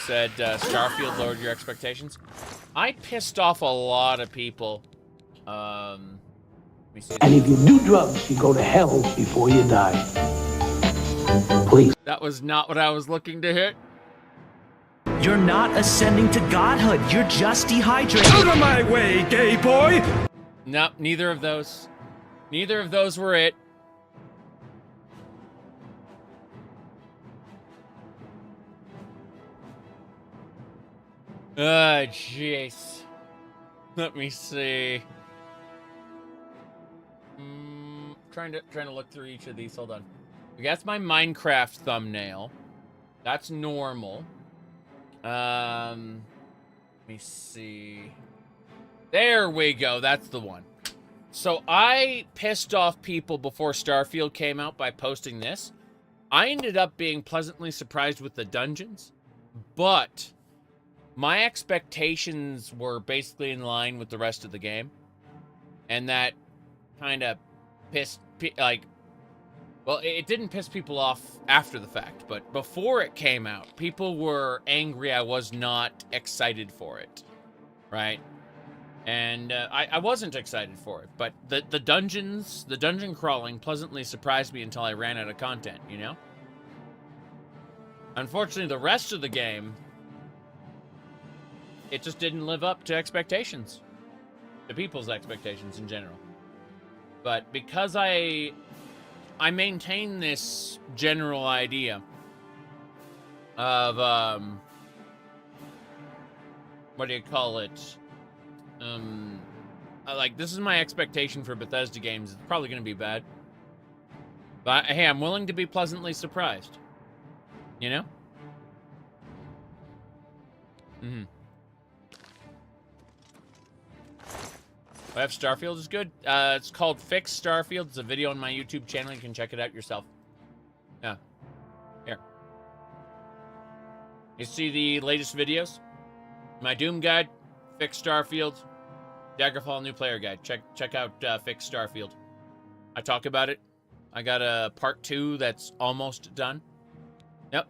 Said Starfield lowered your expectations. I pissed off a lot of people. Let me see. And if you do drugs, you go to hell before you die. Please. That was not what I was looking to hit. You're not ascending to godhood. You're just dehydrated. Out of my way, gay boy! Nope, neither of those. Neither of those were it. Jeez. Let me see. trying to look through each of these. Hold on. That's my Minecraft thumbnail. That's normal. Let me see. There we go. That's the one. So I pissed off people before Starfield came out by posting this. I ended up being pleasantly surprised with the dungeons, but my expectations were basically in line with the rest of the game. And that kind of pissed, well, it didn't piss people off after the fact, but before it came out, people were angry I was not excited for it, right? And I wasn't excited for it, but the dungeon crawling pleasantly surprised me until I ran out of content, you know? Unfortunately, the rest of the game, it just didn't live up to expectations. To people's expectations in general. But because I maintain this general idea of, what do you call it? Like, this is my expectation for Bethesda games. It's probably going to be bad. But, hey, I'm willing to be pleasantly surprised. You know? Mm-hmm. If Starfield is good. It's called Fix Starfield. It's a video on my YouTube channel. You can check it out yourself. Yeah. Here. You see the latest videos? My Doom guide, Fix Starfield, Daggerfall new player guide. Check out Fix Starfield. I talk about it. I got a part 2 that's almost done. Yep.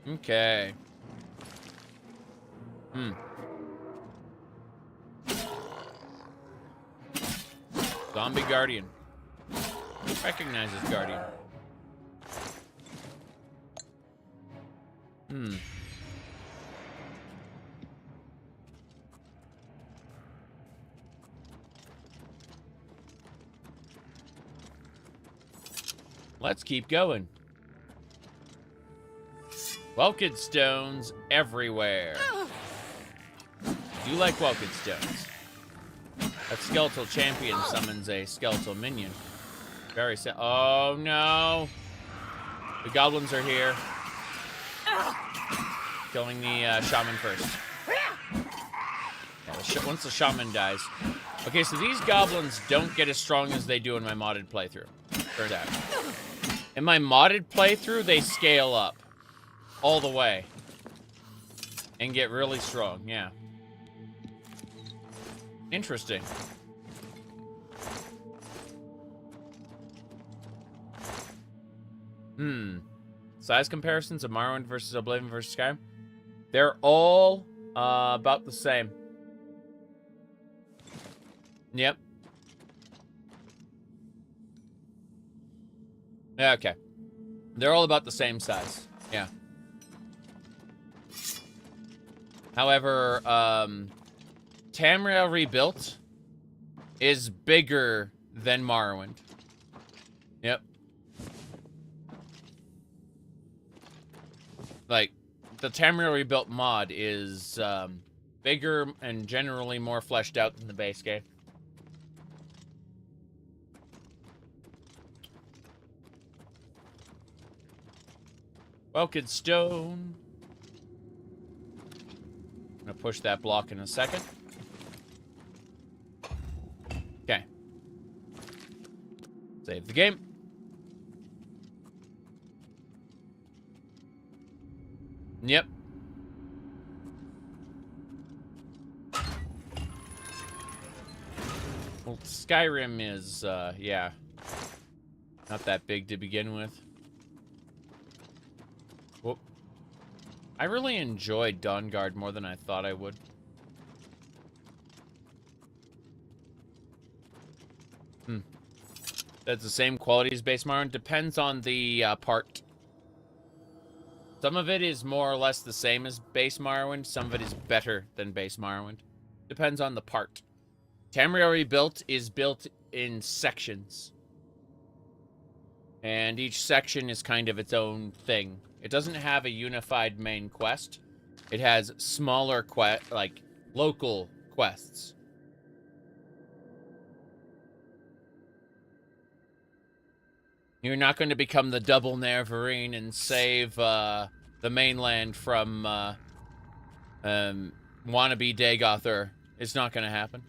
Okay. Zombie Guardian. Recognizes Guardian. Let's keep going. Welkin stones everywhere. Do you like Welkin stones? A skeletal champion summons a skeletal minion. Very sad. Oh no! The goblins are here. Killing the shaman first. Yeah, once the shaman dies. Okay, so these goblins don't get as strong as they do in my modded playthrough. Turns out. In my modded playthrough, they scale up. All the way. And get really strong, yeah. Interesting. Size comparisons of Morrowind versus Oblivion versus Skyrim? They're all about the same. Yep. Okay. They're all about the same size. Yeah. However, Tamriel Rebuilt is bigger than Morrowind. Yep. Like, the Tamriel Rebuilt mod is bigger and generally more fleshed out than the base game. Welkin stone. I'm gonna push that block in a second. Okay. Save the game. Yep. Well, Skyrim is, yeah, not that big to begin with. Whoop. I really enjoyed Dawnguard more than I thought I would. That's the same quality as base Morrowind. Depends on the part. Some of it is more or less the same as base Morrowind. Some of it is better than base Morrowind. Depends on the part. Tamriel Rebuilt is built in sections. And each section is kind of its own thing. It doesn't have a unified main quest. It has smaller like local quests. You're not going to become the double Neverine and save the mainland from wannabe Dagother. It's not going to happen.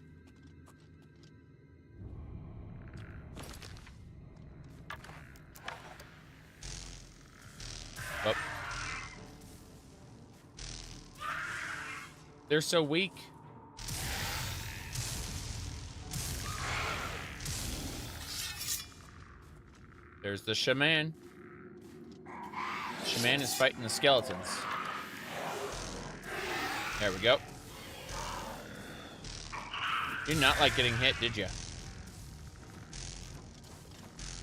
Oh. They're so weak. There's the shaman. Shaman is fighting the skeletons. There we go. You did not like getting hit, did you?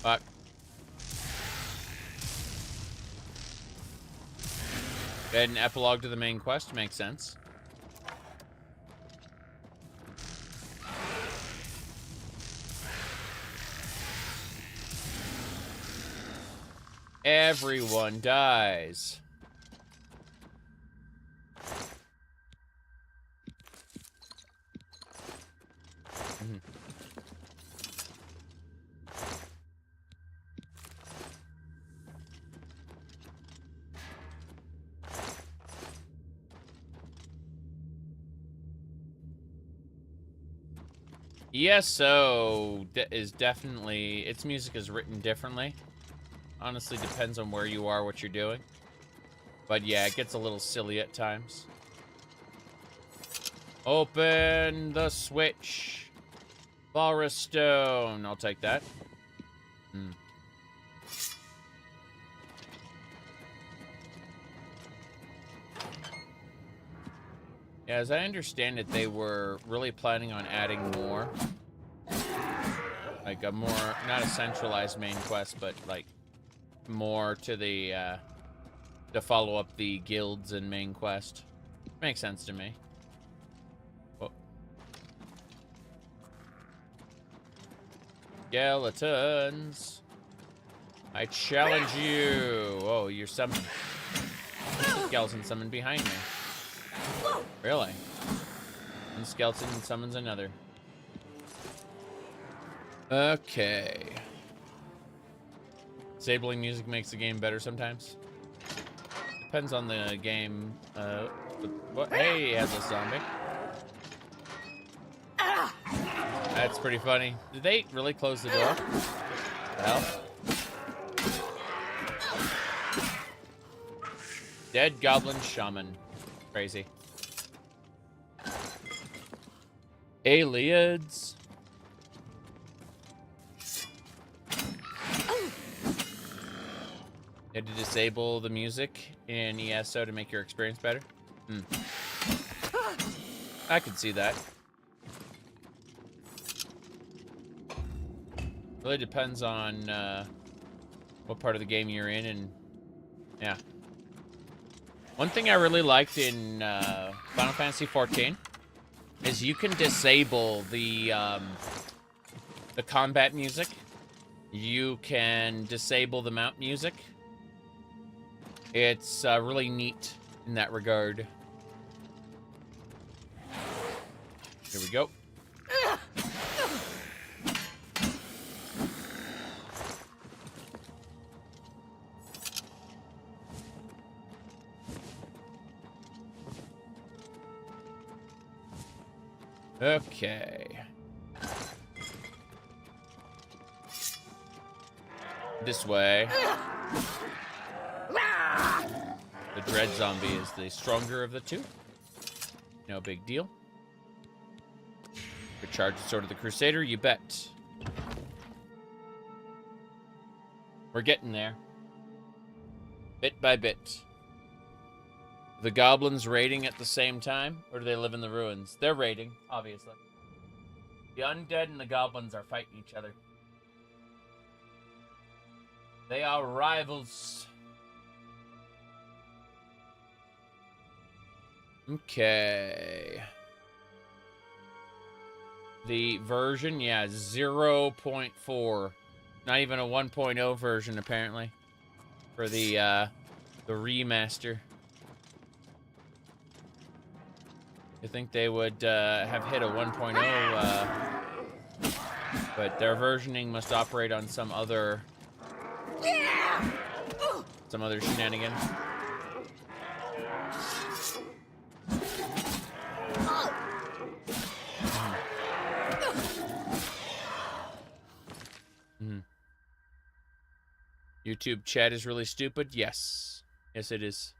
Fuck. Go ahead and epilogue to the main quest. Makes sense. Everyone dies. ESO is definitely, its music is written differently. Honestly, depends on where you are, what you're doing. But yeah, it gets a little silly at times. Open the switch. Walrus stone. I'll take that. Yeah, as I understand it, they were really planning on adding more. Like a more, not a centralized main quest, but like more to the, to follow up the guilds and main quest. Makes sense to me. Oh. Skeletons. I challenge you. Oh, you're summoned. Skeleton summoned behind me. Really? One skeleton summons another. Okay. Disabling music makes the game better sometimes. Depends on the game. What? Hey, he has a zombie. That's pretty funny. Did they really close the door? The hell? Dead goblin shaman. Crazy. Aliens. You had to disable the music in ESO to make your experience better? I could see that. Really depends on what part of the game you're in, and yeah. One thing I really liked in Final Fantasy XIV is you can disable the combat music. You can disable the mount music. It's really neat in that regard. Here we go. Okay. This way. The dread zombie is the stronger of the two. No big deal. Recharge the Sword of the Crusader, you bet. We're getting there. Bit by bit. The goblins raiding at the same time, or do they live in the ruins? They're raiding, obviously. The undead and the goblins are fighting each other. They are rivals. Okay. The version, yeah, 0.4. Not even a 1.0 version, apparently, for the remaster. You think they would have hit a 1.0, but their versioning must operate on some other shenanigan. YouTube chat is really stupid. Yes, yes, it is.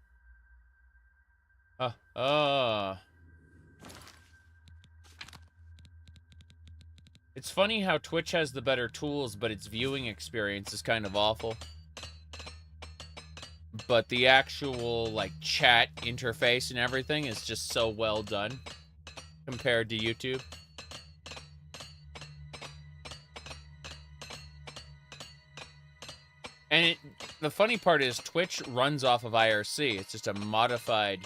It's funny how Twitch has the better tools, but its viewing experience is kind of awful. But the actual, like, chat interface and everything is just so well done compared to YouTube. And the funny part is Twitch runs off of IRC. It's just a modified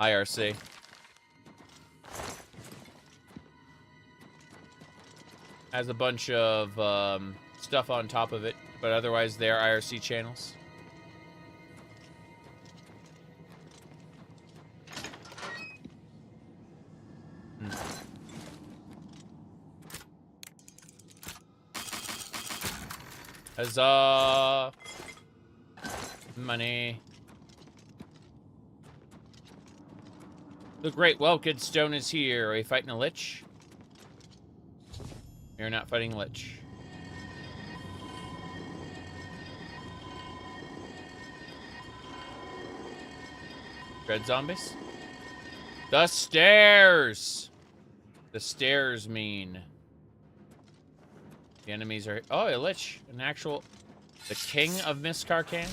IRC. Has a bunch of stuff on top of it, but otherwise they're IRC channels. Huzzah! Money. The Great Welked Stone is here. Are you fighting a lich? You're not fighting a lich. Dread zombies? The stairs! The stairs mean... The enemies are... Oh, a lich. An actual... The king of Misc. Okay,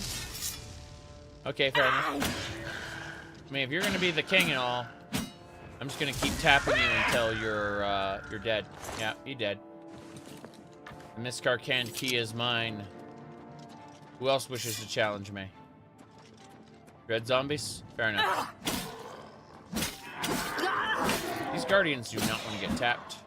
fair enough. I mean, if you're gonna be the king and all, I'm just gonna keep tapping you until you're dead. Yeah, you're dead. The Misc key is mine. Who else wishes to challenge me? Dread zombies? Fair enough. These guardians do not want to get tapped.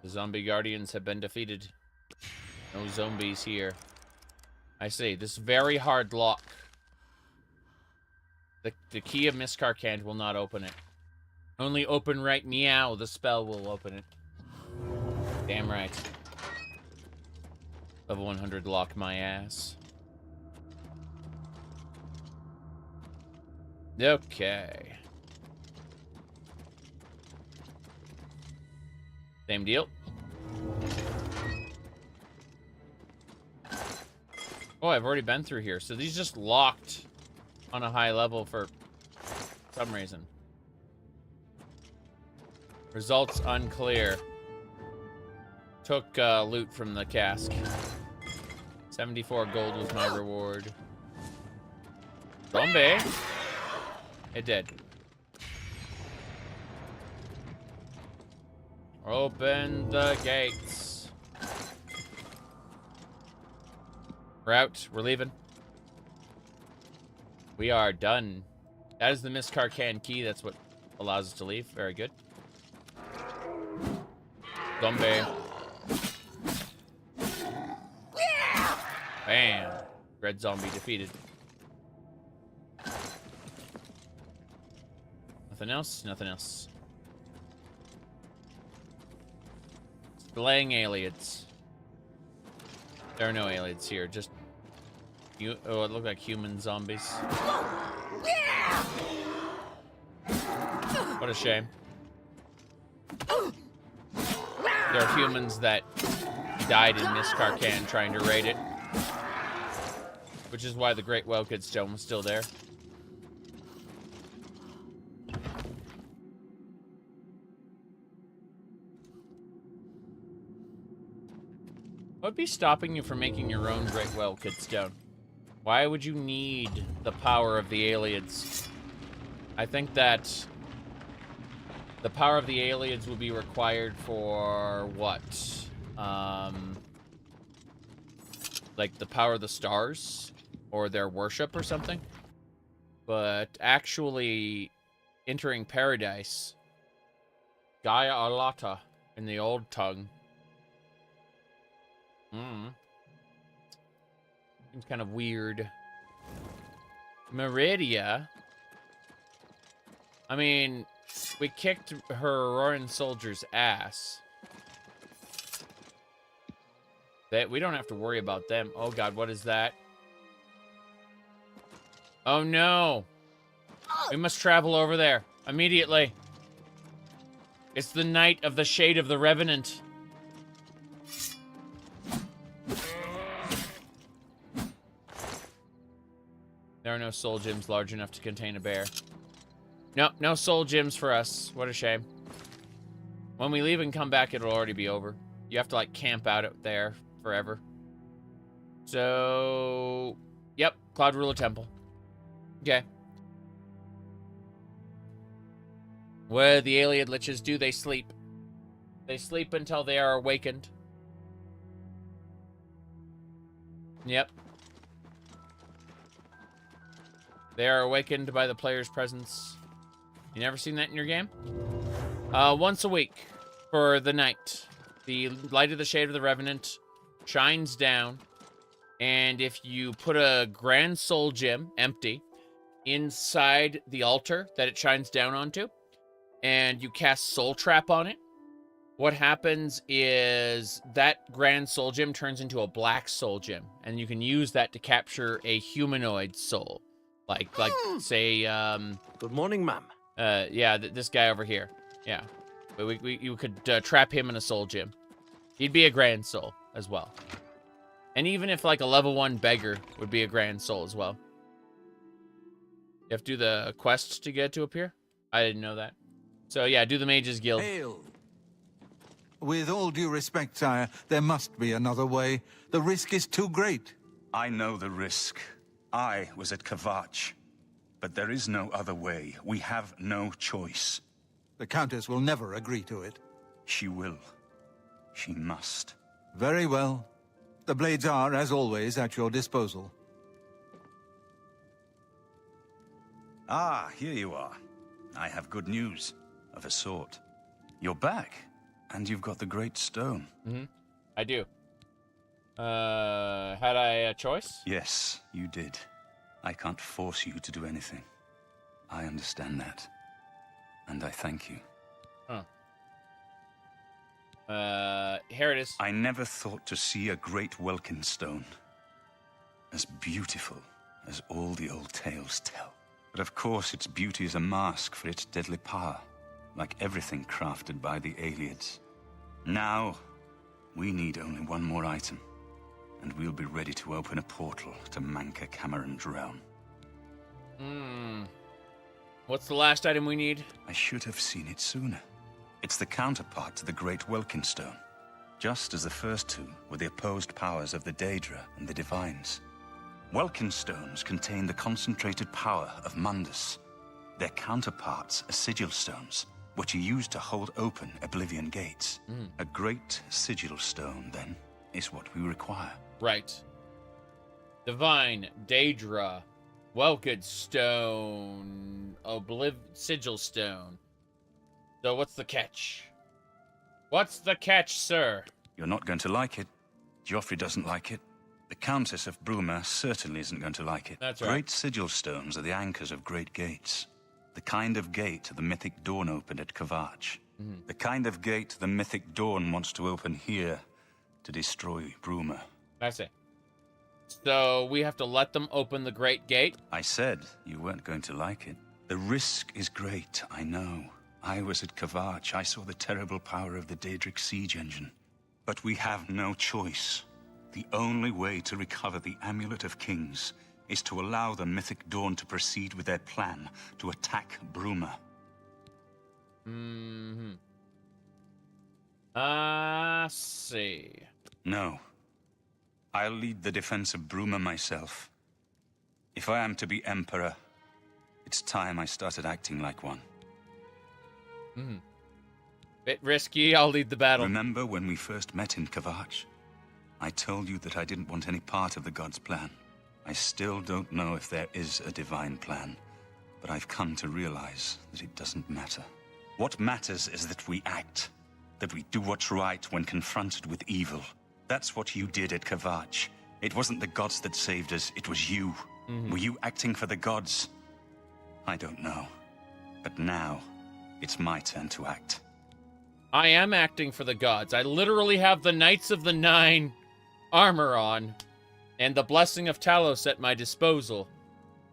The zombie guardians have been defeated. No zombies here. I see. This very hard lock. The key of Misc will not open it. Only open right meow, the spell will open it. Damn right. Level 100 lock my ass. Okay. Same deal. Oh, I've already been through here. So these just locked on a high level for some reason. Results unclear. Took loot from the cask. 74 gold was my reward. Zombie. It did. Open the gates. We're out. We're leaving. We are done. That is the Misc key. That's what allows us to leave. Very good. Zombie. Bam. Red zombie defeated. Nothing else? Nothing else. Slaying aliens. There are no aliens here, just... Oh, it looked like human zombies. What a shame. There are humans that died in Misc trying to raid it. Which is why the Great Welked Stone was still there. What would be stopping you from making your own Great Welked Stone? Why would you need the power of the aliens? I think that the power of the aliens would be required for what? Like the power of the stars? Or their worship or something? But actually entering paradise, Gaia Alata in the old tongue, Seems kind of weird. Meridia. I mean, we kicked her Auroran soldier's ass. We don't have to worry about them. Oh god, what is that? Oh no! We must travel over there immediately. It's the night of the Shade of the Revenant. There are no soul gems large enough to contain a bear. No, no soul gems for us. What a shame. When we leave and come back, it'll already be over. You have to, like, camp out there forever. So, yep, Cloud Ruler Temple. Okay. Where the Ayleid Liches do, they sleep. They sleep until they are awakened. Yep. They are awakened by the player's presence. You never seen that in your game? Once a week for the night. The light of the Shade of the Revenant shines down, and if you put a Grand Soul Gem, empty, inside the altar that it shines down onto, and you cast Soul Trap on it, what happens is that Grand Soul Gem turns into a Black Soul Gem, and you can use that to capture a humanoid soul. Like, say, Good morning, ma'am. Yeah, this guy over here. Yeah. But you could trap him in a soul gem. He'd be a Grand Soul as well. And even if, like, a level 1 beggar would be a Grand Soul as well. You have to do the quest to get to appear? I didn't know that. So, yeah, do the Mage's Guild. Hail. With all due respect, sire, there must be another way. The risk is too great. I know the risk. I was at Kvatch. But there is no other way. We have no choice. The Countess will never agree to it. She will. She must. Very well. The blades are, as always, at your disposal. Ah, here you are. I have good news, of a sort. You're back, and you've got the Great Stone. Mm-hmm. I do. Had I a choice? Yes, you did. I can't force you to do anything. I understand that. And I thank you. Here it is. I never thought to see a great Welkin stone. As beautiful as all the old tales tell. But of course its beauty is a mask for its deadly power. Like everything crafted by the Ayleids. Now, we need only one more item. And we'll be ready to open a portal to Manca Cameron's realm. What's the last item we need? I should have seen it sooner. It's the counterpart to the Great Welkin Stone. Just as the first two were the opposed powers of the Daedra and the Divines. Welkin Stones contain the concentrated power of Mundus. Their counterparts are Sigil Stones, which are used to hold open Oblivion gates. A great Sigil Stone, then, is what we require. Right. Divine, Daedra, Welkin Stone, Sigil Stone. So what's the catch? What's the catch, sir? You're not going to like it. Joffrey doesn't like it. The Countess of Bruma certainly isn't going to like it. That's right. Great Sigil Stones are the anchors of great gates. The kind of gate the Mythic Dawn opened at Kvatch. The kind of gate the Mythic Dawn wants to open here to destroy Bruma. I see. So we have to let them open the Great Gate? I said you weren't going to like it. The risk is great, I know. I was at Kvatch. I saw the terrible power of the Daedric siege engine. But we have no choice. The only way to recover the Amulet of Kings is to allow the Mythic Dawn to proceed with their plan to attack Bruma. I see. No. I'll lead the defense of Bruma myself. If I am to be Emperor, it's time I started acting like one. Bit risky, I'll lead the battle. Remember when we first met in Kvatch? I told you that I didn't want any part of the gods' plan. I still don't know if there is a divine plan, but I've come to realize that it doesn't matter. What matters is that we act, that we do what's right when confronted with evil. That's what you did at Kavach. It wasn't the gods that saved us, it was you. Were you acting for the gods? I don't know. But now, it's my turn to act. I am acting for the gods. I literally have the Knights of the Nine armor on and the Blessing of Talos at my disposal.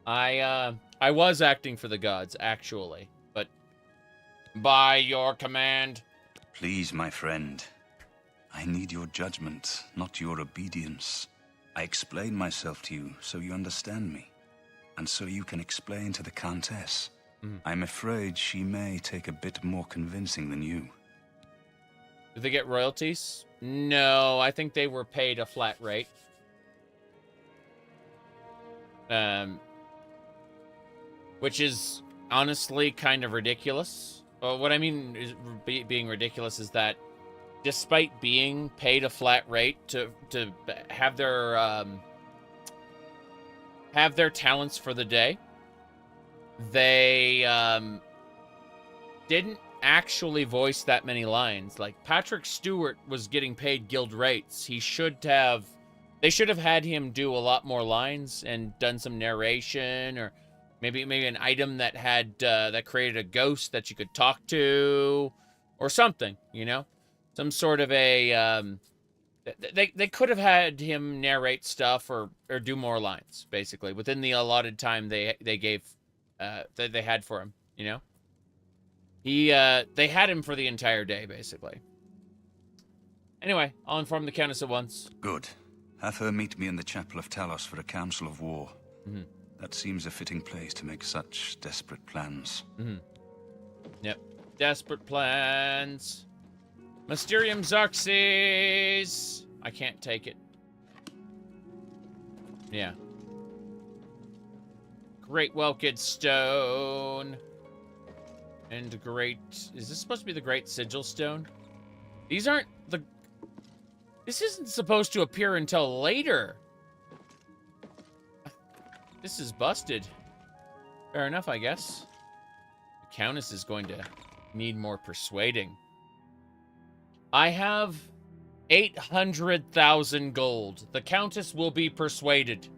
I was acting for the gods, actually. But by your command. Please, my friend. I need your judgment, not your obedience. I explain myself to you so you understand me. And so you can explain to the Countess. I'm afraid she may take a bit more convincing than you. Do they get royalties? No, I think they were paid a flat rate. Which is honestly kind of ridiculous. Well, what I mean is being ridiculous is that despite being paid a flat rate to have their talents for the day, they didn't actually voice that many lines. Like, Patrick Stewart was getting paid guild rates. They should have had him do a lot more lines and done some narration, or maybe an item that had that created a ghost that you could talk to, or something, you know, some sort of a they could have had him narrate stuff or do more lines, basically, within the allotted time they gave that they had for him, you know. They had him for the entire day, basically. Anyway, I'll inform the Countess at once. Good. Have her meet me in the Chapel of Talos for a council of war. That seems a fitting place to make such desperate plans. Yep. Desperate plans. Mysterium Xerxes! I can't take it. Yeah. Great Welkid Stone. And Great... Is this supposed to be the Great Sigil Stone? These aren't the... This isn't supposed to appear until later. This is busted. Fair enough, I guess. The Countess is going to need more persuading. I have 800,000 gold. The Countess will be persuaded.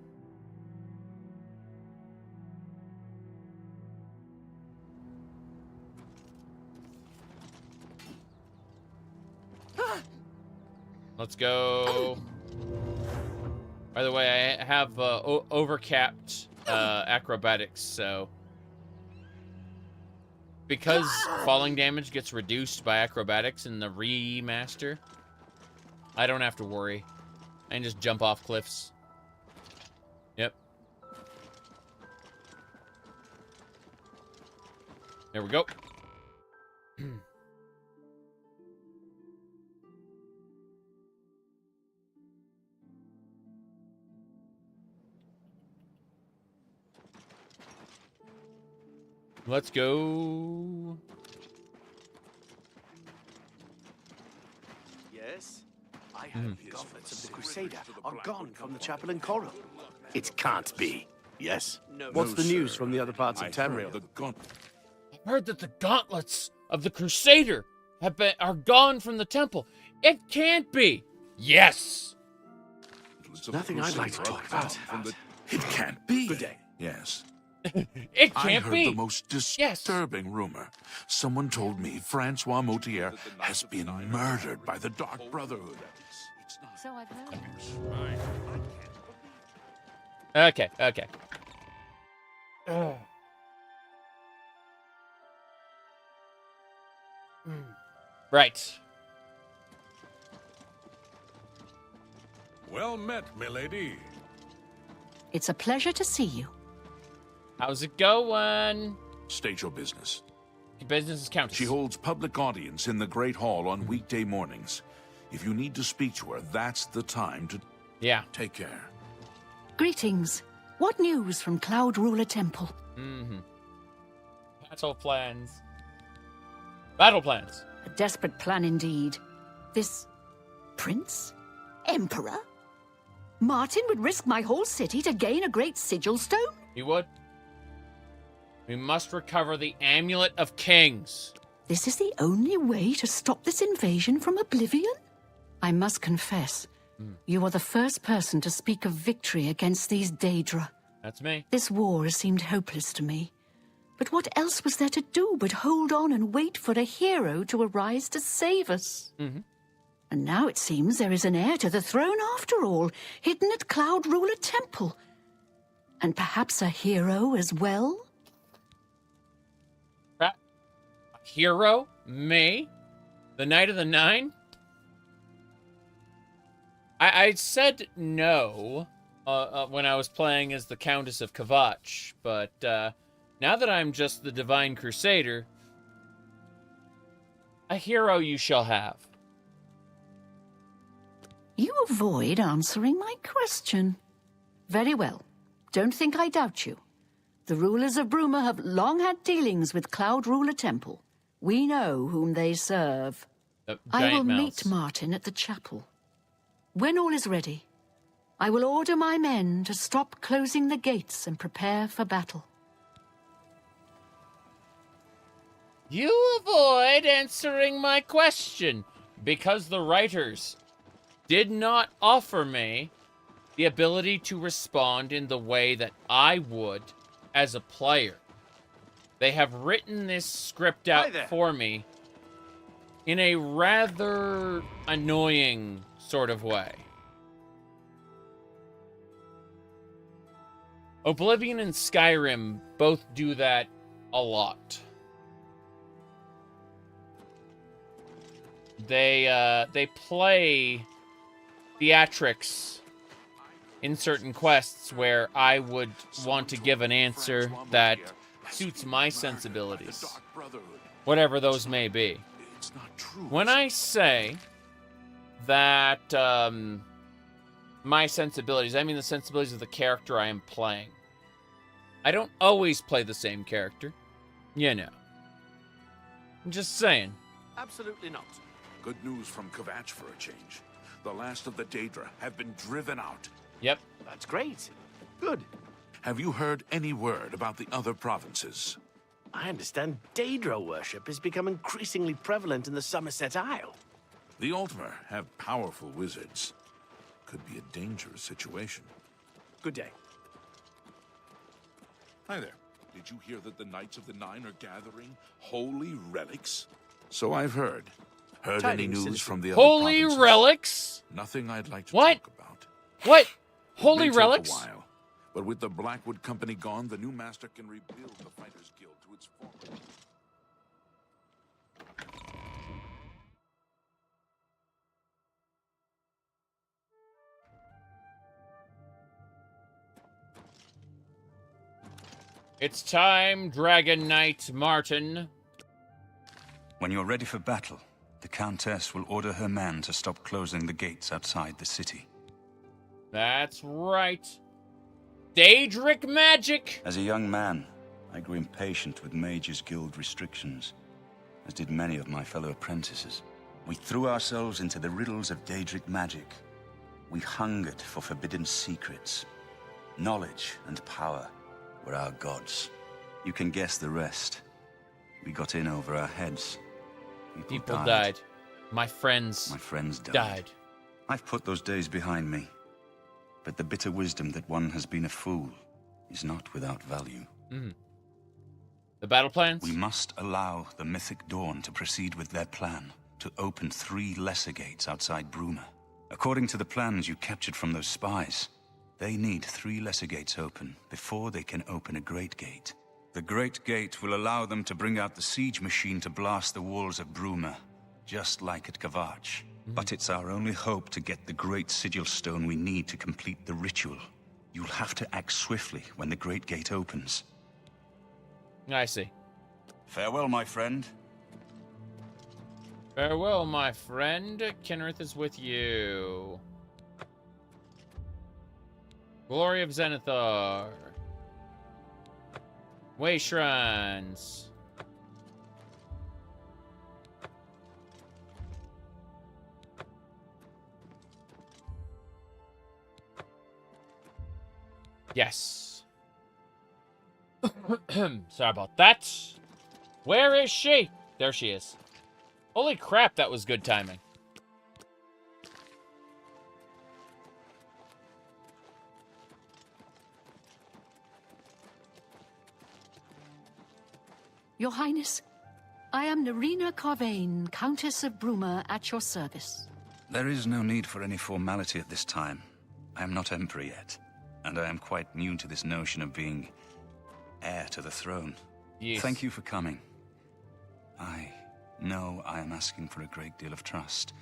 Let's go. By the way, I have overcapped acrobatics, so because falling damage gets reduced by acrobatics in the remaster, I don't have to worry. I can just jump off cliffs. Yep. There we go. Let's go. Yes? I heard the gauntlets of the Crusader are gone from the chapel in Chorrol. It can't be. Yes? What's the news from the other parts of Tamriel? I heard that the gauntlets of the Crusader are gone from the temple. It can't be. Yes. Nothing I'd like to talk about. It can't be. Good day. Yes. It can't I heard be. the most disturbing rumor. Someone told me Francois Moutier has been murdered by the Dark Brotherhood. So I've heard. Okay, okay. Right. Well met, milady. It's a pleasure to see you. How's it going? State your business. Your business is Countess. She holds public audience in the Great Hall on weekday mornings. If you need to speak to her, that's the time to... Yeah. Take care. Greetings. What news from Cloud Ruler Temple? Battle plans. Battle plans. A desperate plan indeed. This prince? Emperor? Martin would risk my whole city to gain a great sigil stone? He would. We must recover the Amulet of Kings. This is the only way to stop this invasion from Oblivion? I must confess, You are the first person to speak of victory against these Daedra. That's me. This war seemed hopeless to me. But what else was there to do but hold on and wait for a hero to arise to save us? And now it seems there is an heir to the throne after all, hidden at Cloud Ruler Temple. And perhaps a hero as well? Hero? Me? The Knight of the Nine? I said no when I was playing as the Countess of Kavach, but now that I'm just the Divine Crusader, a hero you shall have. You avoid answering my question. Very well. Don't think I doubt you. The rulers of Bruma have long had dealings with Cloud Ruler Temple. We know whom they serve. I will meet Martin at the chapel. When all is ready, I will order my men to stop closing the gates and prepare for battle. You avoid answering my question because the writers did not offer me the ability to respond in the way that I would as a player. They have written this script out for me in a rather annoying sort of way. Oblivion and Skyrim both do that a lot. They play theatrics in certain quests where I would want to give an answer that suits my sensibilities, whatever those may be. When I say that my sensibilities, I mean the sensibilities of the character I am playing. I don't always play the same character, you know. I'm just saying. Absolutely not. Good news from Kavach for a change. The last of the Daedra have been driven out. Yep. That's great. Good. Have you heard any word about the other provinces? I understand Daedra worship has become increasingly prevalent in the Somerset Isle. The Altmer have powerful wizards. Could be a dangerous situation. Good day. Hi there. Did you hear that the Knights of the Nine are gathering holy relics? So I've heard. Heard any news from the other holy relics? Nothing I'd like to talk about. What? Holy It may relics? take a while, but with the Blackwood Company gone, the new master can rebuild the Fighters Guild to its former. It's time, Dragon Knight Martin. When you're ready for battle, the Countess will order her men to stop closing the gates outside the city. That's right. Daedric magic! As a young man, I grew impatient with Mages Guild restrictions, as did many of my fellow apprentices. We threw ourselves into the riddles of Daedric magic. We hungered for forbidden secrets. Knowledge and power were our gods. You can guess the rest. We got in over our heads. People died. My friends died. I've put those days behind me. But the bitter wisdom that one has been a fool is not without value. The battle plans? We must allow the Mythic Dawn to proceed with their plan to open 3 lesser gates outside Bruma. According to the plans you captured from those spies, they need 3 lesser gates open before they can open a Great Gate. The Great Gate will allow them to bring out the siege machine to blast the walls of Bruma, just like at Kavach. But it's our only hope to get the great sigil stone we need to complete the ritual. You'll have to act swiftly when the Great Gate opens. I see. Farewell, my friend. Farewell, my friend. Kenrith is with you. Glory of Zenithar. Way Shrines. Yes. Sorry about that. Where is she? There she is. Holy crap, that was good timing. Your Highness, I am Nerina Carvain, Countess of Bruma, at your service. There is no need for any formality at this time. I am not Emperor yet, and I am quite new to this notion of being heir to the throne. Yes. Thank you for coming. I know I am asking for a great deal of trust,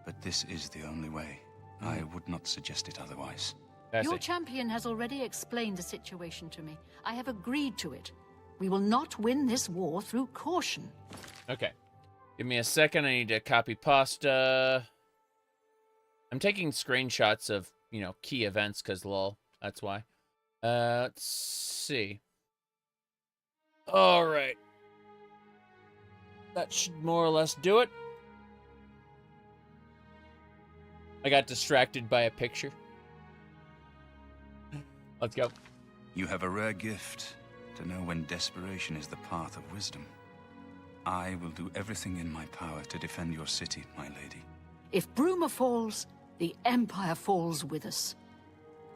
but this is the only way. I would not suggest it otherwise. Your champion has already explained the situation to me. I have agreed to it. We will not win this war through caution. Okay. Give me a second. I need to copy pasta. I'm taking screenshots of, you know, key events because lol. That's why. Let's see. All right. That should more or less do it. I got distracted by a picture. Let's go. You have a rare gift to know when desperation is the path of wisdom. I will do everything in my power to defend your city, my lady. If Bruma falls, the Empire falls with us.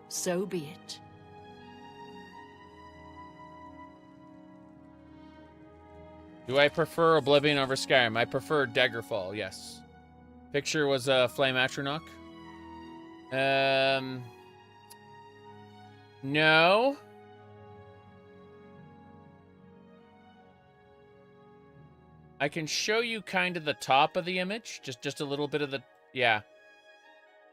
So be it. Do I prefer Oblivion over Skyrim? I prefer Daggerfall, yes. Picture was Flame Atronach. No. I can show you kind of the top of the image, just a little bit of the, yeah.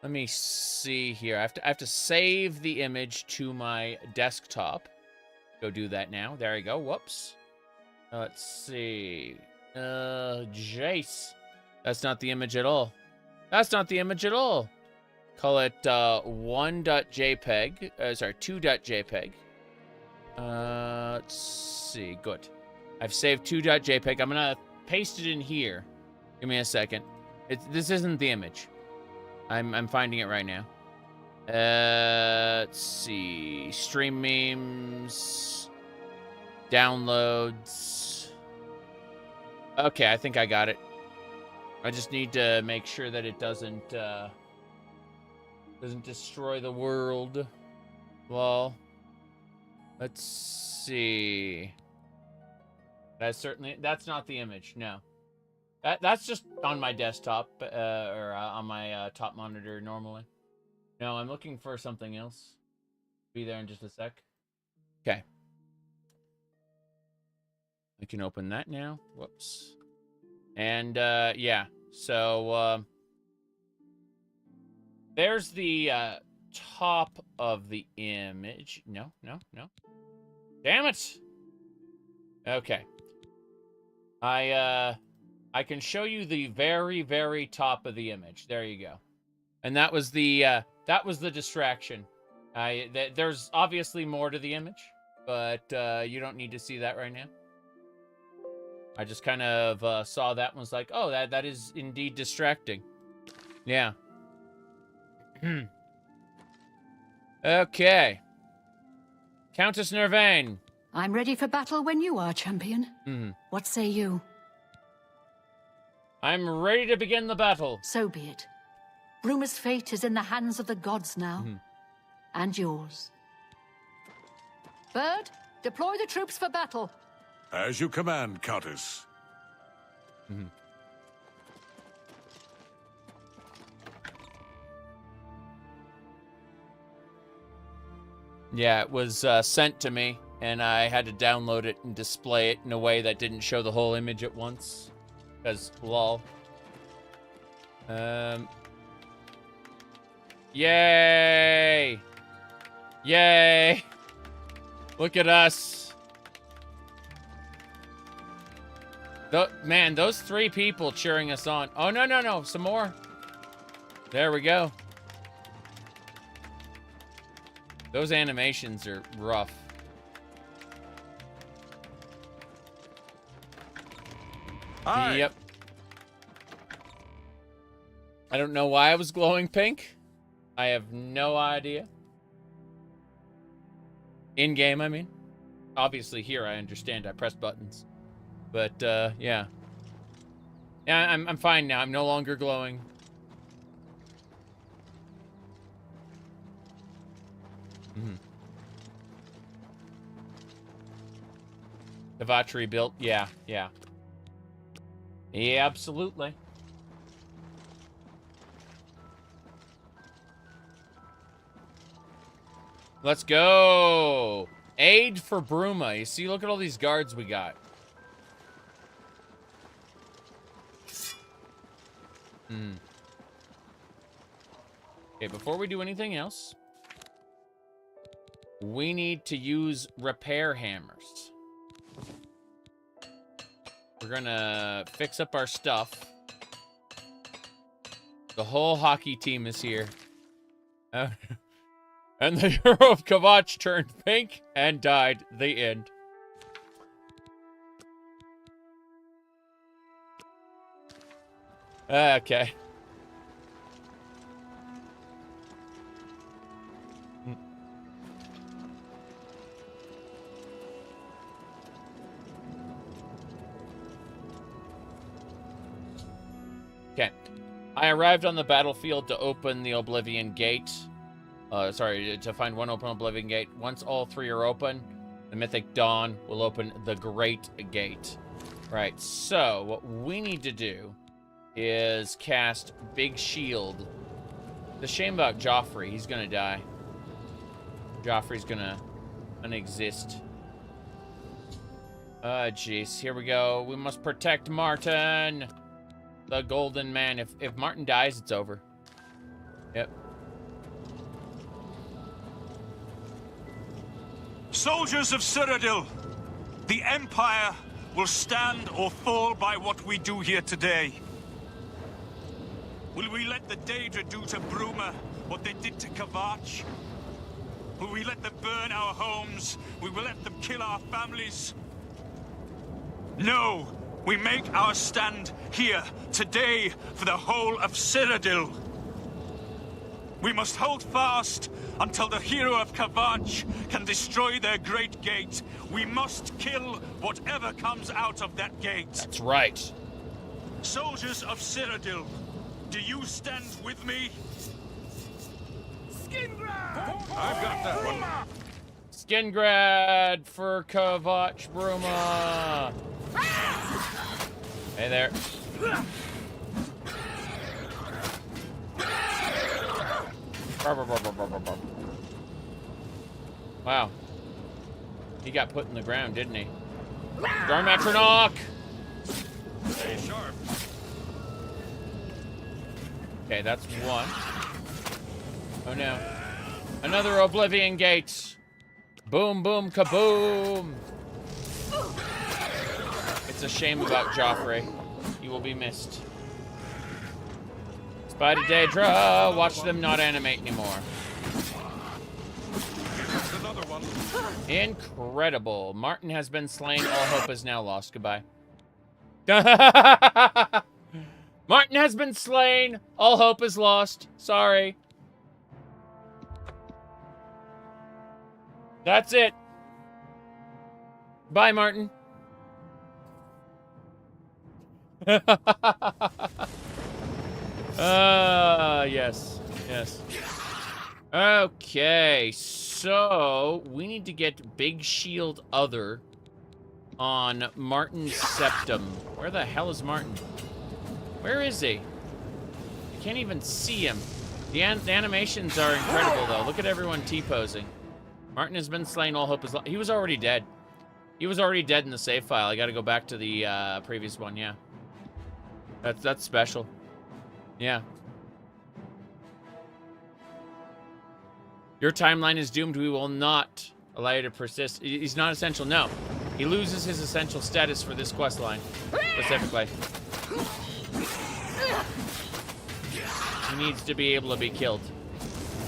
Let me see here. I have to save the image to my desktop. Go do that now. There you go. Whoops. Let's see. Jace. That's not the image at all. That's not the image at all. Call it 1.jpg. Sorry, 2.jpg. Let's see. Good. I've saved 2.jpg. I'm gonna paste it in here. Give me a second. This isn't the image. I'm finding it right now. Let's see. Stream memes. Downloads. Okay, I think I got it. I just need to make sure that it doesn't destroy the world. Well, let's see. That's not the image. No, that's just on my desktop or on my top monitor normally. No, I'm looking for something else. Be there in just a sec. Okay. I can open that now. Whoops. And yeah, so there's the top of the image. No. Damn it. Okay. I can show you the very, very top of the image. There you go. And that was the distraction. There's obviously more to the image, but you don't need to see that right now. I just kind of saw that and was like, oh, that is indeed distracting. Yeah. Okay. Countess Nervain. I'm ready for battle when you are, champion. What say you? I'm ready to begin the battle. So be it. Bruma's fate is in the hands of the gods now. And yours. Bird, deploy the troops for battle. As you command, Countess. Yeah, it was sent to me, and I had to download it and display it in a way that didn't show the whole image at once. Because, lol. Yay! Yay! Look at us. Man, those 3 people cheering us on. Oh, no. Some more. There we go. Those animations are rough. Hi. Yep. I don't know why I was glowing pink. I have no idea. In-game, I mean. Obviously here, I understand. I pressed buttons. But, yeah. Yeah, I'm fine now. I'm no longer glowing. Kavach rebuilt. Yeah, yeah. Yeah, absolutely. Let's go. Aid for Bruma. You see, look at all these guards we got. Okay, before we do anything else, we need to use repair hammers. We're gonna fix up our stuff. The whole hockey team is here. And the hero of Kavach turned pink and died. The end. Okay. Okay. I arrived on the battlefield to open the Oblivion Gate. Sorry, to find one open Oblivion Gate. Once all three are open, the Mythic Dawn will open the Great Gate. Right, so what we need to do is cast Big Shield. The shame about Joffrey, he's gonna die. Joffrey's gonna unexist. Jeez, here we go. We must protect Martin, the Golden Man. If Martin dies, it's over. Yep. Soldiers of Cyrodiil, the Empire will stand or fall by what we do here today. Will we let the Daedra do to Bruma what they did to Kavach? Will we let them burn our homes? Will we let them kill our families? No! We make our stand here, today, for the whole of Cyrodiil. We must hold fast until the hero of Kavach can destroy their great gate. We must kill whatever comes out of that gate. That's right. Soldiers of Cyrodiil, do you stand with me? Skingrad! I've got that one. Skingrad for Kavach Bruma. Hey there. Wow. He got put in the ground, didn't he? Darmatronok! Stay sharp. Okay, that's one. Oh no. Another Oblivion Gate. Boom, boom, kaboom. It's a shame about Joffrey. He will be missed. Spider Daedra, watch them not animate anymore. Another one. Incredible. Martin has been slain. All hope is now lost. Goodbye. Martin has been slain. All hope is lost. Sorry. That's it. Bye, Martin. Yes. Yes. Okay, so we need to get Big Shield Other on Martin's Septum. Where the hell is Martin? Where is he? I can't even see him. The animations are incredible, though. Look at everyone T-posing. Martin has been slain. All hope is lost. He was already dead. He was already dead in the save file. I got to go back to the previous one. Yeah, that's special. Yeah. Your timeline is doomed. We will not allow you to persist. He's not essential. No. He loses his essential status for this quest line, specifically. He needs to be able to be killed.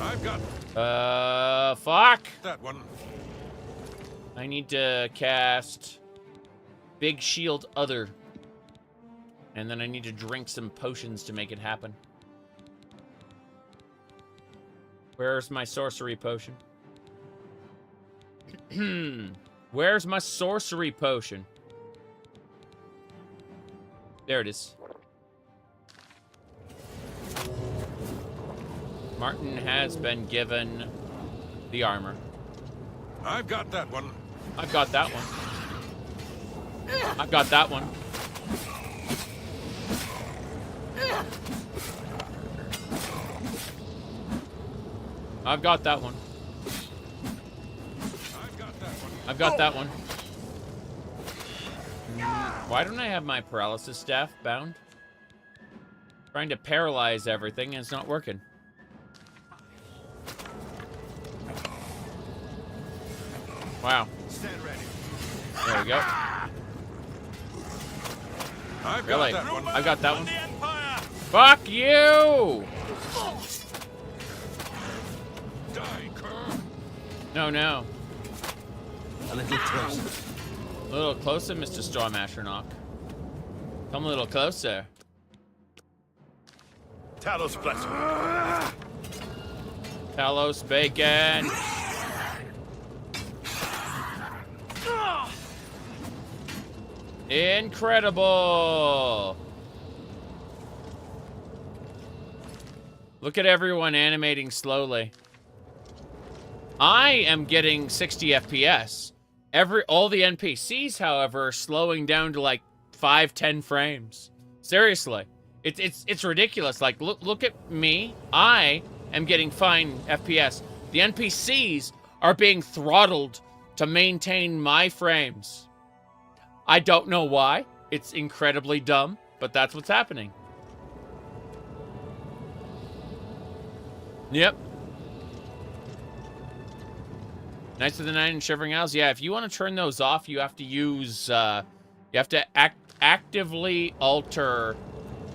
I've got... fuck! That one. I need to cast Big Shield Other. And then I need to drink some potions to make it happen. Where's my sorcery potion? Where's my sorcery potion? There it is. Martin has been given the armor. I've got that one. I've got that one. I've got that one. I've got that one. I've got that one. Why don't I have my paralysis staff bound? Trying to paralyze everything and it's not working. Wow. Stand ready. There we go. I've Really? got that one. I've got that one. Fuck you! Die, Kerr. No, no. A little closer. A little closer, Mr. Storm Astronaut. Come a little closer. Talos bless. Talos bacon. Incredible. Look at everyone animating slowly. I am getting 60 FPS. All the NPCs, however, are slowing down to like 5-10 frames. Seriously. It's ridiculous. Like, look at me. I am getting fine FPS. The NPCs are being throttled to maintain my frames. I don't know why. It's incredibly dumb, but that's what's happening. Yep. Knights of the Night and Shivering Isles. Yeah, if you want to turn those off, you have to use, you have to actively alter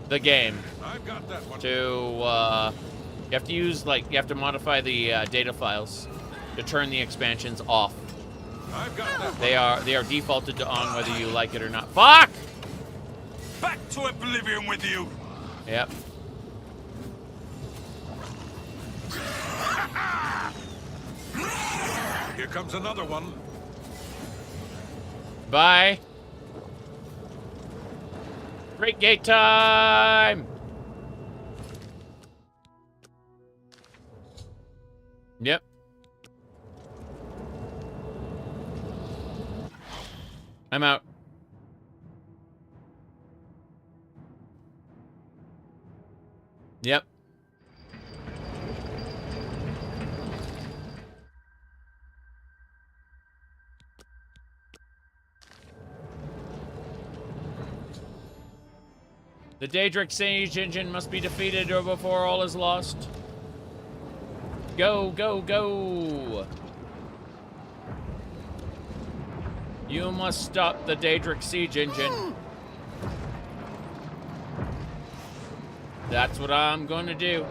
the game. I've got that one. To, you have to use, like, you have to modify the data files to turn the expansions off. I've got that one. They are defaulted to on whether you like it or not. Fuck! Back to Oblivion with you! Yep. Here comes another one. Bye. Great gate time! Yep. I'm out. Yep. The Daedric Siege engine must be defeated or before all is lost. Go, go, go! You must stop the Daedric Siege engine. That's what I'm going to do.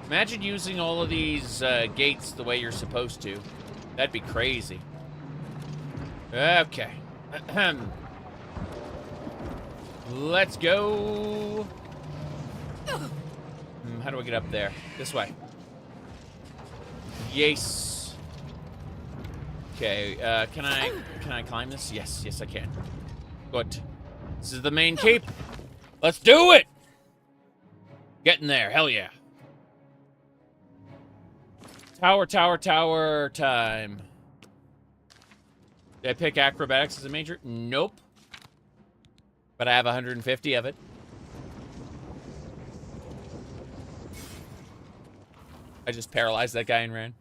Imagine using all of these gates the way you're supposed to. That'd be crazy. Okay. Let's go. How do I get up there? This way. Yes. Okay, can I climb this? Yes, yes I can. Good. This is the main keep. Let's do it! Getting there, hell yeah. Tower, tower, tower time. Did I pick acrobatics as a major? Nope. But I have 150 of it. I just paralyzed that guy and ran.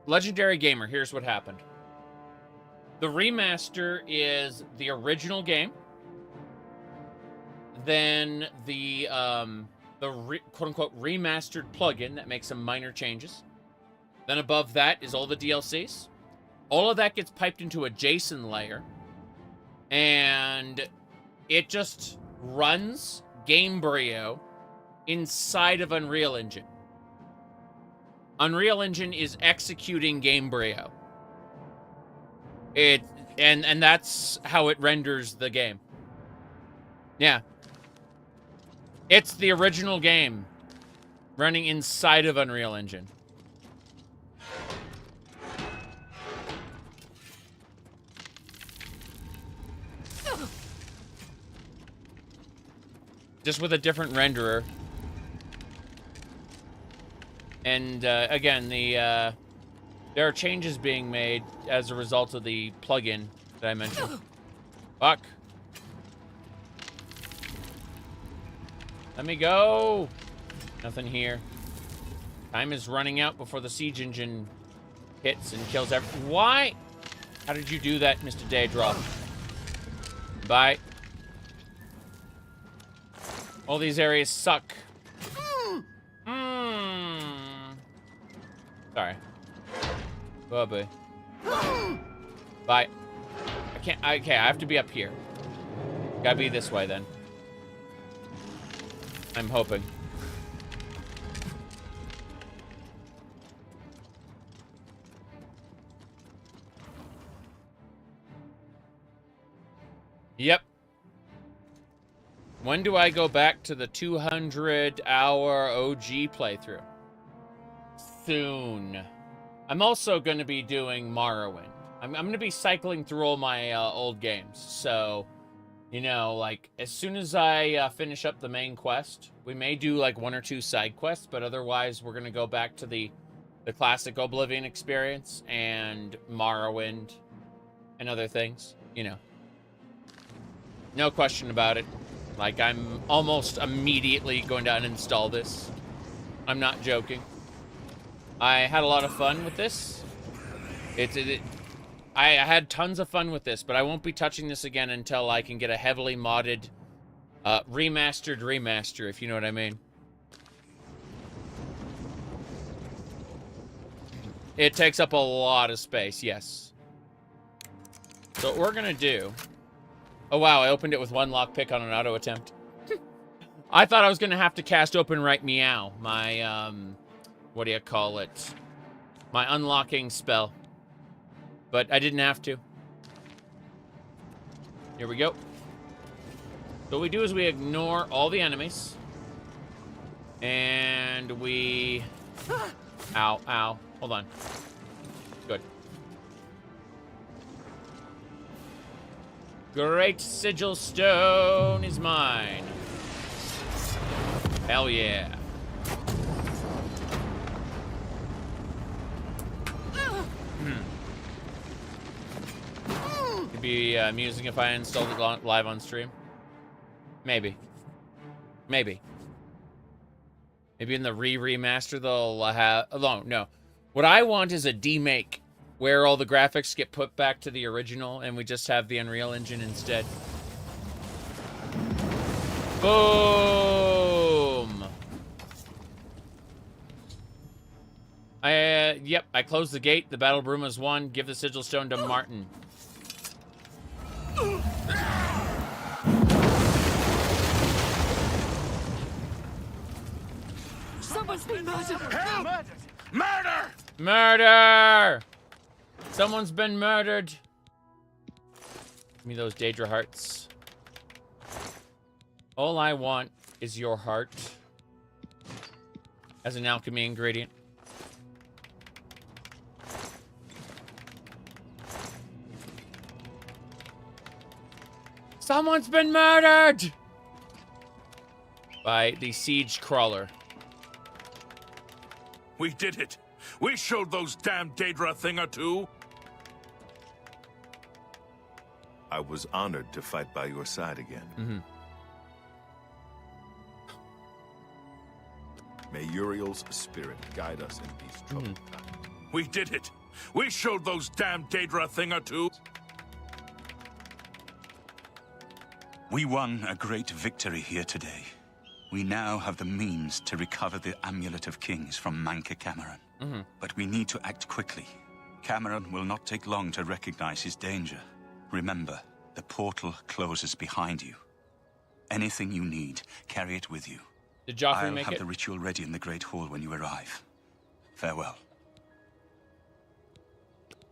Legendary Gamer, here's what happened. The remaster is the original game. Then the quote-unquote remastered plugin that makes some minor changes. Then above that is all the DLCs. All of that gets piped into a JSON layer. And it just runs Gamebryo inside of Unreal Engine. Unreal Engine is executing Gamebryo. And that's how it renders the game. Yeah. It's the original game running inside of Unreal Engine. Just with a different renderer. And again, there are changes being made as a result of the plugin that I mentioned. Fuck. Let me go. Nothing here. Time is running out before the siege engine hits and kills everyone. Why? How did you do that, Mr. Daedra? Bye. All these areas suck. Sorry. Oh, boy. Bye. I can't. Okay, I have to be up here. Gotta be this way then. I'm hoping. Yep. When do I go back to the 200-hour OG playthrough? Soon. I'm also going to be doing Morrowind. I'm going to be cycling through all my old games. So, you know, like, as soon as I finish up the main quest, we may do, like, 1 or 2 side quests, but otherwise we're going to go back to the classic Oblivion experience and Morrowind and other things, you know. No question about it. Like, I'm almost immediately going to uninstall this. I'm not joking. I had a lot of fun with this. I had tons of fun with this, but I won't be touching this again until I can get a heavily modded, remastered remaster, if you know what I mean. It takes up a lot of space, yes. So what we're gonna do... Oh, wow, I opened it with 1 lockpick on an auto attempt. I thought I was going to have to cast Open Right Meow, my, what do you call it? My unlocking spell. But I didn't have to. Here we go. So what we do is we ignore all the enemies. And we... Ow, ow. Hold on. Good. Great sigil stone is mine. Hell yeah. Could be amusing if I installed it live on stream. Maybe. Maybe. Maybe in the remaster they'll have... Oh, no. What I want is a demake, where all the graphics get put back to the original and we just have the Unreal Engine instead. Boom! Yep, I closed the gate. The Battle Bruma's won. Give the Sigil Stone to Martin. Someone's been murdered! Help! Murder! Murder! Someone's been murdered. Give me those Daedra hearts. All I want is your heart. As an alchemy ingredient. Someone's been murdered! By the siege crawler. We did it. We showed those damn Daedra a thing or two. I was honored to fight by your side again. Mm-hmm. May Uriel's spirit guide us in these troubled times. We did it. We showed those damn Daedra a thing or two. We won a great victory here today. We now have the means to recover the Amulet of Kings from Cameron. Mm-hmm. But we need to act quickly. Cameron will not take long to recognize his danger. Remember, the portal closes behind you. Anything you need, carry it with you. Did Joffrey I'll make have it? the ritual ready in the Great Hall when you arrive. Farewell.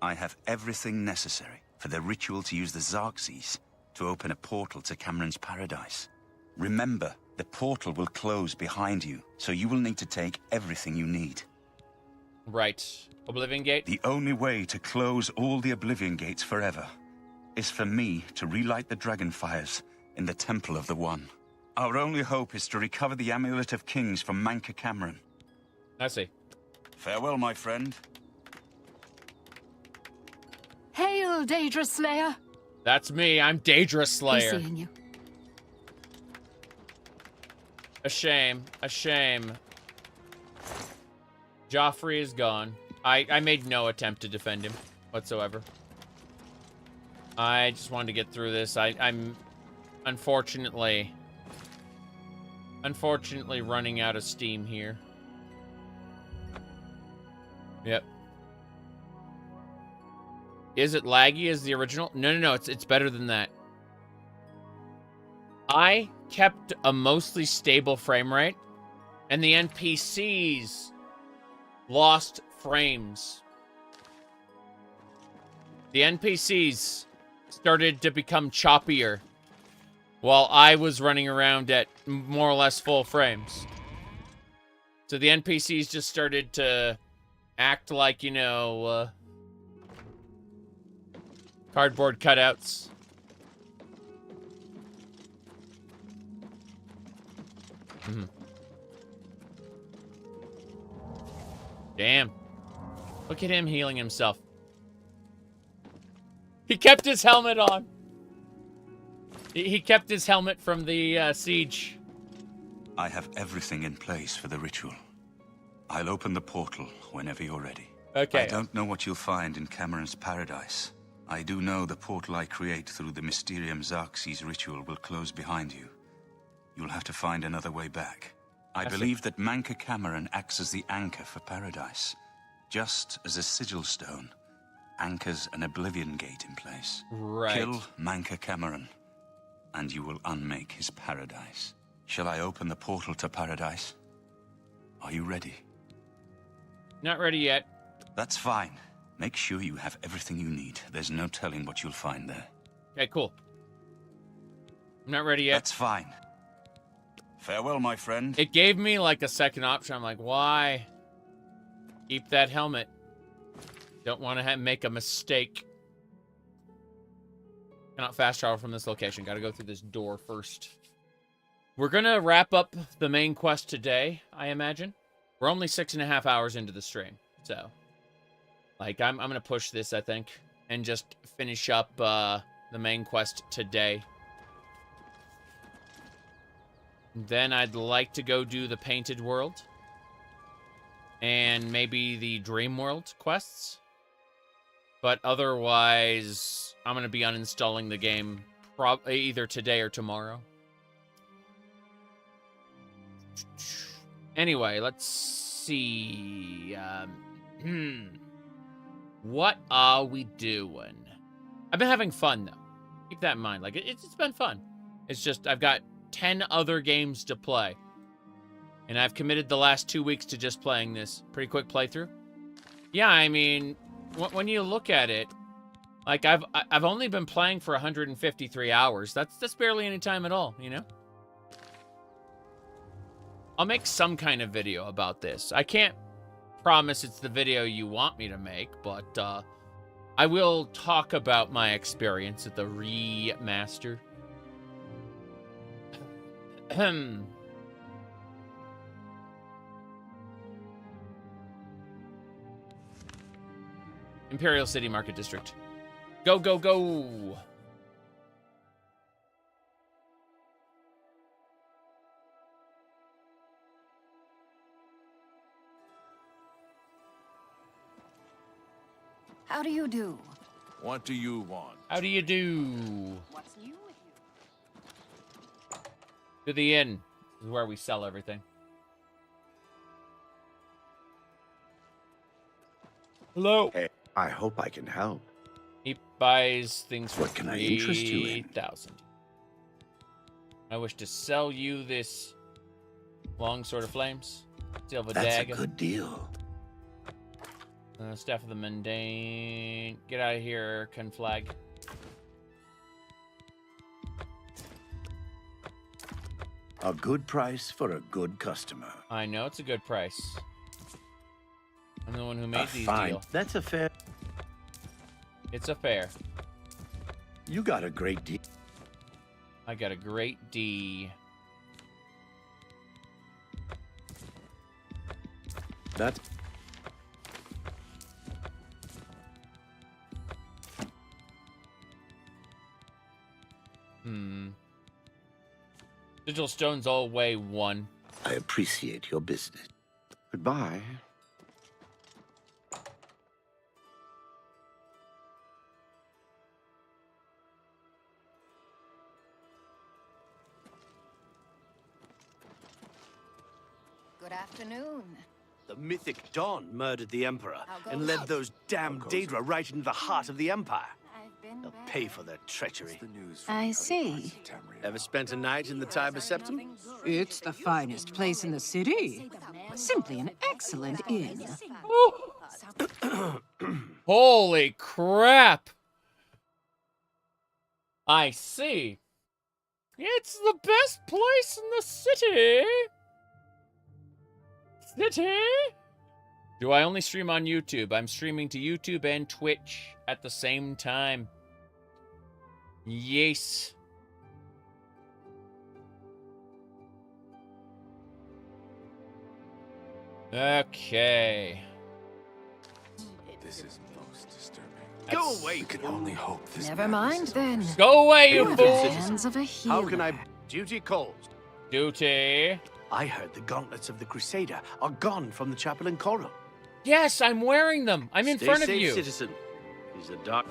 I have everything necessary for the ritual to use the Xarxes to open a portal to Cameron's paradise. Remember, the portal will close behind you, so you will need to take everything you need. Right. Oblivion Gate? The only way to close all the Oblivion Gates forever is for me to relight the dragon fires in the Temple of the One. Our only hope is to recover the Amulet of Kings from Cameron. I see. Farewell, my friend. Hail, Daedra Slayer. That's me. I'm Daedra Slayer. Be seeing you. A shame. A shame. Joffrey is gone. I made no attempt to defend him whatsoever. I just wanted to get through this. I'm unfortunately running out of steam here. Yep. Is it laggy as the original? No. It's better than that. I kept a mostly stable frame rate, and the NPCs lost frames. The NPCs started to become choppier while I was running around at more or less full frames. So the NPCs just started to act like, you know, cardboard cutouts. Damn. Look at him healing himself. He kept his helmet on. He kept his helmet from the siege. I have everything in place for the ritual. I'll open the portal whenever you're ready. Okay. I don't know what you'll find in Cameron's paradise. I do know the portal I create through the Mysterium Xarxes ritual will close behind you. You'll have to find another way back. I believe that Manca Cameron acts as the anchor for paradise, just as a sigil stone anchors an Oblivion gate in place. Right. Kill Manca Cameron, and you will unmake his paradise. Shall I open the portal to paradise? Are you ready? Not ready yet. That's fine. Make sure you have everything you need. There's no telling what you'll find there. Okay, cool. I'm not ready yet. That's fine. Farewell, my friend. It gave me like a second option. I'm like, why? Keep that helmet. Don't want to make a mistake. Cannot fast travel from this location. Got to go through this door first. We're going to wrap up the main quest today, I imagine. We're only 6.5 hours into the stream. So, like, I'm going to push this, I think, and just finish up the main quest today. Then I'd like to go do the Painted World. And maybe the Dream World quests. But otherwise, I'm going to be uninstalling the game either today or tomorrow. Anyway, let's see. What are we doing? I've been having fun, though. Keep that in mind. Like, it's been fun. It's just, I've got 10 other games to play. And I've committed the last 2 weeks to just playing this. Pretty quick playthrough. Yeah, I mean, when you look at it, like, I've only been playing for 153 hours. That's barely any time at all, you know? I'll make some kind of video about this. I can't promise it's the video you want me to make, but I will talk about my experience at the remaster. Imperial City Market District. Go, go, go! How do you do? What do you want? How do you do? What's new with you? To the inn. This is where we sell everything. Hello. Hey, I hope I can help. He buys things for What can I interest you in? 3,000. I wish to sell you this long sword of flames. Silver That's dagger. a good deal. Staff of the Mundane. Get out of here, Conflag. A good price for a good customer. I know it's a good price. I'm the one who made these fine. deals. That's a fair. It's a fair. You got a great deal. I got a great D. That's. Digital stones all weigh 1. I appreciate your business. Goodbye. Good afternoon. The mythic Don murdered the Emperor and led those damned Daedra right into the heart of the Empire. They'll pay for their treachery. I see. Ever spent a night in the Tiber Septum? It's the finest place in the city. Simply an excellent inn. Holy crap! I see. It's the best place in the city. Do I only stream on YouTube? I'm streaming to YouTube and Twitch at the same time. Yes. Okay. This is most disturbing. Go away! We can only hope this. Never mind then. Go away, you You're fool! the hands of a healer. How can I... Duty calls. Duty. I heard the gauntlets of the Crusader are gone from the chapel in Chorrol. Yes, I'm wearing them. I'm in front of Stay you. safe, citizen. He's a dark...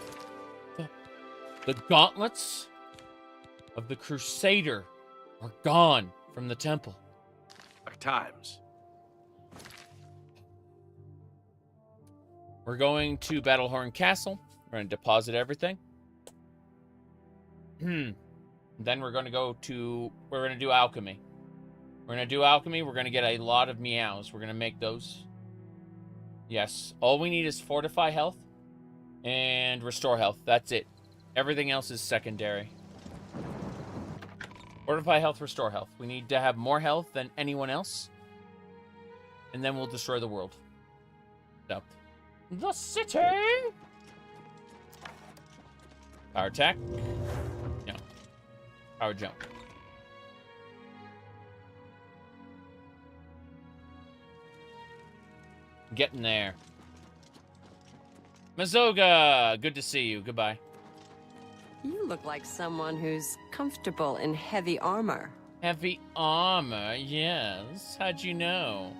The gauntlets of the Crusader are gone from the temple. Dark times. We're going to Battlehorn Castle. We're going to deposit everything. Then we're going to go to... We're going to do alchemy. We're going to do alchemy. We're going to get a lot of meows. We're going to make those. Yes. All we need is fortify health and restore health. That's it. Everything else is secondary. Fortify health, restore health. We need to have more health than anyone else. And then we'll destroy the world. So. The city! Power attack. No. Power jump. Getting there. Mazoga! Good to see you. Goodbye. You look like someone who's comfortable in heavy armor. Heavy armor, yes. How'd you know?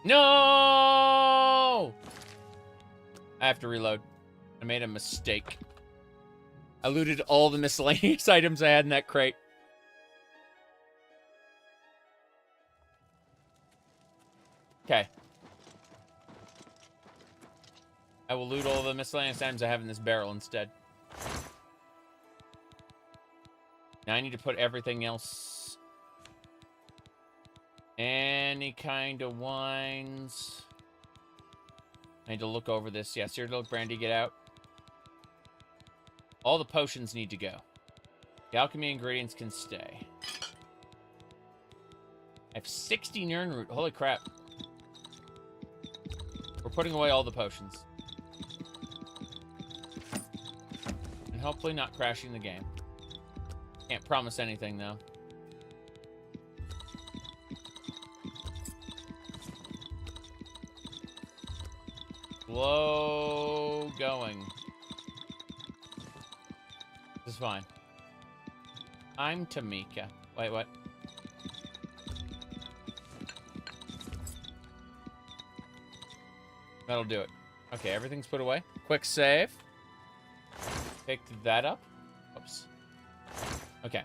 No! I have to reload. I made a mistake. I looted all the miscellaneous items I had in that crate. Okay. I will loot all the miscellaneous items I have in this barrel instead. Now I need to put everything else. Any kind of wines. I need to look over this. Yeah, Cyrodiil brandy, get out. All the potions need to go. The alchemy ingredients can stay. I have 60 Nirnroot. Holy crap. We're putting away all the potions. And hopefully not crashing the game. Can't promise anything, though. Slow going. This is fine. I'm Tamika. Wait, what? That'll do it. Okay, everything's put away. Quick save. Pick that up. Oops. Okay.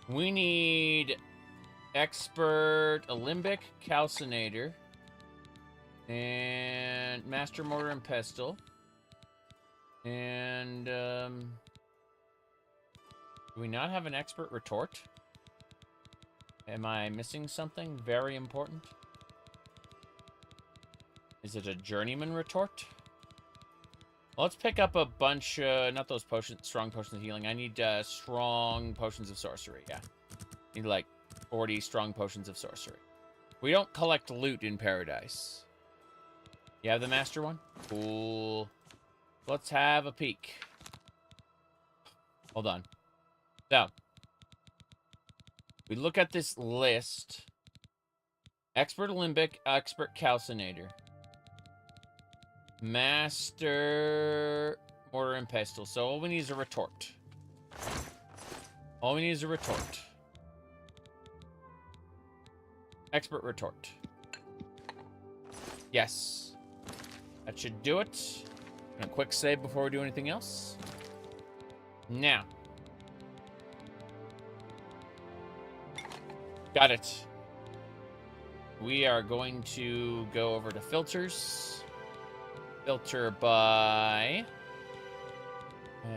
We need expert alembic calcinator and master mortar and pestle. And do we not have an expert retort? Am I missing something very important? Is it a journeyman retort? Well, let's pick up a bunch, not those potions, strong potions of healing. I need strong potions of sorcery, yeah. Need like 40 strong potions of sorcery. We don't collect loot in Paradise. You have the master one? Cool. Let's have a peek. Hold on. So, we look at this list. Expert alembic, expert calcinator. Master mortar and pestle. So all we need is a retort. All we need is a retort. Expert retort. Yes. That should do it. And a quick save before we do anything else. Now. Got it. We are going to go over to filters. Filter by.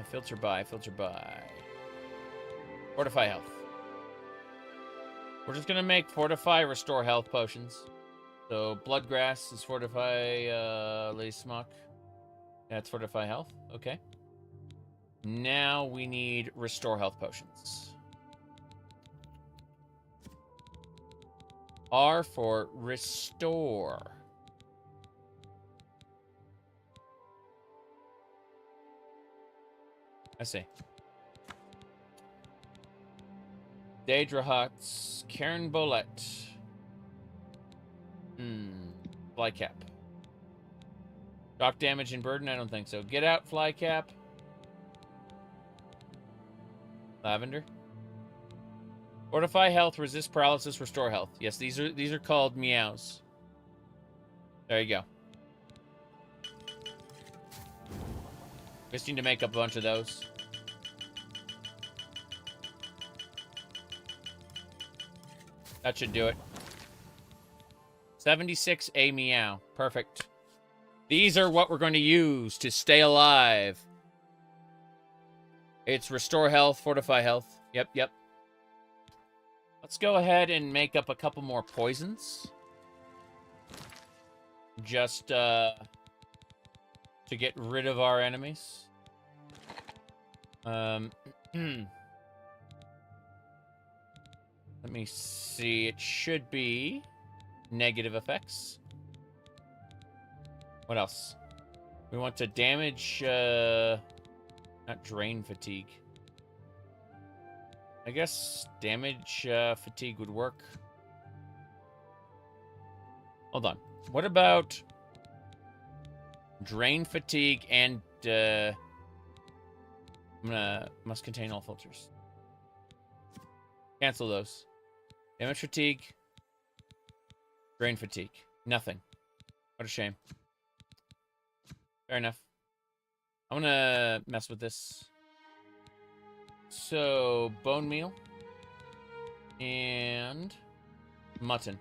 Filter by. Fortify health. We're just going to make fortify, restore health potions. So, bloodgrass is fortify, Lady Smock. That's fortify health. Okay. Now we need restore health potions. R for restore. I see. Daedra Huts, Cairn Bolette. Flycap. Shock damage and burden? I don't think so. Get out, Flycap. Lavender. Fortify health, resist paralysis, restore health. Yes, these are called meows. There you go. Just need to make up a bunch of those. That should do it. 76 a meow. Perfect. These are what we're going to use to stay alive. It's restore health, fortify health. Yep. Let's go ahead and make up a couple more poisons. Just to get rid of our enemies. Let me see. It should be negative effects. What else? We want to damage, not drain fatigue. I guess damage fatigue would work. Hold on. What about drain fatigue and must contain all filters. Cancel those. Damage fatigue. Drain fatigue. Nothing. What a shame. Fair enough. I'm gonna mess with this. So, bone meal. And mutton.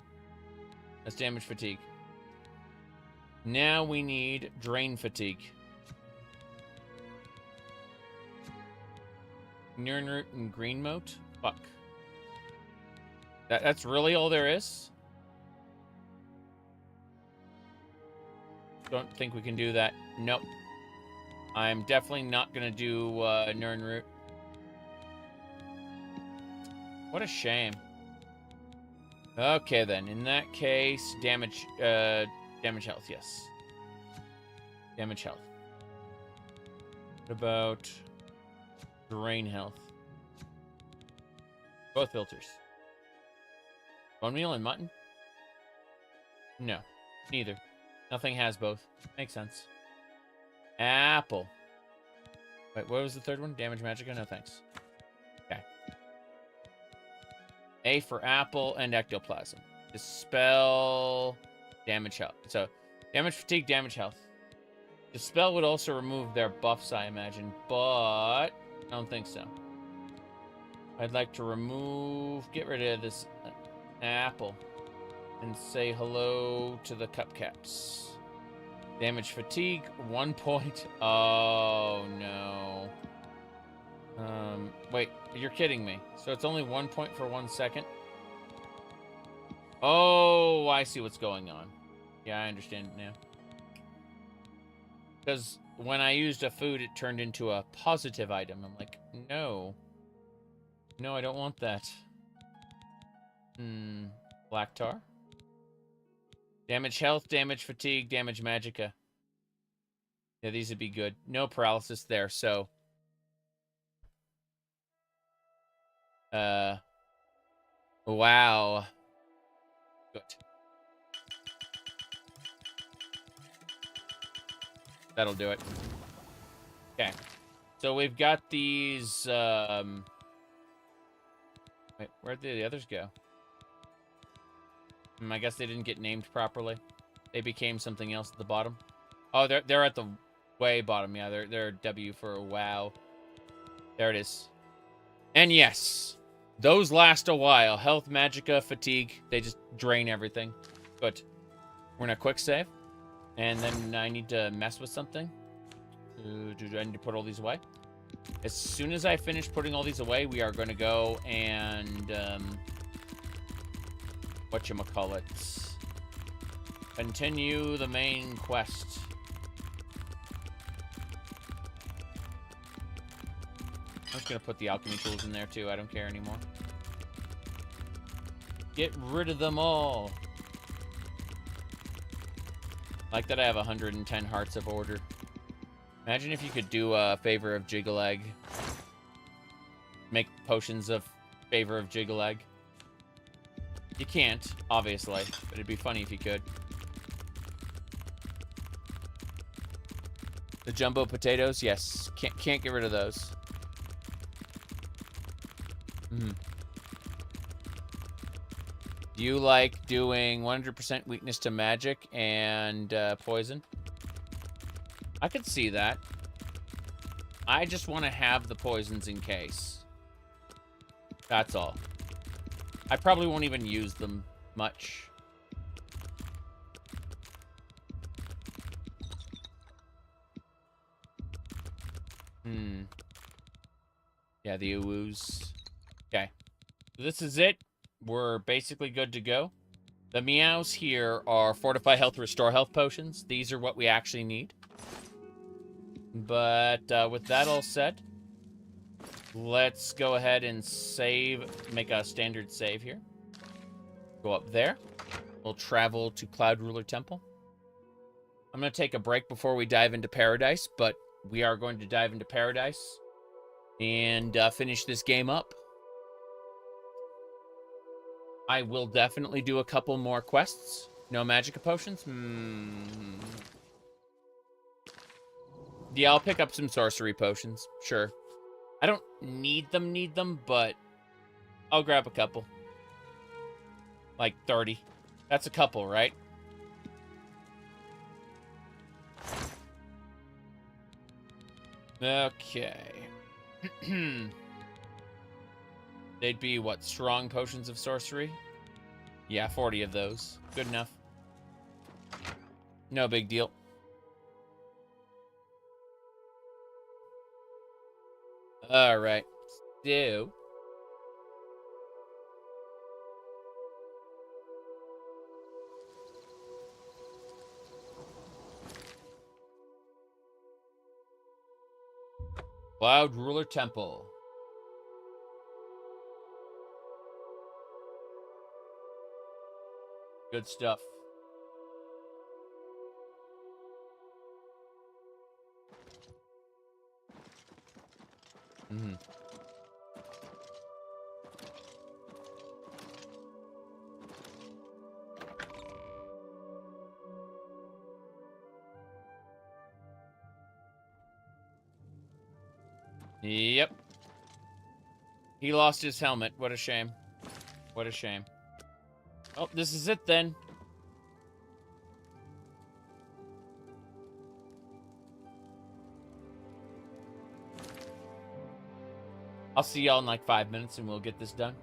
That's damage fatigue. Now we need drain fatigue. Nirn root and green moat? Fuck. That's really all there is? Don't think we can do that. Nope. I'm definitely not gonna do Nirn root. What a shame. Okay then, in that case, damage health, yes. Damage health. What about drain health? Both filters. Bone meal and mutton? No, neither. Nothing has both. Makes sense. Apple. Wait, what was the third one? Damage magicka? No thanks. Okay. A for apple and ectoplasm. Dispel damage health. So, damage fatigue, damage health. Dispel would also remove their buffs, I imagine, but I don't think so. I'd like to get rid of this apple and say hello to the cupcaps. Damage fatigue, 1 point. Oh, no. Wait, you're kidding me. So it's only 1 point for 1 second? Oh, I see what's going on. Yeah, I understand it now. Because when I used a food, it turned into a positive item. I'm like, no. No, I don't want that. Black tar. Damage health, damage fatigue, damage magicka. Yeah, these would be good. No paralysis there, so... Wow. Good. That'll do it. Okay. So we've got these, Wait, where'd the others go? I guess they didn't get named properly. They became something else at the bottom. Oh, they're at the way bottom. Yeah, they're W for WoW. There it is. And yes, those last a while. Health, magicka, fatigue. They just drain everything. Good. We're gonna quick save. And then I need to mess with something. Do I need to put all these away? As soon as I finish putting all these away, we are going to go and, whatchamacallit, continue the main quest. I'm just going to put the alchemy tools in there, too. I don't care anymore. Get rid of them all. Like that I have 110 Hearts of Order. Imagine if you could do a Favor of Jiggle Egg. Make potions of Favor of Jiggle Egg. You can't, obviously, but it'd be funny if you could. The jumbo potatoes, yes. Can't get rid of those. You like doing 100% weakness to magic and poison? I could see that. I just want to have the poisons in case. That's all. I probably won't even use them much. Yeah, the ooze. Okay. So this is it. We're basically good to go. The meows here are Fortify Health, Restore Health potions. These are what we actually need. But with that all said, let's go ahead and save, make a standard save here. Go up there. We'll travel to Cloud Ruler Temple. I'm going to take a break before we dive into Paradise, but we are going to dive into Paradise and finish this game up. I will definitely do a couple more quests. No magic potions? Yeah, I'll pick up some sorcery potions. Sure. I don't need them, but I'll grab a couple. Like 30. That's a couple, right? Okay. They'd be, what, strong potions of sorcery? Yeah, 40 of those. Good enough. No big deal. Alright. So... Cloud Ruler Temple. Good stuff. Yep. He lost his helmet. What a shame. What a shame. Oh, this is it then. I'll see y'all in like 5 minutes and we'll get this done.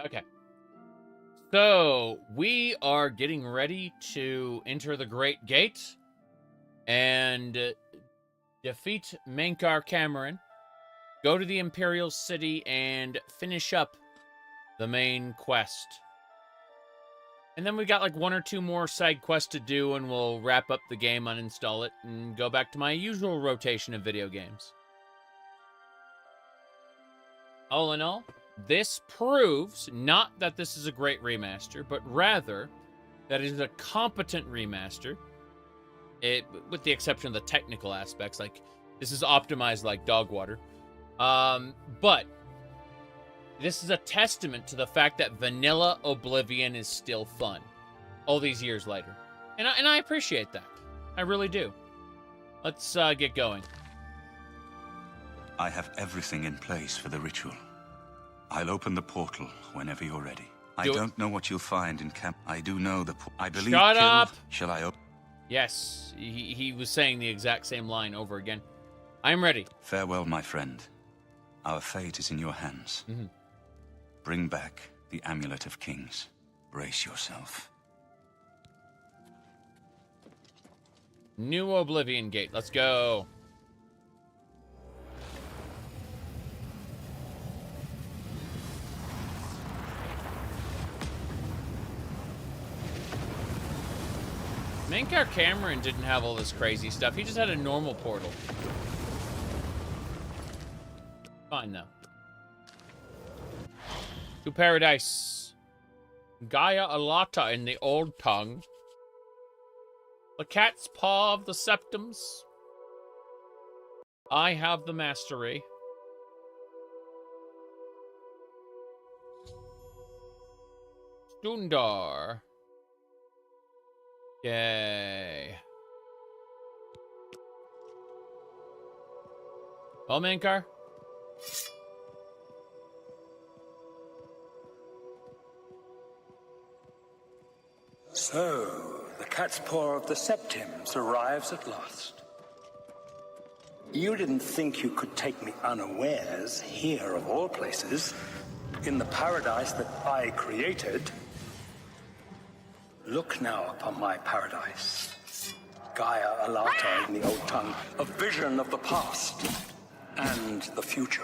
Okay. So, we are getting ready to enter the Great Gate and defeat Confronting Cameron, go to the Imperial City, and finish up the main quest. And then we got like 1 or 2 more side quests to do, and we'll wrap up the game, uninstall it, and go back to my usual rotation of video games. All in all, this proves not that this is a great remaster, but rather that it is a competent remaster. With the exception of the technical aspects, like this is optimized like dog water. But this is a testament to the fact that vanilla Oblivion is still fun all these years later. And I appreciate that. I really do. Let's get going. I have everything in place for the ritual. I'll open the portal whenever you're ready. I don't know what you'll find in camp. I do know I believe. Shut up! Shall I open? Yes, he was saying the exact same line over again. I'm ready. Farewell, my friend. Our fate is in your hands. Mm-hmm. Bring back the Amulet of Kings. Brace yourself. New Oblivion Gate. Let's go. Confronting Cameron didn't have all this crazy stuff. He just had a normal portal. Fine, though. To Paradise. Gaia Alata in the old tongue. The cat's paw of the septums. I have the mastery. Stundar. Yay. Well, Mankar? So, the cat's paw of the septums arrives at last. You didn't think you could take me unawares, here of all places, in the paradise that I created. Look now upon my paradise. Gaia Alata in the old tongue, a vision of the past and the future.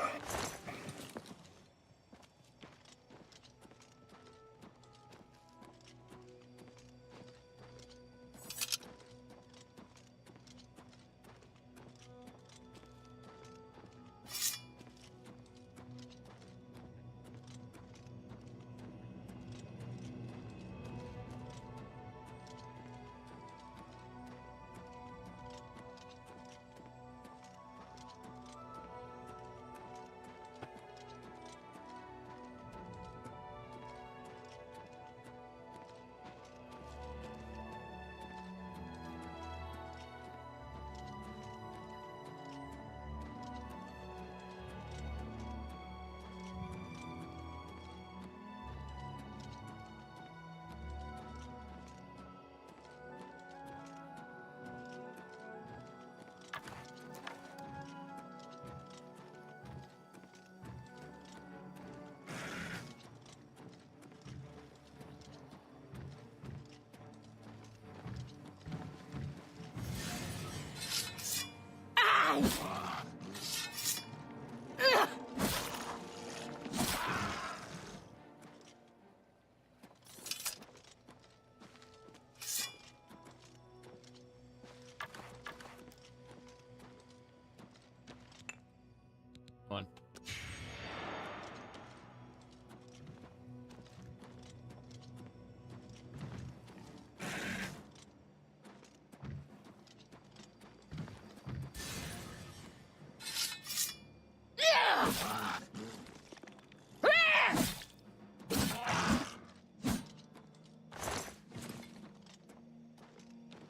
One.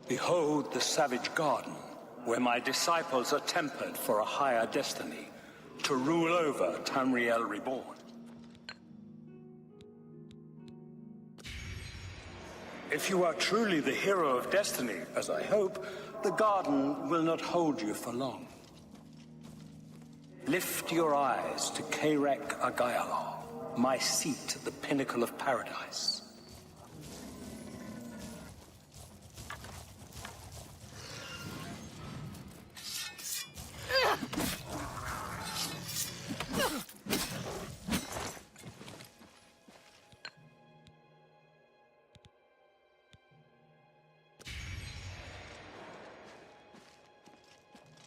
Behold the savage garden, where my disciples are tempered for a higher destiny, to rule over Tamriel Reborn. If you are truly the hero of destiny, as I hope, the garden will not hold you for long. Lift your eyes to Karek Agayala, my seat at the pinnacle of paradise.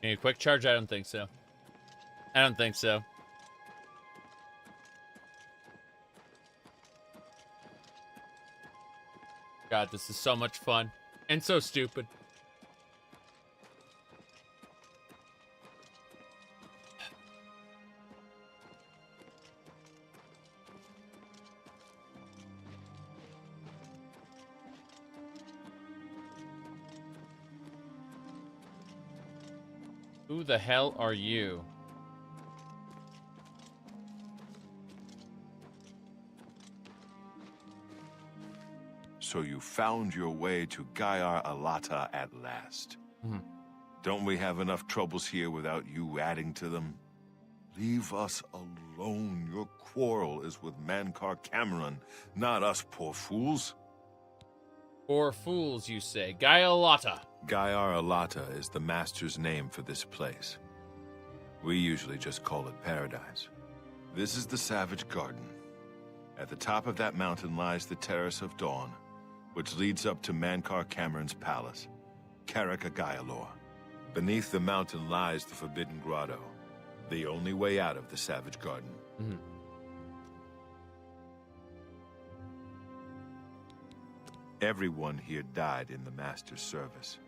Need a quick charge? I don't think so. I don't think so. God, this is so much fun. And so stupid. Who the hell are you? So you found your way to Gaiar Alata at last. Don't we have enough troubles here without you adding to them? Leave us alone. Your quarrel is with Mankar Cameron, not us poor fools. Poor fools, you say. Gaialata. Gaiar Alata is the master's name for this place. We usually just call it Paradise. This is the Savage Garden. At the top of that mountain lies the Terrace of Dawn, which leads up to Mankar Cameron's palace, Karaka Gaialor. Beneath the mountain lies the Forbidden Grotto, the only way out of the Savage Garden. Everyone here died in the Master's service.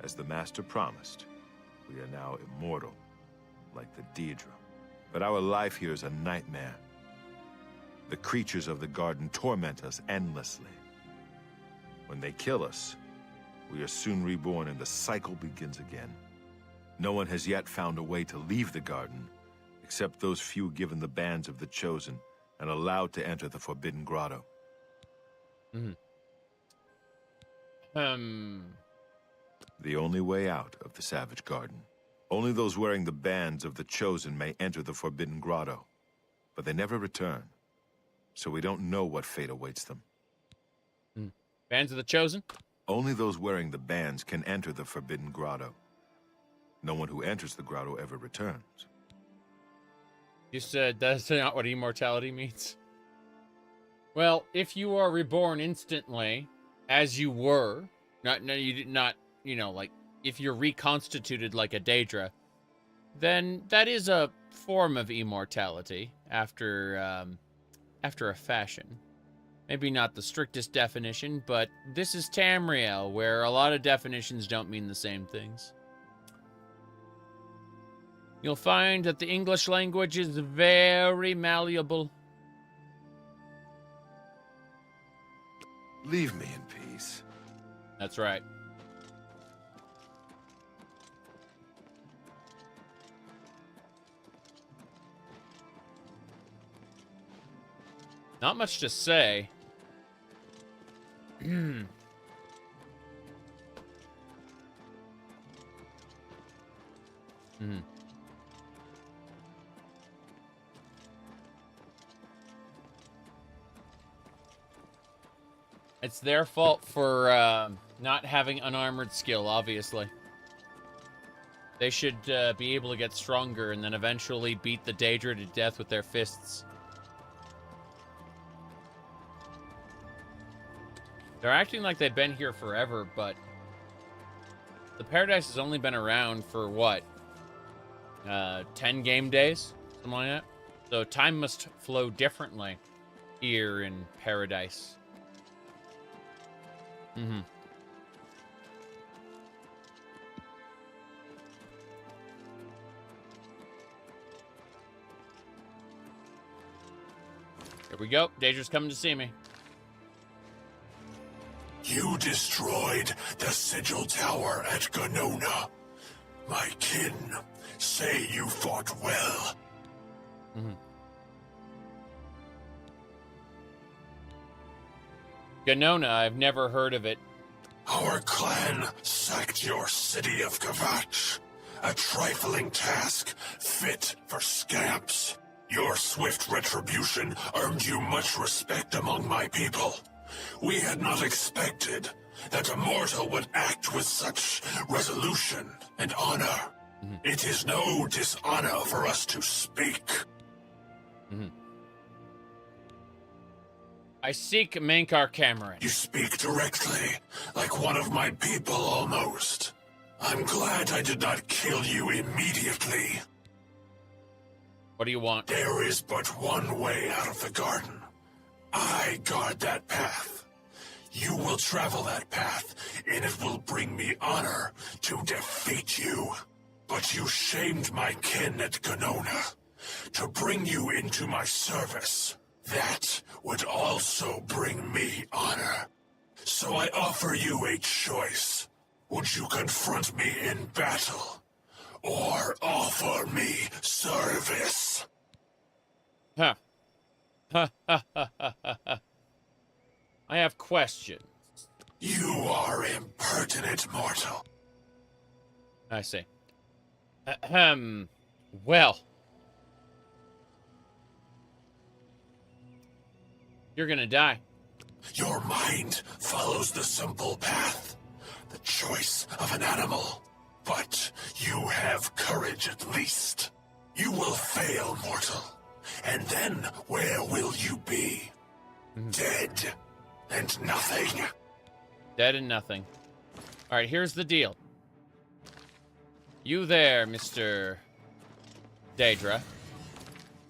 As the Master promised, we are now immortal, like the Daedra. But our life here is a nightmare. The creatures of the garden torment us endlessly. When they kill us, we are soon reborn and the cycle begins again. No one has yet found a way to leave the garden, except those few given the bands of the Chosen and allowed to enter the Forbidden Grotto. The only way out of the Savage Garden. Only those wearing the bands of the Chosen may enter the Forbidden Grotto, but they never return, so we don't know what fate awaits them. Bands of the Chosen? Only those wearing the bands can enter the Forbidden Grotto. No one who enters the grotto ever returns. You said that's not what immortality means? Well, if you are reborn instantly, as you were, like, if you're reconstituted like a Daedra, then that is a form of immortality after a fashion. Maybe not the strictest definition, but this is Tamriel, where a lot of definitions don't mean the same things. You'll find that the English language is very malleable. Leave me in peace. That's right. Not much to say. It's their fault for not having unarmored skill, obviously. They should be able to get stronger and then eventually beat the Daedra to death with their fists. They're acting like they've been here forever, but the Paradise has only been around for, what, 10 game days? Something like that? So time must flow differently here in Paradise. Here we go. Daedra's coming to see me. You destroyed the Sigil Tower at Ganona. My kin say you fought well. Ganona, I've never heard of it. Our clan sacked your city of Kvatch. A trifling task fit for scamps. Your swift retribution earned you much respect among my people. We had not expected that a mortal would act with such resolution and honor. It is no dishonor for us to speak. I seek Mankar Cameron. You speak directly, like one of my people almost. I'm glad I did not kill you immediately. What do you want? There is but one way out of the garden. I guard that path. You will travel that path, and it will bring me honor to defeat you. But you shamed my kin at Ganona. To bring you into my service, that would also bring me honor. So I offer you a choice. Would you confront me in battle, or offer me service? Huh. I have questions. You are impertinent, mortal. I see. Well. You're gonna die. Your mind follows the simple path. The choice of an animal. But you have courage at least. You will fail, mortal. And then where will you be? Dead and nothing. Dead and nothing. Alright, here's the deal. You there, Mr. Daedra.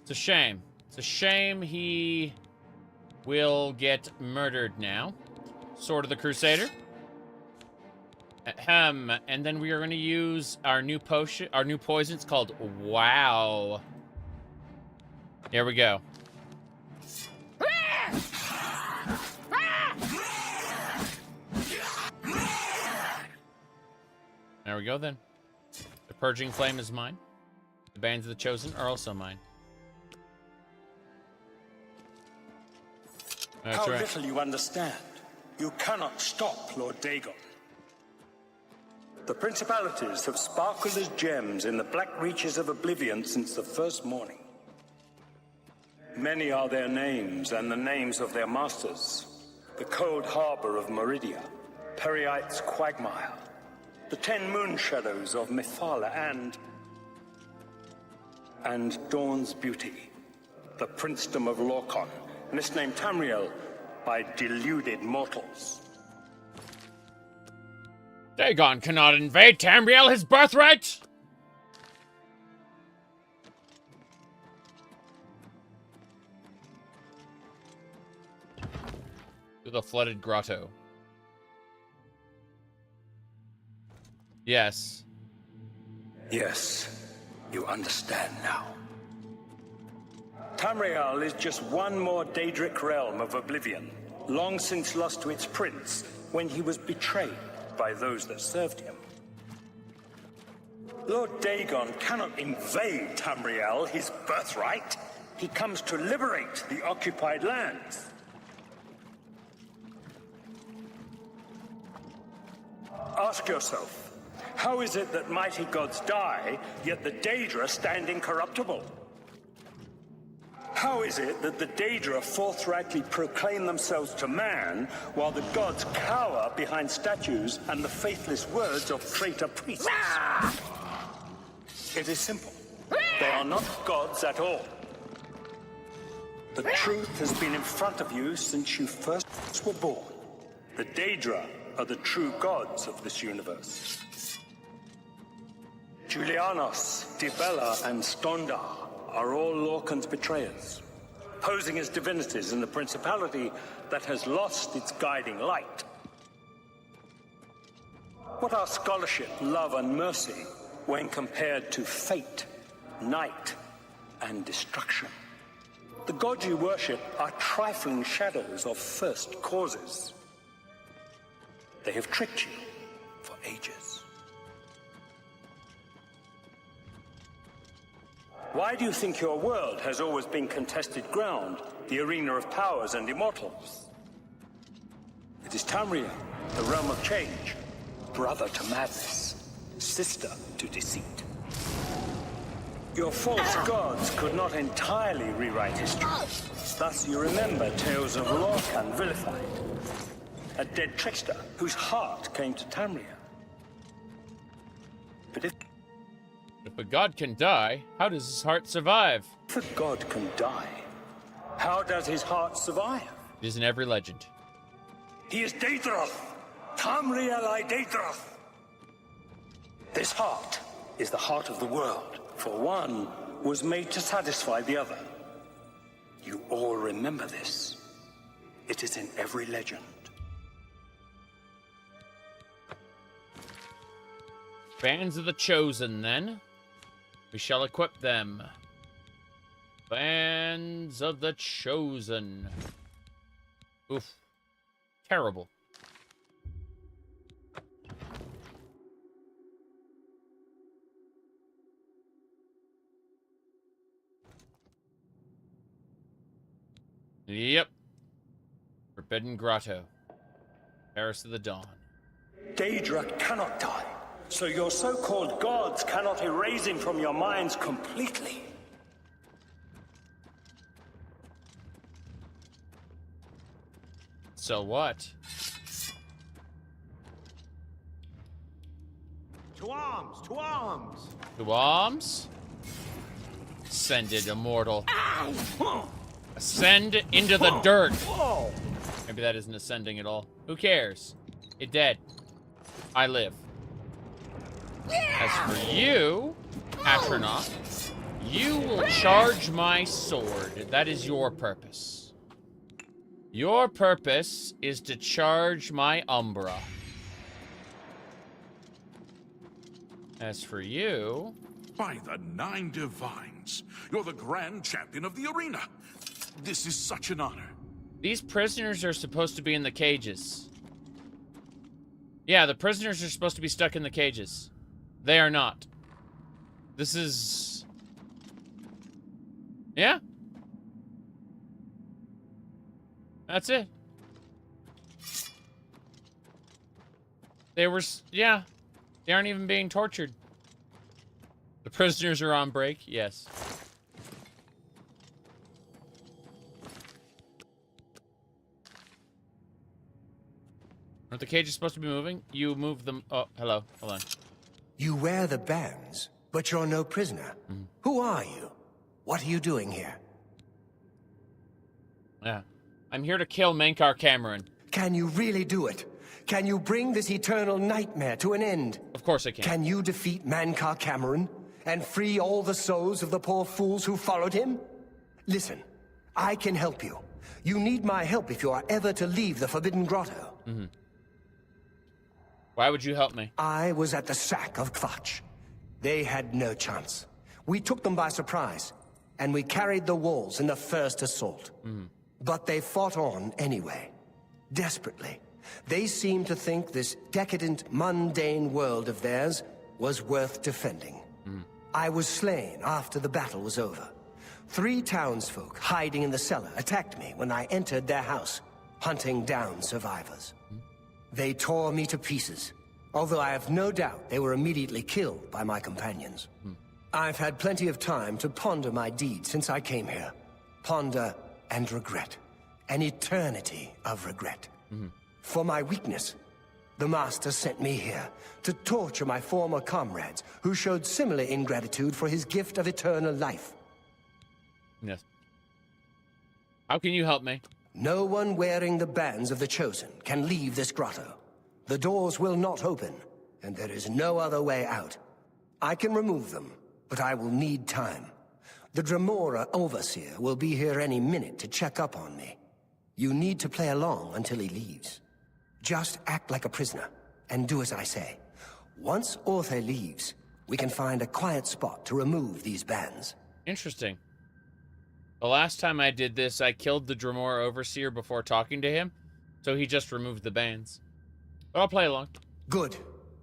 It's a shame. It's a shame he will get murdered now. Sword of the Crusader. And then we are going to use our new potion, our new poison. It's called Wow. Here we go. There we go then. The Purging Flame is mine. The Bands of the Chosen are also mine. That's How right. little you understand. You cannot stop Lord Dagon. The principalities have sparkled as gems in the black reaches of Oblivion since the first morning. Many are their names and the names of their masters. The cold harbor of Meridia, Perioite's quagmire, the 10 moon shadows of Mephala, and Dawn's beauty, the princedom of Lorkon, misnamed Tamriel by deluded mortals. Dagon cannot invade Tamriel, his birthright! To the flooded grotto. Yes. Yes, you understand now. Tamriel is just one more Daedric realm of Oblivion, long since lost to its prince when he was betrayed by those that served him. Lord Dagon cannot invade Tamriel, his birthright. He comes to liberate the occupied lands. Ask yourself, how is it that mighty gods die, yet the Daedra stand incorruptible? How is it that the Daedra forthrightly proclaim themselves to man, while the gods cower behind statues and the faithless words of traitor priests? It is simple. They are not gods at all. The truth has been in front of you since you first were born. The Daedra are the true gods of this universe. Julianos, Dibella, and Stondar are all Lorcan's betrayers, posing as divinities in the principality that has lost its guiding light. What are scholarship, love, and mercy when compared to fate, night, and destruction? The gods you worship are trifling shadows of first causes. They have tricked you for ages. Why do you think your world has always been contested ground, the arena of powers and immortals? It is Tamriel, the realm of change, brother to madness, sister to deceit. Your false gods could not entirely rewrite history. Thus you remember tales of Lorcan vilified, a dead trickster whose heart came to Tamriel. But if a god can die, how does his heart survive? If a god can die, how does his heart survive? It is in every legend. He is Daedra! Tamriel I Daedra! This heart is the heart of the world, for one was made to satisfy the other. You all remember this. It is in every legend. Bands of the Chosen, then. We shall equip them. Bands of the Chosen. Oof. Terrible. Yep. Forbidden Grotto. Paris of the Dawn. Daedra cannot die, so your so-called gods cannot erase him from your minds completely. So what? To arms! To arms! To arms? Ascended immortal. Ascend into the dirt. Maybe that isn't ascending at all. Who cares? You're dead. I live. As for you, Astronaut, you will charge my sword. That is your purpose. Your purpose is to charge my Umbra. As for you... By the 9 divines, you're the grand champion of the arena. This is such an honor. These prisoners are supposed to be in the cages. Yeah, the prisoners are supposed to be stuck in the cages. They are not. This is... Yeah. That's it. They were... Yeah. They aren't even being tortured. The prisoners are on break? Yes. Aren't the cages supposed to be moving? You move them... Oh, hello. Hold on. You wear the bands, but you're no prisoner. Who are you? What are you doing here? Yeah. I'm here to kill Confronting Cameron. Can you really do it? Can you bring this eternal nightmare to an end? Of course I can. Can you defeat Confronting Cameron and free all the souls of the poor fools who followed him? Listen, I can help you. You need my help if you are ever to leave the Forbidden Grotto. Why would you help me? I was at the sack of Kvatch. They had no chance. We took them by surprise, and we carried the walls in the first assault. But they fought on anyway, desperately. They seemed to think this decadent, mundane world of theirs was worth defending. I was slain after the battle was over. 3 townsfolk hiding in the cellar attacked me when I entered their house, hunting down survivors. They tore me to pieces, although I have no doubt they were immediately killed by my companions. I've had plenty of time to ponder my deeds since I came here. Ponder and regret. An eternity of regret. For my weakness, the Master sent me here to torture my former comrades who showed similar ingratitude for his gift of eternal life. Yes. How can you help me? No one wearing the bands of the Chosen can leave this grotto. The doors will not open, and there is no other way out. I can remove them, but I will need time. The Dremora Overseer will be here any minute to check up on me. You need to play along until he leaves. Just act like a prisoner, and do as I say. Once Orthe leaves, we can find a quiet spot to remove these bands. Interesting. The last time I did this, I killed the Dremora Overseer before talking to him, so he just removed the bands. But I'll play along. Good.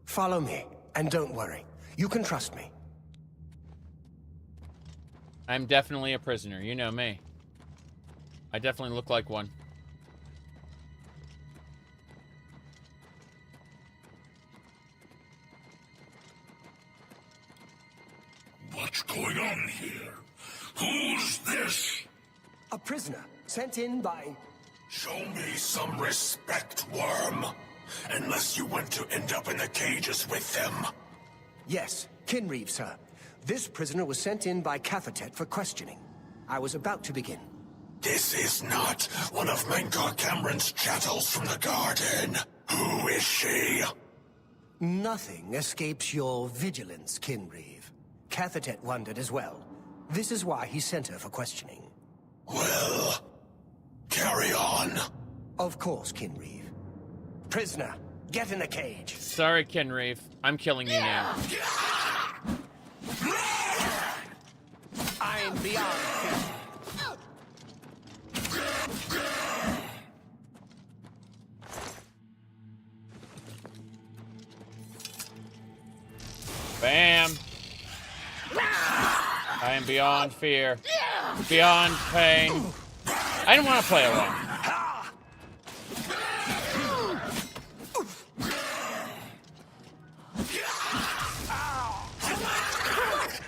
Follow me, and don't worry. You can trust me. I'm definitely a prisoner. You know me. I definitely look like one. Much going on here? Who's this? A prisoner sent in by... Show me some respect, worm. Unless you want to end up in the cages with them. Yes, Kinreeve, sir. This prisoner was sent in by Cathatet for questioning. I was about to begin. This is not one of Mankar Cameron's chattels from the garden. Who is she? Nothing escapes your vigilance, Kinreeve. Cathatet wondered as well. This is why he sent her for questioning. Well, carry on. Of course, Kinreeve. Prisoner, get in the cage. Sorry, Kinreeve. I'm killing you now. I am beyond fear. Bam! I am beyond fear. Beyond pain. I didn't want to play alone.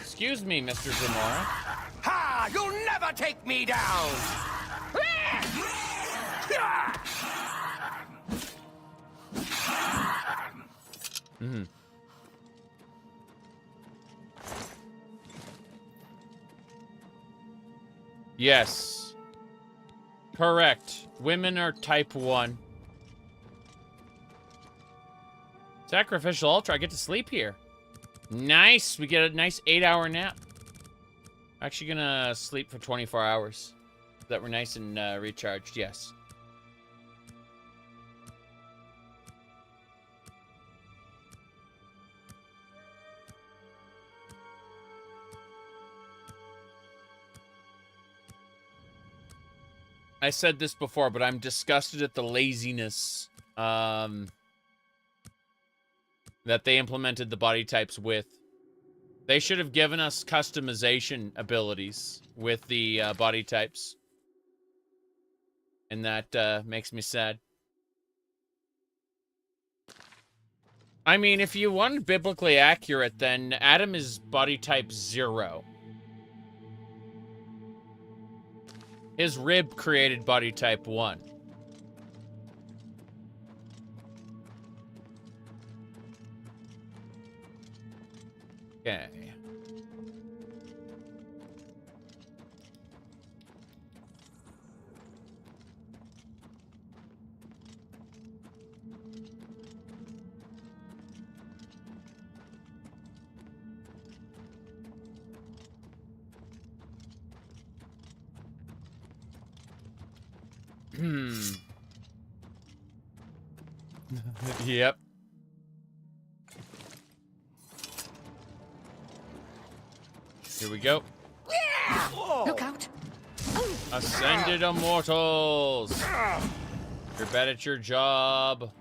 Excuse me, Mr. Zamora. Ha! You'll never take me down! Mm-hmm. Yes. Correct. Women are type 1. Sacrificial altar. I get to sleep here. Nice. We get a nice 8-hour nap. Actually gonna sleep for 24 hours. So that we're nice and recharged. Yes. I said this before, but I'm disgusted at the laziness that they implemented the body types with. They should have given us customization abilities with the body types. And that makes me sad. I mean, if you want biblically accurate, then Adam is body type 0. His rib created body type 1. Okay. Yep. Here we go. Look out. Ascended Immortals. You're bad at your job.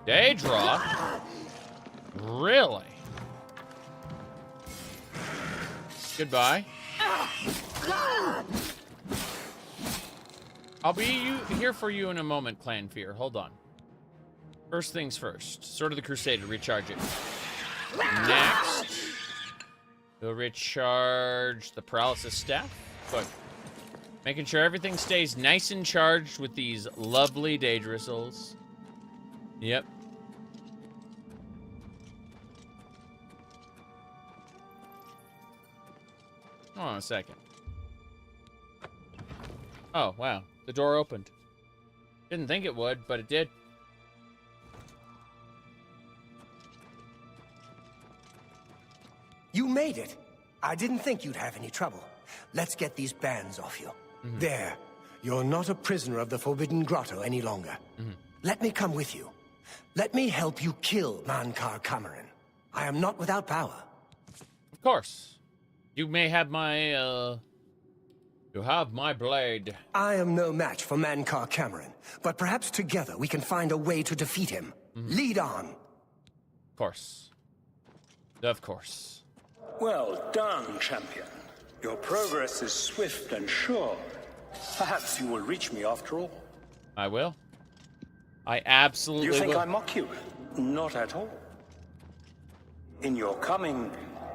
Daedra? Really? Goodbye. I'll be here for you in a moment, Clan Fear. Hold on. First things first. Sword of the Crusader. Recharge it. Next. We'll recharge the Paralysis Staff. Good. Making sure everything stays nice and charged with these lovely Daedra souls. Yep. Hold on a second. Oh, wow. The door opened. Didn't think it would, but it did. You made it. I didn't think you'd have any trouble. Let's get these bands off you. There. You're not a prisoner of the Forbidden Grotto any longer. Let me come with you. Let me help you kill Mankar Cameron. I am not without power. Of course. You may have my, You have my blade. I am no match for Mankar Cameron, but perhaps together we can find a way to defeat him. Lead on. Of course. Of course. Well done, champion. Your progress is swift and sure. Perhaps you will reach me after all. I will. I absolutely You think will. I mock you? Not at all. In your coming,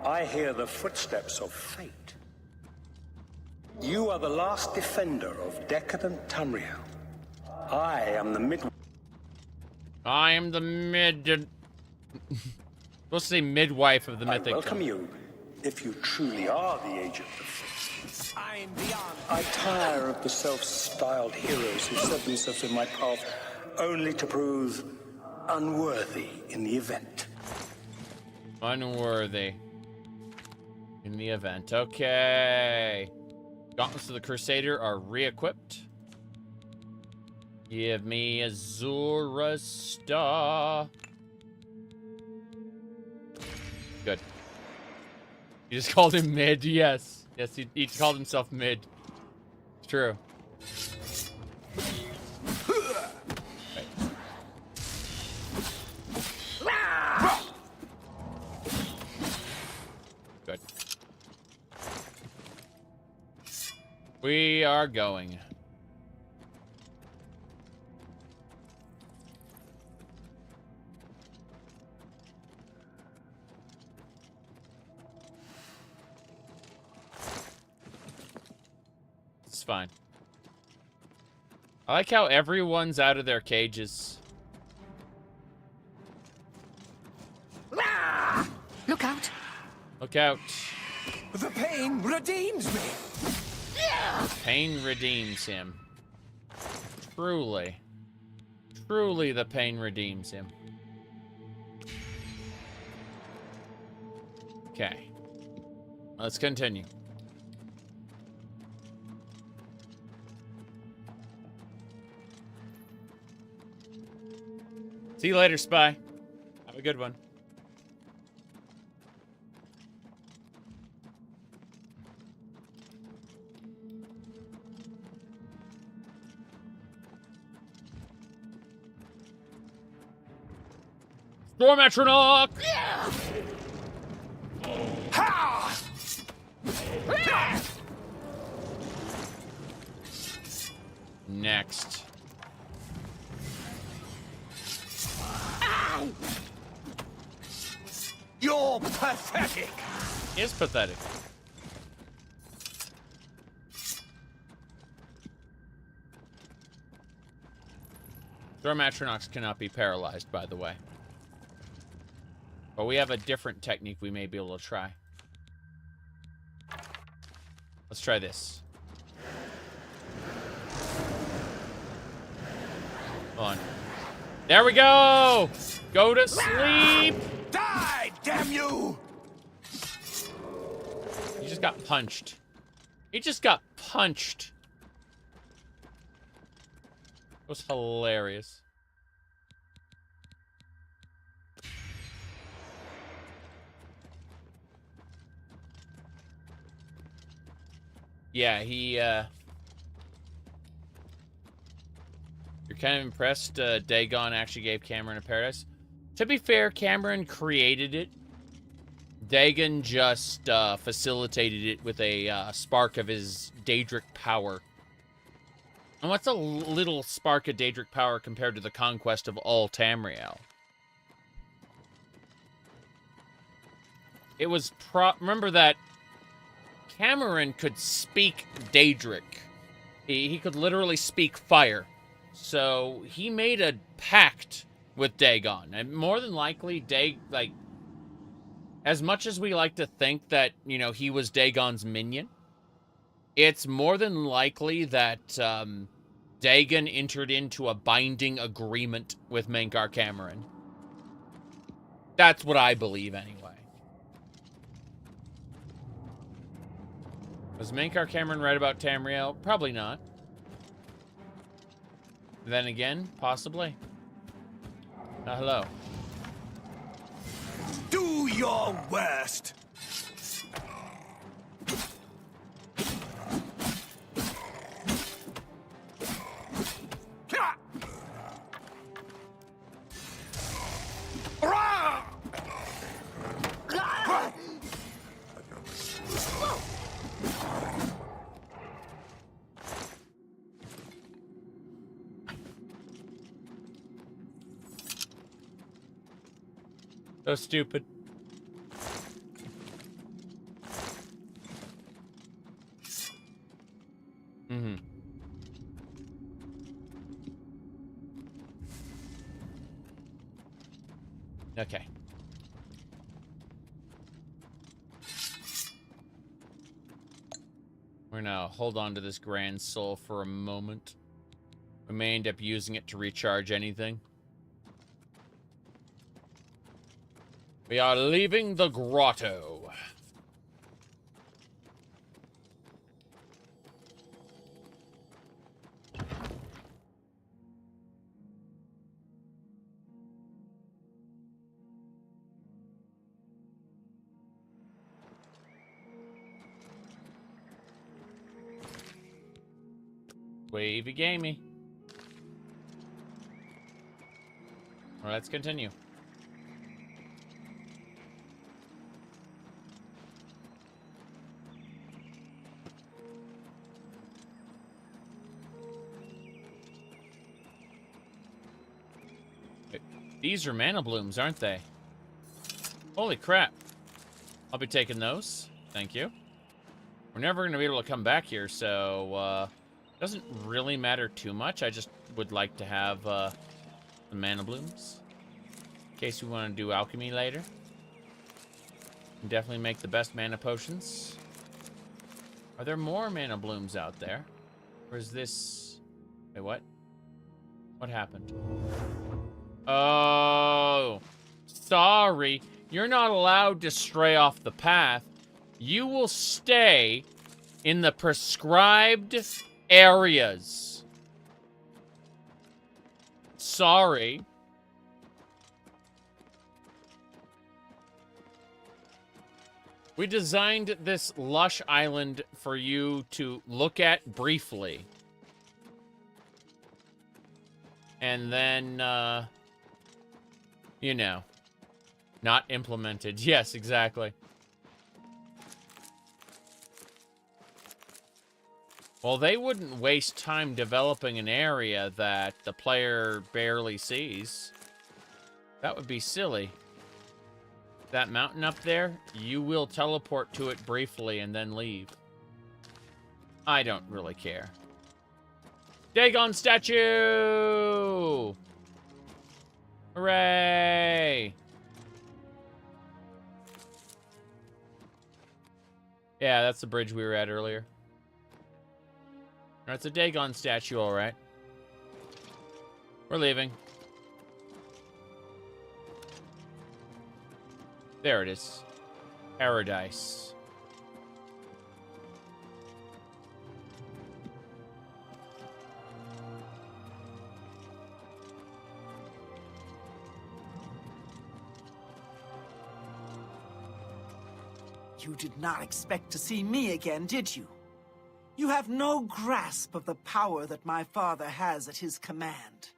I hear the footsteps of fate. You are the last defender of decadent Tamriel. I am the mid... I am the supposed to say midwife of the mythic. I welcome you, if you truly are the agent of fate. I'm beyond. I tire of the self-styled heroes who set themselves in my path only to prove unworthy in the event. Unworthy. In the event. Okay. Gauntlets of the Crusader are re-equipped. Give me Azura Star. Good. You just called him mid, yes. Yes, he called himself mid. It's true. Okay. Good. We are going. It's fine. I like how everyone's out of their cages. Look out. Look out. The pain redeems me. Pain redeems him. Truly. Truly the pain redeems him. Okay. Let's continue. See you later, Spy. Have a good one. Storm Atronach! Ha! Next. You're pathetic. Is pathetic. Storm Atronachs cannot be paralyzed, by the way. But we have a different technique we may be able to try. Let's try this. Hold on. There we go! Go to sleep! Die, damn you! He just got punched. He just got punched. It was hilarious. Yeah, you're kind of impressed Dagon actually gave Cameron a paradise. To be fair, Cameron created it. Dagon just facilitated it with a spark of his Daedric power. And what's a little spark of Daedric power compared to the conquest of all Tamriel? It was remember that Cameron could speak Daedric. He could literally speak fire. So he made a pact with Dagon. And more than likely, as much as we like to think that, you know, he was Dagon's minion, it's more than likely that Dagon entered into a binding agreement with Mengar Cameron. That's what I believe, anyway. Was Mengar Cameron right about Tamriel? Probably not. Then again, possibly. Hello. Do your worst. So stupid. Mm-hmm. Okay. We're gonna hold on to this Grand Soul for a moment. We may end up using it to recharge anything. We are leaving the grotto. Wavy gamey. Well, let's continue. These are mana blooms, aren't they? Holy crap. I'll be taking those. Thank you. We're never going to be able to come back here, so doesn't really matter too much. I just would like to have the mana blooms in case we want to do alchemy later. Can definitely make the best mana potions. Are there more mana blooms out there? Or is this... Wait, what? What happened? Oh, sorry. You're not allowed to stray off the path. You will stay in the prescribed areas. Sorry. We designed this lush island for you to look at briefly. And then, you know, not implemented. Yes, exactly. Well, they wouldn't waste time developing an area that the player barely sees. That would be silly. That mountain up there, you will teleport to it briefly and then leave. I don't really care. Dagon statue! Hooray! Yeah, that's the bridge we were at earlier. It's a Dagon statue, all right. We're leaving. There it is. Paradise. You did not expect to see me again, did you? You have no grasp of the power that my father has at his command.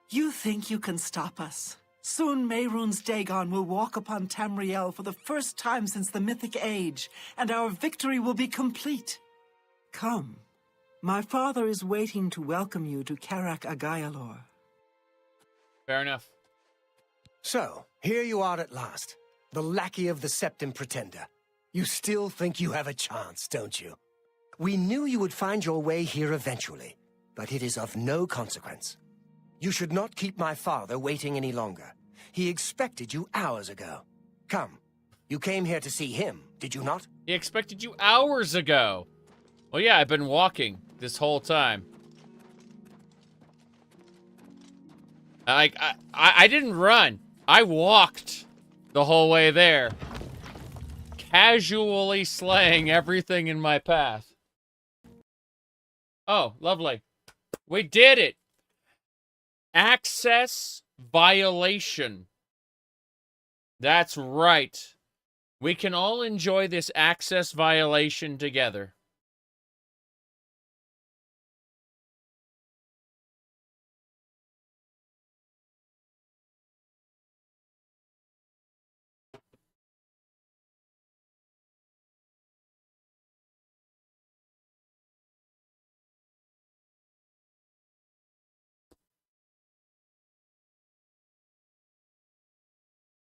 You think you can stop us? Soon Mehrunes Dagon will walk upon Tamriel for the first time since the Mythic Age, and our victory will be complete. Come. My father is waiting to welcome you to Karak Agayalor. Fair enough. So, here you are at last. The lackey of the Septim Pretender. You still think you have a chance, don't you? We knew you would find your way here eventually, but it is of no consequence. You should not keep my father waiting any longer. He expected you hours ago. Come, you came here to see him, did you not? He expected you hours ago. Well, yeah, I've been walking this whole time. I didn't run. I walked the whole way there. Casually slaying everything in my path. Oh, lovely. We did it. Access violation. That's right. We can all enjoy this access violation together.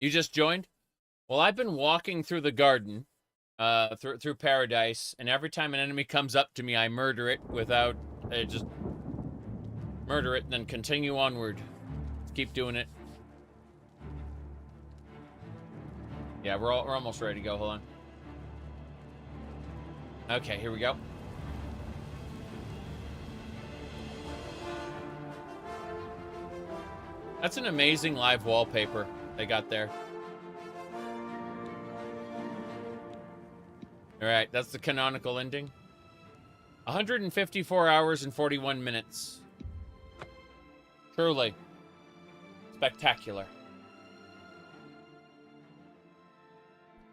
You just joined? Well, I've been walking through the garden, through Paradise, and every time an enemy comes up to me, I murder it without... just murder it, and then continue onward. Let's keep doing it. Yeah, we're almost ready to go. Hold on. Okay, here we go. That's an amazing live wallpaper they got there. Alright, that's the canonical ending. 154 hours and 41 minutes. Truly. Spectacular.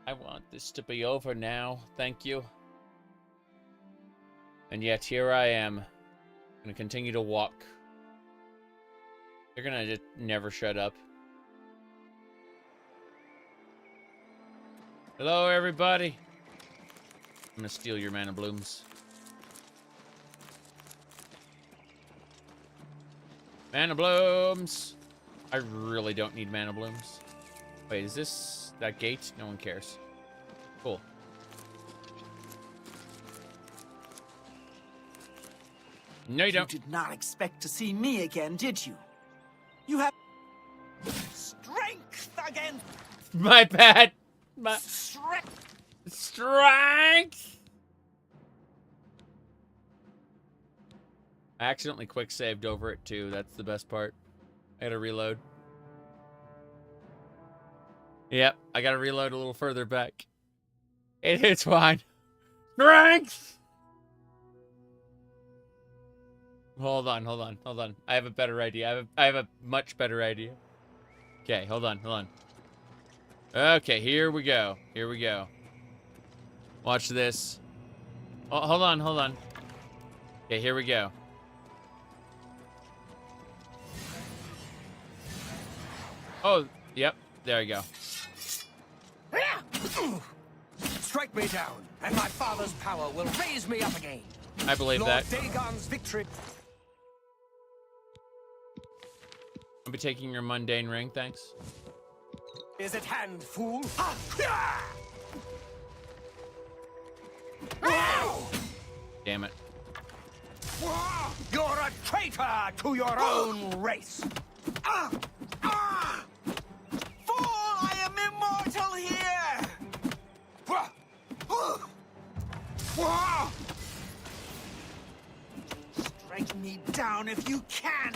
I want this to be over now. Thank you. And yet, here I am. I'm gonna continue to walk. They're gonna just never shut up. Hello, everybody. I'm gonna steal your mana blooms. Mana blooms! I really don't need mana blooms. Wait, is this that gate? No one cares. Cool. No, you don't. You did not expect to see me again, did you? You have strength again. My bad. My Strength. Strength. I accidentally quick saved over it too. That's the best part. I gotta reload. Yep, I gotta reload a little further back. It's fine. Strength. Hold on. I have a better idea. I have a much better idea. Okay, hold on. Okay, here we go. Watch this. Oh, hold on. Okay, here we go. Oh, yep. There you go. Strike me down, and my father's power will raise me up again. I believe Lord that. Dagon's victory. I'll be taking your mundane ring, thanks. Is at hand, fool. Damn it. You're a traitor to your own race. Fool, I am immortal here. Strike me down if you can.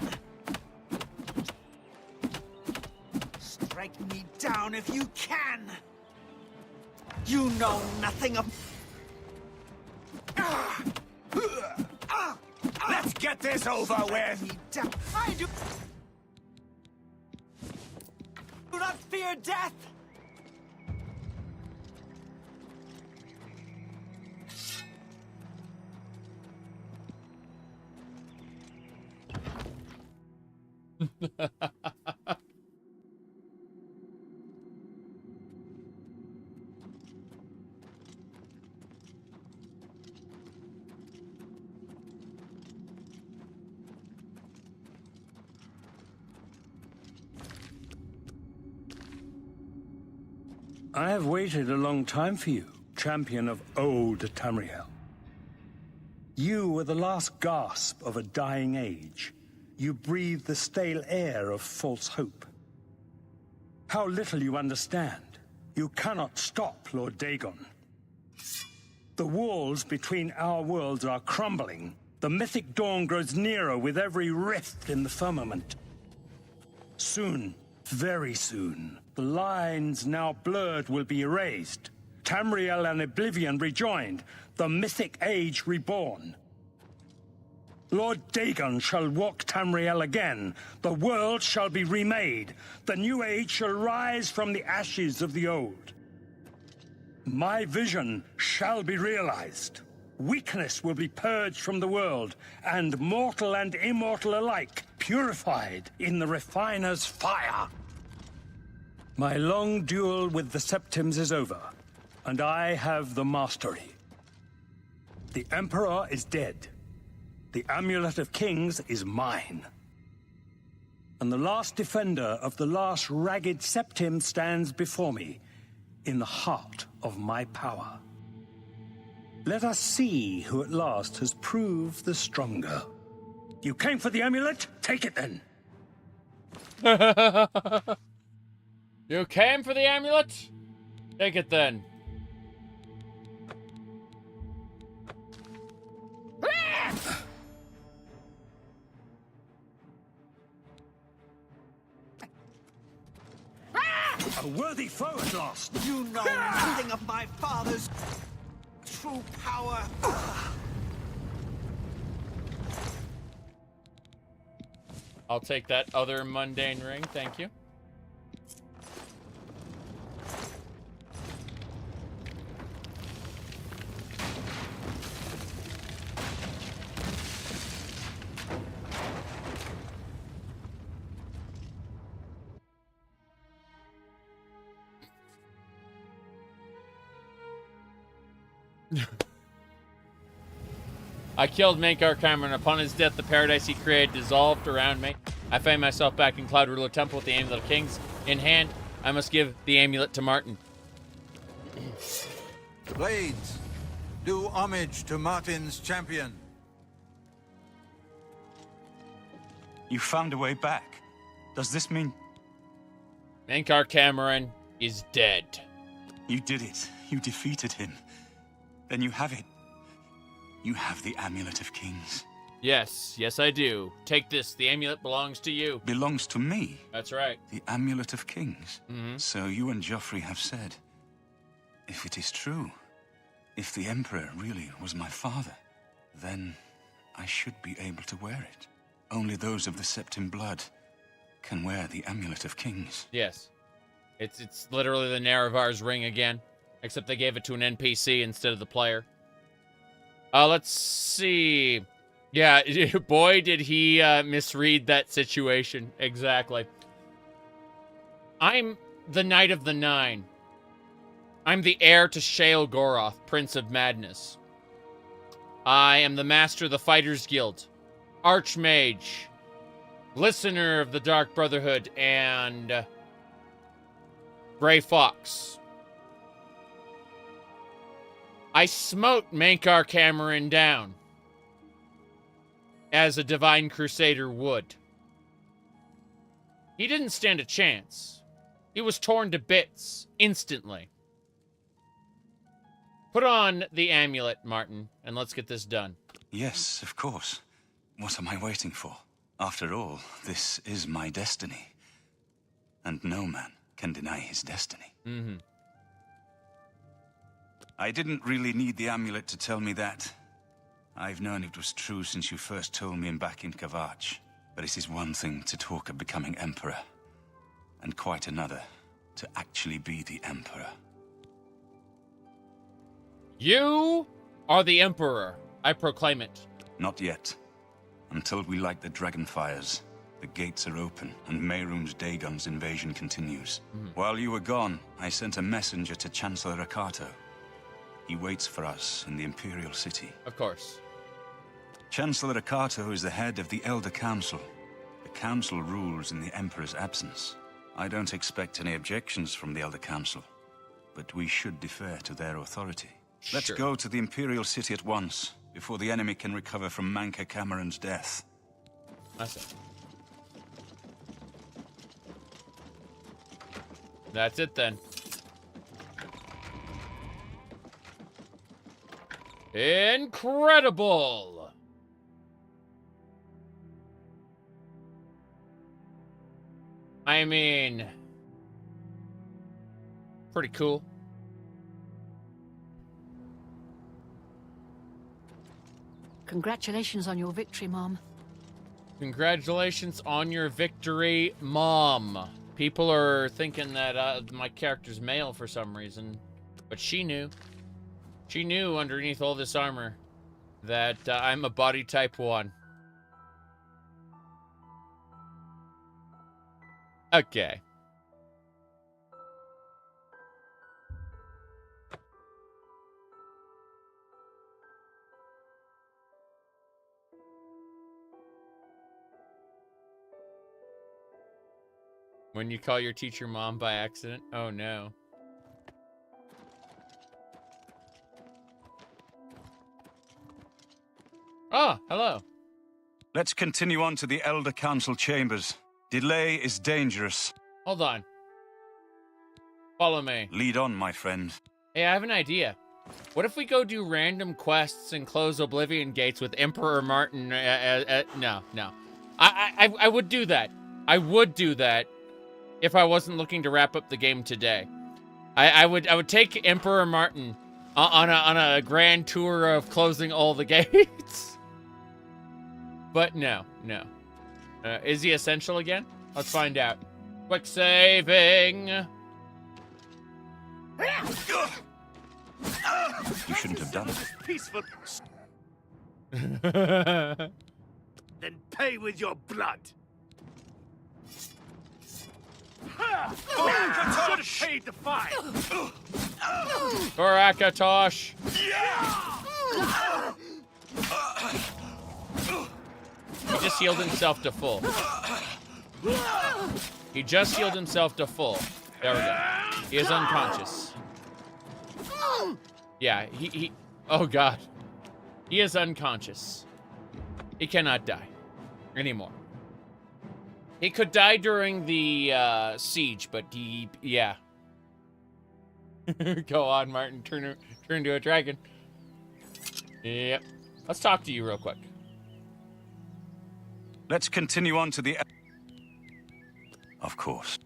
Strike me down if you can. You know nothing of... Let's get this over with. I do not fear death. I have waited a long time for you, champion of old Tamriel. You were the last gasp of a dying age. You breathed the stale air of false hope. How little you understand. You cannot stop Lord Dagon. The walls between our worlds are crumbling. The mythic dawn grows nearer with every rift in the firmament. Soon, very soon, the lines now blurred will be erased. Tamriel and Oblivion rejoined, the mythic age reborn. Lord Dagon shall walk Tamriel again. The world shall be remade. The new age shall rise from the ashes of the old. My vision shall be realized. Weakness will be purged from the world, and mortal and immortal alike purified in the refiner's fire. My long duel with the Septims is over, and I have the mastery. The Emperor is dead. The Amulet of Kings is mine. And the last defender of the last ragged Septim stands before me, in the heart of my power. Let us see who at last has proved the stronger. You came for the amulet? Take it then. You came for the amulet? Take it then. A worthy foe at last. You know nothing of my father's true power. I'll take that other mundane ring, thank you. I killed Mankar Cameron. Upon his death, the paradise he created dissolved around me. I find myself back in Cloud Ruler Temple with the Amulet of Kings in hand. I must give the amulet to Martin. Blades, do homage to Martin's champion. You found a way back. Does this mean... Mankar Cameron is dead. You did it. You defeated him. Then you have it. You have the Amulet of Kings. Yes, I do. Take this. The amulet belongs to you. Belongs to me? That's right. The Amulet of Kings? Mm-hmm. So you and Joffrey have said, if it is true, if the Emperor really was my father, then I should be able to wear it. Only those of the Septim blood can wear the Amulet of Kings. Yes. It's literally the Nerevar's ring again, except they gave it to an NPC instead of the player. Let's see. Yeah, boy, did he misread that situation. Exactly. I'm the Knight of the Nine. I'm the heir to Shale Goroth, Prince of Madness. I am the Master of the Fighters Guild, Archmage, Listener of the Dark Brotherhood, and Grey Fox. I smote Mankar Cameron down, as a Divine Crusader would. He didn't stand a chance. He was torn to bits, instantly. Put on the amulet, Martin, and let's get this done. Yes, of course. What am I waiting for? After all, this is my destiny. And no man can deny his destiny. Mm-hmm. I didn't really need the amulet to tell me that. I've known it was true since you first told me back in Kavach. But it is one thing to talk of becoming Emperor, and quite another to actually be the Emperor. You are the Emperor. I proclaim it. Not yet. Until we light the Dragonfires, the gates are open, and Mehrunes Dagon's invasion continues. While you were gone, I sent a messenger to Chancellor Akato. He waits for us in the Imperial City. Of course. Chancellor Akato is the head of the Elder Council. The Council rules in the Emperor's absence. I don't expect any objections from the Elder Council, but we should defer to their authority. Let's go to the Imperial City at once, before the enemy can recover from Mankar Cameron's death. That's it. That's it then. Incredible! I mean, pretty cool. Congratulations on your victory, Mom. Congratulations on your victory, Mom. People are thinking that my character's male for some reason, but she knew. She knew underneath all this armor that I'm a body type 1. Okay. When you call your teacher mom by accident? Oh no. Oh, hello. Let's continue on to the Elder Council chambers. Delay is dangerous. Hold on. Follow me. Lead on, my friend. Hey, I have an idea. What if we go do random quests and close Oblivion gates with Emperor Martin? No. I would do that. I would do that if I wasn't looking to wrap up the game today. I would take Emperor Martin on a grand tour of closing all the gates. But no. Is he essential again? Let's find out. Quick saving. You shouldn't have done it. Peaceful. Then pay with your blood. Should have paid the fine. Korakatosh. He just healed himself to full. He just healed himself to full. There we go. He is unconscious. Yeah, he oh god. He is unconscious. He cannot die anymore. He could die during the siege, but yeah. Go on, Martin. Turn into a dragon. Yep. Let's talk to you real quick. Let's continue on to the... Of course.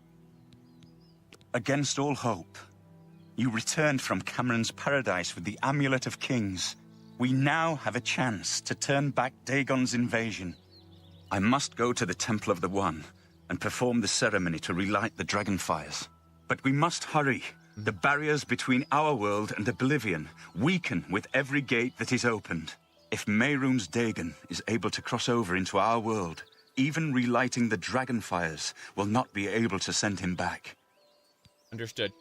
Against all hope, you returned from Cameron's paradise with the Amulet of Kings. We now have a chance to turn back Dagon's invasion. I must go to the Temple of the One and perform the ceremony to relight the dragon fires. But we must hurry. The barriers between our world and Oblivion weaken with every gate that is opened. If Mehrunes Dagon is able to cross over into our world, even relighting the dragon fires will not be able to send him back. Understood.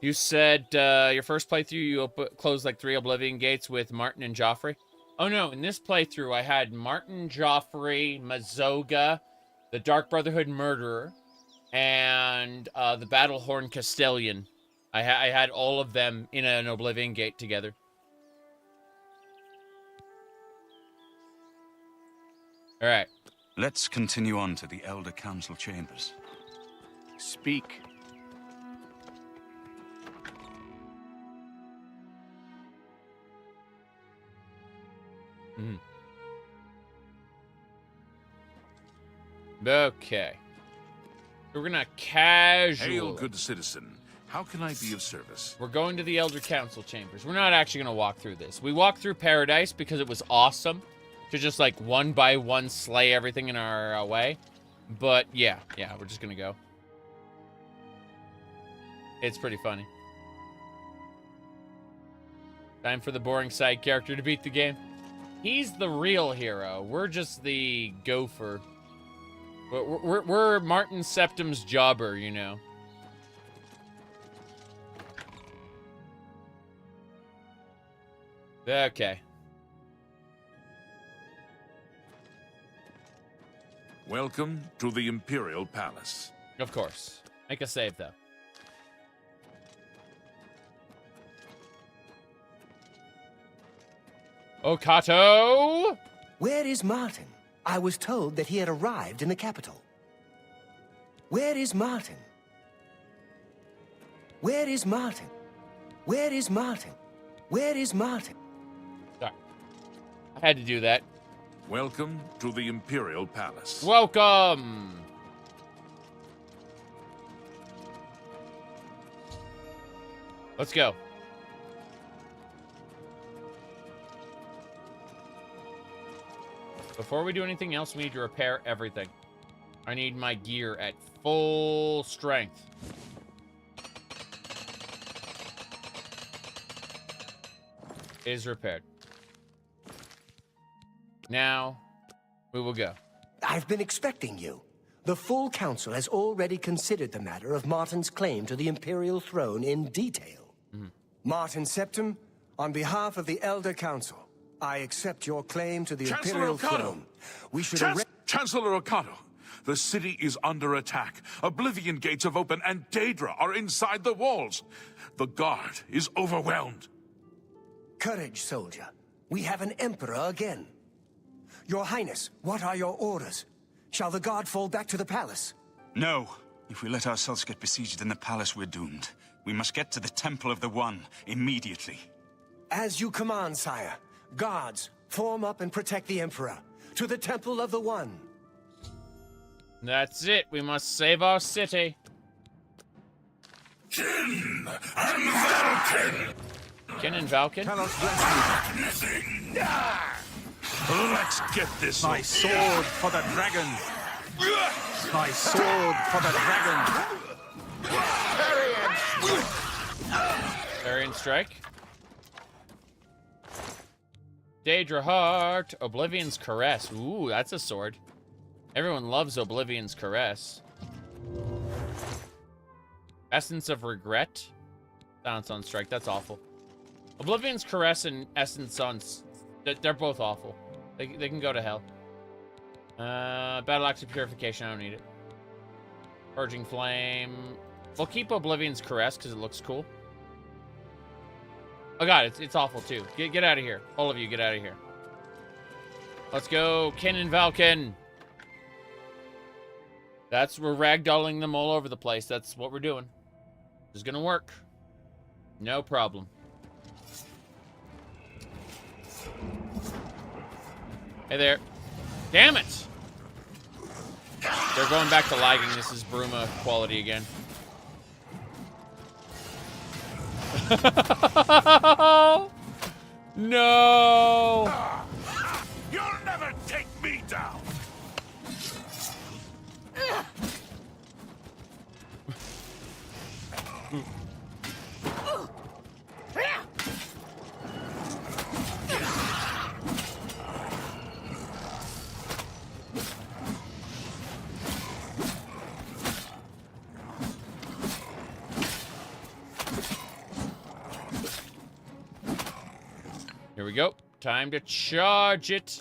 You said your first playthrough you closed like 3 Oblivion gates with Martin and Joffrey? Oh no, in this playthrough I had Martin, Joffrey, Mazoga, the Dark Brotherhood Murderer, and the Battlehorn Castellan. I had all of them in an Oblivion gate together. All right. Let's continue on to the Elder Council chambers. Speak. Okay. We're gonna casual. Hail, good citizen. How can I be of service? We're going to the Elder Council chambers. We're not actually gonna walk through this. We walked through Paradise because it was awesome to just like one by one slay everything in our way. But yeah, we're just gonna go. It's pretty funny. Time for the boring side character to beat the game. He's the real hero. We're just the gopher. We're Martin Septim's jobber, you know. Okay. Welcome to the Imperial Palace. Of course. Make a save, though. Okato! Where is Martin? I was told that he had arrived in the capital. Where is Martin? Where is Martin? Where is Martin? Where is Martin? Sorry. I had to do that. Welcome to the Imperial Palace. Welcome! Let's go. Before we do anything else, we need to repair everything. I need my gear at full strength. It is repaired. Now, we will go. I've been expecting you. The full council has already considered the matter of Martin's claim to the Imperial throne in detail. Martin Septim, on behalf of the Elder Council, I accept your claim to the Imperial throne. We should Chancellor Okato, the city is under attack. Oblivion gates have opened and Daedra are inside the walls. The guard is overwhelmed. Courage, soldier. We have an emperor again. Your Highness, what are your orders? Shall the guard fall back to the palace? No. If we let ourselves get besieged in the palace, we're doomed. We must get to the Temple of the One immediately. As you command, sire. Guards, form up and protect the Emperor. To the Temple of the One. That's it. We must save our city. Kin and Valken! Kin and Valken? Let's get this. My sword for the dragon! My sword for the dragon! Arian strike. Daedra heart. Oblivion's caress. Ooh, that's a sword. Everyone loves Oblivion's caress. Essence of regret. Silence on strike. That's awful. Oblivion's caress and essence on. They're both awful. They can go to hell. Battle axe of purification. I don't need it. Purging flame. We'll keep Oblivion's caress because it looks cool. Oh god, it's awful too. Get out of here. All of you, get out of here. Let's go, Kin and Valken. We're ragdolling them all over the place. That's what we're doing. It's gonna work. No problem. Hey there. Damn it! They're going back to lagging. This is Bruma quality again. No! You'll never take me down! Here we go. Time to charge it.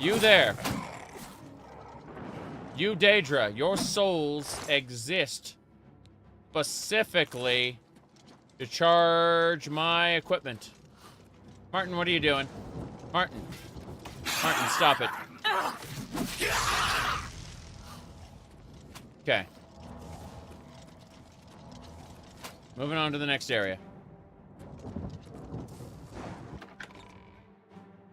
You there. You, Daedra, your souls exist specifically to charge my equipment. Martin, what are you doing? Martin, stop it. Okay. Moving on to the next area.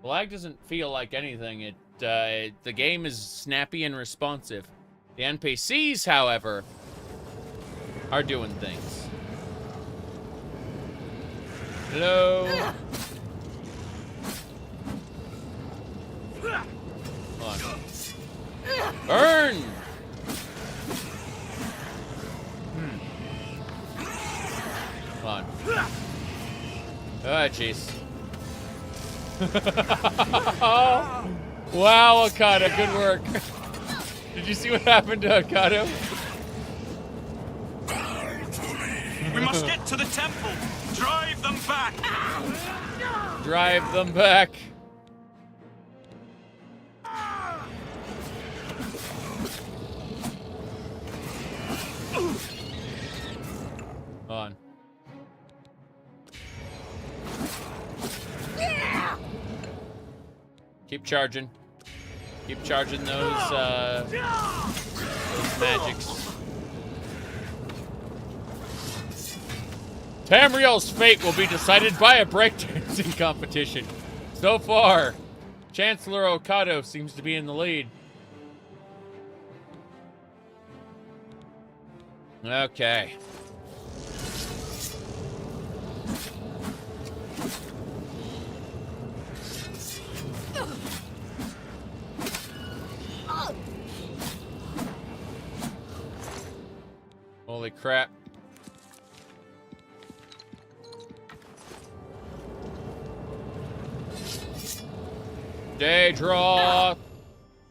The lag doesn't feel like anything. The game is snappy and responsive. The NPCs, however, are doing things. Hello? Hold on. Burn! Hold on. Oh, jeez. Wow, Okada, good work. Did you see what happened to Okada? We must get to the temple. Drive them back. Drive them back. Hold on. Keep charging. Keep charging those magics. Tamriel's fate will be decided by a breakdancing competition. So far, Chancellor Okado seems to be in the lead. Okay. Holy crap. Daedra!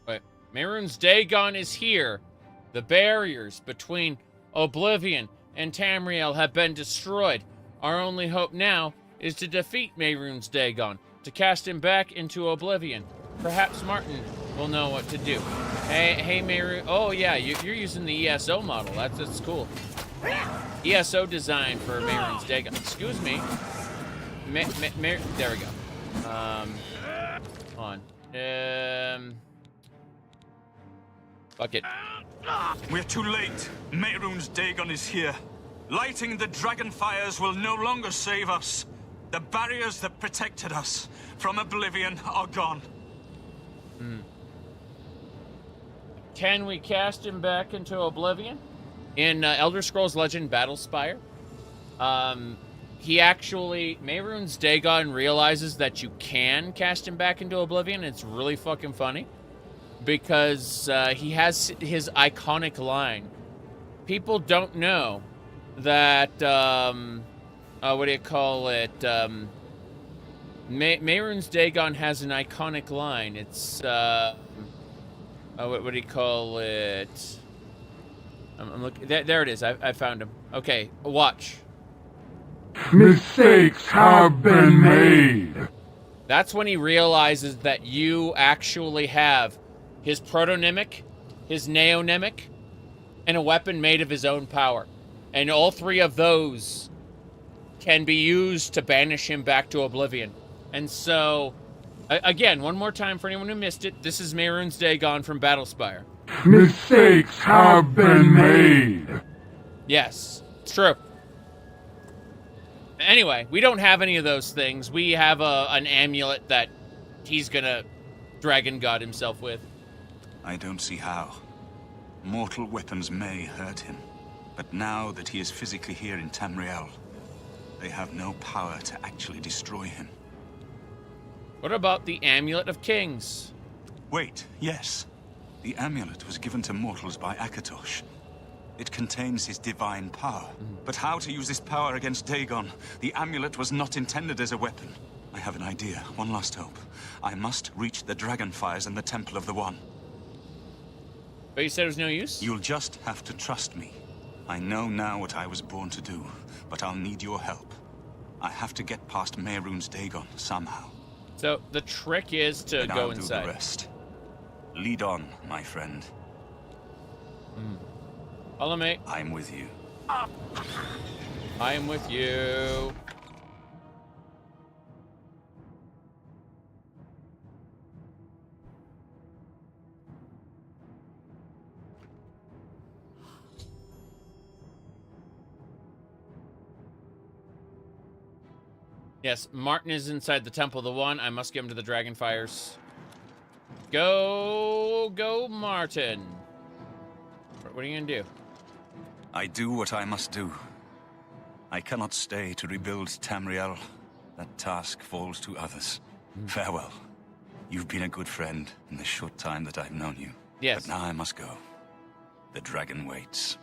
Wait, Mehrunes Dagon is here. The barriers between Oblivion and Tamriel have been destroyed. Our only hope now is to defeat Mehrunes Dagon, to cast him back into Oblivion. Perhaps Martin will know what to do. Hey, Mehrunes. Oh, yeah, you're using the ESO model. That's cool. ESO design for Mehrunes Dagon. Excuse me. There we go. on. Fuck it. We're too late. Mehrunes Dagon is here. Lighting the dragon fires will no longer save us. The barriers that protected us from Oblivion are gone. Can we cast him back into Oblivion? In Elder Scrolls Legend Battlespire, he actually, Mehrunes Dagon realizes that you can cast him back into Oblivion. It's really fucking funny because he has his iconic line. People don't know that, what do you call it? Mehrunes Dagon has an iconic line. It's, what do you call it? I'm looking. There it is. I found him. Okay, watch. Mistakes have been made. That's when he realizes that you actually have his protonemic, his neonemic, and a weapon made of his own power. And all three of those can be used to banish him back to Oblivion. And so, again, one more time for anyone who missed it, this is Mehrunes Dagon from Battlespire. Mistakes have been made. Yes, it's true. Anyway, we don't have any of those things. We have an amulet that he's gonna dragon god himself with. I don't see how. Mortal weapons may hurt him, but now that he is physically here in Tamriel, they have no power to actually destroy him. What about the Amulet of Kings? Wait, yes. The amulet was given to mortals by Akatosh. It contains his divine power. But how to use this power against Dagon? The amulet was not intended as a weapon. I have an idea, one last hope. I must reach the dragonfires and the Temple of the One. But you said it was no use? You'll just have to trust me. I know now what I was born to do, but I'll need your help. I have to get past Mehrunes Dagon somehow. So the trick is to and go I'll inside. Do the rest. Lead on, my friend. Follow me. I'm with you. I am with you. Yes, Martin is inside the Temple of the One. I must get him to the Dragonfires. Go, Martin. What are you gonna do? I do what I must do. I cannot stay to rebuild Tamriel. That task falls to others. Farewell. You've been a good friend in the short time that I've known you. Yes. But now I must go. The dragon waits.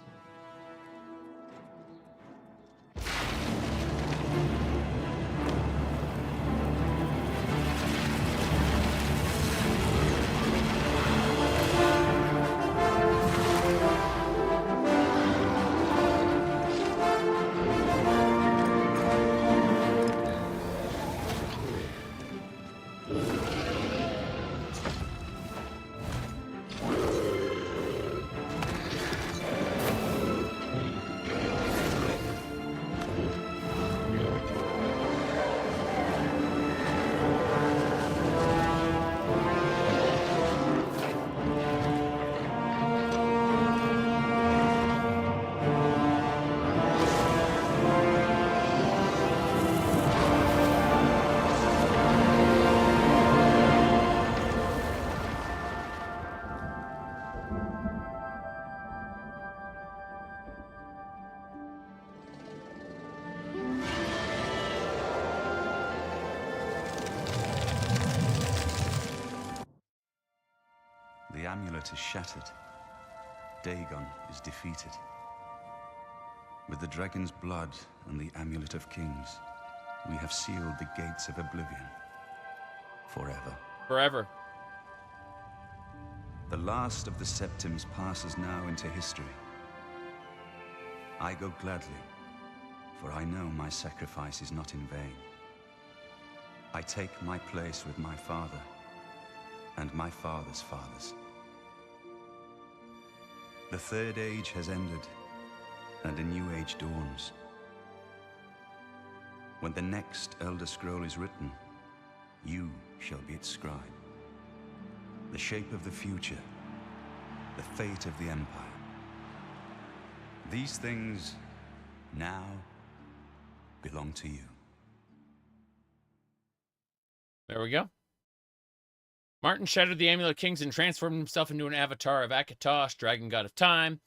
The amulet is shattered. Dagon is defeated. With the dragon's blood and the Amulet of Kings, we have sealed the gates of Oblivion. Forever. Forever. The last of the Septims passes now into history. I go gladly, for I know my sacrifice is not in vain. I take my place with my father, and my father's fathers. The Third Age has ended, and a new age dawns. When the next Elder Scroll is written, you shall be its scribe. the shape of the future, the fate of the Empire. These things now belong to you. There we go. Martin shattered the Amulet of Kings and transformed himself into an avatar of Akatosh, dragon god of time.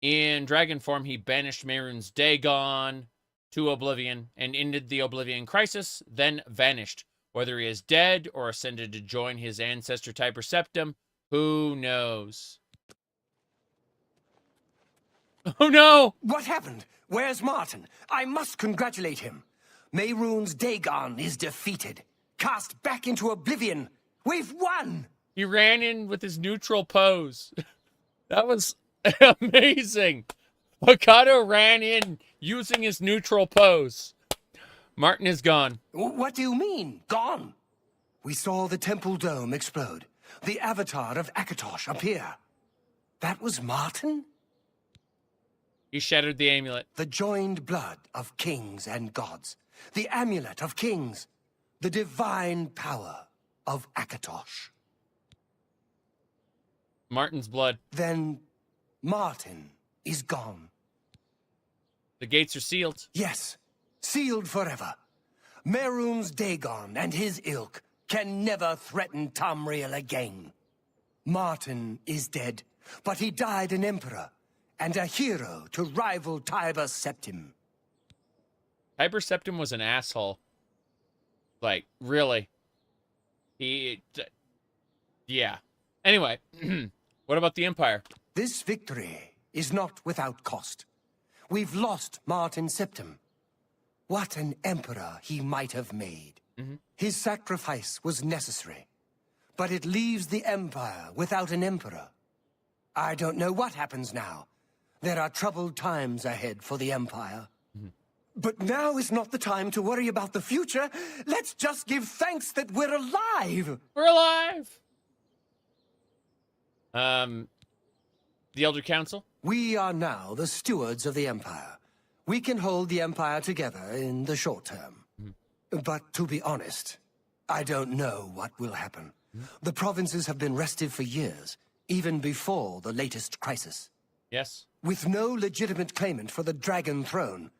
In dragon form, he banished Mehrunes Dagon to Oblivion and ended the Oblivion crisis, then vanished. Whether he is dead or ascended to join his ancestor Tiber Septim, who knows? Oh no! What happened? Where's Martin? I must congratulate him. Mehrunes Dagon is defeated. Cast back into Oblivion. We've won! He ran in with his neutral pose. That was amazing. Okado ran in using his neutral pose. Martin is gone. What do you mean, gone? We saw the temple dome explode. The avatar of Akatosh appear. That was Martin? He shattered the amulet. The joined blood of kings and gods. The amulet of kings. The divine power of Akatosh. Martin's blood. Then Martin is gone. The gates are sealed. Yes, sealed forever. Mehrunes Dagon and his ilk can never threaten Tamriel again. Martin is dead, but he died an emperor and a hero to rival Tiber Septim. Tiber Septim was an asshole. Like, really. Yeah. Anyway, what about the Empire? This victory is not without cost. We've lost Martin Septim. What an emperor he might have made. His sacrifice was necessary, but it leaves the Empire without an emperor. I don't know what happens now. There are troubled times ahead for the Empire. But now is not the time to worry about the future. Let's just give thanks that we're alive. We're alive. The Elder Council? We are now the stewards of the Empire. We can hold the Empire together in the short term. But to be honest, I don't know what will happen. The provinces have been restive for years, even before the latest crisis. Yes. With no legitimate claimant for the Dragon Throne,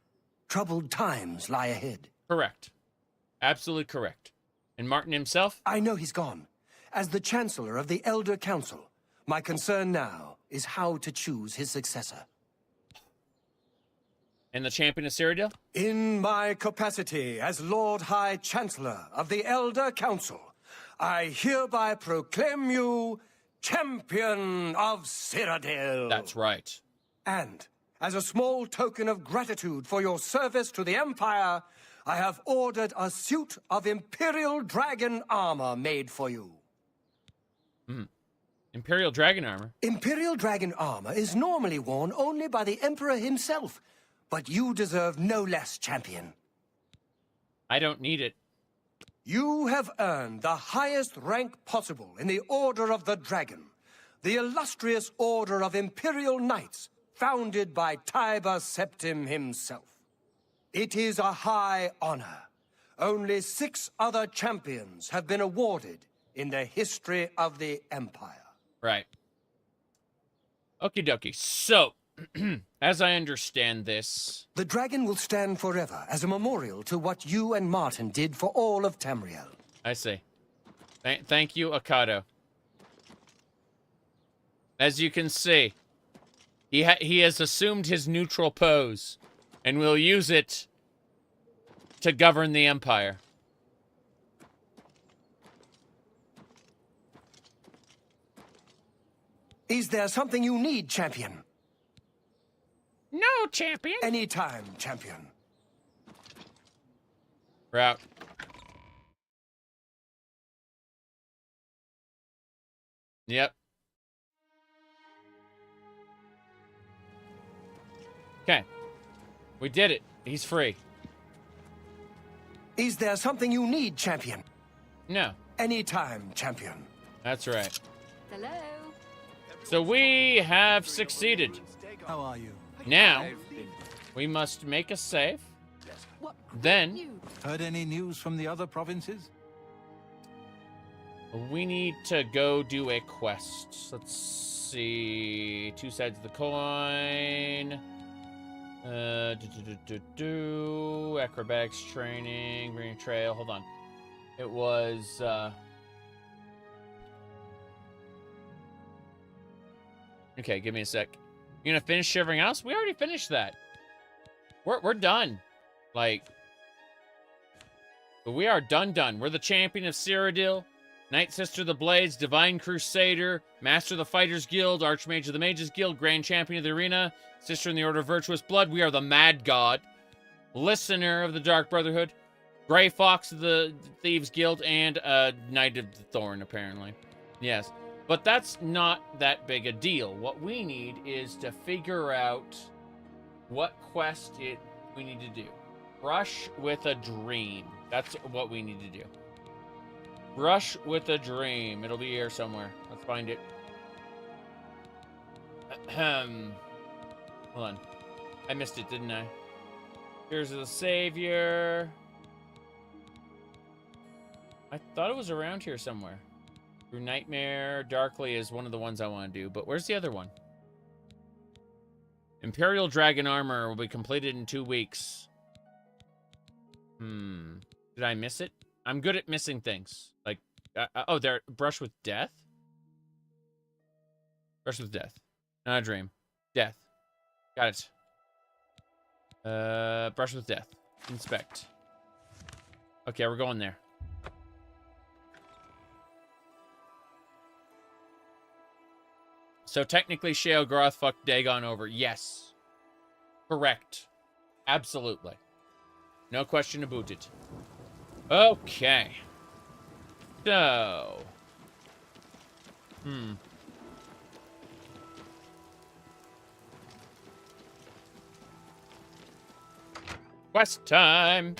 troubled times lie ahead. Correct. Absolutely correct. And Martin himself? I know he's gone. As the Chancellor of the Elder Council, my concern now is how to choose his successor. And the Champion of Cyrodiil? In my capacity as Lord High Chancellor of the Elder Council, I hereby proclaim you Champion of Cyrodiil. That's right. And as a small token of gratitude for your service to the Empire, I have ordered a suit of Imperial Dragon armor made for you. Imperial Dragon armor? Imperial Dragon armor is normally worn only by the Emperor himself, but you deserve no less, Champion. I don't need it. You have earned the highest rank possible in the Order of the Dragon, the illustrious Order of Imperial Knights, founded by Tiber Septim himself. It is a high honor. Only 6 other champions have been awarded in the history of the Empire. Right. Okie dokie. So, as I understand this... The dragon will stand forever as a memorial to what you and Martin did for all of Tamriel. I see. Thank you, Okado. As you can see, he has assumed his neutral pose and will use it to govern the Empire. Is there something you need, Champion? No, Champion. Anytime, Champion. Route. Yep. Okay. We did it. He's free. Is there something you need, Champion? No. Anytime, Champion. That's right. Hello. So we have succeeded. How are you? Now, we must make a save. Then... Heard any news from the other provinces? We need to go do a quest. Let's see. 2 sides of the coin. Acrobatics training, green trail. Hold on. It was, okay, give me a sec. You gonna finish Shivering House? We already finished that. We're done. Like, we are done. We're the champion of Cyrodiil, Night Sister of the Blades, Divine Crusader, Master of the Fighters Guild, Archmage of the Mages Guild, Grand Champion of the Arena, Sister in the Order of Virtuous Blood. We are the Mad God, Listener of the Dark Brotherhood, Grey Fox of the Thieves Guild, and Knight of the Thorn, apparently. Yes. But that's not that big a deal. What we need is to figure out what quest we need to do. Brush with a Dream. That's what we need to do. Brush with a Dream. It'll be here somewhere. Let's find it. Hold on. I missed it, didn't I? Here's the Savior. I thought it was around here somewhere. Through Nightmare. Darkly is one of the ones I want to do. But where's the other one? Imperial Dragon Armor will be completed in 2 weeks. Did I miss it? I'm good at missing things. Like, oh, there. Brush with Death? Brush with Death. Not a dream. Death. Got it. Brush with Death. Inspect. Okay, we're going there. So technically, Sheogorath fucked Dagon over. Yes. Correct. Absolutely. No question about it. Okay. So. Quest time.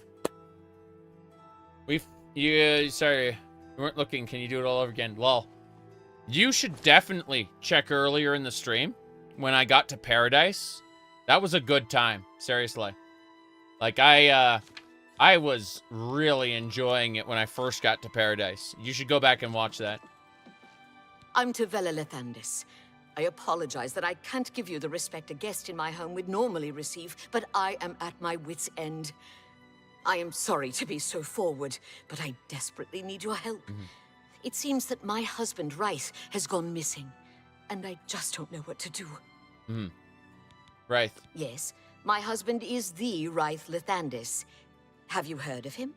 Sorry. You weren't looking. Can you do it all over again? Lol. You should definitely check earlier in the stream when I got to Paradise. That was a good time. Seriously. Like, I was really enjoying it when I first got to Paradise. You should go back and watch that. I'm Tavella Lethandis. I apologize that I can't give you the respect a guest in my home would normally receive, but I am at my wit's end. I am sorry to be so forward, but I desperately need your help. It seems that my husband, Ryth, has gone missing, and I just don't know what to do. Ryth. Yes, my husband is the Ryth Lethandis. Have you heard of him?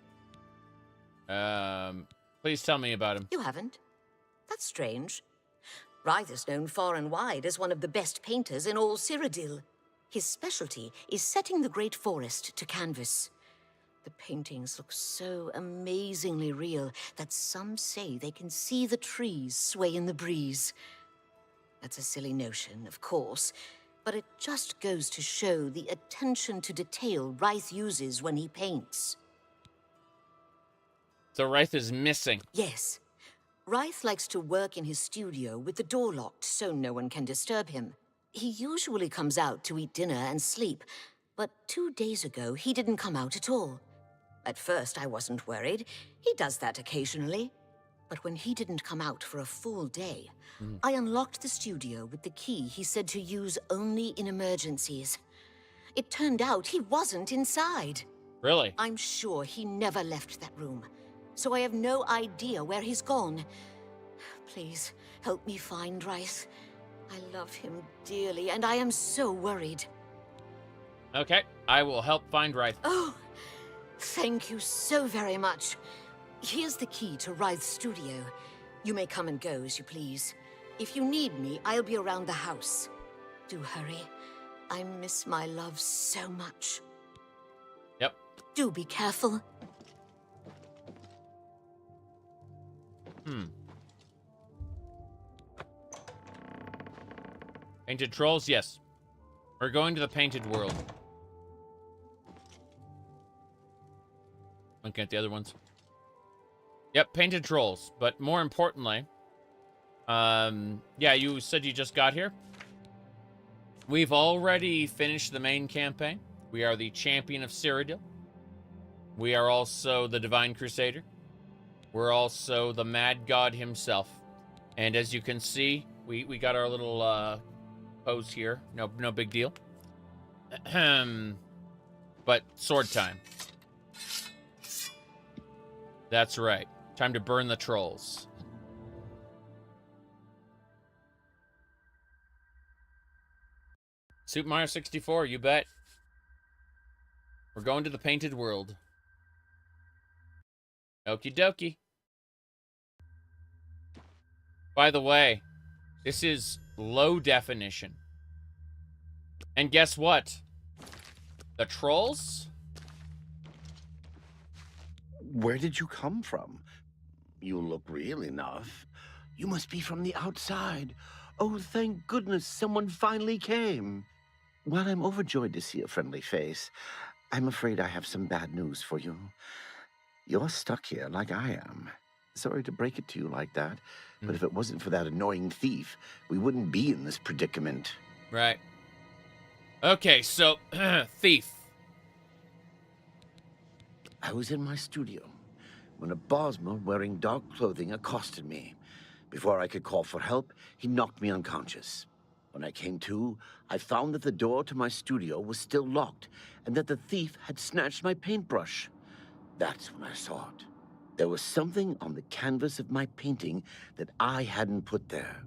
Please tell me about him. You haven't? That's strange. Ryth is known far and wide as one of the best painters in all Cyrodiil. His specialty is setting the Great Forest to canvas. The paintings look so amazingly real that some say they can see the trees sway in the breeze. That's a silly notion, of course, but it just goes to show the attention to detail Ryth uses when he paints. So Ryth is missing. Yes. Ryth likes to work in his studio with the door locked so no one can disturb him. He usually comes out to eat dinner and sleep, but 2 days ago he didn't come out at all. At first I wasn't worried. He does that occasionally. But when he didn't come out for a full day, I unlocked the studio with the key he said to use only in emergencies. It turned out he wasn't inside. Really? I'm sure he never left that room, so I have no idea where he's gone. Please, help me find Ryth. I love him dearly, and I am so worried. Okay, I will help find Ryth. Oh, thank you so very much. Here's the key to Ryth's studio. You may come and go as you please. If you need me, I'll be around the house. Do hurry. I miss my love so much. Yep. Do be careful. Painted Trolls? Yes. We're going to the Painted World. Looking at the other ones. Yep, Painted Trolls. But more importantly, yeah, you said you just got here. We've already finished the main campaign. We are the champion of Cyrodiil. We are also the Divine Crusader. we're also the Mad God himself. And as you can see, we got our little pose here. No big deal. But sword time. That's right. Time to burn the trolls. Super Mario 64, you bet. We're going to the painted world. Okie dokie. By the way, this is low definition. And guess what? The trolls? Where did you come from? You look real enough. You must be from the outside. Oh, thank goodness someone finally came. While I'm overjoyed to see a friendly face, I'm afraid I have some bad news for you. You're stuck here like I am. Sorry to break it to you like that, but if it wasn't for that annoying thief, we wouldn't be in this predicament. Right. Okay, so, thief. I was in my studio when a Bosmer wearing dark clothing accosted me. Before I could call for help, he knocked me unconscious. When I came to, I found that the door to my studio was still locked and that the thief had snatched my paintbrush. That's when I saw it. There was something on the canvas of my painting that I hadn't put there.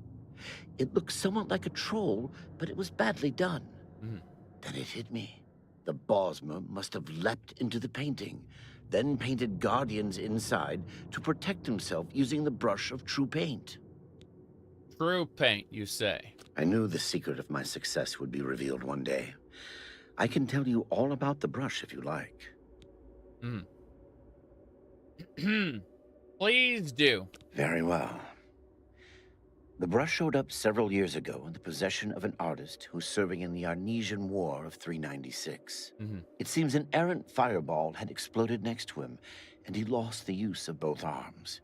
It looked somewhat like a troll, but it was badly done. Then it hit me. The Bosmer must have leapt into the painting, then painted guardians inside to protect himself using the brush of true paint. True paint, you say? I knew the secret of my success would be revealed one day. I can tell you all about the brush if you like. Please do. Very well. The brush showed up several years ago in the possession of an artist who's serving in the Arnesian War of 396. It seems an errant fireball had exploded next to him, and he lost the use of both arms.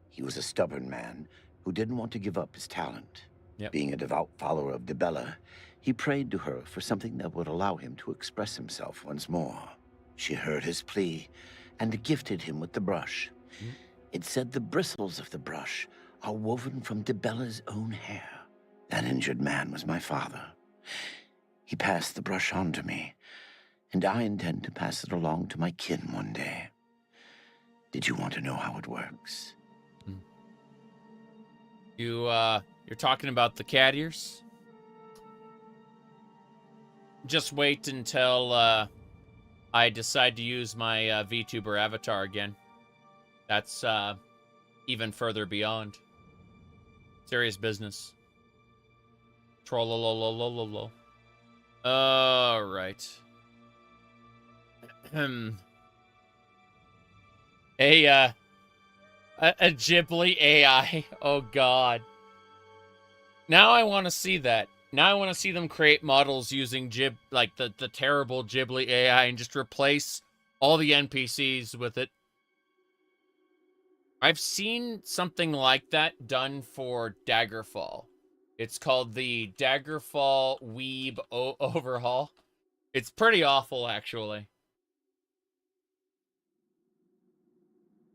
He was a stubborn man who didn't want to give up his talent. Being a devout follower of Dibella, he prayed to her for something that would allow him to express himself once more. She heard his plea and gifted him with the brush. It said the bristles of the brush are woven from Dibella's own hair. That injured man was my father. He passed the brush on to me, and I intend to pass it along to my kin one day. Did you want to know how it works? You're talking about the cat ears? Just wait until I decide to use my VTuber avatar again. That's even further beyond. Serious business. Trollolololololo. All right. A Ghibli AI. Oh God. Now I want to see that. Now I want to see them create models using the terrible Ghibli AI and just replace all the NPCs with it. I've seen something like that done for Daggerfall. It's called the Daggerfall Weeb Overhaul. It's pretty awful, actually.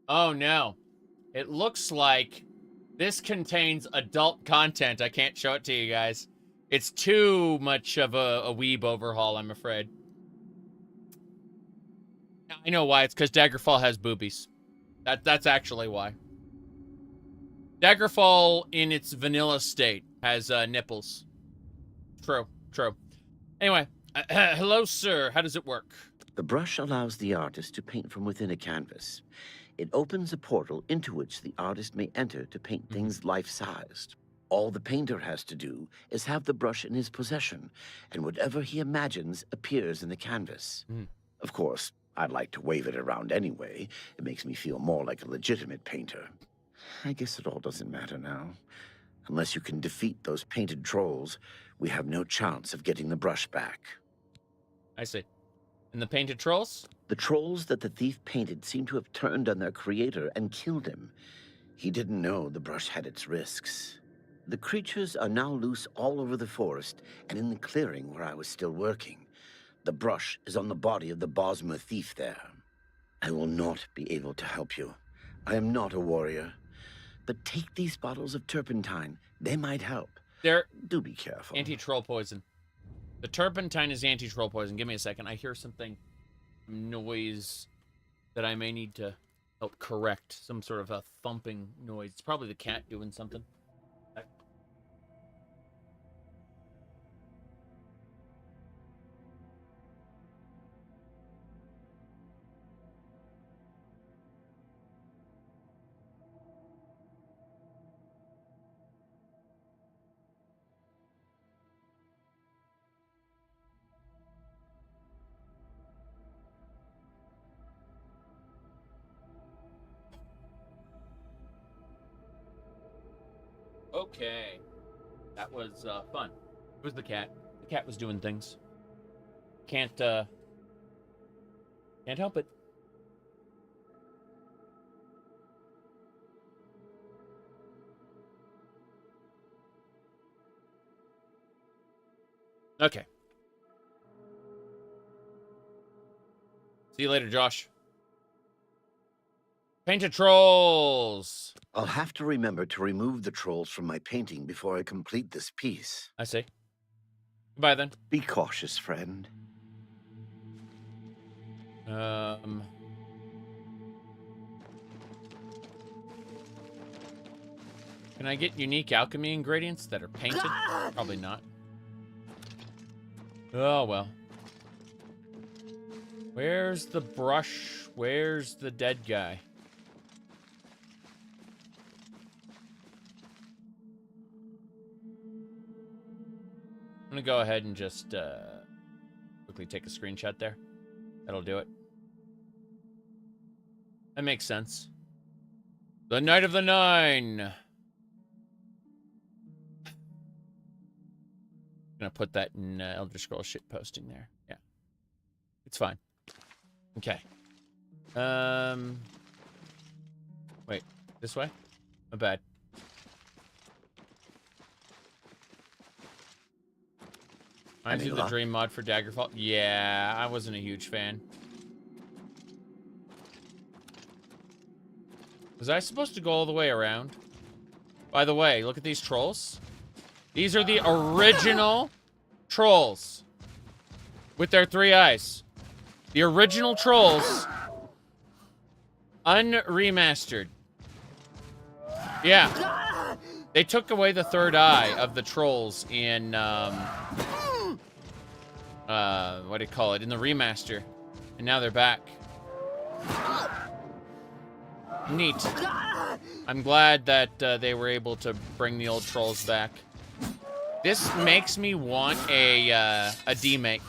Oh no. It looks like this contains adult content. I can't show it to you guys. It's too much of a weeb overhaul, I'm afraid. I know why. It's because Daggerfall has boobies. That's actually why. Daggerfall, in its vanilla state, has nipples. True. Anyway, hello, sir. How does it work? The brush allows the artist to paint from within a canvas. It opens a portal into which the artist may enter to paint things life-sized. All the painter has to do is have the brush in his possession, and whatever he imagines appears in the canvas. Of course, I'd like to wave it around anyway. It makes me feel more like a legitimate painter. I guess it all doesn't matter now. Unless you can defeat those painted trolls, we have no chance of getting the brush back. I see. And the painted trolls? The trolls that the thief painted seem to have turned on their creator and killed him. He didn't know the brush had its risks. The creatures are now loose all over the forest and in the clearing where I was still working. The brush is on the body of the Bosmer thief there. I will not be able to help you. I am not a warrior, but take these bottles of turpentine. They might help. Do be careful. Anti-troll poison. The turpentine is anti-troll poison. Give me a second. I hear something, noise that I may need to help correct. Some sort of a thumping noise. It's probably the cat doing something. Okay. That was fun. It was the cat. The cat was doing things. Can't help it. Okay. See you later, Josh. Painted trolls. I'll have to remember to remove the trolls from my painting before I complete this piece. I see. Goodbye, then. Be cautious, friend. Can I get unique alchemy ingredients that are painted? Probably not. Oh, well. Where's the brush? Where's the dead guy? I'm gonna go ahead and just quickly take a screenshot there. That'll do it. That makes sense. The Night of the Nine. Gonna put that in Elder Scrolls shit posting there. Yeah, it's fine. Okay. Wait, this way? My bad. Reminds you of the Dream mod for Daggerfall? Yeah, I wasn't a huge fan. Was I supposed to go all the way around? By the way, look at these trolls. These are the original trolls with their 3 eyes. The original trolls unremastered. Yeah. They took away the 3rd eye of the trolls in what do you call it? In the remaster. And now they're back. Neat. I'm glad that they were able to bring the old trolls back. This makes me want a demake.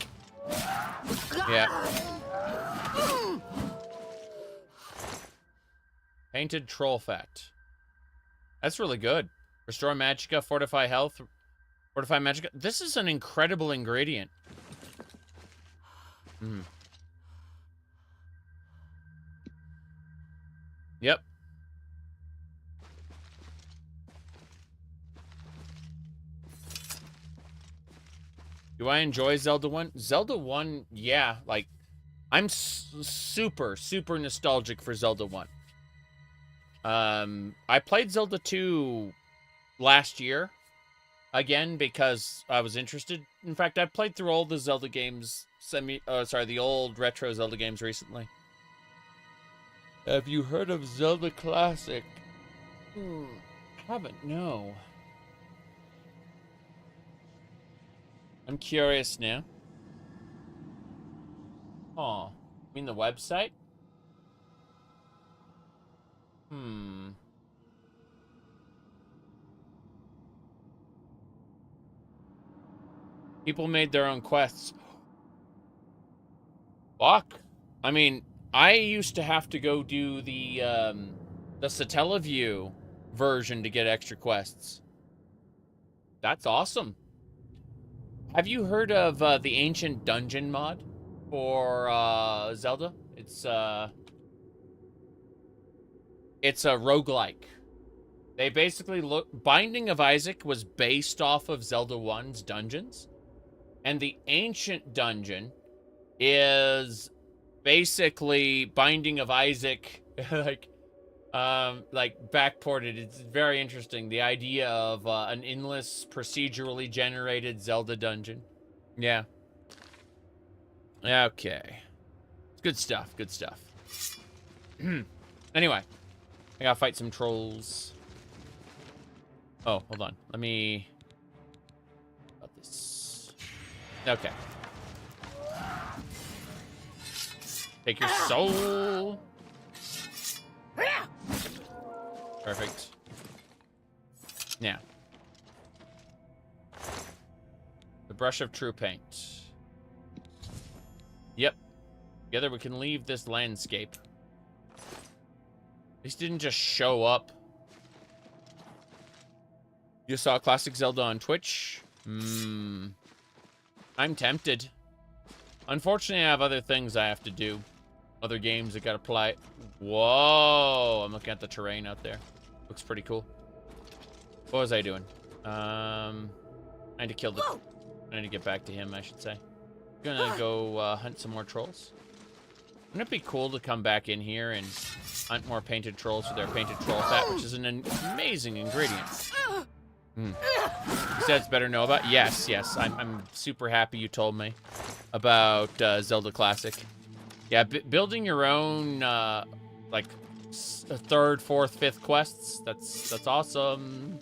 Yeah. Painted troll fat. That's really good. Restore magicka, fortify health, fortify magicka. This is an incredible ingredient. Yep. Do I enjoy Zelda 1? Zelda 1, yeah. Like, I'm super nostalgic for Zelda 1. I played Zelda 2 last year. Again, because I was interested. In fact, I played through all the Zelda games, the old retro Zelda games recently. Have you heard of Zelda Classic? Haven't, no. I'm curious now. Oh, you mean the website? People made their own quests. Fuck. I mean, I used to have to go do the Satellaview version to get extra quests. That's awesome. Have you heard of the Ancient Dungeon mod for Zelda? It's a roguelike. They basically Binding of Isaac was based off of Zelda 1's dungeons. And the Ancient Dungeon is basically Binding of Isaac, like like backported. It's very interesting. The idea of an endless procedurally generated Zelda dungeon. Yeah. Okay. Good stuff. Good stuff. Anyway, I gotta fight some trolls. Oh, hold on. Let me... About this. Okay. Take your soul. Perfect. Now. The brush of true paint. Yep. Together we can leave this landscape. These didn't just show up. You saw Classic Zelda on Twitch? I'm tempted. Unfortunately, I have other things I have to do. Other games I gotta play. Whoa! I'm looking at the terrain out there. Looks pretty cool. What was I doing? I need to kill the... I need to get back to him, I should say. Gonna go hunt some more trolls. Wouldn't it be cool to come back in here and hunt more painted trolls for their painted troll fat, which is an amazing ingredient. You said it's better to know about? Yes, yes. I'm super happy you told me about Zelda Classic. Yeah, building your own, like, third, fourth, fifth quests. That's awesome.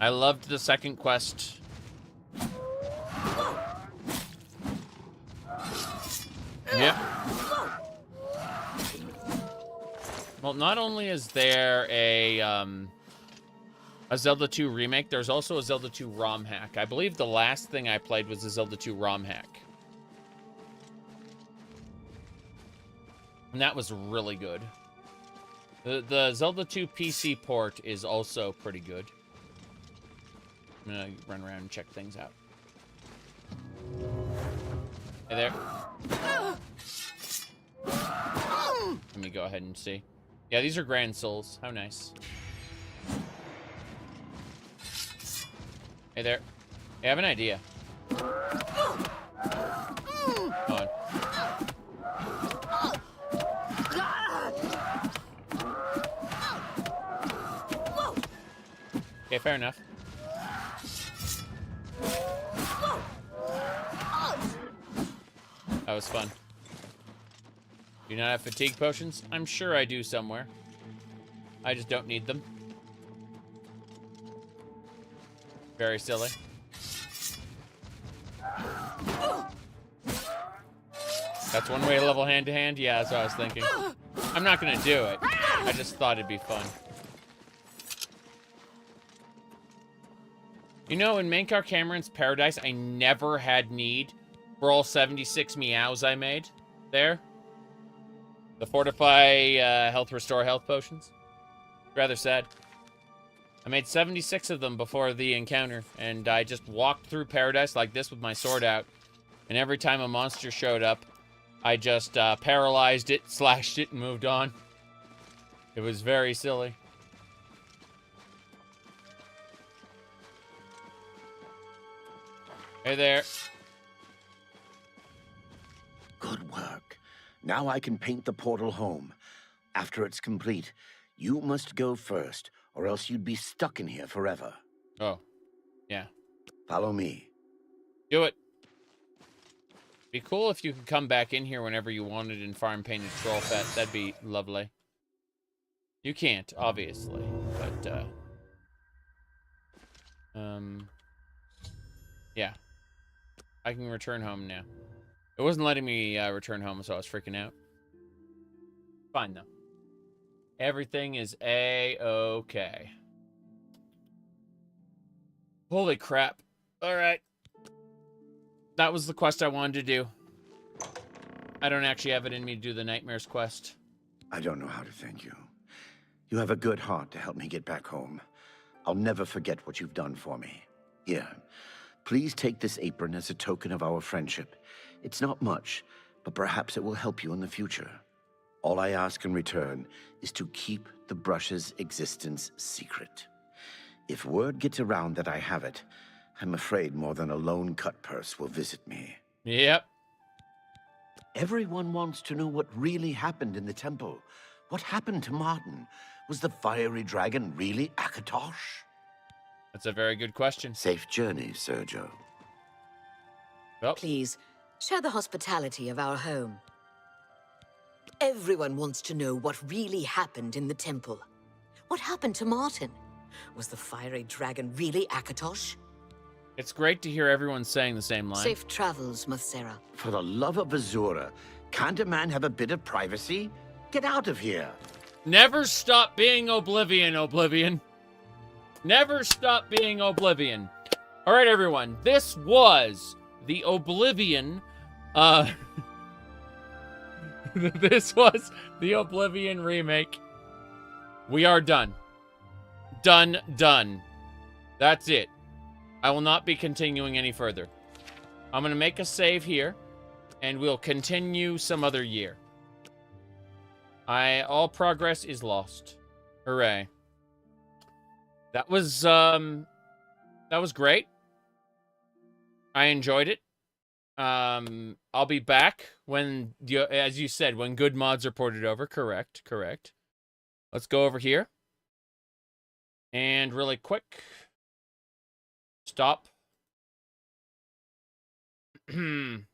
I loved the second quest. Yep. Well, not only is there a Zelda 2 remake, there's also a Zelda 2 ROM hack. I believe the last thing I played was a Zelda 2 ROM hack. And that was really good. The Zelda 2 PC port is also pretty good. I'm gonna run around and check things out. Hey there. Let me go ahead and see. Yeah, these are Grand Souls. How nice. Hey there. Hey, I have an idea. Come on. Okay, fair enough. That was fun. Do you not have fatigue potions? I'm sure I do somewhere. I just don't need them. Very silly. That's one way to level hand-to-hand? Yeah, that's what I was thinking. I'm not gonna do it. I just thought it'd be fun. You know, in Confronting Cameron's Paradise, I never had need for all 76 meows I made there. The Fortify Health Restore Health Potions. Rather sad. I made 76 of them before the encounter, and I just walked through Paradise like this with my sword out. And every time a monster showed up, I just paralyzed it, slashed it, and moved on. It was very silly. Hey there. Good work. Now I can paint the portal home. After it's complete, you must go first, or else you'd be stuck in here forever. Oh, yeah. Follow me. Do it. Be cool if you could come back in here whenever you wanted and farm painted troll fat. That'd be lovely. You can't, obviously, but, yeah. I can return home now. It wasn't letting me return home, so I was freaking out. Fine, though. Everything is A-okay. Holy crap. All right. That was the quest I wanted to do. I don't actually have it in me to do the Nightmares quest. I don't know how to thank you. You have a good heart to help me get back home. I'll never forget what you've done for me. Here, please take this apron as a token of our friendship. It's not much, but perhaps it will help you in the future. All I ask in return is to keep the brush's existence secret. If word gets around that I have it, I'm afraid more than a lone cut purse will visit me. Yep. Everyone wants to know what really happened in the temple. What happened to Martin? Was the fiery dragon really Akatosh? That's a very good question. Safe journey, Sergio. Well. Please, share the hospitality of our home. Everyone wants to know what really happened in the temple. What happened to Martin? Was the fiery dragon really Akatosh? It's great to hear everyone saying the same line. Safe travels, Mathera. For the love of Azura, can't a man have a bit of privacy? Get out of here. Never stop being Oblivion, Oblivion. Never stop being Oblivion. All right, everyone. This was the Oblivion, this was the Oblivion remake. We are done. Done. That's it. I will not be continuing any further. I'm going to make a save here, and we'll continue some other year. All progress is lost. Hooray. That was great. I enjoyed it. I'll be back when, as you said, when good mods are ported over. Correct. Let's go over here. And really quick. Stop. Come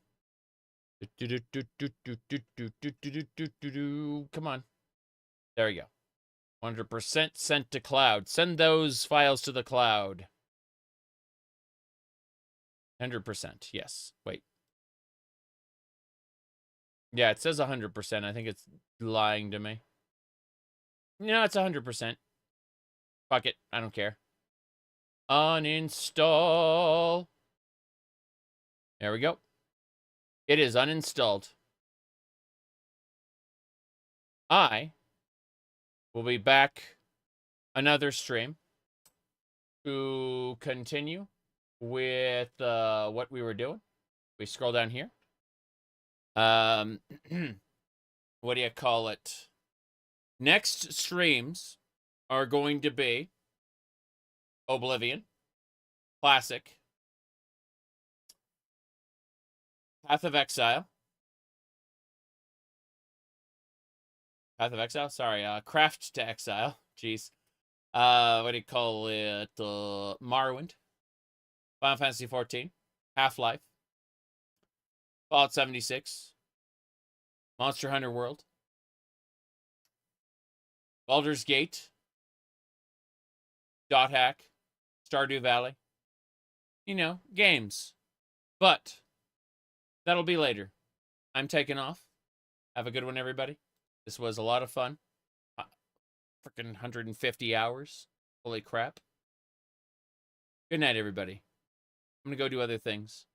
on. There we go. 100% sent to cloud. Send those files to the cloud. 100%. Yes. Wait. Yeah, it says 100%. I think it's lying to me. No, it's 100%. Fuck it. I don't care. Uninstall. There we go. It is uninstalled. I will be back another stream to continue with what we were doing. We scroll down here. What do you call it? Next streams are going to be Oblivion, Classic, Path of Exile. Sorry, Craft to Exile. Jeez. What do you call it? Morrowind, Final Fantasy XIV, Half-Life, Fallout 76, Monster Hunter World, Baldur's Gate, Dot Hack, Stardew Valley. You know, games. But that'll be later. I'm taking off. Have a good one, everybody. This was a lot of fun. Freaking 150 hours. Holy crap. Good night, everybody. I'm going to go do other things.